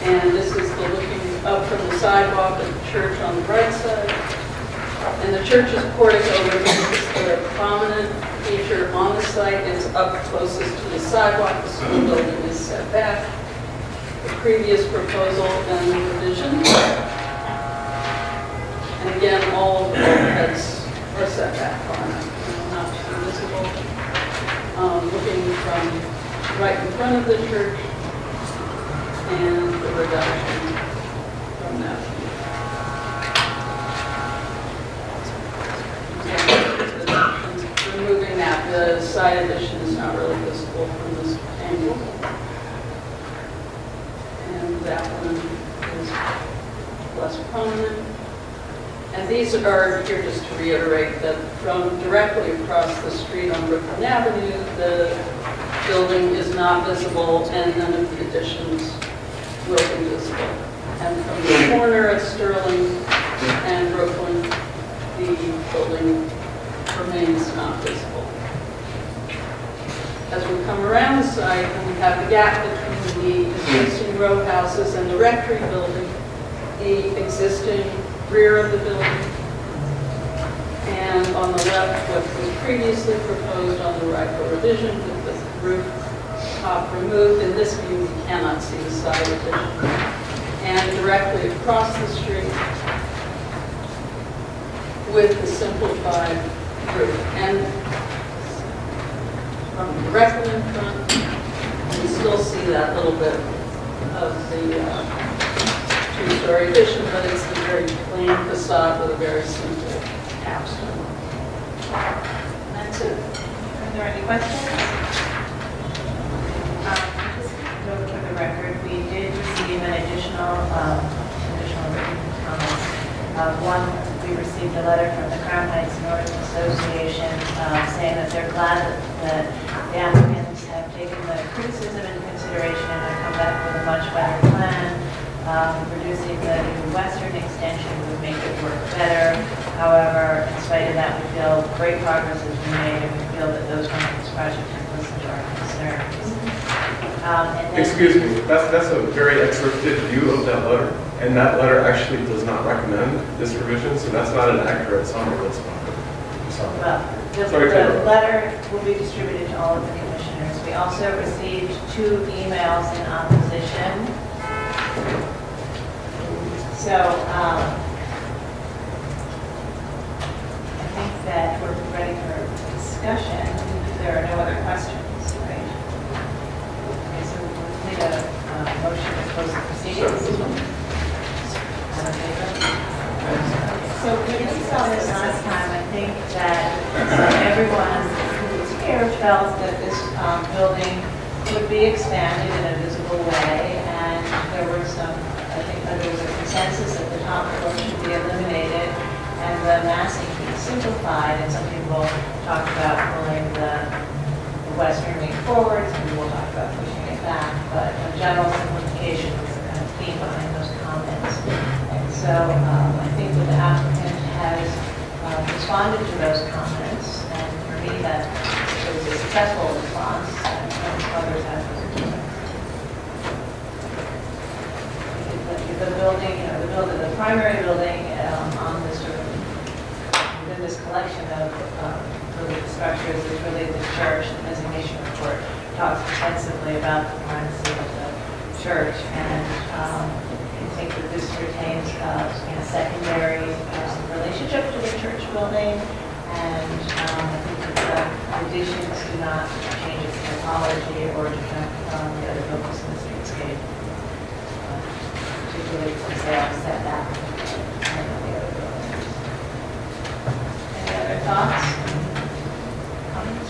And this is the looking up from the sidewalk of the church on the right side. And the church's portico remains the prominent feature on the site. It's up closest to the sidewalk. The school building is set back. The previous proposal and the revision. And again, all of the bulkheads are set back on it, not too visible. Looking from right in front of the church, and the reduction from that. Removing that, the side addition is not really visible from this angle. And that one is less prominent. And these are here just to reiterate that from directly across the street on Brooklyn Avenue, the building is not visible and none of the additions will be visible. And from the corner of Sterling and Brooklyn, the building remains not visible. As we come around the site and we have the gap between the existing row houses and the rectory building, the existing rear of the building, and on the left what was previously proposed, on the right a revision with the roof top removed. In this view we cannot see the side addition. And directly across the street with the simplified roof. And from directly in front, you still see that little bit of the two-story addition, but it's the very plain facade with a very simple capstone. That's it. Are there any questions? Just note for the record, we did receive an additional written comments. One, we received a letter from the Crown Heights North Association saying that they're glad that the applicants have taken the criticism into consideration and have come back with a much better plan. Reducing the western extension would make it work better. However, in spite of that, we feel great progress has been made, and we feel that those Tompkins projects have listened to our concerns. Excuse me, that's a very excerpted view of that letter, and that letter actually does not recommend this revision, so that's not an accurate summary. That's fine. Well, the letter will be distributed to all of the commissioners. We also received 2 emails in opposition. So I think that we're ready for discussion. If there are no other questions, right? Okay, so we'll need a motion to close the proceedings. All in favor? So we saw this last time. I think that everyone who was here felt that this building would be expanded in a visible way, and there were some, I think there was a consensus that the top floor should be eliminated. and the massing being simplified, and some people talk about pulling the western wing forward, some people talk about pushing it back, but a general simplification is the kind of theme behind those comments. And so I think that the applicant has responded to those comments, and for me that was a successful response, and others have as well. The building, the primary building on this sort of, within this collection of really structures is really the church. The designation report talks extensively about the primacy of the church, and I think that this retains a secondary relationship to the church building, and I think that the additions do not change its typology or detract from the other buildings in the streetscape. Particularly since they are set back from the other buildings. Any other thoughts? Comments?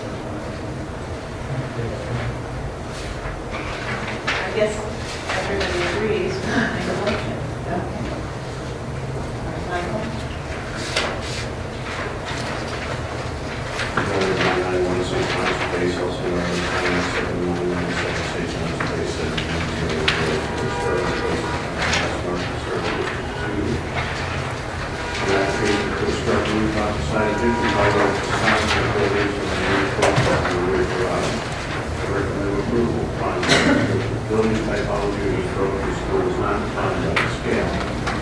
I guess everybody agrees. Make a motion. Okay. Michael? Building typology of this property school is not defined by the scale,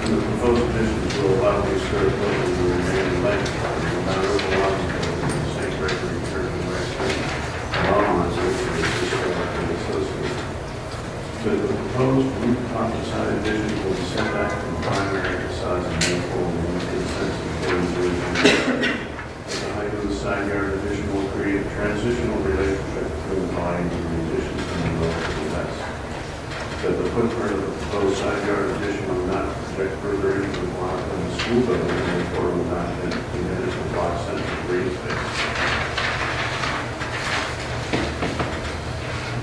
and the proposed additions will allow the historic building to remain in length and not overwhelm the building in the St. Gregory Church in West Street, along lines which is historically associated. The proposed rooftop facade addition will be set back from the primary facades and therefore will maintain the sense of building. The height of the side yard addition will create a transitional relationship between the volume and the additions from the north to the west. That the footprint of the proposed side yard addition will not project further into the block than the school building, and therefore will not diminish the block central green space.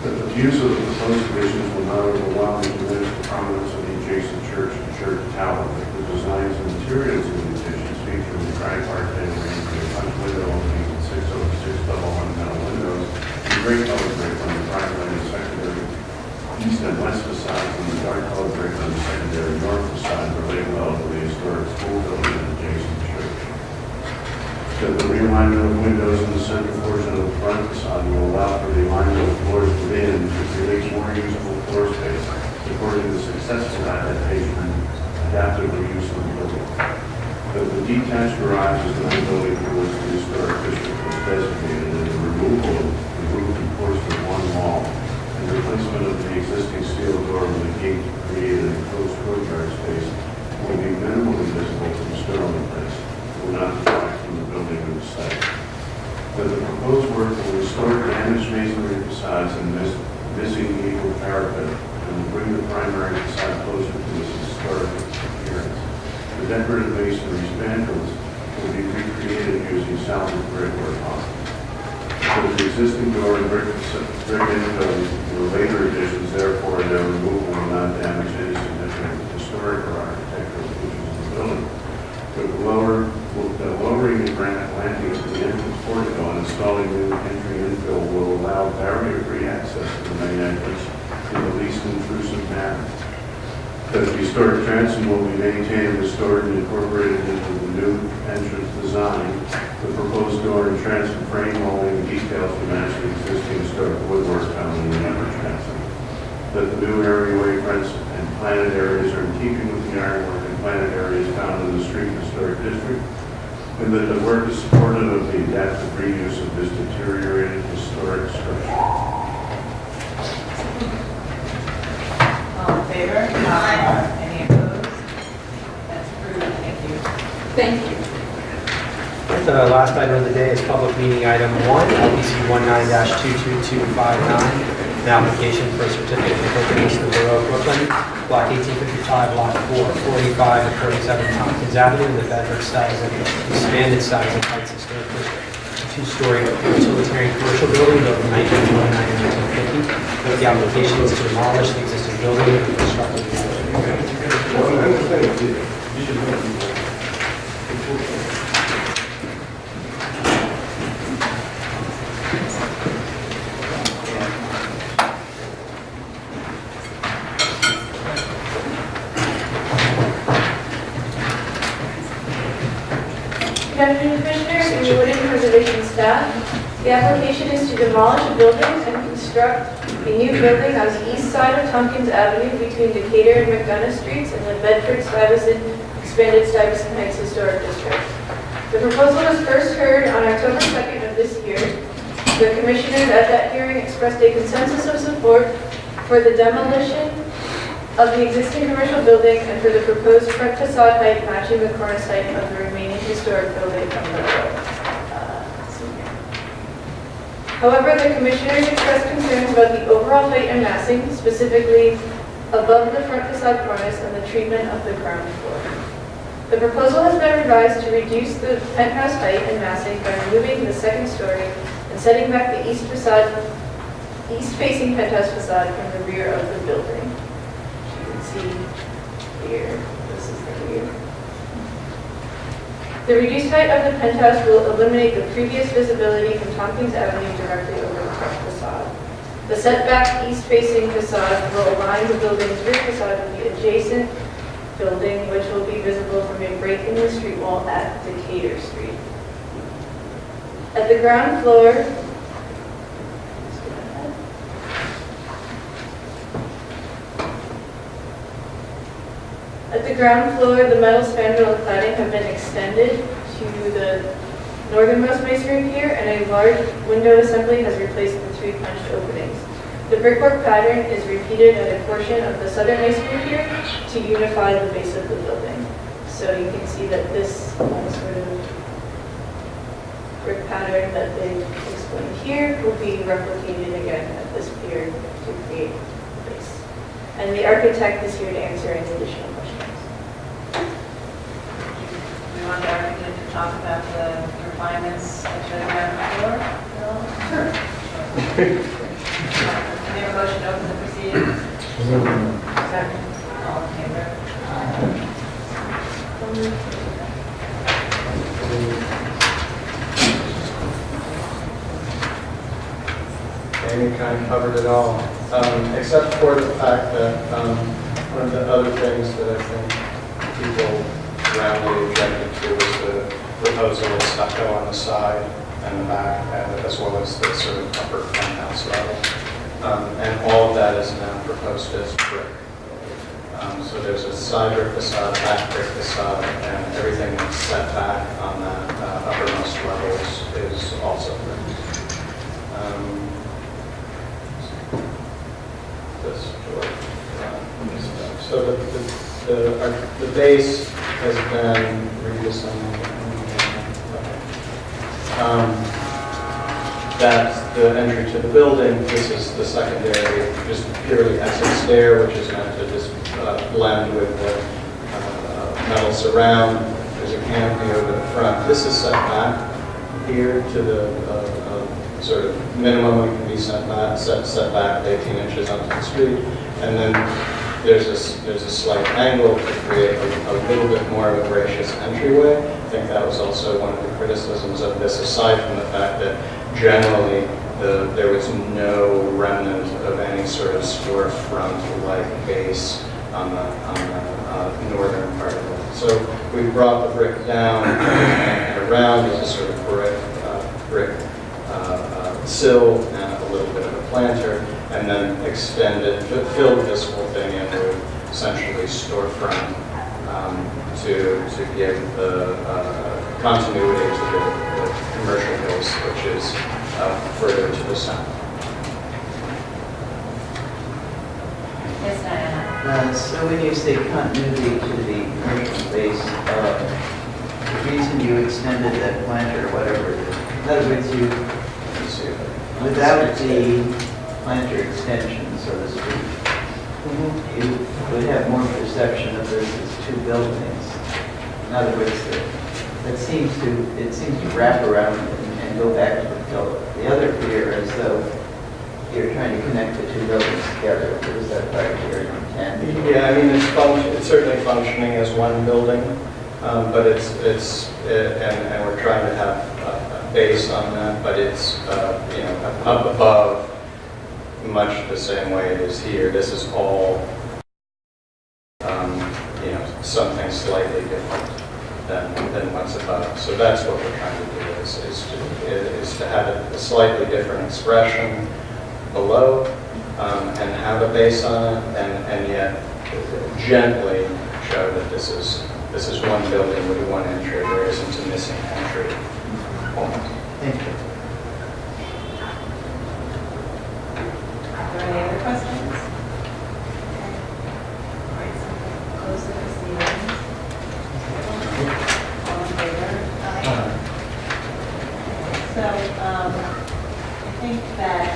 That the views of the proposed additions will not overwhelm and diminish the prominence of the adjacent church and church tower. The designs and materials of the additions feature the tri-part range of punch window opening and 6 double one-panel windows, and gray colored brick on the primary and secondary east and west facades, and the dark colored brick on the secondary north facade relate well to the historic school building and adjacent church. That the realignment of windows in the center portion of the front facade will allow for the alignment of floors within to create more usable floor space, supporting the successful adaptation and adaptive reuse of the building. That the detached garage is the building for which the historic district was designated, and the removal of the roof and portion of one wall and replacement of the existing steel door with a gate to create an enclosed courtyard space will be minimally visible from Sterling Place, will not detract from the building or the site. That the proposed work will restore damaged masonry facades and missing eagle parapet, and will bring the primary facade closer to its historic appearance. The decorative masonry spandrels will be recreated using salvage brick where possible. So the existing door and brick windows were later additions, therefore their removal will not damage any significant historic or architectural features of the building. Lowering the granite landing at the entrance portico and installing new entry infill will allow barrier-free access to the main entrance in the least intrusive manner. That the historic transom will be maintained, restored, and incorporated into the new entrance design. The proposed door and transom frame molding and details to match the existing historic woodwork found in the upper transom. That the new areaway fronts and planted areas are in keeping with the ironwork and planted areas found in the street historic district. And that the work is supportive of the adaptive reuse of this deteriorated historic structure. All in favor? Aye. Any opposed? That's approved. Thank you. Thank you. The last item of the day is public meeting item 1, LPC 19-22259, an application for a certificate of appropriation of the Borough of Brooklyn, block 1855, lot 4, 45 and 47 Tompkins Avenue, in the Bedford size and expanded size and heights historic district. Two-story utilitarian commercial building built in 1929 and 1950. With the application is to demolish the existing building and construct a new building. Good afternoon, Commissioners, and Wood and Preservation staff. The application is to demolish a building and construct a new building on the east side of Tompkins Avenue between Decatur and McDonough Streets in the Bedford-Stuyvesant Expanded Stuyvesant Heights Historic District. The proposal was first heard on October 2nd of this year. The Commissioners at that hearing expressed a consensus of support for the demolition of the existing commercial building and for the proposed front facade height matching the cornice height of the remaining historic building from the road. However, the Commissioners expressed concerns about the overall height and massing, specifically above the front facade cornice and the treatment of the ground floor. The proposal has been revised to reduce the penthouse height and massing by removing the second story and setting back the east-facing penthouse facade from the rear of the building. You can see here, this is the rear. The reduced height of the penthouse will eliminate the previous visibility from Tompkins Avenue directly over the front facade. The setback east-facing facade will align the building's rear facade with the adjacent building, which will be visible from a break in the street wall at Decatur Street. At the ground floor, the metal spandrel cladding have been extended to the northernmost masonry pier, and a large window assembly has replaced the three punched openings. The brickwork pattern is repeated at a portion of the southern masonry pier to unify the base of the building. So you can see that this sort of brick pattern that they explained here will be replicated again at this pier to create the base. And the architect is here to answer any additional questions. We want the architect to talk about the refinements of the ground floor? Sure. Can we have a motion to open the proceedings? Second. All in favor? Amy kind of covered it all, except for the fact that one of the other things that I think people roundly objected to was the proposal of stucco on the side and the back, as well as the sort of upper penthouse level. And all of that is now proposed as brick. So there's a side brick facade, back brick facade, and everything that's set back on that uppermost level is also brick. So the base has been redesigned. That's the entry to the building. This is the secondary, just purely exit stair, which is meant to just blend with the metal surround. There's a canopy over the front. This is set back here to the sort of minimum we can be set back 18 inches onto the street, and then there's a slight angle to create a little bit more of a gracious entryway. I think that was also one of the criticisms of this, aside from the fact that generally there was no remnant of any sort of storefront-like base on the northern part of it. So we brought the brick down and around as a sort of brick sill and a little bit of a planter, and then filled this whole thing in with essentially storefront to give the continuity to the commercial base, which is further to the south. Yes, Diana. So when you say continuity to the commercial base, the reason you extended that planter or whatever it is, in other words, without the planter extension, so to speak, you would have more perception of this as two buildings. In other words, it seems to wrap around and go back to the other pier as though you're trying to connect the two buildings together. Is that part of your intent? Yeah, I mean, it's certainly functioning as one building, but and we're trying to have a base on that, but it's up above much the same way it is here. This is all something slightly different than what's above. So that's what we're trying to do, is to have a slightly different expression below and have a base on it, and yet gently show that this is one building with one entry. There isn't a missing entry point. Thank you. Are there any other questions? All right, so close the proceedings. All in favor? Aye. So, I think that,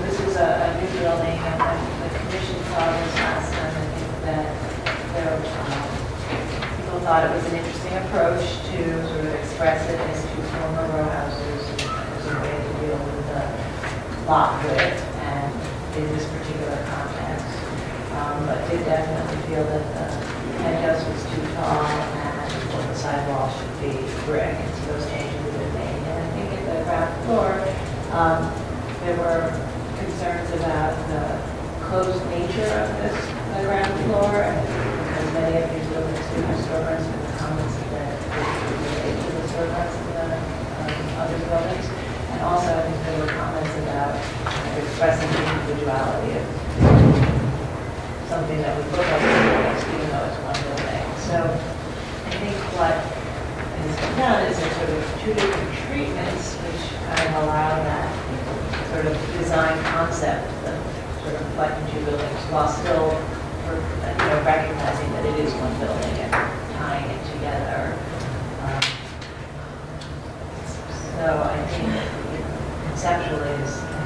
this is a new building, and the commission saw this last time. I think that people thought it was an interesting approach to sort of express it as two former row houses as a way to deal with the lot width and in this particular context. But did definitely feel that the penthouse was too tall and the sidewall should be brick, and so those changes have been made. And I think at the ground floor, there were concerns about the closed nature of the ground floor, and because many of these buildings do have storefronts, with the comments that relate to the storefronts in the other buildings. And also, I think there were comments about expressing the individuality of something that would look like a building, even though it's one building. So I think what has been done is there's sort of two different treatments which kind of allow that sort of design concept of sort of reflecting two buildings while still recognizing that it is one building and tying it together. So I think conceptually I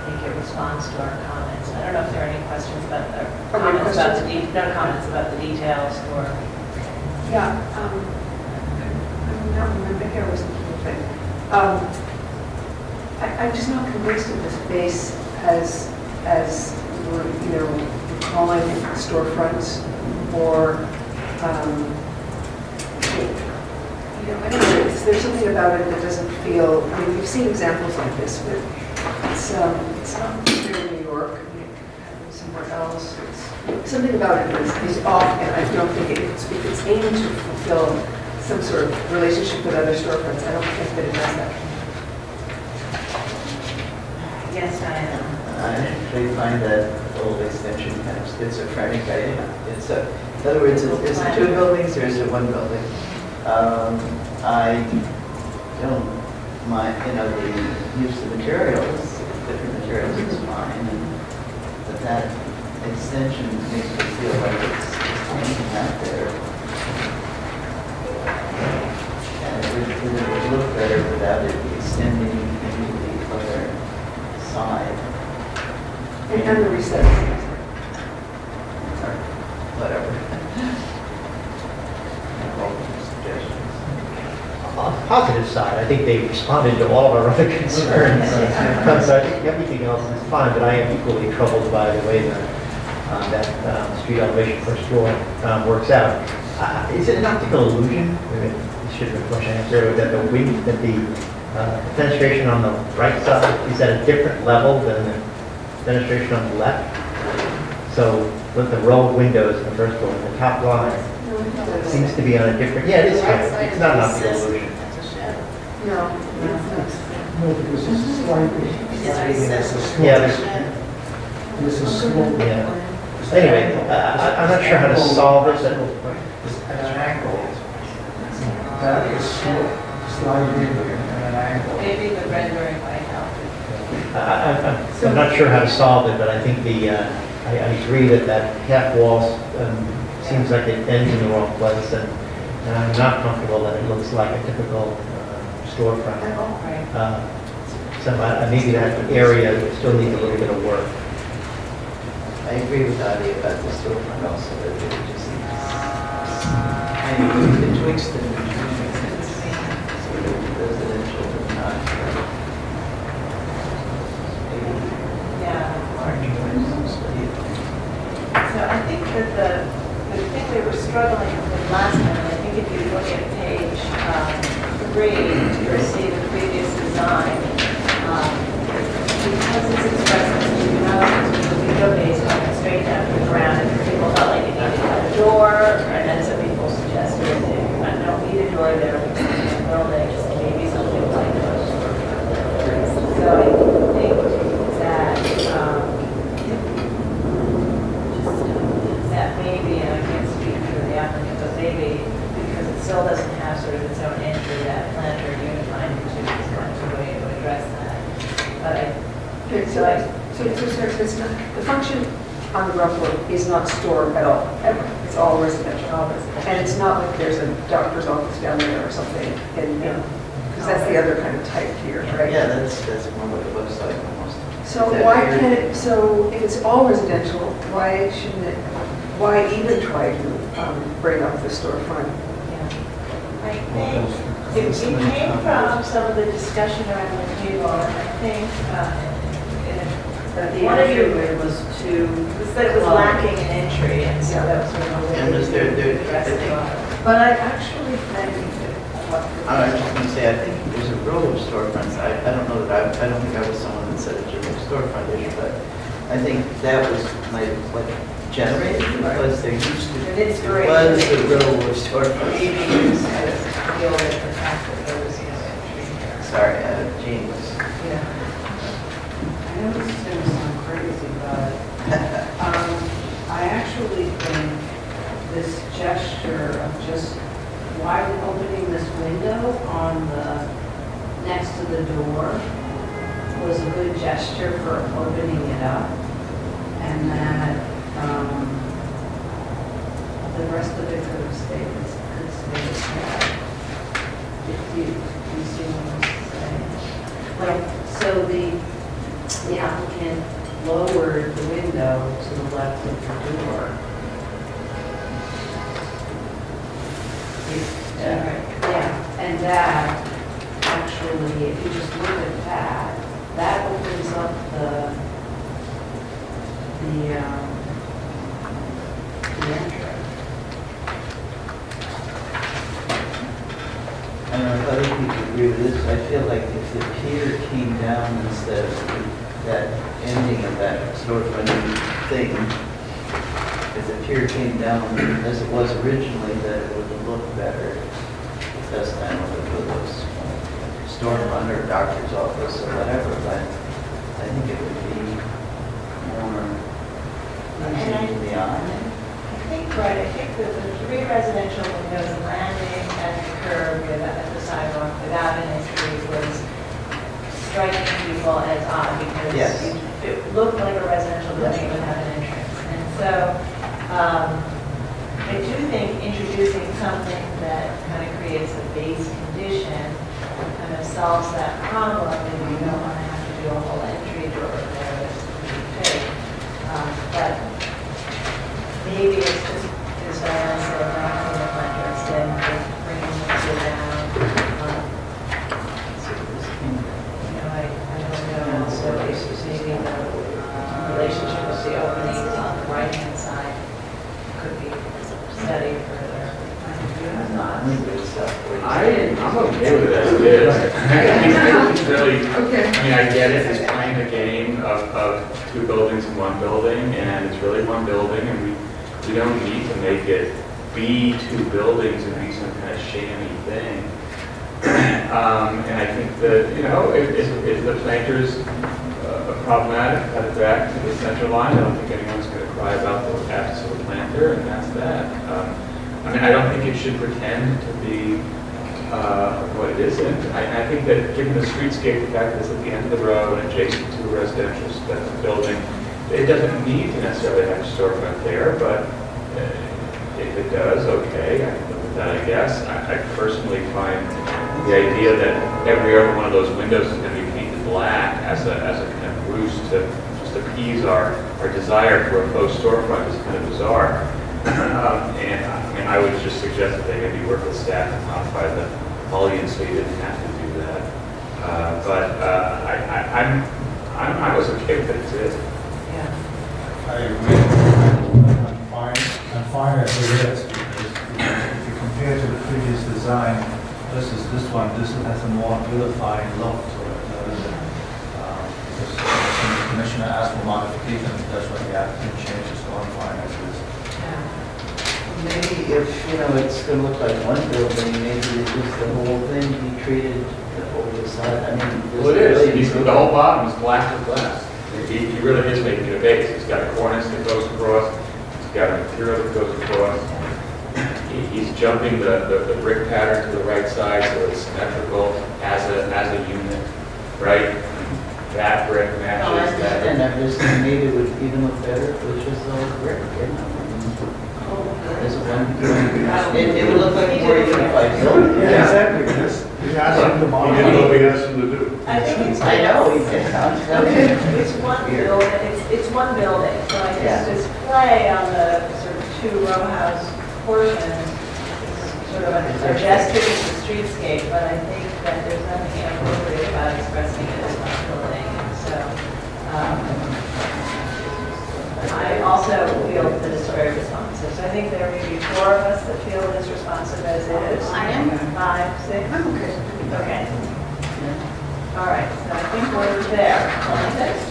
think it responds to our comments. I don't know if there are any questions about the comments about the details or. Yeah, I'm not remembering here was the key thing. I'm just not convinced of this base as we're, calling it storefronts or, I don't know, there's something about it that doesn't feel, I mean, we've seen examples like this, but it's not here in New York, I mean, it could happen somewhere else. It's something about it is off, and I don't think if it's aimed to fulfill some sort of relationship with other storefronts, I don't think that it does that. Yes, I am. I actually find that whole extension kind of schizophrenic. In other words, is it two buildings or is it one building? I don't mind, the use of materials, different materials is fine, but that extension makes me feel like it's hanging out there. And it would look better without it extending into the other side. And the recess. Or whatever. On the positive side, I think they responded to all of our other concerns. So I think everything else is fine, but I am equally troubled by the way that street elevation per floor works out. Is it an optical illusion? This should have been a question answered. That the fenestration on the right side is at a different level than the fenestration on the left? So with the row of windows in the first floor, the top line seems to be on a different, it is kind of, it's not an optical illusion. No. No, because this is slightly. This is small. Yeah. Anyway, I'm not sure how to solve it. At an angle. That is slightly at an angle. Maybe the rendering might help. I'm not sure how to solve it, but I think I agree that half wall seems like it ends in the wrong place, and I'm not comfortable that it looks like a typical storefront. So maybe that area still needs a little bit of work. I agree with Adi about the storefront also, that it just it tweaks the sort of residential and not So I think that the thing we were struggling with last time, and I think if you look at page 3, you'll see the previous design, because it's expressed as two houses with a window base coming straight down to the ground, and people felt like it needed a door, and then some people suggested that you don't need a door there, because sir, it's not, the function on the ground floor is not store at all, ever. It's all residential. And it's not like there's a doctor's office down there or something, and, because that's the other kind of type here, right? Yeah, that's more like a website almost. So Is that why weird? can't it, so if it's all residential, why shouldn't it, why even try to bring up the storefront? I think it came from some of the discussion around the table, and I think That the one of you entryway was too. was that it was lacking an entry, and so that was sort of a way And was there, to address it. But I actually think I was just going to say, I think there's a row of storefronts. I don't know that I don't think I was someone that said it's a storefront issue, but I think that was like generated because there used to, And it's great. was a row of storefronts. ADUs has deal with the fact that there was no entry there. Sorry, Jean was. Yeah. I know this is going to sound crazy, but I actually think this gesture of just wide opening this window on the, next to the door was a good gesture for opening it up. And that the rest of it could have stayed the same. If you see what I'm saying. Like, so the applicant lowered the window to the left of the door. Yeah, and that, actually, if you just look at that, that opens up the entrance. I don't know if other people agree with this. I feel like if the pier came down instead of that ending of that storefront thing, if the pier came down as it was originally, that it would look better this time with those storefront or doctor's office or whatever, but I think it would be more easy to the eye. I think, right, I think that the three residential windows landing at the curb at the sidewalk without an entry was striking people as odd because Yes. it looked like a residential building without an entrance. And so I do think introducing something that kind of creates a base condition kind of solves that problem, and you don't want to have to do a whole entry door there that's pretty big. But maybe it's just, as Diana said, knocking the front door instead of bringing the door down. I don't know, so maybe the relationship with the openings on the right-hand side could be studied further. I'm okay with it as it is. It's really, I mean, I get it, it's playing a game of two buildings in one building, and it's really one building, and we don't need to make it be two buildings and be some kind of shammy thing. And I think that, if the planters are problematic, cut it back to the center line. I don't think anyone's going to cry about the absence of a planter, and that's that. I mean, I don't think it should pretend to be what it isn't. I think that given the streetscape, the fact that it's at the end of the road and adjacent to a residential building, it doesn't need to necessarily have a storefront there, but if it does, okay, I can live with that, I guess. I personally find the idea that every other one of those windows is going to be painted black as a kind of ruse to just appease our desire for a faux storefront is kind of bizarre. And I would just suggest that they maybe work with staff and modify the mullions so you didn't have to do that. I was okay with it too. I agree. I'm fine as it is, because if you compare to the previous design versus this one has a more beautifying look to it. Because the commissioner asked for modification, that's why the applicant changes, so I'm fine as it is. Maybe if, it's going to look like one building, maybe it's just the whole thing be treated the whole side. I mean, Well, it is. The whole bottom is black with glass. He really is making it a base. He's got a cornice that goes across. He's got a material that goes across. He's jumping the brick pattern to the right side so it's symmetrical as a unit, right? That brick matches that I'm just saying maybe it would even look better if it was just all brick, you know? As a one, it would look like a more unified building. Yeah, exactly, yes. You asked him to He modify. did what we asked him to do. I think it's. I know, he did. It's one building, it's one building, so I guess this play on the sort of two row house portion is sort of a gesture to the streetscape, but I think that there's nothing inappropriate about expressing it as one building, and so, I also feel that it's very responsive, so I think there may be 4 of us that feel it is responsive as is. I am. 5, 6? I'm okay. Okay. All right, so I think we're there. 26?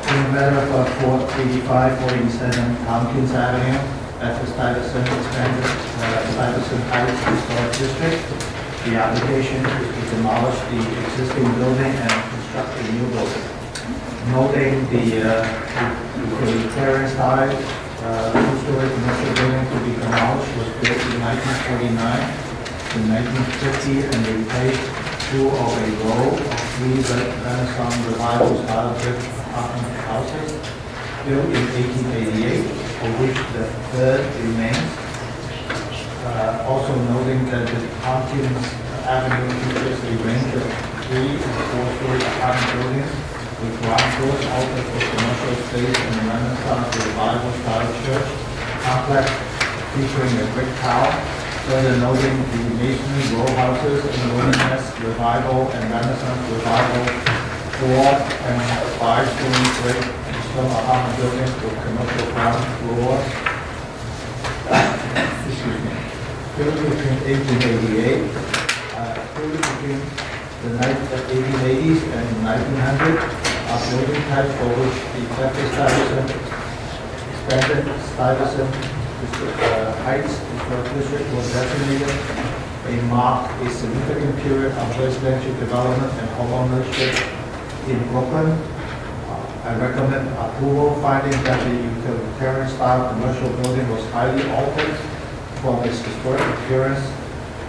In the matter of 485, 487 Tompkins Avenue, at the Stuyvesant expanded Stuyvesant Heights Historic District. The application is to demolish the existing building and construct a new building. Noting the terrace high, two-story commercial building to be demolished was built in 1949 to 1950 and replaced 2 of a row of 3 Renaissance revival style brick apartment houses built in 1888, of which the 3rd remains. Also noting that the Tompkins Avenue features a range of 3 and 4-story apartment buildings with ground floors altered for commercial space and a Renaissance revival style church complex featuring a brick tower. Further noting the masonry row houses in the Romanesque revival and Renaissance revival 4 and 5-story brick stone apartment buildings with commercial ground floors. Excuse me. Built between 1888, built between the 1880s and 1900, are building types for which the Texas Stuyvesant expanded Stuyvesant Heights Historic District was designated a significant period of residential development and homeownership in Brooklyn. I recommend approval, finding that the utilitarian style commercial building was highly altered from its historic appearance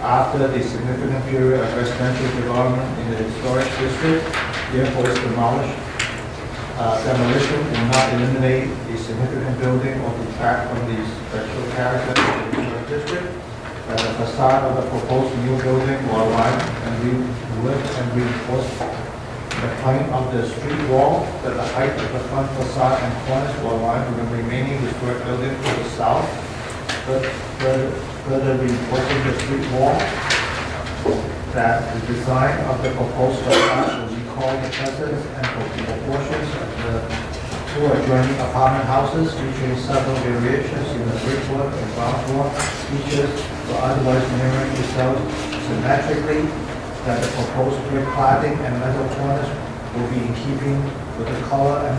after the significant period of residential development in the historic district. Therefore, its demolition will not eliminate a significant building or detract from the special character of the historic district. The facade of the proposed new building will align and reinforce the plane of the street wall, that the height of the front facade and corners will align with the remaining historic building to the south, further reinforcing the street wall. That the design of the proposed facade will recall the presence and proportions of the 2 adjoining apartment houses, featuring several variations in the brickwork and ground floor features, but otherwise mirroring itself symmetrically. That the proposed brick cladding and metal corners will be in keeping with the color and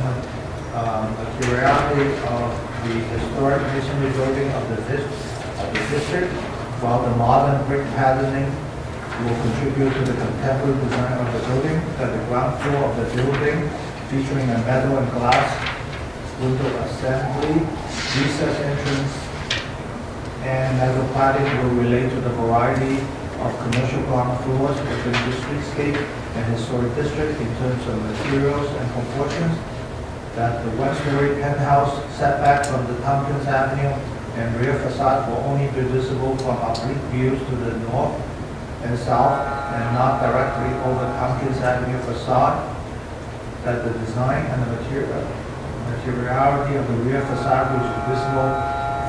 materiality of the historic masonry building of the district, while the modern brick patterning will contribute to the contemporary design of the building. That the ground floor of the building, featuring a metal and glass window assembly, recess entrance, and metal cladding will relate to the variety of commercial ground floors within the streetscape and historic district in terms of materials and proportions. That the one-story penthouse setback from the Tompkins Avenue and rear facade will only be visible from oblique views to the north and south and not directly over Tompkins Avenue facade. That the design and the materiality of the rear facade which is visible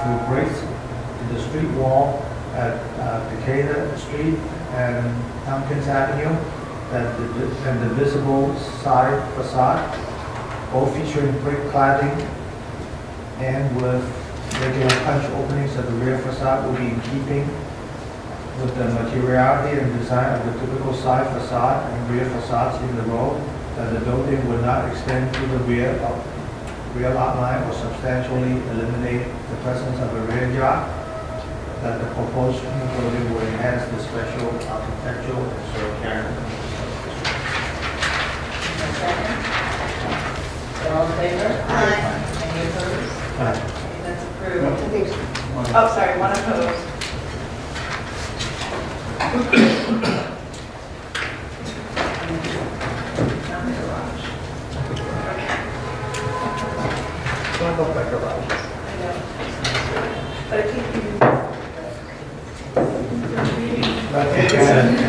through breaks in the street wall at Decatur Street and Tompkins Avenue, and the visible side facade, all featuring brick cladding and with regular punch openings at the rear facade, will be in keeping with the materiality and design of the typical side facade and rear facades in the row. That the building will not extend to the rear lot line or substantially eliminate the presence of a rear yard. That the proposed new building will enhance the special architectural and historic character. All in favor? Aye. Any opposed? Aye. Okay, that's approved. Oh, sorry, 1 opposed. don't look like garages. I know. But I think you. Okay.